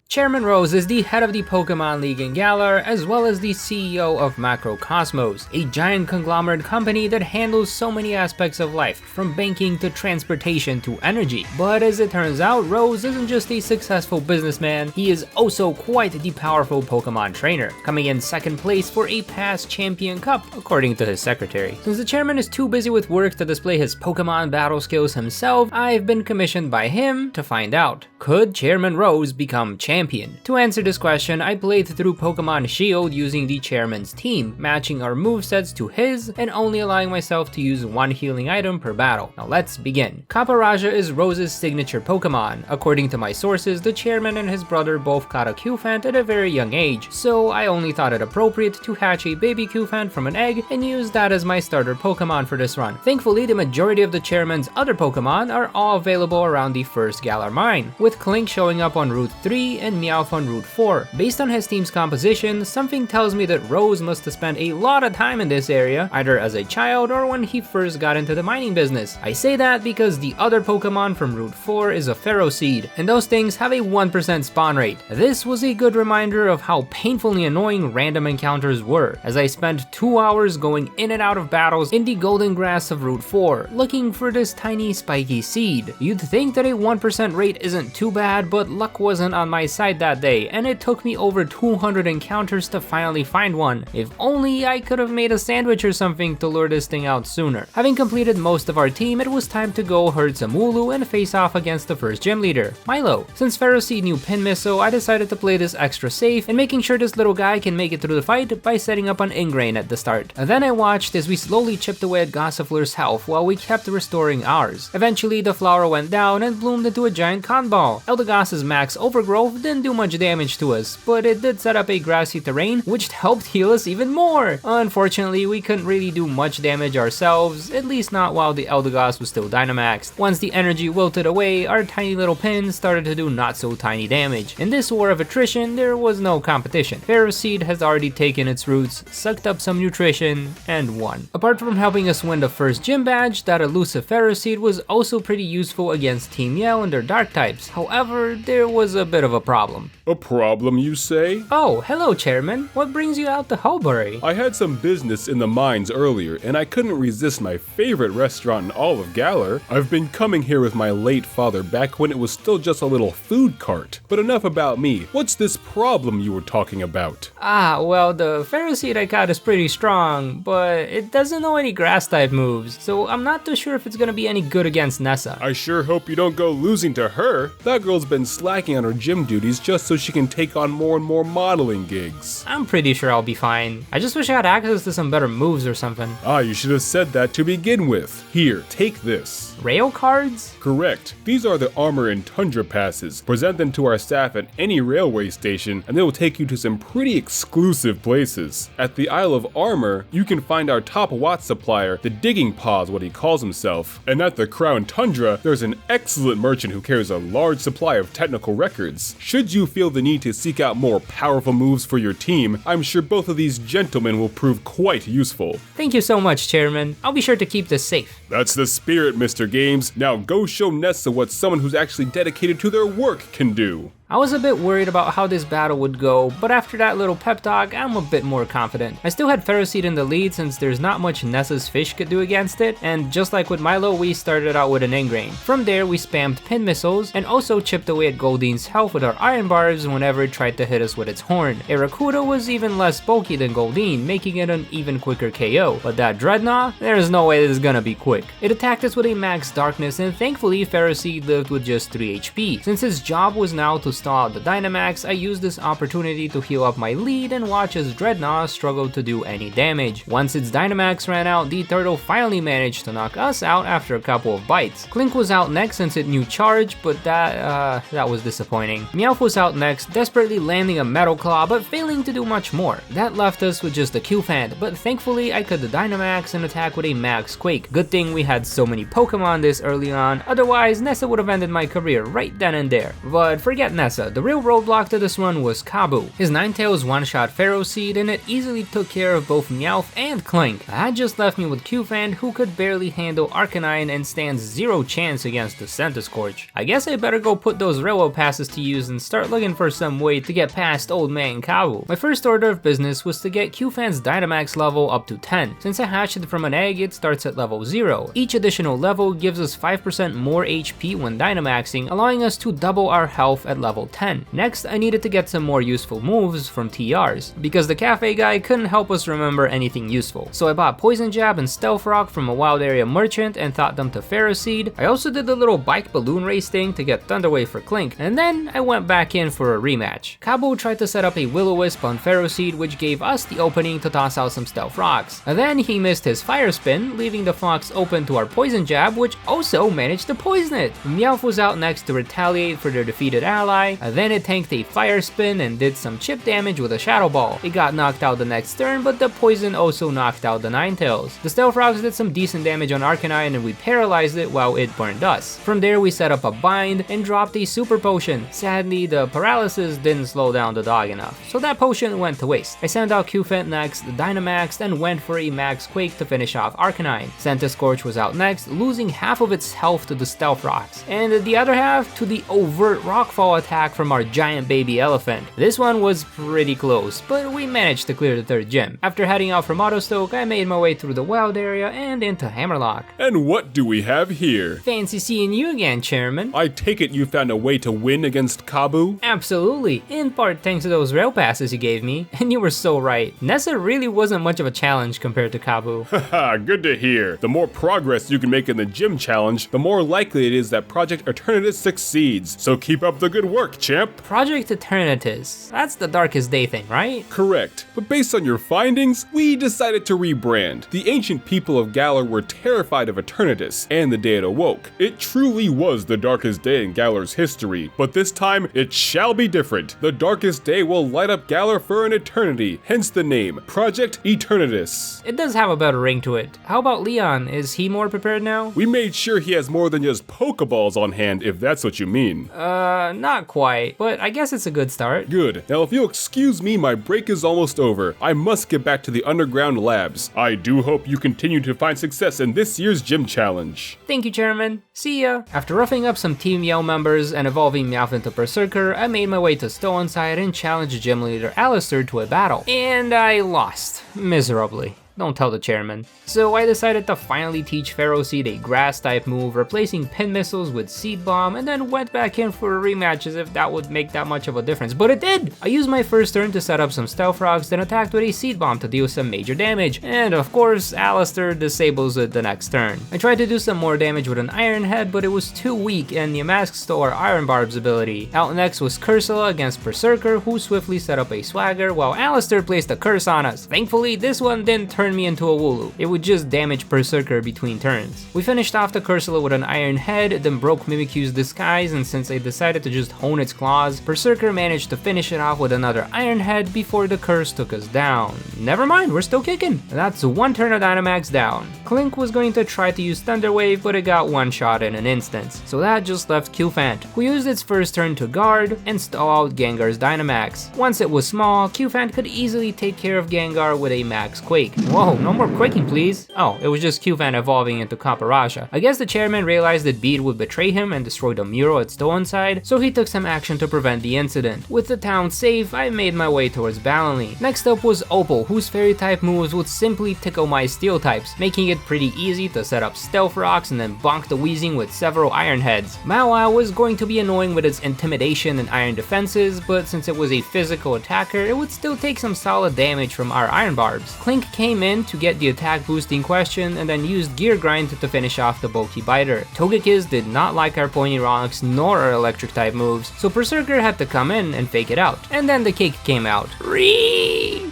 Chairman Rose is the head of the Pokemon League in Galar, as well as the CEO of Macrocosmos, a giant conglomerate company that handles so many aspects of life, from banking to transportation to energy. But as it turns out, Rose isn't just a successful businessman, he is also quite the powerful Pokemon trainer, coming in second place for a past Champion Cup, according to his secretary. Since the chairman is too busy with work to display his Pokemon battle skills himself, I've been commissioned by him to find out, could Chairman Rose become champion? To answer this question, I played through Pokemon Shield using the chairman's team, matching our movesets to his and only allowing myself to use one healing item per battle. Now let's begin. Caparaja is Rose's signature Pokemon. According to my sources, the chairman and his brother both got a Cufant at a very young age, so I only thought it appropriate to hatch a baby Cufant from an egg and use that as my starter Pokemon for this run. Thankfully, the majority of the chairman's other Pokemon are all available around the first Galar mine, with Clink showing up on Route 3 and Meowth on Route 4. Based on his team's composition, something tells me that Rose must have spent a lot of time in this area, either as a child or when he first got into the mining business. I say that because the other Pokemon from Route 4 is a Ferroseed, and those things have a 1% spawn rate. This was a good reminder of how painfully annoying random encounters were, as I spent 2 hours going in and out of battles in the golden grass of Route 4, looking for this tiny spiky seed. You'd think that a 1% rate isn't too bad, but luck wasn't on my side that day, and it took me over 200 encounters to finally find one. If only I could have made a sandwich or something to lure this thing out sooner. Having completed most of our team, it was time to go herd some Wooloo and face off against the first gym leader, Milo. Since Ferroseed knew Pin Missile, I decided to play this extra safe and making sure this little guy can make it through the fight by setting up an Ingrain at the start. And then I watched as we slowly chipped away at Gossifler's health while we kept restoring ours. Eventually, the flower went down and bloomed into a giant con ball. Eldegoss's max overgrowth didn't do much damage to us, but it did set up a grassy terrain which helped heal us even more. Unfortunately, we couldn't really do much damage ourselves, at least not while the Eldegoss was still Dynamaxed. Once the energy wilted away, our tiny little pins started to do not so tiny damage. In this war of attrition, there was no competition. Ferroseed has already taken its roots, sucked up some nutrition, and won. Apart from helping us win the first gym badge, that elusive Ferroseed was also pretty useful against Team Yell and their dark types. However, there was a bit of a problem. A problem, you say? Oh, hello, Chairman. What brings you out to Hullbury? I had some business in the mines earlier, and I couldn't resist my favorite restaurant in all of Galar. I've been coming here with my late father back when it was still just a little food cart. But enough about me. What's this problem you were talking about? Ah, well, the Ferroseed I caught is pretty strong, but it doesn't know any grass-type moves, so I'm not too sure if it's gonna be any good against Nessa. I sure hope you don't go losing to her. That girl's been slacking on her gym duties just so she can take on more and more modeling gigs. I'm pretty sure I'll be fine. I just wish I had access to some better moves or something. Ah, you should have said that to begin with. Here, take this. Rail cards? Correct. These are the Armor and Tundra passes. Present them to our staff at any railway station, and they will take you to some pretty exclusive places. At the Isle of Armor, you can find our top Watt supplier, the Digging Paws, what he calls himself. And at the Crown Tundra, there's an excellent merchant who carries a large supply of technical records. Should you feel the need to seek out more powerful moves for your team, I'm sure both of these gentlemen will prove quite useful. Thank you so much, Chairman. I'll be sure to keep this safe. That's the spirit, Mr. Games. Now go show Nessa what someone who's actually dedicated to their work can do. I was a bit worried about how this battle would go, but after that little pep talk, I'm a bit more confident. I still had Ferroseed in the lead since there's not much Nessa's fish could do against it, and just like with Milo, we started out with an Ingrain. From there, we spammed Pin Missiles, and also chipped away at Goldine's health with our Iron Barbs whenever it tried to hit us with its horn. Aracuda was even less bulky than Goldine, making it an even quicker KO, but that Dreadnought, there's no way this is gonna be quick. It attacked us with a max darkness, and thankfully Ferroseed lived with just 3 HP, since his job was now to stall out the Dynamax, I used this opportunity to heal up my lead and watch as Dreadnought struggled to do any damage. Once its Dynamax ran out, the turtle finally managed to knock us out after a couple of bites. Klink was out next since it knew Charge, but that was disappointing. Meowth was out next, desperately landing a Metal Claw but failing to do much more. That left us with just a Q-Fan, but thankfully I could Dynamax and attack with a Max Quake. Good thing we had so many Pokemon this early on, otherwise Nessa would have ended my career right then and there. But forget Nessa, the real roadblock to this one was Kabu. His Ninetales one-shot Pharaoh Seed and it easily took care of both Meowth and Klink. That just left me with Q-Fan, who could barely handle Arcanine and stands zero chance against the Centiskorch. I guess I better go put those railroad passes to use and start looking for some way to get past old man Kabu. My first order of business was to get Q-Fan's Dynamax level up to 10. Since I hatched it from an egg, it starts at level 0. Each additional level gives us 5% more HP when Dynamaxing, allowing us to double our health at level 10. Next, I needed to get some more useful moves from TRs, because the cafe guy couldn't help us remember anything useful. So I bought Poison Jab and Stealth Rock from a wild area merchant and thought them to Pharaoh Seed. I also did the little bike balloon race thing to get Thunder Wave for Klink, and then I went back in for a rematch. Kabu tried to set up a Will-O-Wisp on Pharaoh Seed, which gave us the opening to toss out some Stealth Rocks. And then he missed his Fire Spin, leaving the Fox open to our Poison Jab, which also managed to poison it. Meowth was out next to retaliate for their defeated ally, and then it tanked a Fire Spin and did some chip damage with a Shadow Ball. It got knocked out the next turn, but the poison also knocked out the Ninetales. The Stealth Rocks did some decent damage on Arcanine and we paralyzed it while it burned us. From there we set up a bind and dropped a Super Potion. Sadly, the paralysis didn't slow down the dog enough, so that potion went to waste. I sent out Q-Fan next, Dynamaxed, and went for a Max Quake to finish off Arcanine. Centiskorch was out next, losing half of its health to the Stealth Rocks, and the other half to the overt Rockfall attack from our giant baby elephant. This one was pretty close, but we managed to clear the third gym. After heading out from Autostoke, I made my way through the wild area and into Hammerlock. And what do we have here? Fancy seeing you again, Chairman. I take it you found a way to win against Kabu? Absolutely, in part thanks to those rail passes you gave me, and you were so right. Nessa really wasn't much of a challenge compared to Kabu. Haha, good to hear. The more progress you can make in the gym challenge, the more likely it is that Project Eternatus succeeds. So keep up the good work, champ. Project Eternatus, that's the Darkest Day thing, right? Correct, but based on your findings, we decided to rebrand. The ancient people of Galar were terrified of Eternatus and the day it awoke. It truly was the darkest day in Galar's history, but this time it shall be different. The darkest day will light up Galar for an eternity, hence the name, Project Eternatus. It does have a better ring to it. How about Leon? Is he more prepared now? We made sure he has more than just Pokeballs on hand, if that's what you mean. Not quite, but I guess it's a good start. Good. Now if you'll excuse me, my break is almost over. I must get back to the underground labs. I do hope you continue to find success in this year's gym challenge. Thank you, Chairman. See ya. After roughing up some Team Yell members and evolving Meowth into Berserker, I made my way to Stoneside and challenged Gym Leader Allister to a battle. And I lost. Miserably. Don't tell the chairman. So I decided to finally teach Pharaoh Seed a grass type move, replacing Pin Missiles with Seed Bomb, and then went back in for a rematch as if that would make that much of a difference, but it did! I used my first turn to set up some Stealth Rocks, then attacked with a Seed Bomb to deal some major damage, and of course, Allister disables it the next turn. I tried to do some more damage with an Iron Head, but it was too weak, and Yamask stole our Iron Barb's ability. Out next was Cursula against Berserker, who swiftly set up a Swagger, while Allister placed a curse on us. Thankfully, this one didn't turn me into a Wooloo. It would just damage Berserker between turns. We finished off the Cursula with an Iron Head, then broke Mimikyu's disguise, and since I decided to just hone its claws, Berserker managed to finish it off with another Iron Head before the curse took us down. Never mind, we're still kicking. That's one turn of Dynamax down. Klink was going to try to use Thunder Wave, but it got one shot in an instant, so that just left Q-Fant, who used its first turn to guard and stall out Gengar's Dynamax. Once it was small, Q-Fant could easily take care of Gengar with a Max Quake. Whoa, no more quaking please. Oh, it was just Q-Fan evolving into Caparasha. I guess the chairman realized that Bede would betray him and destroy the mural at Stoneside, so he took some action to prevent the incident. With the town safe, I made my way towards Balonly. Next up was Opal, whose fairy type moves would simply tickle my steel types, making it pretty easy to set up Stealth Rocks and then bonk the Weezing with several Iron Heads. Mawa was going to be annoying with its intimidation and iron defenses, but since it was a physical attacker, it would still take some solid damage from our Iron Barbs. Klink came came in to get the attack boost in question and then used Gear Grind to finish off the bulky biter. Togekiss did not like our Ponyronix nor our electric type moves, so Berserker had to come in and fake it out. And then the cake came out.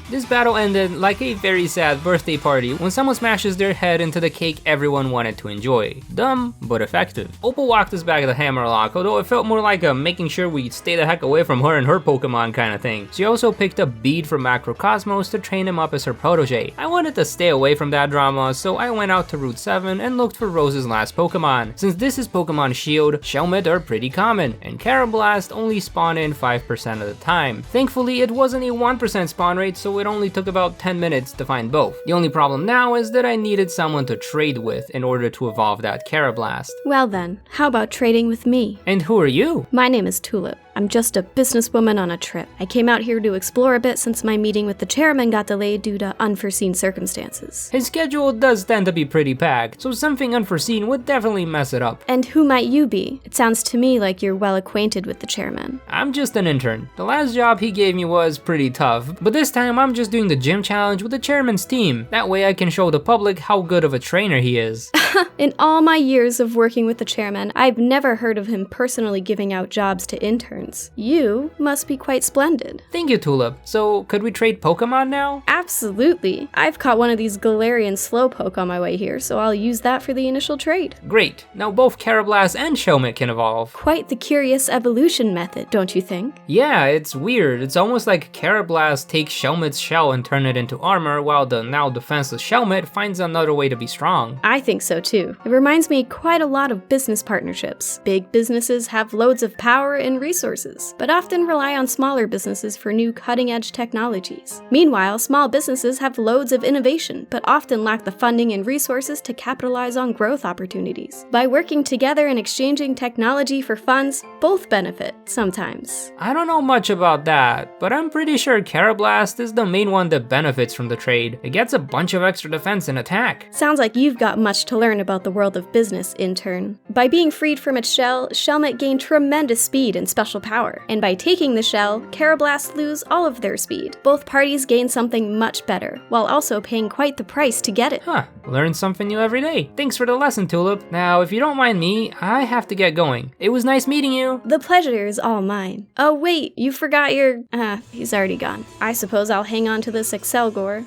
This battle ended like a very sad birthday party when someone smashes their head into the cake everyone wanted to enjoy. Dumb, but effective. Opal walked us back to the Hammerlock, although it felt more like a making sure we stay the heck away from her and her Pokemon kind of thing. She also picked up Bead from Macrocosmos to train him up as her protege. I wanted to stay away from that drama, so I went out to Route 7 and looked for Rose's last Pokemon. Since this is Pokemon Shield, Shelmet are pretty common, and Carablast only spawn in 5% of the time. Thankfully, it wasn't a 1% spawn rate, so it only took about 10 minutes to find both. The only problem now is that I needed someone to trade with in order to evolve that Carablast. Well then, how about trading with me? And who are you? My name is Tulip. I'm just a businesswoman on a trip. I came out here to explore a bit since my meeting with the chairman got delayed due to unforeseen circumstances. His schedule does tend to be pretty packed, so something unforeseen would definitely mess it up. And who might you be? It sounds to me like you're well acquainted with the chairman. I'm just an intern. The last job he gave me was pretty tough, but this time I'm just doing the gym challenge with the chairman's team. That way I can show the public how good of a trainer he is. In all my years of working with the chairman, I've never heard of him personally giving out jobs to interns. You must be quite splendid. Thank you, Tulip. So, could we trade Pokemon now? Absolutely. I've caught one of these Galarian Slowpoke on my way here, so I'll use that for the initial trade. Great. Now both Carablast and Shelmet can evolve. Quite the curious evolution method, don't you think? Yeah, it's weird. It's almost like Carablast takes Shelmet's shell and turn it into armor, while the now defenseless Shelmet finds another way to be strong. I think so too. It reminds me quite a lot of business partnerships. Big businesses have loads of power and resources, but often rely on smaller businesses for new cutting-edge technologies. Meanwhile, small businesses have loads of innovation, but often lack the funding and resources to capitalize on growth opportunities. By working together and exchanging technology for funds, both benefit, sometimes. I don't know much about that, but I'm pretty sure Carablast is the main one that benefits from the trade. It gets a bunch of extra defense and attack. Sounds like you've got much to learn about the world of business, intern. By being freed from its shell, Shelmet gained tremendous speed and special power, and by taking the shell, Carablast lose all of their speed. Both parties gain something much better, while also paying quite the price to get it. Huh, learn something new every day. Thanks for the lesson, Tulip. Now, if you don't mind me, I have to get going. It was nice meeting you. The pleasure is all mine. Oh wait, you forgot your... he's already gone. I suppose I'll hang on to this Excelgor.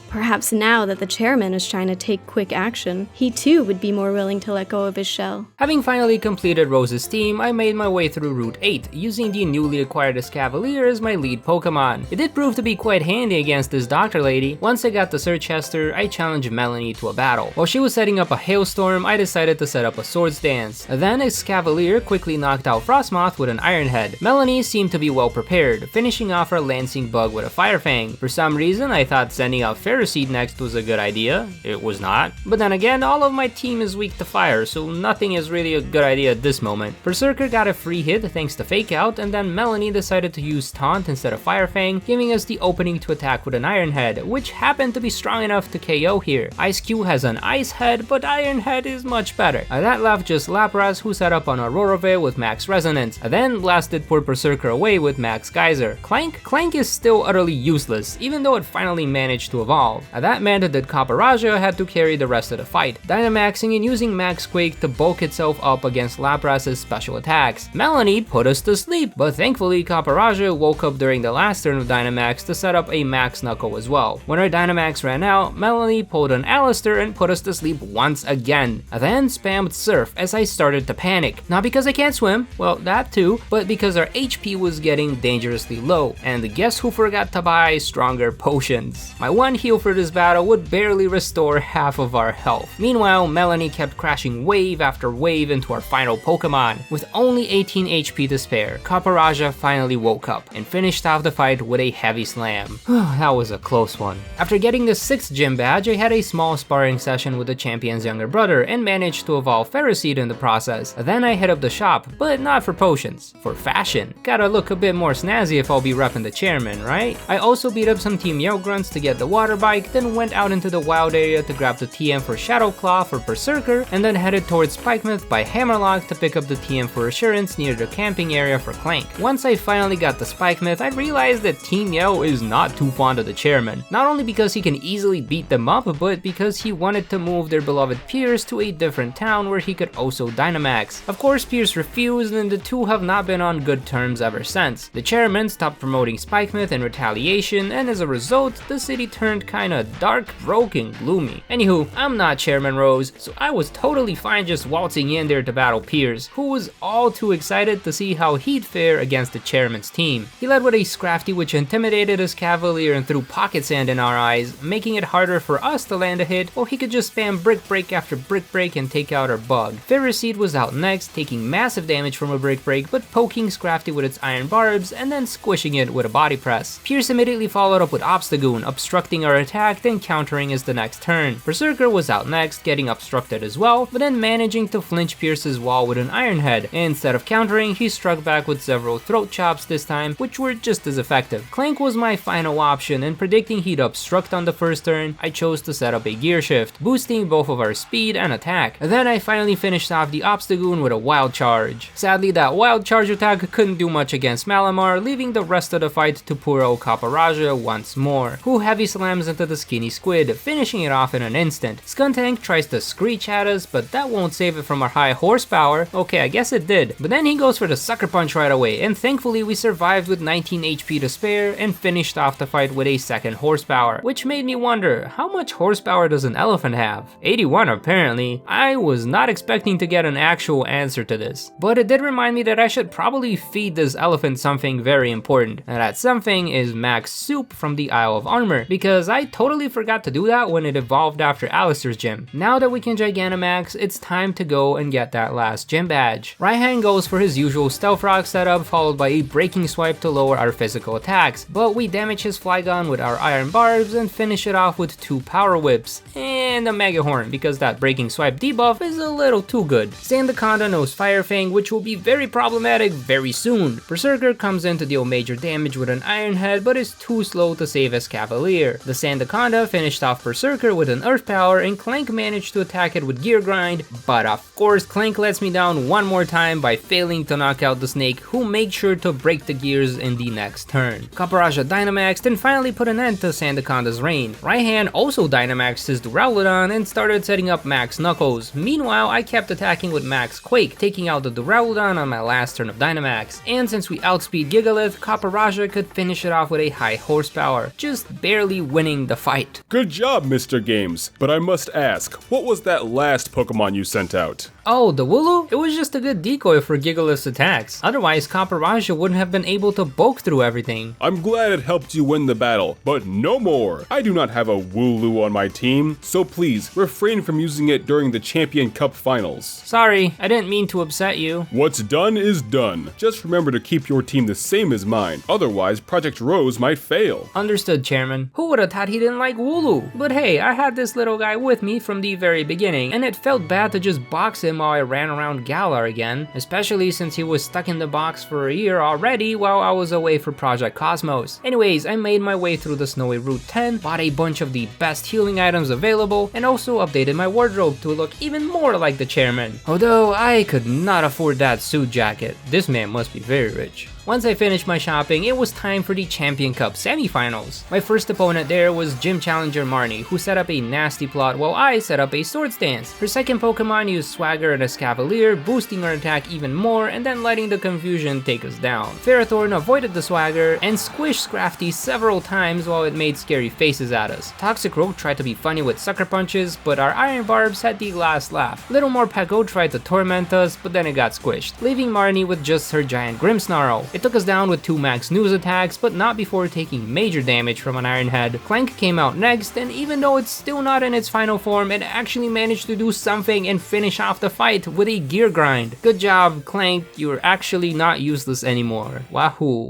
Perhaps now that the chairman is trying to take quick action, he too would be more willing to let go of his shell. Having finally completed Rose's team, I made my way through Route 8, using the newly acquired Escavalier as my lead Pokemon. It did prove to be quite handy against this doctor lady. Once I got to Sirchester, I challenged Melony to a battle. While she was setting up a hailstorm, I decided to set up a swords dance. Then Escavalier quickly knocked out Frostmoth with an Iron Head. Melony seemed to be well prepared, finishing off her Lancing Bug with a Fire Fang. For some reason, I thought sending out Ferroseed next was a good idea. It was not. But then again, all of my team is weak to fire, so nothing is really a good idea at this moment. Berserker got a free hit thanks to Fake Out, and then Melony decided to use Taunt instead of Fire Fang, giving us the opening to attack with an Iron Head, which happened to be strong enough to KO here. Ice Cube has an Ice Head, but Iron Head is much better. That left just Lapras, who set up on Aurora Veil with Max Resonance, and then blasted poor Berserker away with Max Geyser. Clank is still utterly useless, even though it finally managed to evolve. That meant that Copperajah had to carry the rest of the fight, Dynamaxing and using Max Quake to bulk itself up against Lapras' special attacks. Melony put us to sleep, but thankfully Copperajah woke up during the last turn of Dynamax to set up a Max Knuckle as well. When our Dynamax ran out, Melony pulled an Allister and put us to sleep once again. I then spammed Surf as I started to panic. Not because I can't swim, well that too, but because our HP was getting dangerously low, and guess who forgot to buy stronger potions? My one heal for this battle would barely restore half of our health. Meanwhile, Melony kept crashing wave after wave into our final Pokemon. With only 18 HP to spare, Copperajah finally woke up and finished off the fight with a heavy slam. That was a close one. After getting the 6th gym badge, I had a small sparring session with the champion's younger brother and managed to evolve Ferroseed in the process. Then I hit up the shop, but not for potions, for fashion. Gotta look a bit more snazzy if I'll be repping the chairman, right? I also beat up some Team Yell Grunts to get the water bike, then went out into the wild area to grab the TM for Shadow Claw for Berserker, and then headed towards Spikemouth by Hammerlock to pick up the TM for Assurance near the camping area area for Clank. Once I finally got the Spike Myth, I realized that Team Yell is not too fond of the chairman. Not only because he can easily beat them up, but because he wanted to move their beloved Pierce to a different town where he could also Dynamax. Of course, Pierce refused, and the two have not been on good terms ever since. The chairman stopped promoting Spike Myth in retaliation, and as a result, the city turned kinda dark, broke, and gloomy. Anywho, I'm not Chairman Rose, so I was totally fine just waltzing in there to battle Pierce, who was all too excited to see how he'd fare against the chairman's team. He led with a Scrafty which intimidated his Cavalier and threw pocket sand in our eyes, making it harder for us to land a hit, while he could just spam Brick Break after Brick Break and take out our Bug. Ferroseed was out next, taking massive damage from a Brick Break, but poking Scrafty with its iron barbs and then squishing it with a body press. Pierce immediately followed up with Obstagoon, obstructing our attack, then countering as the next turn. Berserker was out next, getting obstructed as well, but then managing to flinch Pierce's wall with an Iron Head. Instead of countering, he struck back with several throat chops this time, which were just as effective. Clank was my final option, and predicting he'd obstruct on the first turn, I chose to set up a gear shift, boosting both of our speed and attack. Then I finally finished off the Obstagoon with a Wild Charge. Sadly, that Wild Charge attack couldn't do much against Malamar, leaving the rest of the fight to poor old Caparaja once more, who heavy slams into the skinny squid, finishing it off in an instant. Skuntank tries to screech at us, but that won't save it from our high horsepower. Okay, I guess it did. But then he goes for the Sucker Punch right away, and thankfully we survived with 19 HP to spare and finished off the fight with a second horsepower, which made me wonder, how much horsepower does an elephant have? 81 apparently. I was not expecting to get an actual answer to this, but it did remind me that I should probably feed this elephant something very important, and that something is Max Soup from the Isle of Armor, because I totally forgot to do that when it evolved after Allister's gym. Now that we can Gigantamax, it's time to go and get that last gym badge. Raihan goes for his usual Stealth Rock setup, followed by a Breaking Swipe to lower our physical attacks, but we damage his Flygon with our Iron Barbs and finish it off with 2 Power Whips, and a Mega Horn because that Breaking Swipe debuff is a little too good. Sandaconda knows Fire Fang, which will be very problematic very soon. Berserker comes in to deal major damage with an Iron Head, but is too slow to save his Cavalier. The Sandaconda finished off Berserker with an Earth Power, and Clank managed to attack it with Gear Grind, but of course Clank lets me down one more time by failing to knock out the snake, who made sure to break the gears in the next turn. Caparaja Dynamaxed and finally put an end to Sandaconda's reign. Raihan also Dynamaxed his Duraludon and started setting up Max Knuckles. Meanwhile, I kept attacking with Max Quake, taking out the Duraludon on my last turn of Dynamax, and since we outspeed Gigalith, Caparaja could finish it off with a high horsepower, just barely winning the fight. Good job, Mr. Games, but I must ask, what was that last Pokemon you sent out? Oh, the Wooloo? It was just a good decoy for Gigalith's attacks. Otherwise, Caparaja wouldn't have been able to bulk through everything. I'm glad it helped you win the battle, but no more. I do not have a Wooloo on my team, so please refrain from using it during the Champion Cup Finals. Sorry, I didn't mean to upset you. What's done is done. Just remember to keep your team the same as mine, otherwise Project Rose might fail. Understood, Chairman. Who would have thought he didn't like Wooloo? But hey, I had this little guy with me from the very beginning, and it felt bad to just box him while I ran around Galar again, especially since he was stuck in the box for a year already while I was away for Project Cosmos. Anyways, I made my way through the snowy Route 10, bought a bunch of the best healing items available, and also updated my wardrobe to look even more like the chairman. Although I could not afford that suit jacket. This man must be very rich. Once I finished my shopping, it was time for the Champion Cup semifinals. My first opponent there was Gym Challenger Marnie, who set up a nasty plot while I set up a Swords Dance. Her second Pokemon used Swagger and a Cavalier, boosting her attack even more and then letting the confusion take us down. Ferrothorn avoided the Swagger and squished Scrafty several times while it made scary faces at us. Toxicroak tried to be funny with Sucker Punches, but our Iron Barbs had the last laugh. Littlemore Peko tried to torment us, but then it got squished, leaving Marnie with just her giant Grimmsnarl. It took us down with 2 Max News attacks, but not before taking major damage from an Iron Head. Clank came out next, and even though it's still not in its final form, it actually managed to do something and finish off the fight with a Gear Grind. Good job, Clank, you're actually not useless anymore. Wahoo!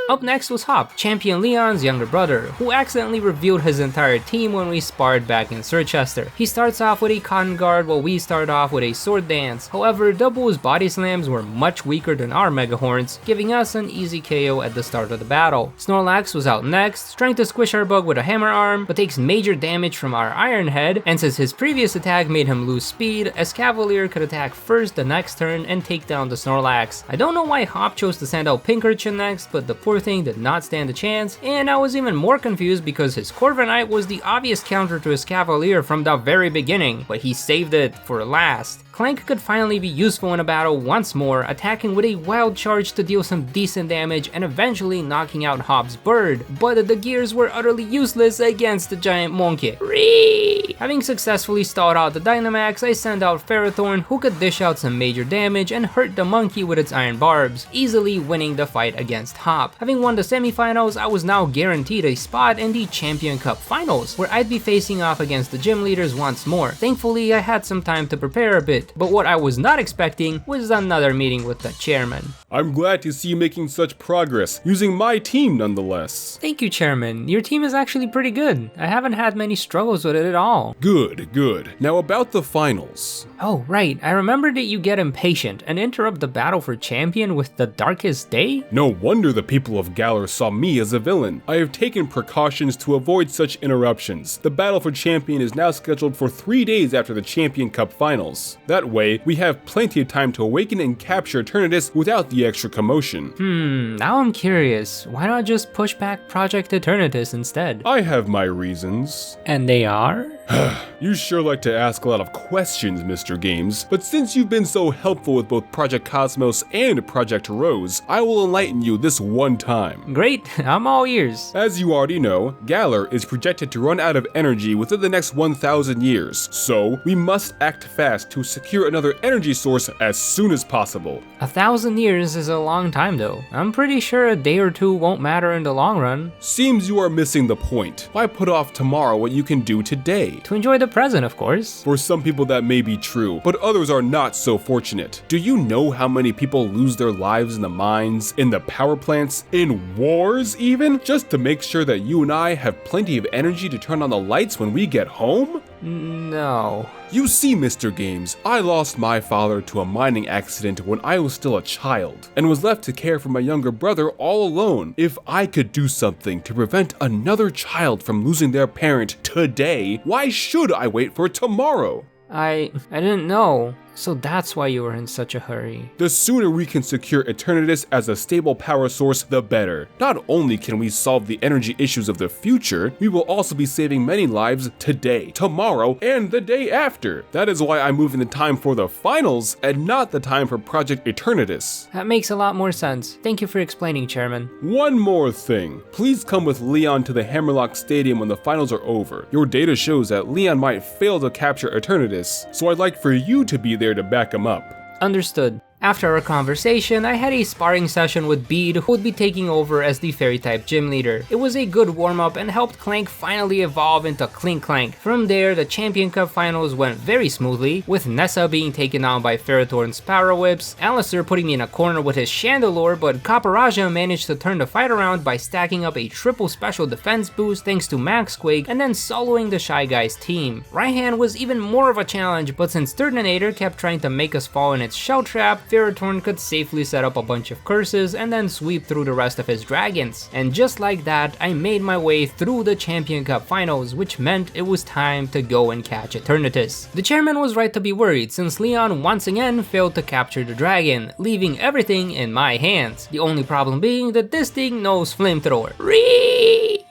Up next was Hop, Champion Leon's younger brother, who accidentally revealed his entire team when we sparred back in Sirchester. He starts off with a cotton guard while we start off with a sword dance. However, Double's body slams were much weaker than our Mega Horns, giving us an easy KO at the start of the battle. Snorlax was out next, trying to squish our bug with a hammer arm, but takes major damage from our Iron Head, and since his previous attack made him lose speed, Escavalier could attack first the next turn and take down the Snorlax. I don't know why Hop chose to send out Pinkerton next, but the poor thing did not stand a chance, and I was even more confused because his Corviknight was the obvious counter to Escavalier from the very beginning, but he saved it for last. Clank could finally be useful in a battle once more, attacking with a wild charge to deal some decent damage and eventually knocking out Hop's bird, but the gears were utterly useless against the giant monkey. Having successfully stalled out the Dynamax, I send out Ferrothorn, who could dish out some major damage and hurt the monkey with its iron barbs, easily winning the fight against Hop. Having won the semifinals, I was now guaranteed a spot in the Champion Cup finals, where I'd be facing off against the gym leaders once more. Thankfully, I had some time to prepare a bit, but what I was not expecting was another meeting with the chairman. I'm glad to see you making such progress, using my team nonetheless. Thank you, Chairman. Your team is actually pretty good. I haven't had many struggles with it at all. Good, good. Now about the finals. Oh, right. I remember that you get impatient and interrupt the battle for champion with the darkest day? No wonder the people of Galar saw me as a villain. I have taken precautions to avoid such interruptions. The battle for champion is now scheduled for 3 days after the Champion Cup finals. That way, we have plenty of time to awaken and capture Eternatus without the extra commotion. Now I'm curious. Why not just push back Project Eternatus instead? I have my reasons. And they are? You sure like to ask a lot of questions, Mr. Games, but since you've been so helpful with both Project Cosmos and Project Rose, I will enlighten you this one time. Great, I'm all ears. As you already know, Galar is projected to run out of energy within the next 1,000 years, so we must act fast to secure another energy source as soon as possible. 1,000 years is a long time though. I'm pretty sure a day or two won't matter in the long run. Seems you are missing the point. Why put off tomorrow what you can do today? To enjoy the present, of course. For some people that may be true, but others are not so fortunate. Do you know how many people lose their lives in the mines, in the power plants, in wars even, just to make sure that you and I have plenty of energy to turn on the lights when we get home? No. You see, Mr. Games, I lost my father to a mining accident when I was still a child, and was left to care for my younger brother all alone. If I could do something to prevent another child from losing their parent today, why should I wait for tomorrow? I didn't know. So that's why you were in such a hurry. The sooner we can secure Eternatus as a stable power source, the better. Not only can we solve the energy issues of the future, we will also be saving many lives today, tomorrow, and the day after. That is why I'm moving the time for the finals and not the time for Project Eternatus. That makes a lot more sense. Thank you for explaining, Chairman. One more thing. Please come with Leon to the Hammerlock Stadium when the finals are over. Your data shows that Leon might fail to capture Eternatus, so I'd like for you to be there to back him up. Understood. After our conversation, I had a sparring session with Bede, who would be taking over as the Fairy-type gym leader. It was a good warm-up and helped Clank finally evolve into Clink Clank. From there, the Champion Cup finals went very smoothly, with Nessa being taken down by Ferrothorn's Power Whips, Allister putting me in a corner with his Chandelure, but Caparaja managed to turn the fight around by stacking up a triple special defense boost thanks to Max Quake, and then soloing the Shy Guys team. Raihan was even more of a challenge, but since Turtonator kept trying to make us fall in its shell trap, Ferrothorn could safely set up a bunch of curses and then sweep through the rest of his dragons. And just like that, I made my way through the Champion Cup finals, which meant it was time to go and catch Eternatus. The chairman was right to be worried since Leon once again failed to capture the dragon, leaving everything in my hands. The only problem being that this thing knows flamethrower.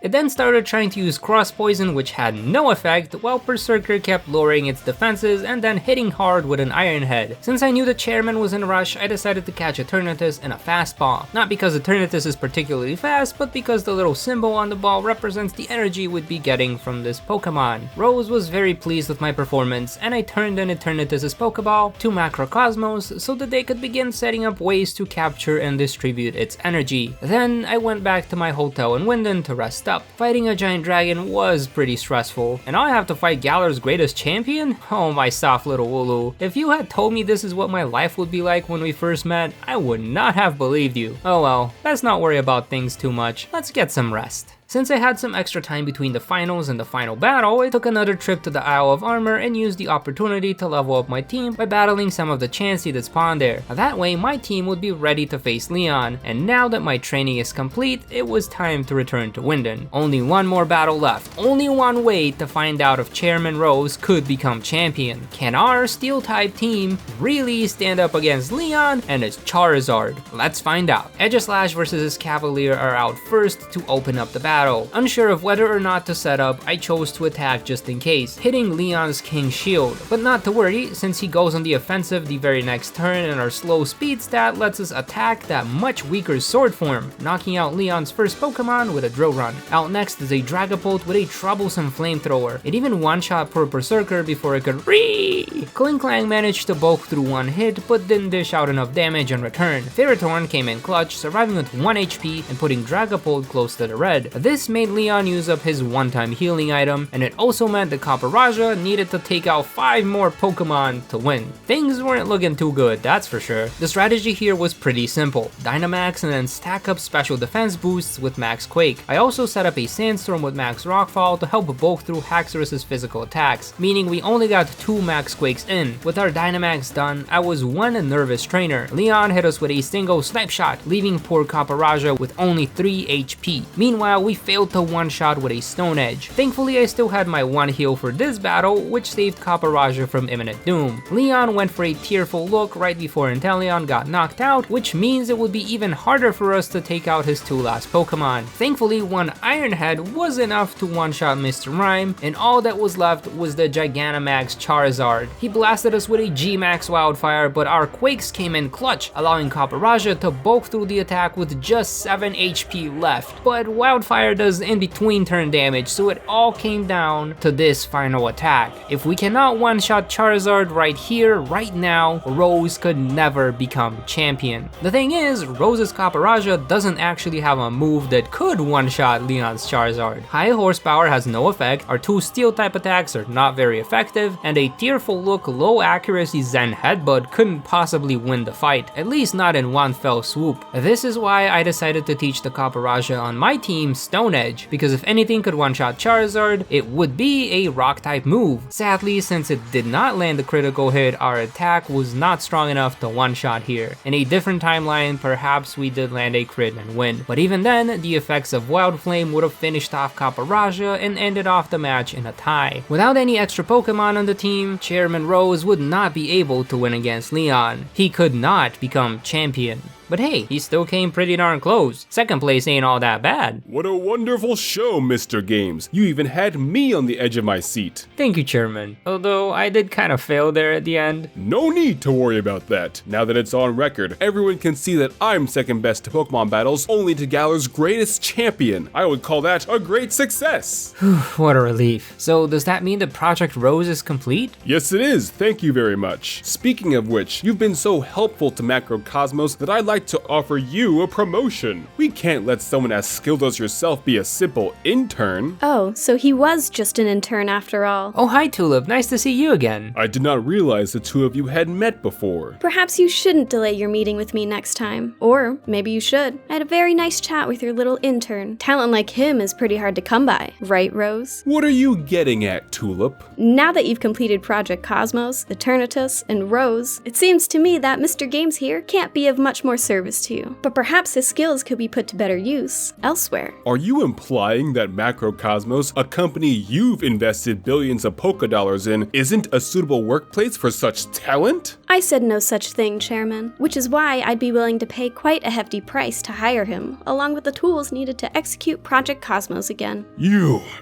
It then started trying to use Cross Poison, which had no effect, while Berserker kept lowering its defenses and then hitting hard with an Iron Head. Since I knew the chairman was in a rush, I decided to catch Eternatus in a fastball. Not because Eternatus is particularly fast, but because the little symbol on the ball represents the energy we'd be getting from this Pokemon. Rose was very pleased with my performance, and I turned in Eternatus' Pokeball to Macrocosmos so that they could begin setting up ways to capture and distribute its energy. Then I went back to my hotel in Winden to rest up. Fighting a giant dragon was pretty stressful, and I have to fight Galar's greatest champion? Oh my soft little Wooloo. If you had told me this is what my life would be like like when we first met, I would not have believed you. Oh well, let's not worry about things too much. Let's get some rest. Since I had some extra time between the finals and the final battle, I took another trip to the Isle of Armor and used the opportunity to level up my team by battling some of the Chansey that spawned there. That way my team would be ready to face Leon, and now that my training is complete, it was time to return to Winden. Only one more battle left, only one way to find out if Chairman Rose could become champion. Can our Steel-type team really stand up against Leon and his Charizard? Let's find out. Aegislash versus his Cavalier are out first to open up the battle. Unsure of whether or not to set up, I chose to attack just in case, hitting Leon's King Shield. But not to worry, since he goes on the offensive the very next turn and our slow speed stat lets us attack that much weaker sword form, knocking out Leon's first Pokemon with a Drill Run. Out next is a Dragapult with a troublesome Flamethrower. It even one-shot poor Berserker before it could Klinklang managed to bulk through one hit, but didn't dish out enough damage in return. Ferrothorn came in clutch, surviving with 1 HP and putting Dragapult close to the red. This made Leon use up his one-time healing item, and it also meant the Copperajah needed to take out 5 more Pokemon to win. Things weren't looking too good, that's for sure. The strategy here was pretty simple. Dynamax and then stack up special defense boosts with Max Quake. I also set up a Sandstorm with Max Rockfall to help bulk through Haxorus's physical attacks, meaning we only got 2 Max Quakes in. With our Dynamax done, I was one nervous trainer. Leon hit us with a single Snipe Shot, leaving poor Copperajah with only 3 HP. Meanwhile, we failed to one-shot with a Stone Edge. Thankfully, I still had my 1 heal for this battle, which saved Copperajah from imminent doom. Leon went for a tearful look right before Inteleon got knocked out, which means it would be even harder for us to take out his 2 last Pokemon. Thankfully, 1 Iron Head was enough to one-shot Mr. Rhyme, and all that was left was the Gigantamax Charizard. He blasted us with a G-Max Wildfire, but our Quakes came in clutch, allowing Copperajah to bulk through the attack with just 7 HP left. But Wildfire does in-between turn damage, so it all came down to this final attack. If we cannot one-shot Charizard right here, right now, Rose could never become champion. The thing is, Rose's Copperajah doesn't actually have a move that could one-shot Leon's Charizard. High horsepower has no effect, our 2 steel-type attacks are not very effective, and a tearful look low accuracy Zen Headbutt couldn't possibly win the fight, at least not in one fell swoop. This is why I decided to teach the Copperajah on my team Stone Edge, because if anything could one-shot Charizard, it would be a Rock-type move. Sadly, since it did not land the critical hit, our attack was not strong enough to one-shot here. In a different timeline, perhaps we did land a crit and win, but even then, the effects of Wild Flame would have finished off Copperajah and ended off the match in a tie. Without any extra Pokemon on the team, Chairman Rose would not be able to win against Leon. He could not become champion. But hey, he still came pretty darn close. Second place ain't all that bad. What a wonderful show, Mr. Games. You even had me on the edge of my seat. Thank you, Chairman. Although I did kind of fail there at the end. No need to worry about that. Now that it's on record, everyone can see that I'm second best to Pokemon battles, only to Galar's greatest champion. I would call that a great success. What a relief. So does that mean that Project Rose is complete? Yes, it is. Thank you very much. Speaking of which, you've been so helpful to Macrocosmos that I'd like to offer you a promotion. We can't let someone as skilled as yourself be a simple intern. Oh, so he was just an intern after all. Oh, hi Tulip, nice to see you again. I did not realize the two of you had met before. Perhaps you shouldn't delay your meeting with me next time. Or maybe you should. I had a very nice chat with your little intern. Talent like him is pretty hard to come by, right, Rose? What are you getting at, Tulip? Now that you've completed Project Cosmos, Eternatus, and Rose, it seems to me that Mr. Games here can't be of much more service to you. But perhaps his skills could be put to better use elsewhere. Are you implying that Macrocosmos, a company you've invested billions of Poké dollars in, isn't a suitable workplace for such talent? I said no such thing, Chairman, which is why I'd be willing to pay quite a hefty price to hire him, along with the tools needed to execute Project Cosmos again.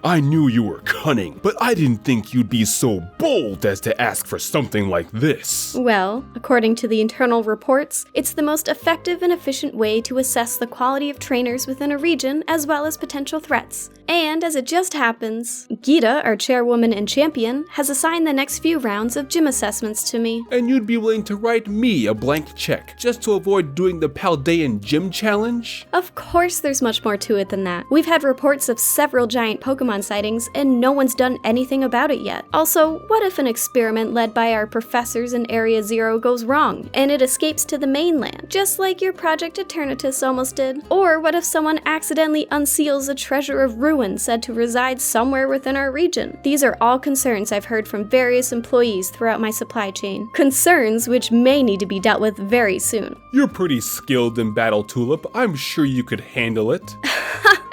I knew you were cunning, but I didn't think you'd be so bold as to ask for something like this. Well, according to the internal reports, it's the most effective and efficient way to assess the quality of trainers within a region as well as potential threats. And as it just happens, Gita, our chairwoman and champion, has assigned the next few rounds of gym assessments to me. And you'd be willing to write me a blank check, just to avoid doing the Paldean Gym Challenge? Of course there's much more to it than that. We've had reports of several giant Pokemon sightings, and no one's done anything about it yet. Also, what if an experiment led by our professors in Area Zero goes wrong, and it escapes to the mainland, just like your Project Eternatus almost did? Or what if someone accidentally unseals a treasure of ruin said to reside somewhere within our region? These are all concerns I've heard from various employees throughout my supply chain. Concerns which may need to be dealt with very soon. You're pretty skilled in battle, Tulip. I'm sure you could handle it.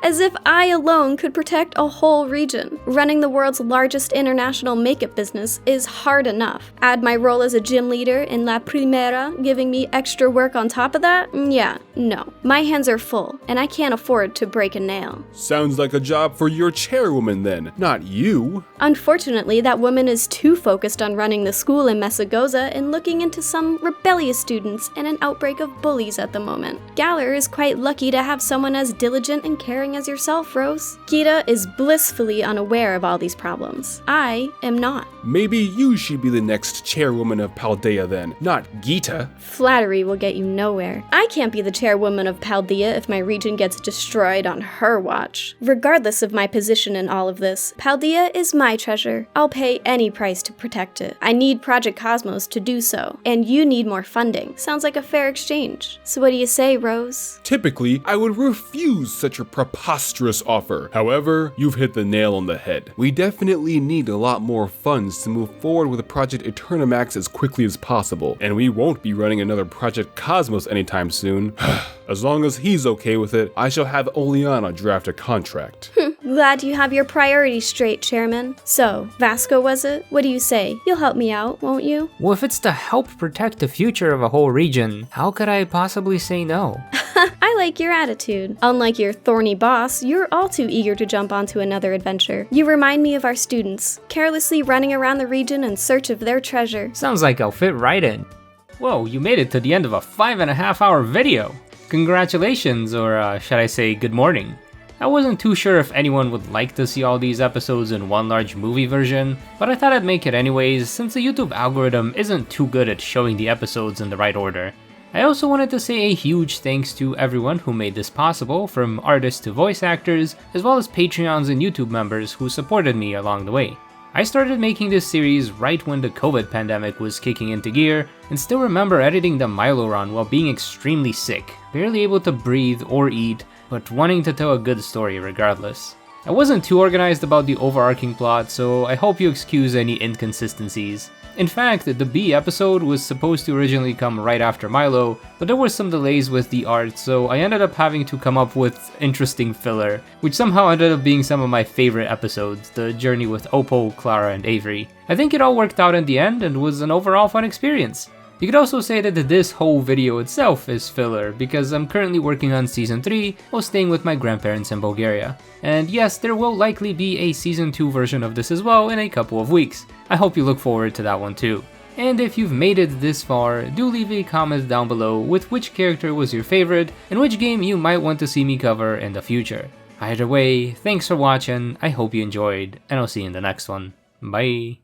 As if I alone could protect a whole region. Running the world's largest international makeup business is hard enough. Add my role as a gym leader in La Primera, giving me extra work on top of that? Yeah, no. My hands are full, and I can't afford to break a nail. Sounds like a job for your chairwoman then, not you. Unfortunately, that woman is too focused on running the school in Mesagoza and looking into some rebellious students and an outbreak of bullies at the moment. Galar is quite lucky to have someone as diligent and caring as yourself, Rose. Gita is blissfully unaware of all these problems. I am not. Maybe you should be the next chairwoman of Paldea then, not Gita. Flattery will get you nowhere. I can't be the chairwoman of Paldea if my region gets destroyed on her watch. Regardless of my position in all of this, Paldea is my treasure. I'll pay any price to protect it. I need Project Cosmos to do so, and you need more funding. Sounds like a fair exchange. So what do you say, Rose? Typically, I would refuse such a preposterous offer. However, you've hit the nail on the head. We definitely need a lot more funds to move forward with Project Eternamax as quickly as possible, and we won't be running another Project Cosmos anytime soon. As long as he's okay with it, I shall have Oleana draft a contract. Glad you have your priorities straight, Chairman. So, Vasko was it? What do you say? You'll help me out, won't you? Well, if it's to help protect the future of a whole region, how could I possibly say no? I like your attitude. Unlike your thorny boss, you're all too eager to jump onto another adventure. You remind me of our students, carelessly running around the region in search of their treasure. Sounds like I'll fit right in. Whoa, you made it to the end of a 5.5-hour video. Congratulations, or should I say good morning. I wasn't too sure if anyone would like to see all these episodes in one large movie version, but I thought I'd make it anyways since the YouTube algorithm isn't too good at showing the episodes in the right order. I also wanted to say a huge thanks to everyone who made this possible, from artists to voice actors, as well as Patreons and YouTube members who supported me along the way. I started making this series right when the COVID pandemic was kicking into gear, and still remember editing the Milo run while being extremely sick, barely able to breathe or eat, but wanting to tell a good story regardless. I wasn't too organized about the overarching plot, so I hope you excuse any inconsistencies. In fact, the Bea episode was supposed to originally come right after Milo, but there were some delays with the art, so I ended up having to come up with interesting filler, which somehow ended up being some of my favorite episodes, the journey with Opal, Klara, and Avery. I think it all worked out in the end and was an overall fun experience. You could also say that this whole video itself is filler, because I'm currently working on Season 3 while staying with my grandparents in Bulgaria. And yes, there will likely be a Season 2 version of this as well in a couple of weeks. I hope you look forward to that one too. And if you've made it this far, do leave a comment down below with which character was your favorite and which game you might want to see me cover in the future. Either way, thanks for watching, I hope you enjoyed, and I'll see you in the next one. Bye!